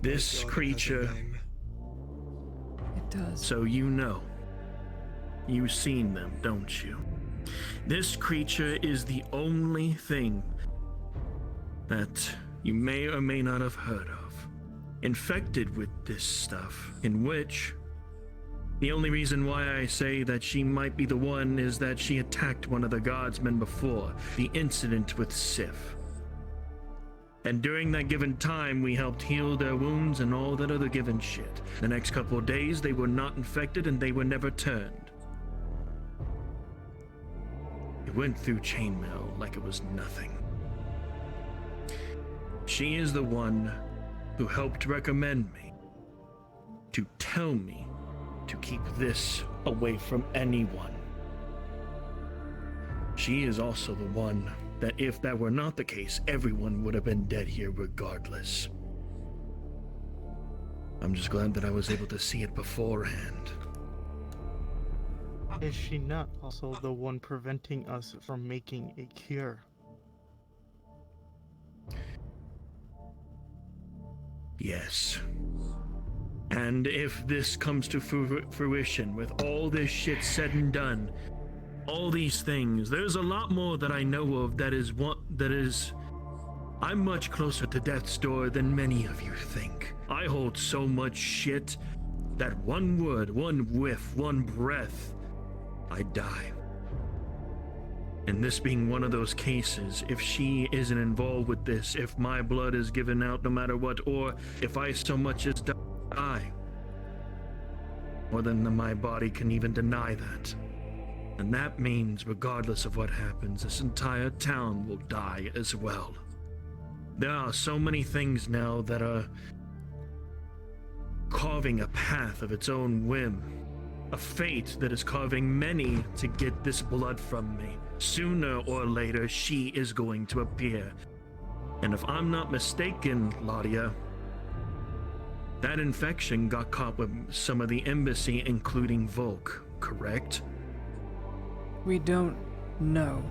This creature... It does. So you know, You've seen them, don't you? This creature is the only thing that you may or may not have heard of, infected with this stuff, in which the only reason why I say that she might be the one is that she attacked one of the guardsmen before, the incident with Sif. And during that given time, we helped heal their wounds and all that other given shit. The next couple of days, they were not infected and they were never turned. It went through chainmail like it was nothing. She is the one who helped recommend me, to tell me to keep this away from anyone. She is also the one that if that were not the case, everyone would have been dead here regardless. I'm just glad that I was able to see it beforehand. Is she not also the one preventing us from making a cure? Yes. And if this comes to fruition, with all this shit said and done, all these things, there's a lot more that I know of that is I'm much closer to death's door than many of you think. I hold so much shit that one word, one whiff, one breath, I die. And this being one of those cases, if she isn't involved with this, if my blood is given out no matter what, or if I so much as die, more than my body can even deny that. And that means, regardless of what happens, this entire town will die as well. There are so many things now that are carving a path of its own whim. A fate that is carving many to get this blood from me. Sooner or later, she is going to appear. And if I'm not mistaken, Ladia, that infection got caught with some of the embassy, including Volk, correct? We don't know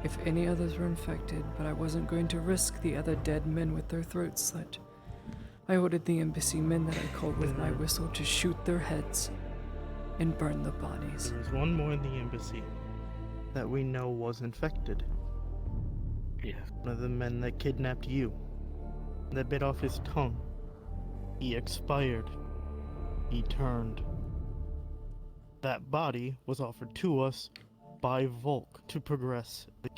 if any others were infected, but I wasn't going to risk the other dead men with their throats slit. I ordered the embassy men that I called with my whistle to shoot their heads and burn the bodies. There was one more in the embassy that we know was infected. Yes. One of the men that kidnapped you. That bit off his tongue. He expired. He turned. That body was offered to us by Volk to progress the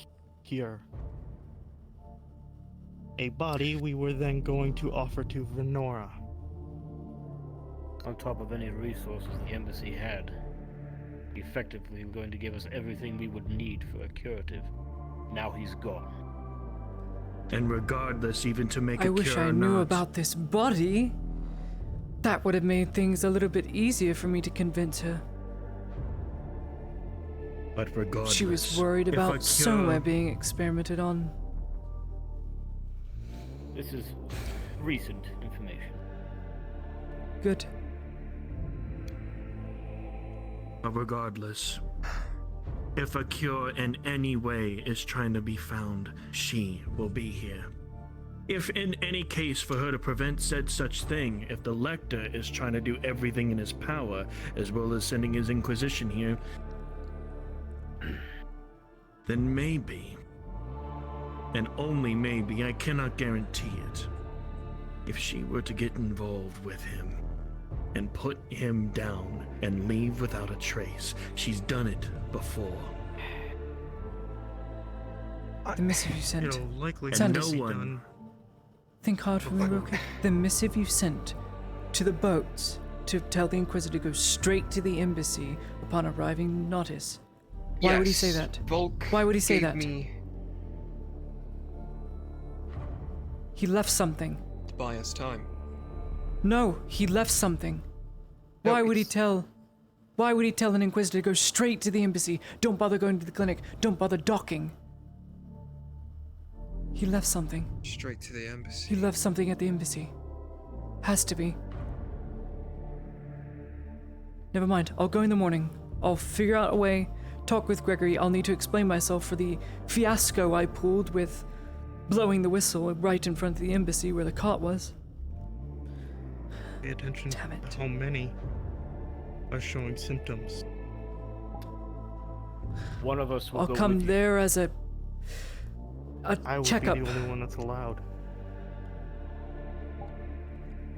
cure. A body we were then going to offer to Venora. On top of any resources the embassy had, effectively going to give us everything we would need for a curative. Now he's gone. And regardless, even to make a cure, I wish I knew about this body. That would have made things a little bit easier for me to convince her. But regardless, she was worried about Soma being experimented on. This is recent information. Good. But regardless, if a cure in any way is trying to be found, she will be here. If in any case for her to prevent said such thing, if the Lector is trying to do everything in his power, as well as sending his Inquisition here, then maybe, and only maybe, I cannot guarantee it, if she were to get involved with him and put him down and leave without a trace. She's done it before. The missive you sent. It'll likely Send no it. one. Think hard for me real quick. The missive you sent to the boats to tell the Inquisitor to go straight to the embassy upon arriving Nautis. Why would he say that? Volk Why would he say gave that? Me... He left something. To buy us time. No, he left something. Why would he tell an Inquisitor to go straight to the embassy? Don't bother going to the clinic. Don't bother docking. He left something. Straight to the embassy. He left something at the embassy. Has to be. Never mind. I'll go in the morning. I'll figure out a way. Talk with Gregory. I'll need to explain myself for the fiasco I pulled with blowing the whistle right in front of the embassy where the cot was. Pay attention to how many are showing symptoms. One of us will I'll go come with you. there as a I would checkup. be the only one that's allowed.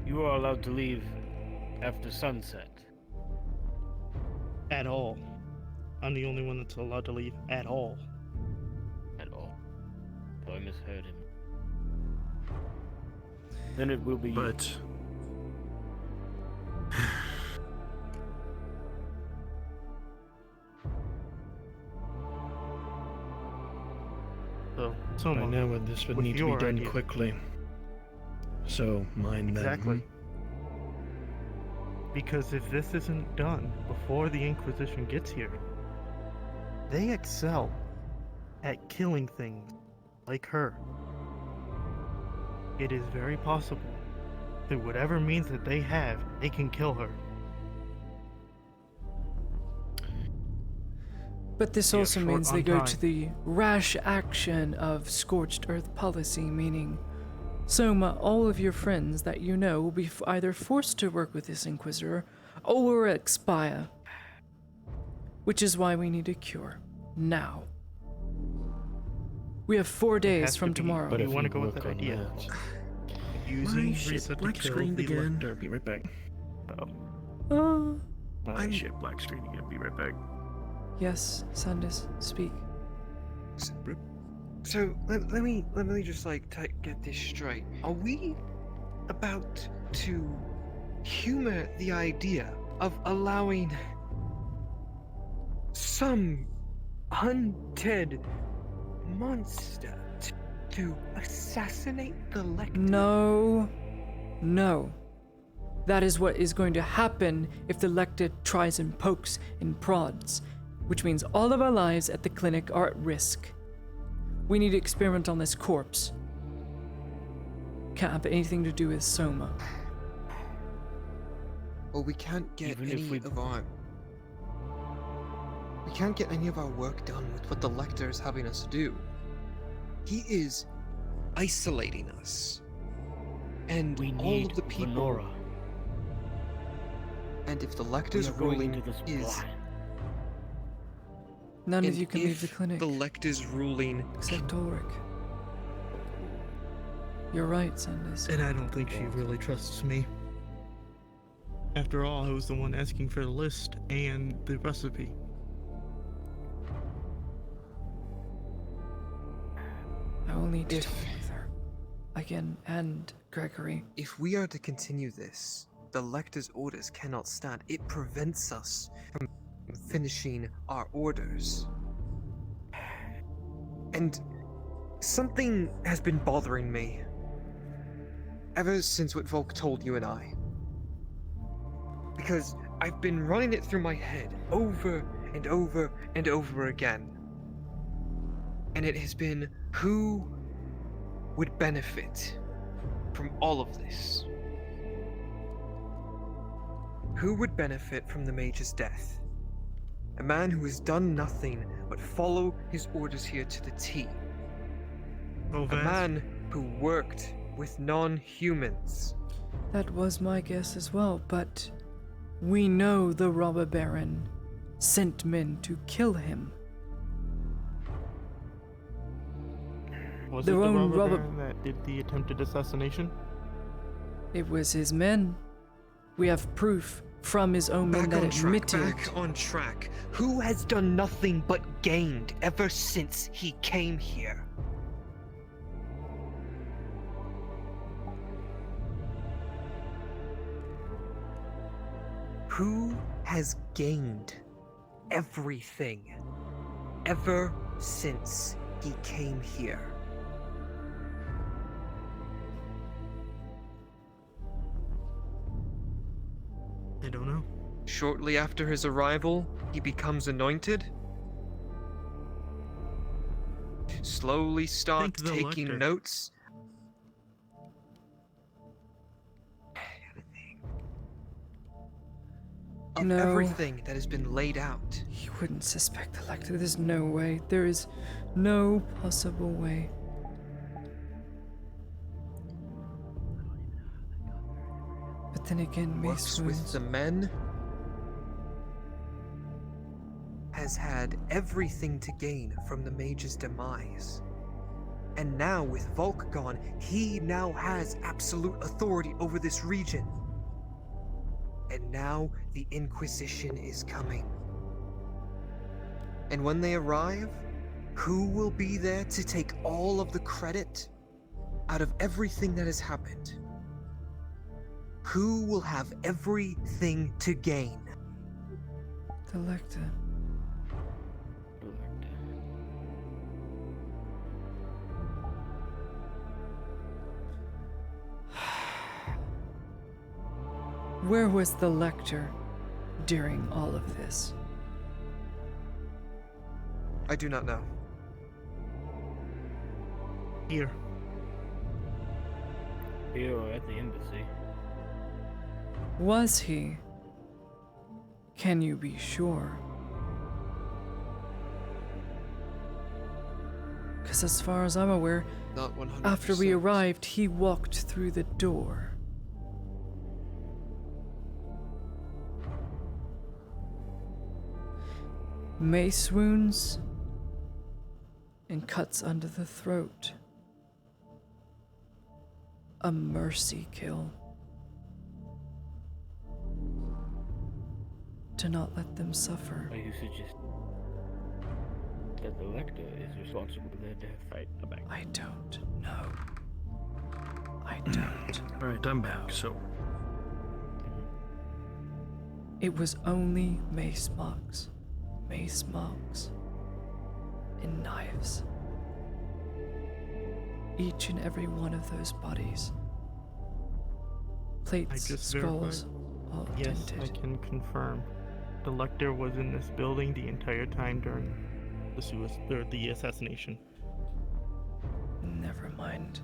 You are allowed to leave after sunset. At all. I'm the only one that's allowed to leave at all. At all. So I misheard him. Then it will be you. But So, I know this would with need to be your done idea- quickly. So, mind that. Exactly. Because if this isn't done before the Inquisition gets here, they excel at killing things like her. It is very possible, through whatever means that they have, they can kill her. But this We are also short means they on go time. to the rash action of scorched earth policy, meaning Soma, all of your friends that you know will be either forced to work with this Inquisitor or expire. Which is why we need a cure. Now. We have 4 days has to from be- tomorrow. But if you want to go with that idea, using My shit, reset to black kill screen the again. Lecter. Be right back. Uh, Shit, black screen again. Be right back. yes, Sandus, speak. So let me just like get this straight. Are we about to humor the idea of allowing some undead monster to assassinate the Lecter? No. That is what is going to happen if the Lecter tries and pokes and prods, which means all of our lives at the clinic are at risk. We need to experiment on this corpse. Can't have anything to do with Soma. Well, we can't get Even if any we- of our... We can't get any of our work done with what the Lecter is having us do. He is isolating us. And We all need of the people... Lenora. And if the We Lecter's are going ruling into this is... blind. None of and you can leave the if clinic. the Lecter's ruling... Except Ulrich. You're right, Sandus. And I don't think she really trusts me. After all, I was the one asking for the list and the recipe. I will need to talk with her. Again, and Gregory. If we are to continue this, the Lecter's orders cannot stand. It prevents us from finishing our orders. And something has been bothering me ever since what Volk told you and I. Because I've been running it through my head over and over and over again. And it has been, who would benefit from all of this? Who would benefit from the mage's death? A man who has done nothing but follow his orders here to the T. Oh, A Vance. man who worked with non-humans. That was my guess as well, but we know the robber baron sent men to kill him. Was Their it the own robber robber- baron that did the attempted assassination? It was his men. We have proof from his own men Back that on track, admitted. back on track. Who has done nothing but gained ever since he came here? Who has gained everything ever since he came here? I don't know. Shortly after his arrival, he becomes anointed. Slowly start Think the taking Lecter. notes. Of No. everything that has been laid out. He wouldn't suspect the Lecter. There's no way. There is no possible way. But then again, mace Works with wounds. the men. has had everything to gain from the mage's demise. And now, with Volk gone, he now has absolute authority over this region. And now the Inquisition is coming. And when they arrive, who will be there to take all of the credit out of everything that has happened? Who will have everything to gain? The Lecter. Where was the Lecter during all of this? I do not know. Here. Here or at the embassy. Was he? Can you be sure? Because as far as I'm aware, Not 100%. after we arrived, he walked through the door. Mace wounds and cuts under the throat. A mercy kill. To not let them suffer. Are you suggesting that the Lecter is responsible for their death? I don't know. I don't. Alright, I'm back, so. It was only mace marks. Mace marks. And knives. Each and every one of those bodies. Plates, skulls, all Yes, dented. I can confirm. The Lecter was in this building the entire time during the assassination. Never mind.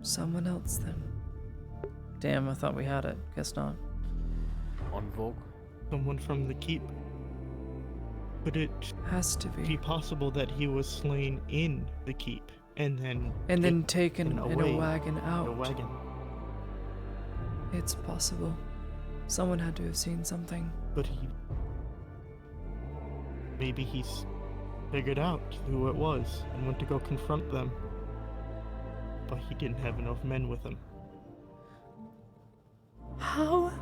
Someone else then. Damn, I thought we had it. Guess not. On Volk? Someone from the keep. Could it has to be possible that he was slain in the keep and then taken in away a wagon out? in a wagon? It's possible. Someone had to have seen something. But maybe he's figured out who it was and went to go confront them. But he didn't have enough men with him. How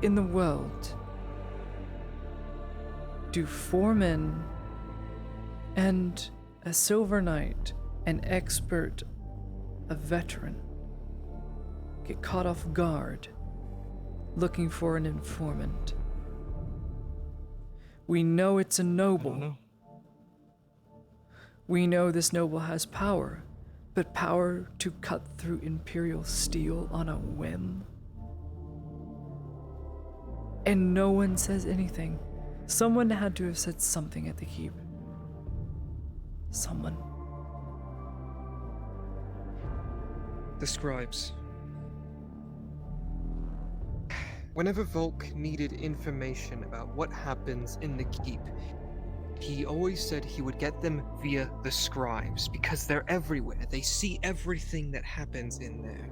in the world do 4 men and a Silver Knight, an expert, a veteran, get caught off guard looking for an informant? We know it's a noble. We know this noble has power, but power to cut through Imperial steel on a whim? And no one says anything. Someone had to have said something at the keep. Someone. The scribes. Whenever Volk needed information about what happens in the keep, he always said he would get them via the scribes, because they're everywhere. They see everything that happens in there.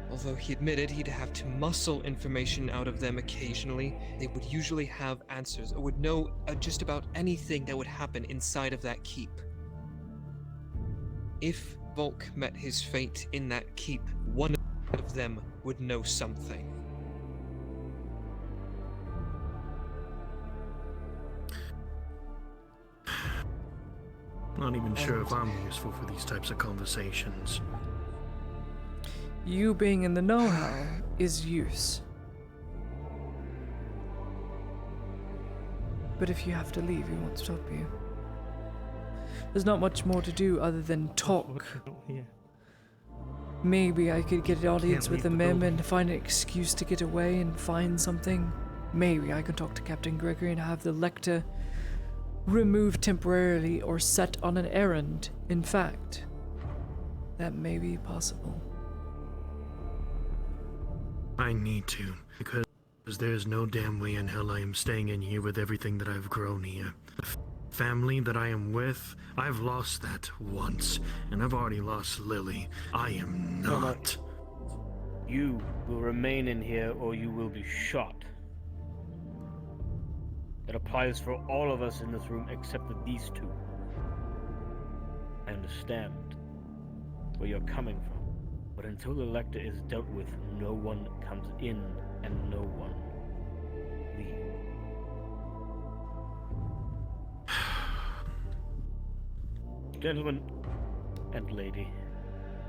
Although he admitted he'd have to muscle information out of them occasionally, they would usually have answers or would know just about anything that would happen inside of that keep. If Volk met his fate in that keep, one of them would know something. Not even sure if I'm useful for these types of conversations. You being in the know-how is use. But if you have to leave, we won't stop you. There's not much more to do other than talk. Maybe I could get an audience with the mem and find an excuse to get away and find something. Maybe I could talk to Captain Gregory and have the Lecter removed temporarily or set on an errand. In fact, that may be possible. I need to, because there's no damn way in hell I am staying in here with everything that I've grown here. The family that I am with, I've lost that once, and I've already lost Lily. I am not. You will remain in here or you will be shot. It applies for all of us in this room except for these two. I understand where you're coming from, but until the Lector is dealt with, no one comes in and no one leaves. Gentlemen and lady,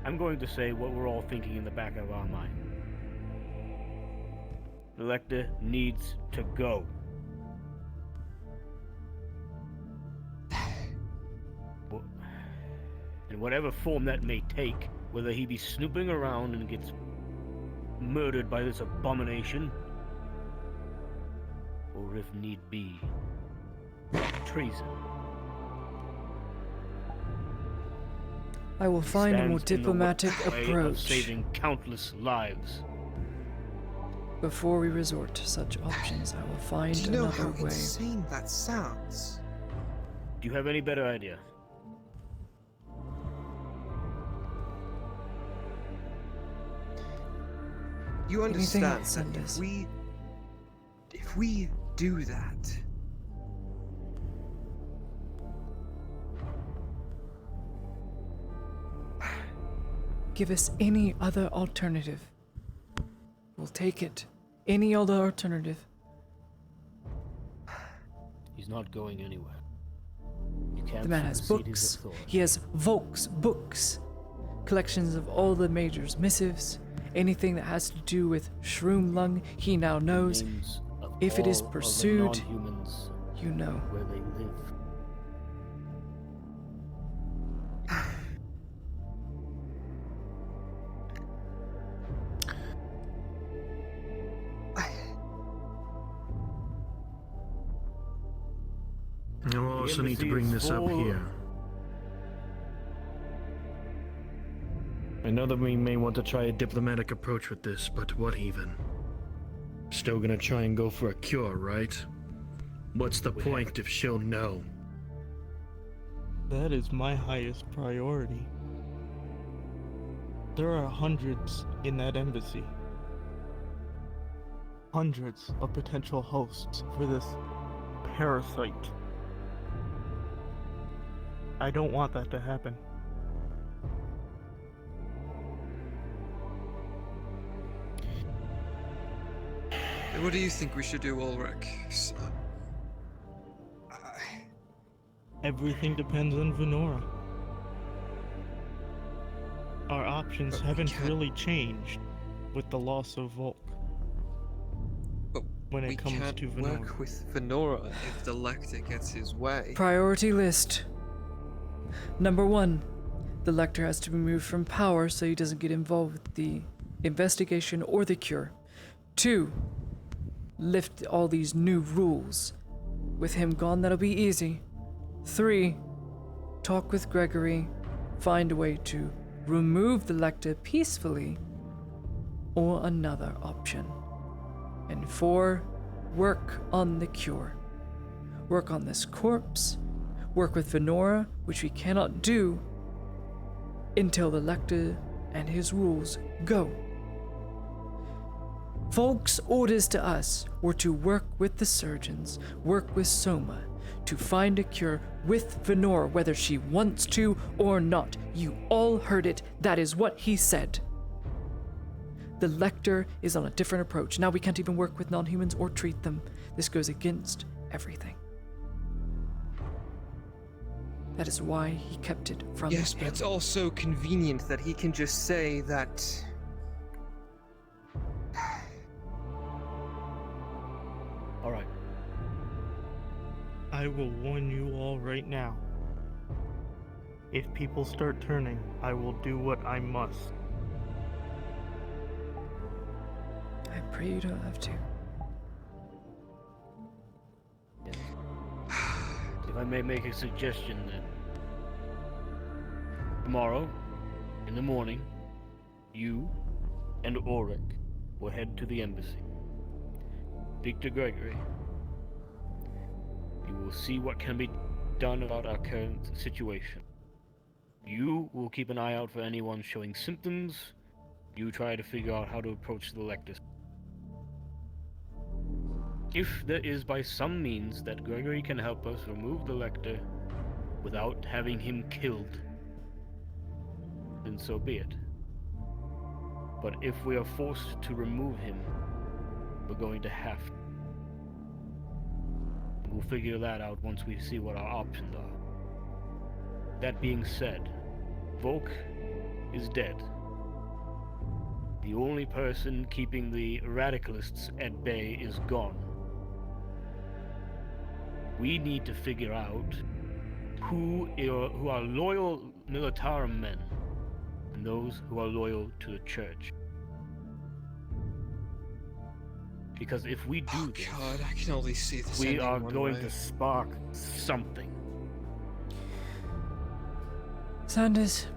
I'm going to say what we're all thinking in the back of our mind. The Lector needs to go. In whatever form that may take, whether he be snooping around and gets murdered by this abomination, or if need be, treason. I will find a more Stands in the diplomatic way of approach saving countless lives. before we resort to such options. I will find Do you know another how way. insane that sounds? Do you have any better idea? You Anything understand else, that Sanders? if we do that, Give us any other alternative. We'll take it. Any other alternative. He's not going anywhere. You can't The man has supersede his books. authority. He has Volk's books. Collections of all the majors' missives. Anything that has to do with Shroomlung, he now knows. Names of If it is all of the pursued, non-humans you know. where they live. I will also need to embassy bring is this up full. here. I know that we may want to try a diplomatic approach with this, but what even? Still gonna try and go for a cure, right? What's the point if she'll know? That is my highest priority. There are hundreds in that embassy. Hundreds of potential hosts for this parasite. I don't want that to happen. what do you think we should do, Ulrich? Everything depends on Venora. Our options But we haven't can't- really changed with the loss of Volk. But when we it comes can't to Venora. work with Venora if the Lector gets his way. Priority list. Number 1. The Lector has to be removed from power so he doesn't get involved with the investigation or the cure. 2. Lift all these new rules. With him gone, that'll be easy. 3. Talk with Gregory. Find a way to remove the Lector peacefully. Or another option. And 4. Work on the cure. Work on this corpse. Work with Venora, which we cannot do until the Lector and his rules go. Volk's orders to us were to work with the surgeons, work with Soma, to find a cure with Venora, whether she wants to or not. You all heard it. That is what he said. The Lector is on a different approach. Now we can't even work with non-humans or treat them. This goes against everything. That is why he kept it from Yes, but him. it's also convenient that he can just say that. All right. I will warn you all right now. If people start turning, I will do what I must. I pray you don't have to. If I may make a suggestion then. Tomorrow, in the morning, you and Ulrich will head to the embassy. Speak to Gregory. You will see what can be done about our current situation. You will keep an eye out for anyone showing symptoms. You try to figure out how to approach the Lectus. If there is by some means that Gregory can help us remove the Lector without having him killed, then so be it. But if we are forced to remove him, we're going to have to. We'll figure that out once we see what our options are. That being said, Volk is dead. The only person keeping the radicalists at bay is gone. We need to figure out who are loyal Militarum men and those who are loyal to the church. Because if we do this, God, I can only see this we ending are one going way. to spark something. Sanders,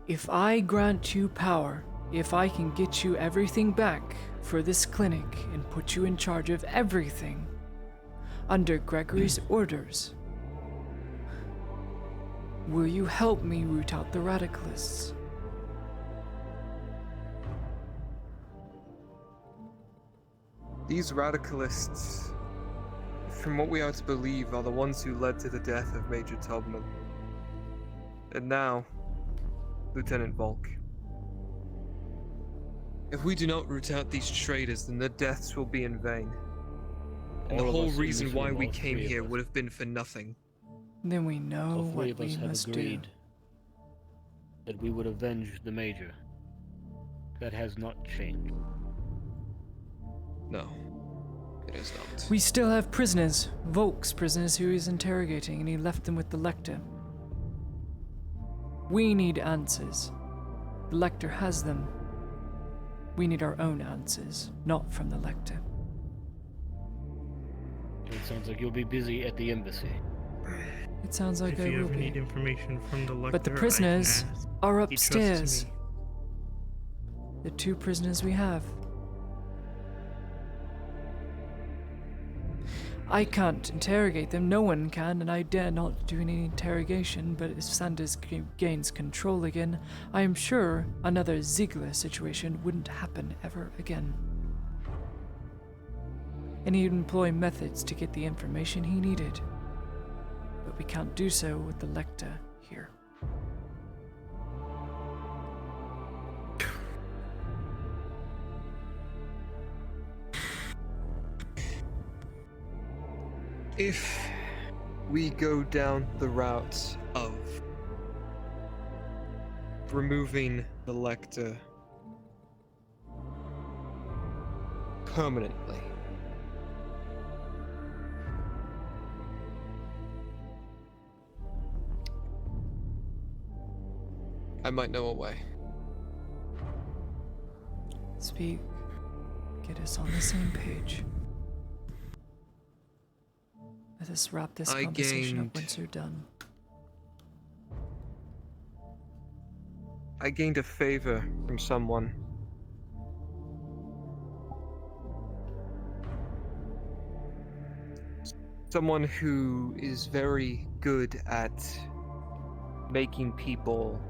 if I grant you power, if I can get you everything back for this clinic and put you in charge of everything under Gregory's orders, will you help me root out the radicalists? These radicalists, from what we are to believe, are the ones who led to the death of Major Tubman. And now, Lieutenant Volk. If we do not root out these traitors, then their deaths will be in vain. And the All of whole us in reason this why room, we all came three of here us. would have been for nothing. Then we know All three what of we us have must do. agreed that we would avenge the Major. That has not changed. No, it is not. We still have prisoners, Volk's prisoners who he's interrogating, and he left them with the Lector. We need answers. The Lector has them. We need our own answers, not from the Lector. It sounds like you'll be busy at the embassy. It sounds like If I you will ever be. need information from the Lector, But the I can prisoners ask. are He trusts upstairs. me. The 2 prisoners we have. I can't interrogate them, no one can, and I dare not do any interrogation, but if Sanders gains control again, I am sure another Ziegler situation wouldn't happen ever again. And he'd employ methods to get the information he needed. But we can't do so with the Lector here. If we go down the route of removing the Lector permanently, I might know a way. Speak. Get us on the same page. Let us wrap this I conversation up gained- once you're done. I gained a favor from someone. Someone who is very good at making people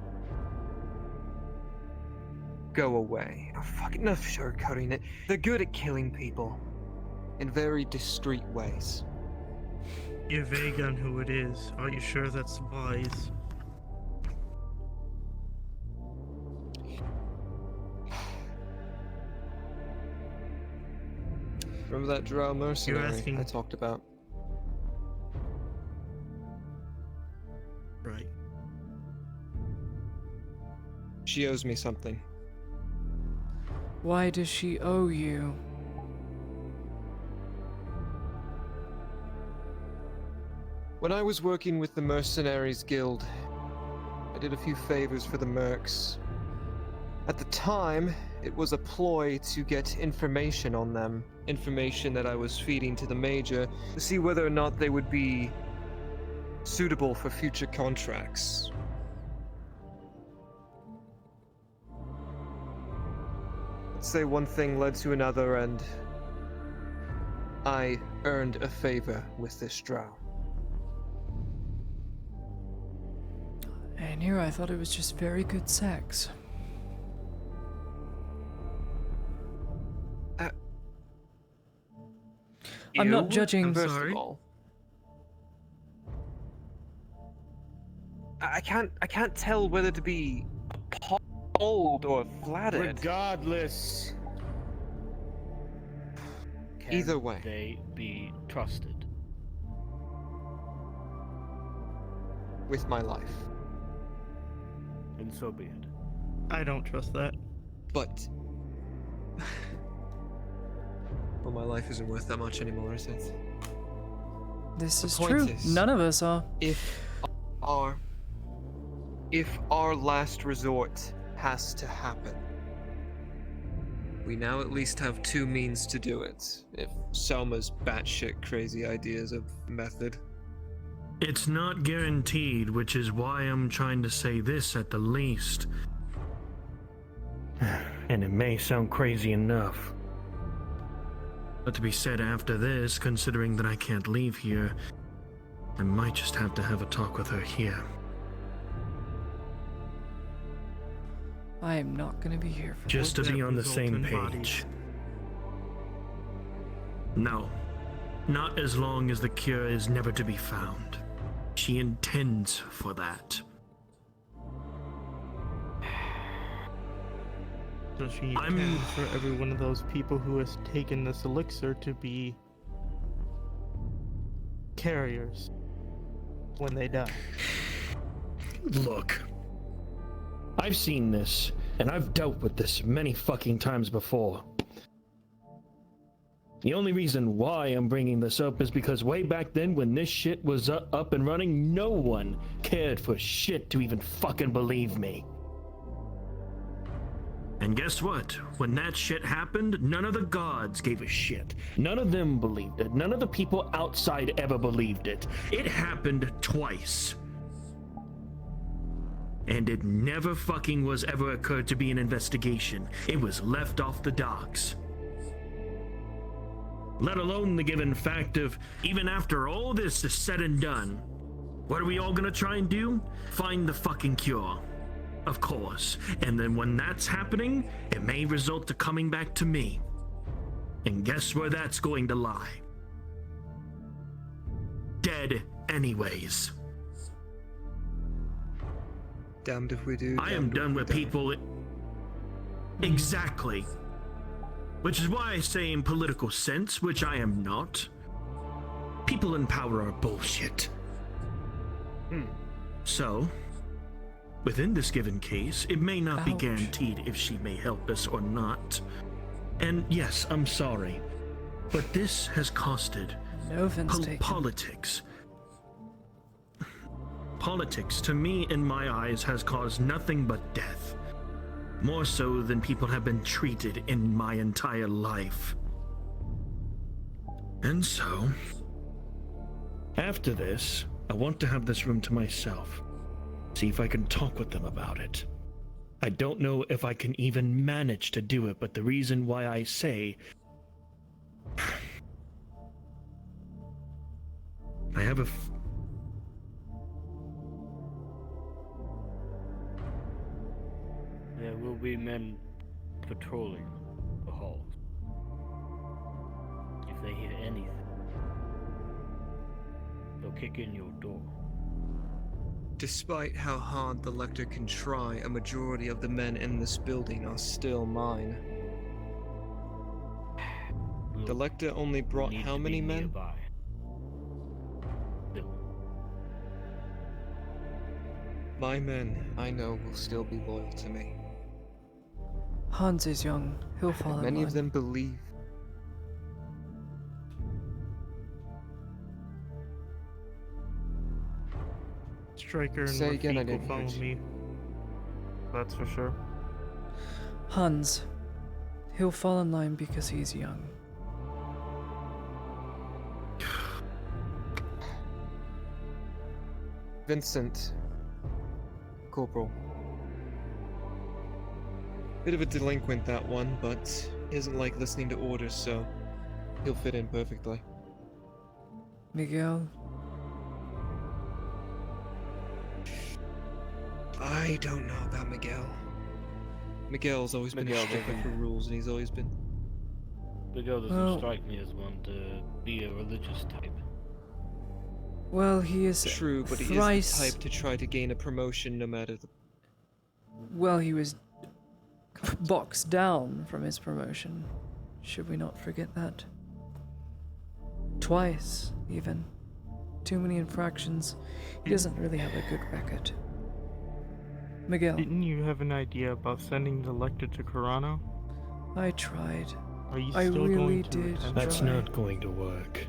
go away. Oh, fuck, enough sugarcoating it. They're good at killing people in very discreet ways. You're vague on who it is. Are you sure that's wise? Remember that drow mercenary asking- I talked about? Right. She owes me something. Why does she owe you? When I was working with the Mercenaries Guild, I did a few favors for the mercs. At the time, it was a ploy to get information on them. Information that I was feeding to the Major to see whether or not they would be suitable for future contracts. Let's say one thing led to another, and I earned a favor with this drow. And here I thought it was just very good sex. I'm not judging. First of all, I can't tell whether to be appalled or flattered. Regardless, Either way, they be trusted with my life. And so be it. I don't trust that. But well, my life isn't worth that much anymore, is it? This is point true. is, None of us are. If our last resort has to happen, we now at least have two means to do it. If Selma's batshit crazy ideas of method. It's not guaranteed, which is why I'm trying to say this at the least. And it may sound crazy enough. But to be said after this, considering that I can't leave here, I might just have to have a talk with her here. I am not gonna be here for Just to Would be that on the result same in page. bodies? No. Not as long as the cure is never to be found. She intends for that. So she intends for every one of those people who has taken this elixir to be carriers when they die. Look, I've seen this, and I've dealt with this many fucking times before. The only reason why I'm bringing this up is because way back then when this shit was up and running, no one cared for shit to even fucking believe me. And guess what? When that shit happened, none of the gods gave a shit. None of them believed it. None of the people outside ever believed it. It happened twice. And it never fucking was ever occurred to be an investigation. It was left off the docks. Let alone the given fact of, even after all this is said and done, what are we all gonna try and do? Find the fucking cure. Of course. And then when that's happening, it may result to coming back to me. And guess where that's going to lie? Dead anyways. Damned if we do. I am done with people. Exactly. Which is why I say in political sense, which I am not, people in power are bullshit. So, within this given case, it may not be guaranteed if she may help us or not. And yes, I'm sorry, but this has costed No offense taken. politics. Politics, to me, in my eyes, has caused nothing but death. More so than people have been treated in my entire life. And so, after this, I want to have this room to myself. See if I can talk with them about it. I don't know if I can even manage to do it, but the reason why I say I have a There will be men patrolling the halls. If they hear anything, they'll kick in your door. Despite how hard the Lector can try, a majority of the men in this building are still mine. Look, The Lector only brought need how to many be men? nearby. Bill. My men, I know, will still be loyal to me. Hans is young. He'll fall in Many line. of them believe. Striker and Say again, I Rafik will didn't follow hear you. me. That's for sure. Hans. He'll fall in line because he's young. Vincent. Corporal. Bit of a delinquent, that one, but he doesn't like listening to orders, so he'll fit in perfectly. Miguel. I don't know about Miguel. Miguel's always been a Miguel stickler doesn't- for rules, and he's always been... Miguel doesn't Well- strike me as one to be a religious type. Well, he is True, but he thrice... is the type to try to gain a promotion no matter the... Well, he was boxed down from his promotion. Should we not forget that? Twice, even. Too many infractions. He doesn't really have a good record. Miguel. Didn't you have an idea about sending the lector to Carano? I tried. Are you I still really going to did attempt That's try. not going to work.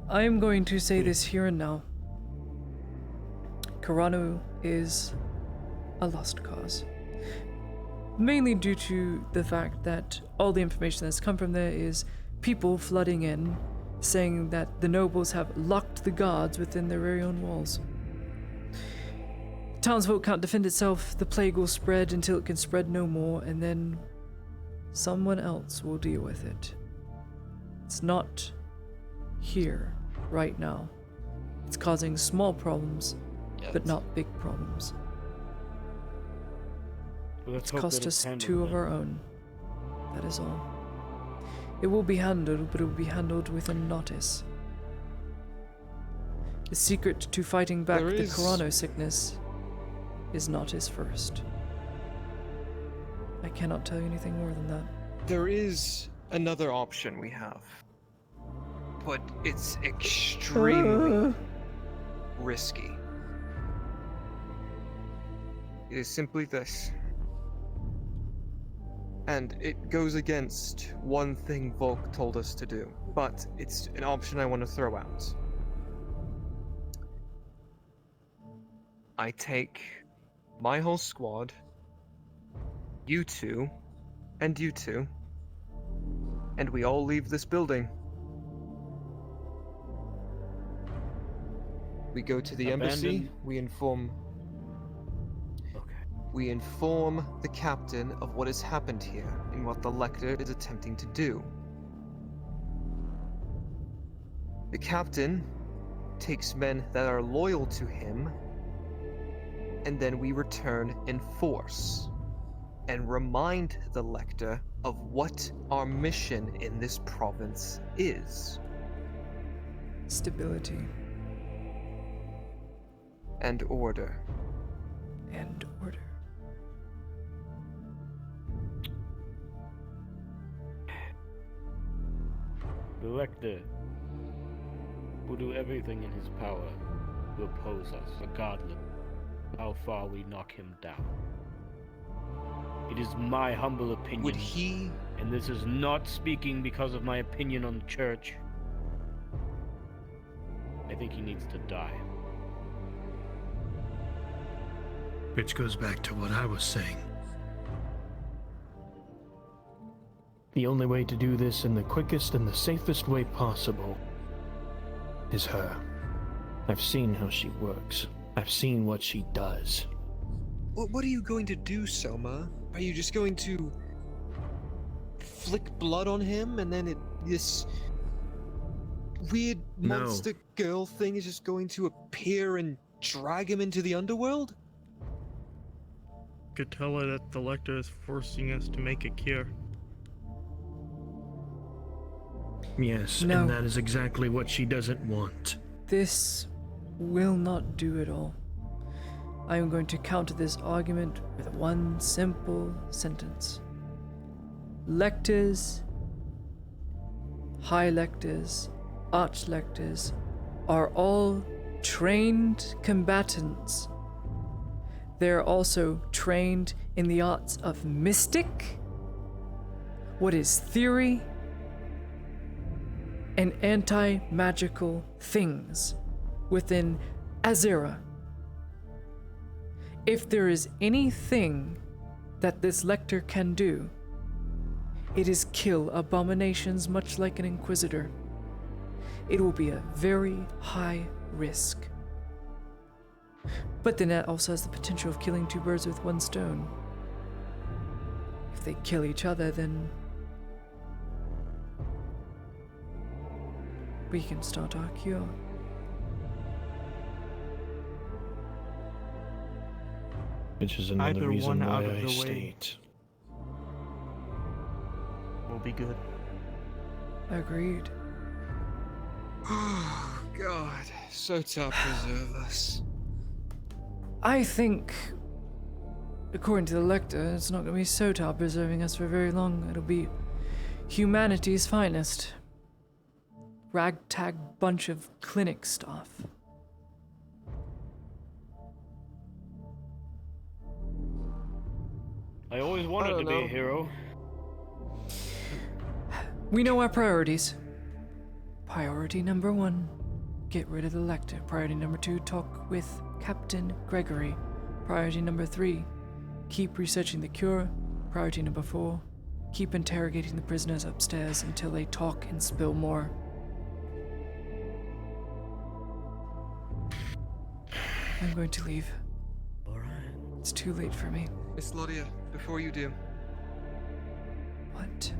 I am going to say this here and now. Carano is a lost cause. Mainly due to the fact that all the information that's come from there is people flooding in, saying that the nobles have locked the guards within their very own walls. Townsfolk can't defend itself, the plague will spread until it can spread no more, and then someone else will deal with it. It's not here, right now. It's causing small problems, but not big problems. Well, let's It's hope cost that it's us handled 2 of then. our own. That is all. It will be handled, but it will be handled with a notice. The secret to fighting back There the is- Carano sickness is notice first. I cannot tell you anything more than that. There is another option we have. But it's extremely risky. It is simply this. And it goes against one thing Volk told us to do, but it's an option I want to throw out. I take my whole squad, you two, and you two, and we all leave this building. We go to the embassy, Abandoned? we inform the captain of what has happened here and what the lector is attempting to do. The captain takes men that are loyal to him, and then we return in force and remind the lector of what our mission in this province is. Stability And order. and order. The lector will do everything in his power to oppose us, regardless of how far we knock him down. It is my humble opinion. Would he... And this is not speaking because of my opinion on the church. I think he needs to die. Which goes back to what I was saying. The only way to do this in the quickest and the safest way possible is her. I've seen how she works. I've seen what she does. What are you going to do, Soma? Are you just going to flick blood on him and then this weird No. monster girl thing is just going to appear and drag him into the underworld? Could tell her that the lector is forcing us to make a cure. Yes, No. and that is exactly what she doesn't want. This will not do it all. I am going to counter this argument with one simple sentence. Lectors, high lectors, arch lectors are all trained combatants. They are also trained in the arts of mystic, what is theory, and anti-magical things within Azera. If there is anything that this lector can do, it is kill abominations much like an inquisitor. It will be a very high risk. But then that also has the potential of killing 2 birds with 1 stone. If they kill each other, then we can start our cure. Which is another Either reason one why out of I the way. state. Will it'll be good. Agreed. Oh, God. Sota preserve us. I think, according to the Lector, it's not going to be Sota preserving us for very long. It'll be humanity's finest. Ragtag bunch of clinic stuff. I always wanted to be a hero. We know our priorities. Priority number 1, get rid of the Lector. Priority number 2, talk with Captain Gregory. Priority number 3, keep researching the cure. Priority number 4, keep interrogating the prisoners upstairs until they talk and spill more. I'm going to leave. Alright. It's too late for me. Miss Lodia, before you do. What?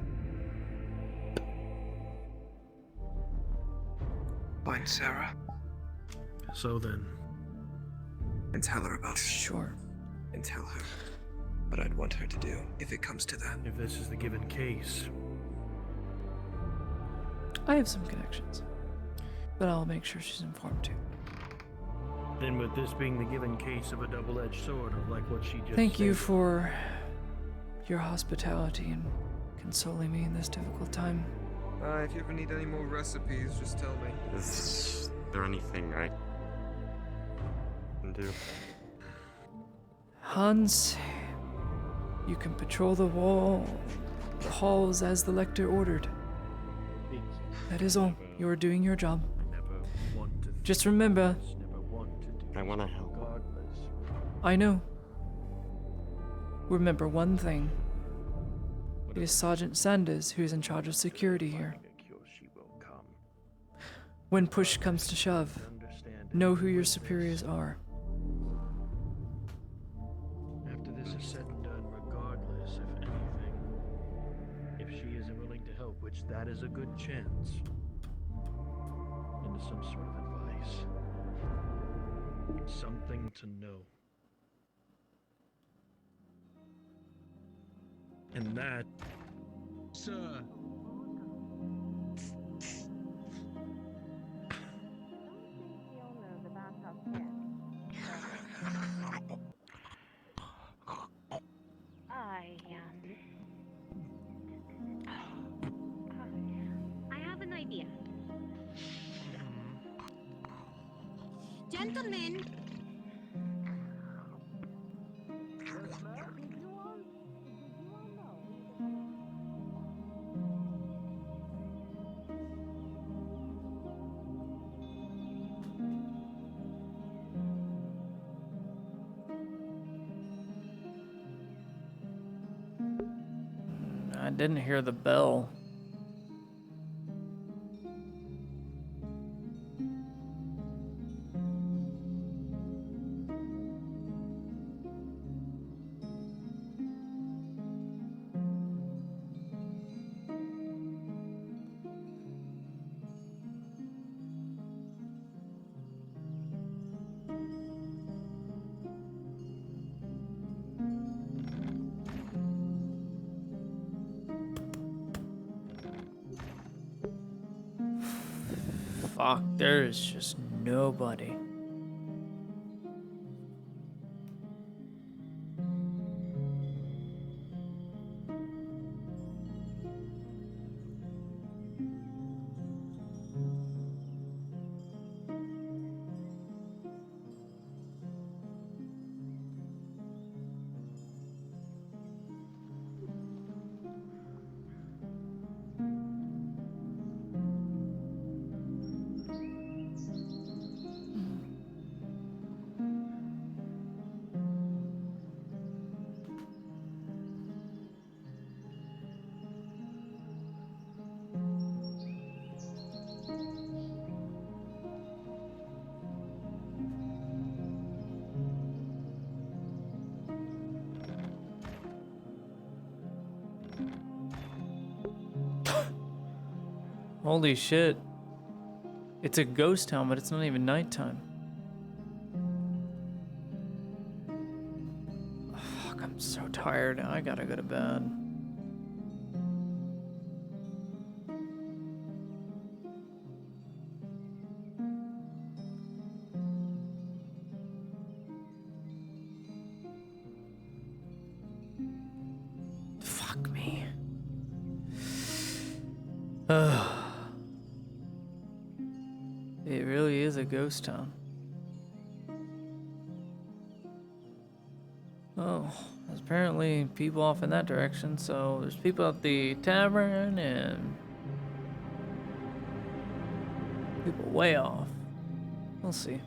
Find Sarah. So then. And tell her about it. Sure. And tell her what I'd want her to do if it comes to that. If this is the given case. I have some connections. But I'll make sure she's informed too. Then with this being the given case of a double-edged sword, of like what she just Thank you stated. for your hospitality and consoling me in this difficult time. If you ever need any more recipes, just tell me. Is there anything I can do? Hans, you can patrol the halls as the Lector ordered. That is all. You are doing your job. Just remember, I want to help. I know. Remember one thing. It is Sergeant Sanders who is in charge of security here. When push comes to shove, know who your superiors are. After this is said and done, regardless, if anything, if she isn't willing to help, which that is a good chance, into some sort of advice. Something to know. And that, Sir. I have an idea. Gentlemen. I didn't hear the bell. Fuck, there is just nobody. Holy shit. It's a ghost town, but it's not even nighttime. Fuck, I'm so tired. I gotta go to bed. It really is a ghost town. Oh, there's apparently people off in that direction, so there's people at the tavern and people way off. We'll see.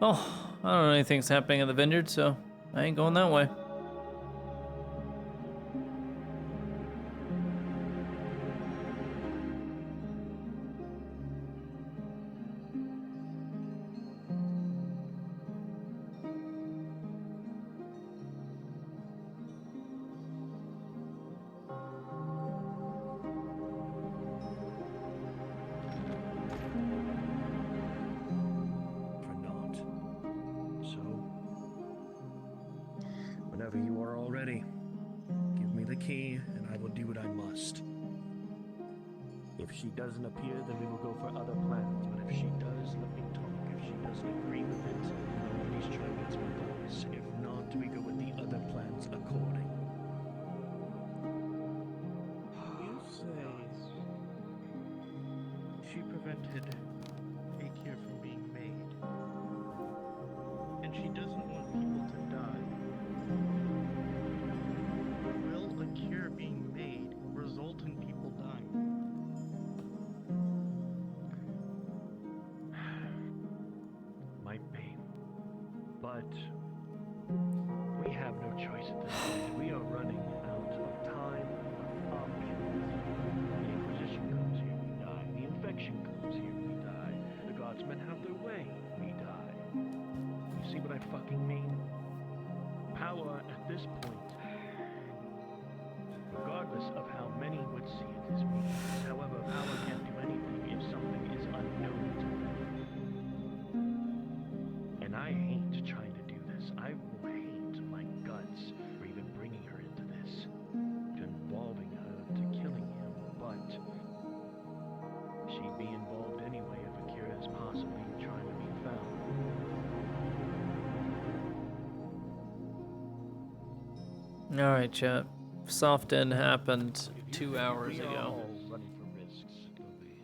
Oh, I don't know anything's happening in the vineyard, so I ain't going that way. Whenever you are all ready, give me the key and I will do what I must. If she doesn't appear, then we will go for other plans. But if she does, let me talk. If she doesn't agree with it, then at least try and get some advice. If not, we go with the other plans according. You say she prevented a cure from being made, and she doesn't want people to die. Will a cure being made result in people dying? Might be. But we have no choice at this point. We are running out of time, of options. The Inquisition comes here, we die. The infection comes here, we die. The Godsmen have their way, we die. You see what I fucking mean? Power at this point, regardless of how many would see it as weakness. However, power can't do anything if something is unknown to them. And I hate trying to do this. I will hate my guts for even bringing her into this, to involving her to killing him, but she'd be involved anyway if a cure is possibly trying to be found. Alright, chat. Soft end happened 2 hours We are ago. all running for risks, Toby.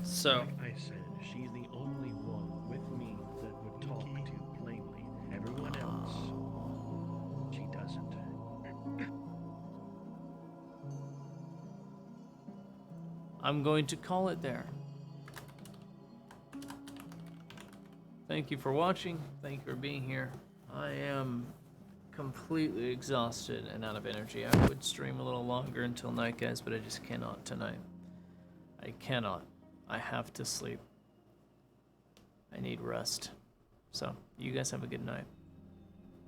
So, Like I said, she's the only one with me that would talk to plainly. Everyone else, she doesn't. I'm going to call it there. Thank you for watching. Thank you for being here. I am completely exhausted and out of energy. I would stream a little longer until night, guys, but I just cannot tonight. I cannot. I have to sleep. I need rest. So, you guys have a good night.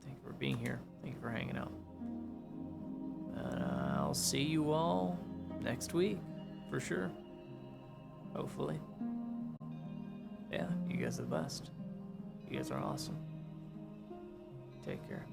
Thank you for being here. Thank you for hanging out. I'll see you all next week, for sure. Hopefully. Yeah, you guys are the best. You guys are awesome. Take care.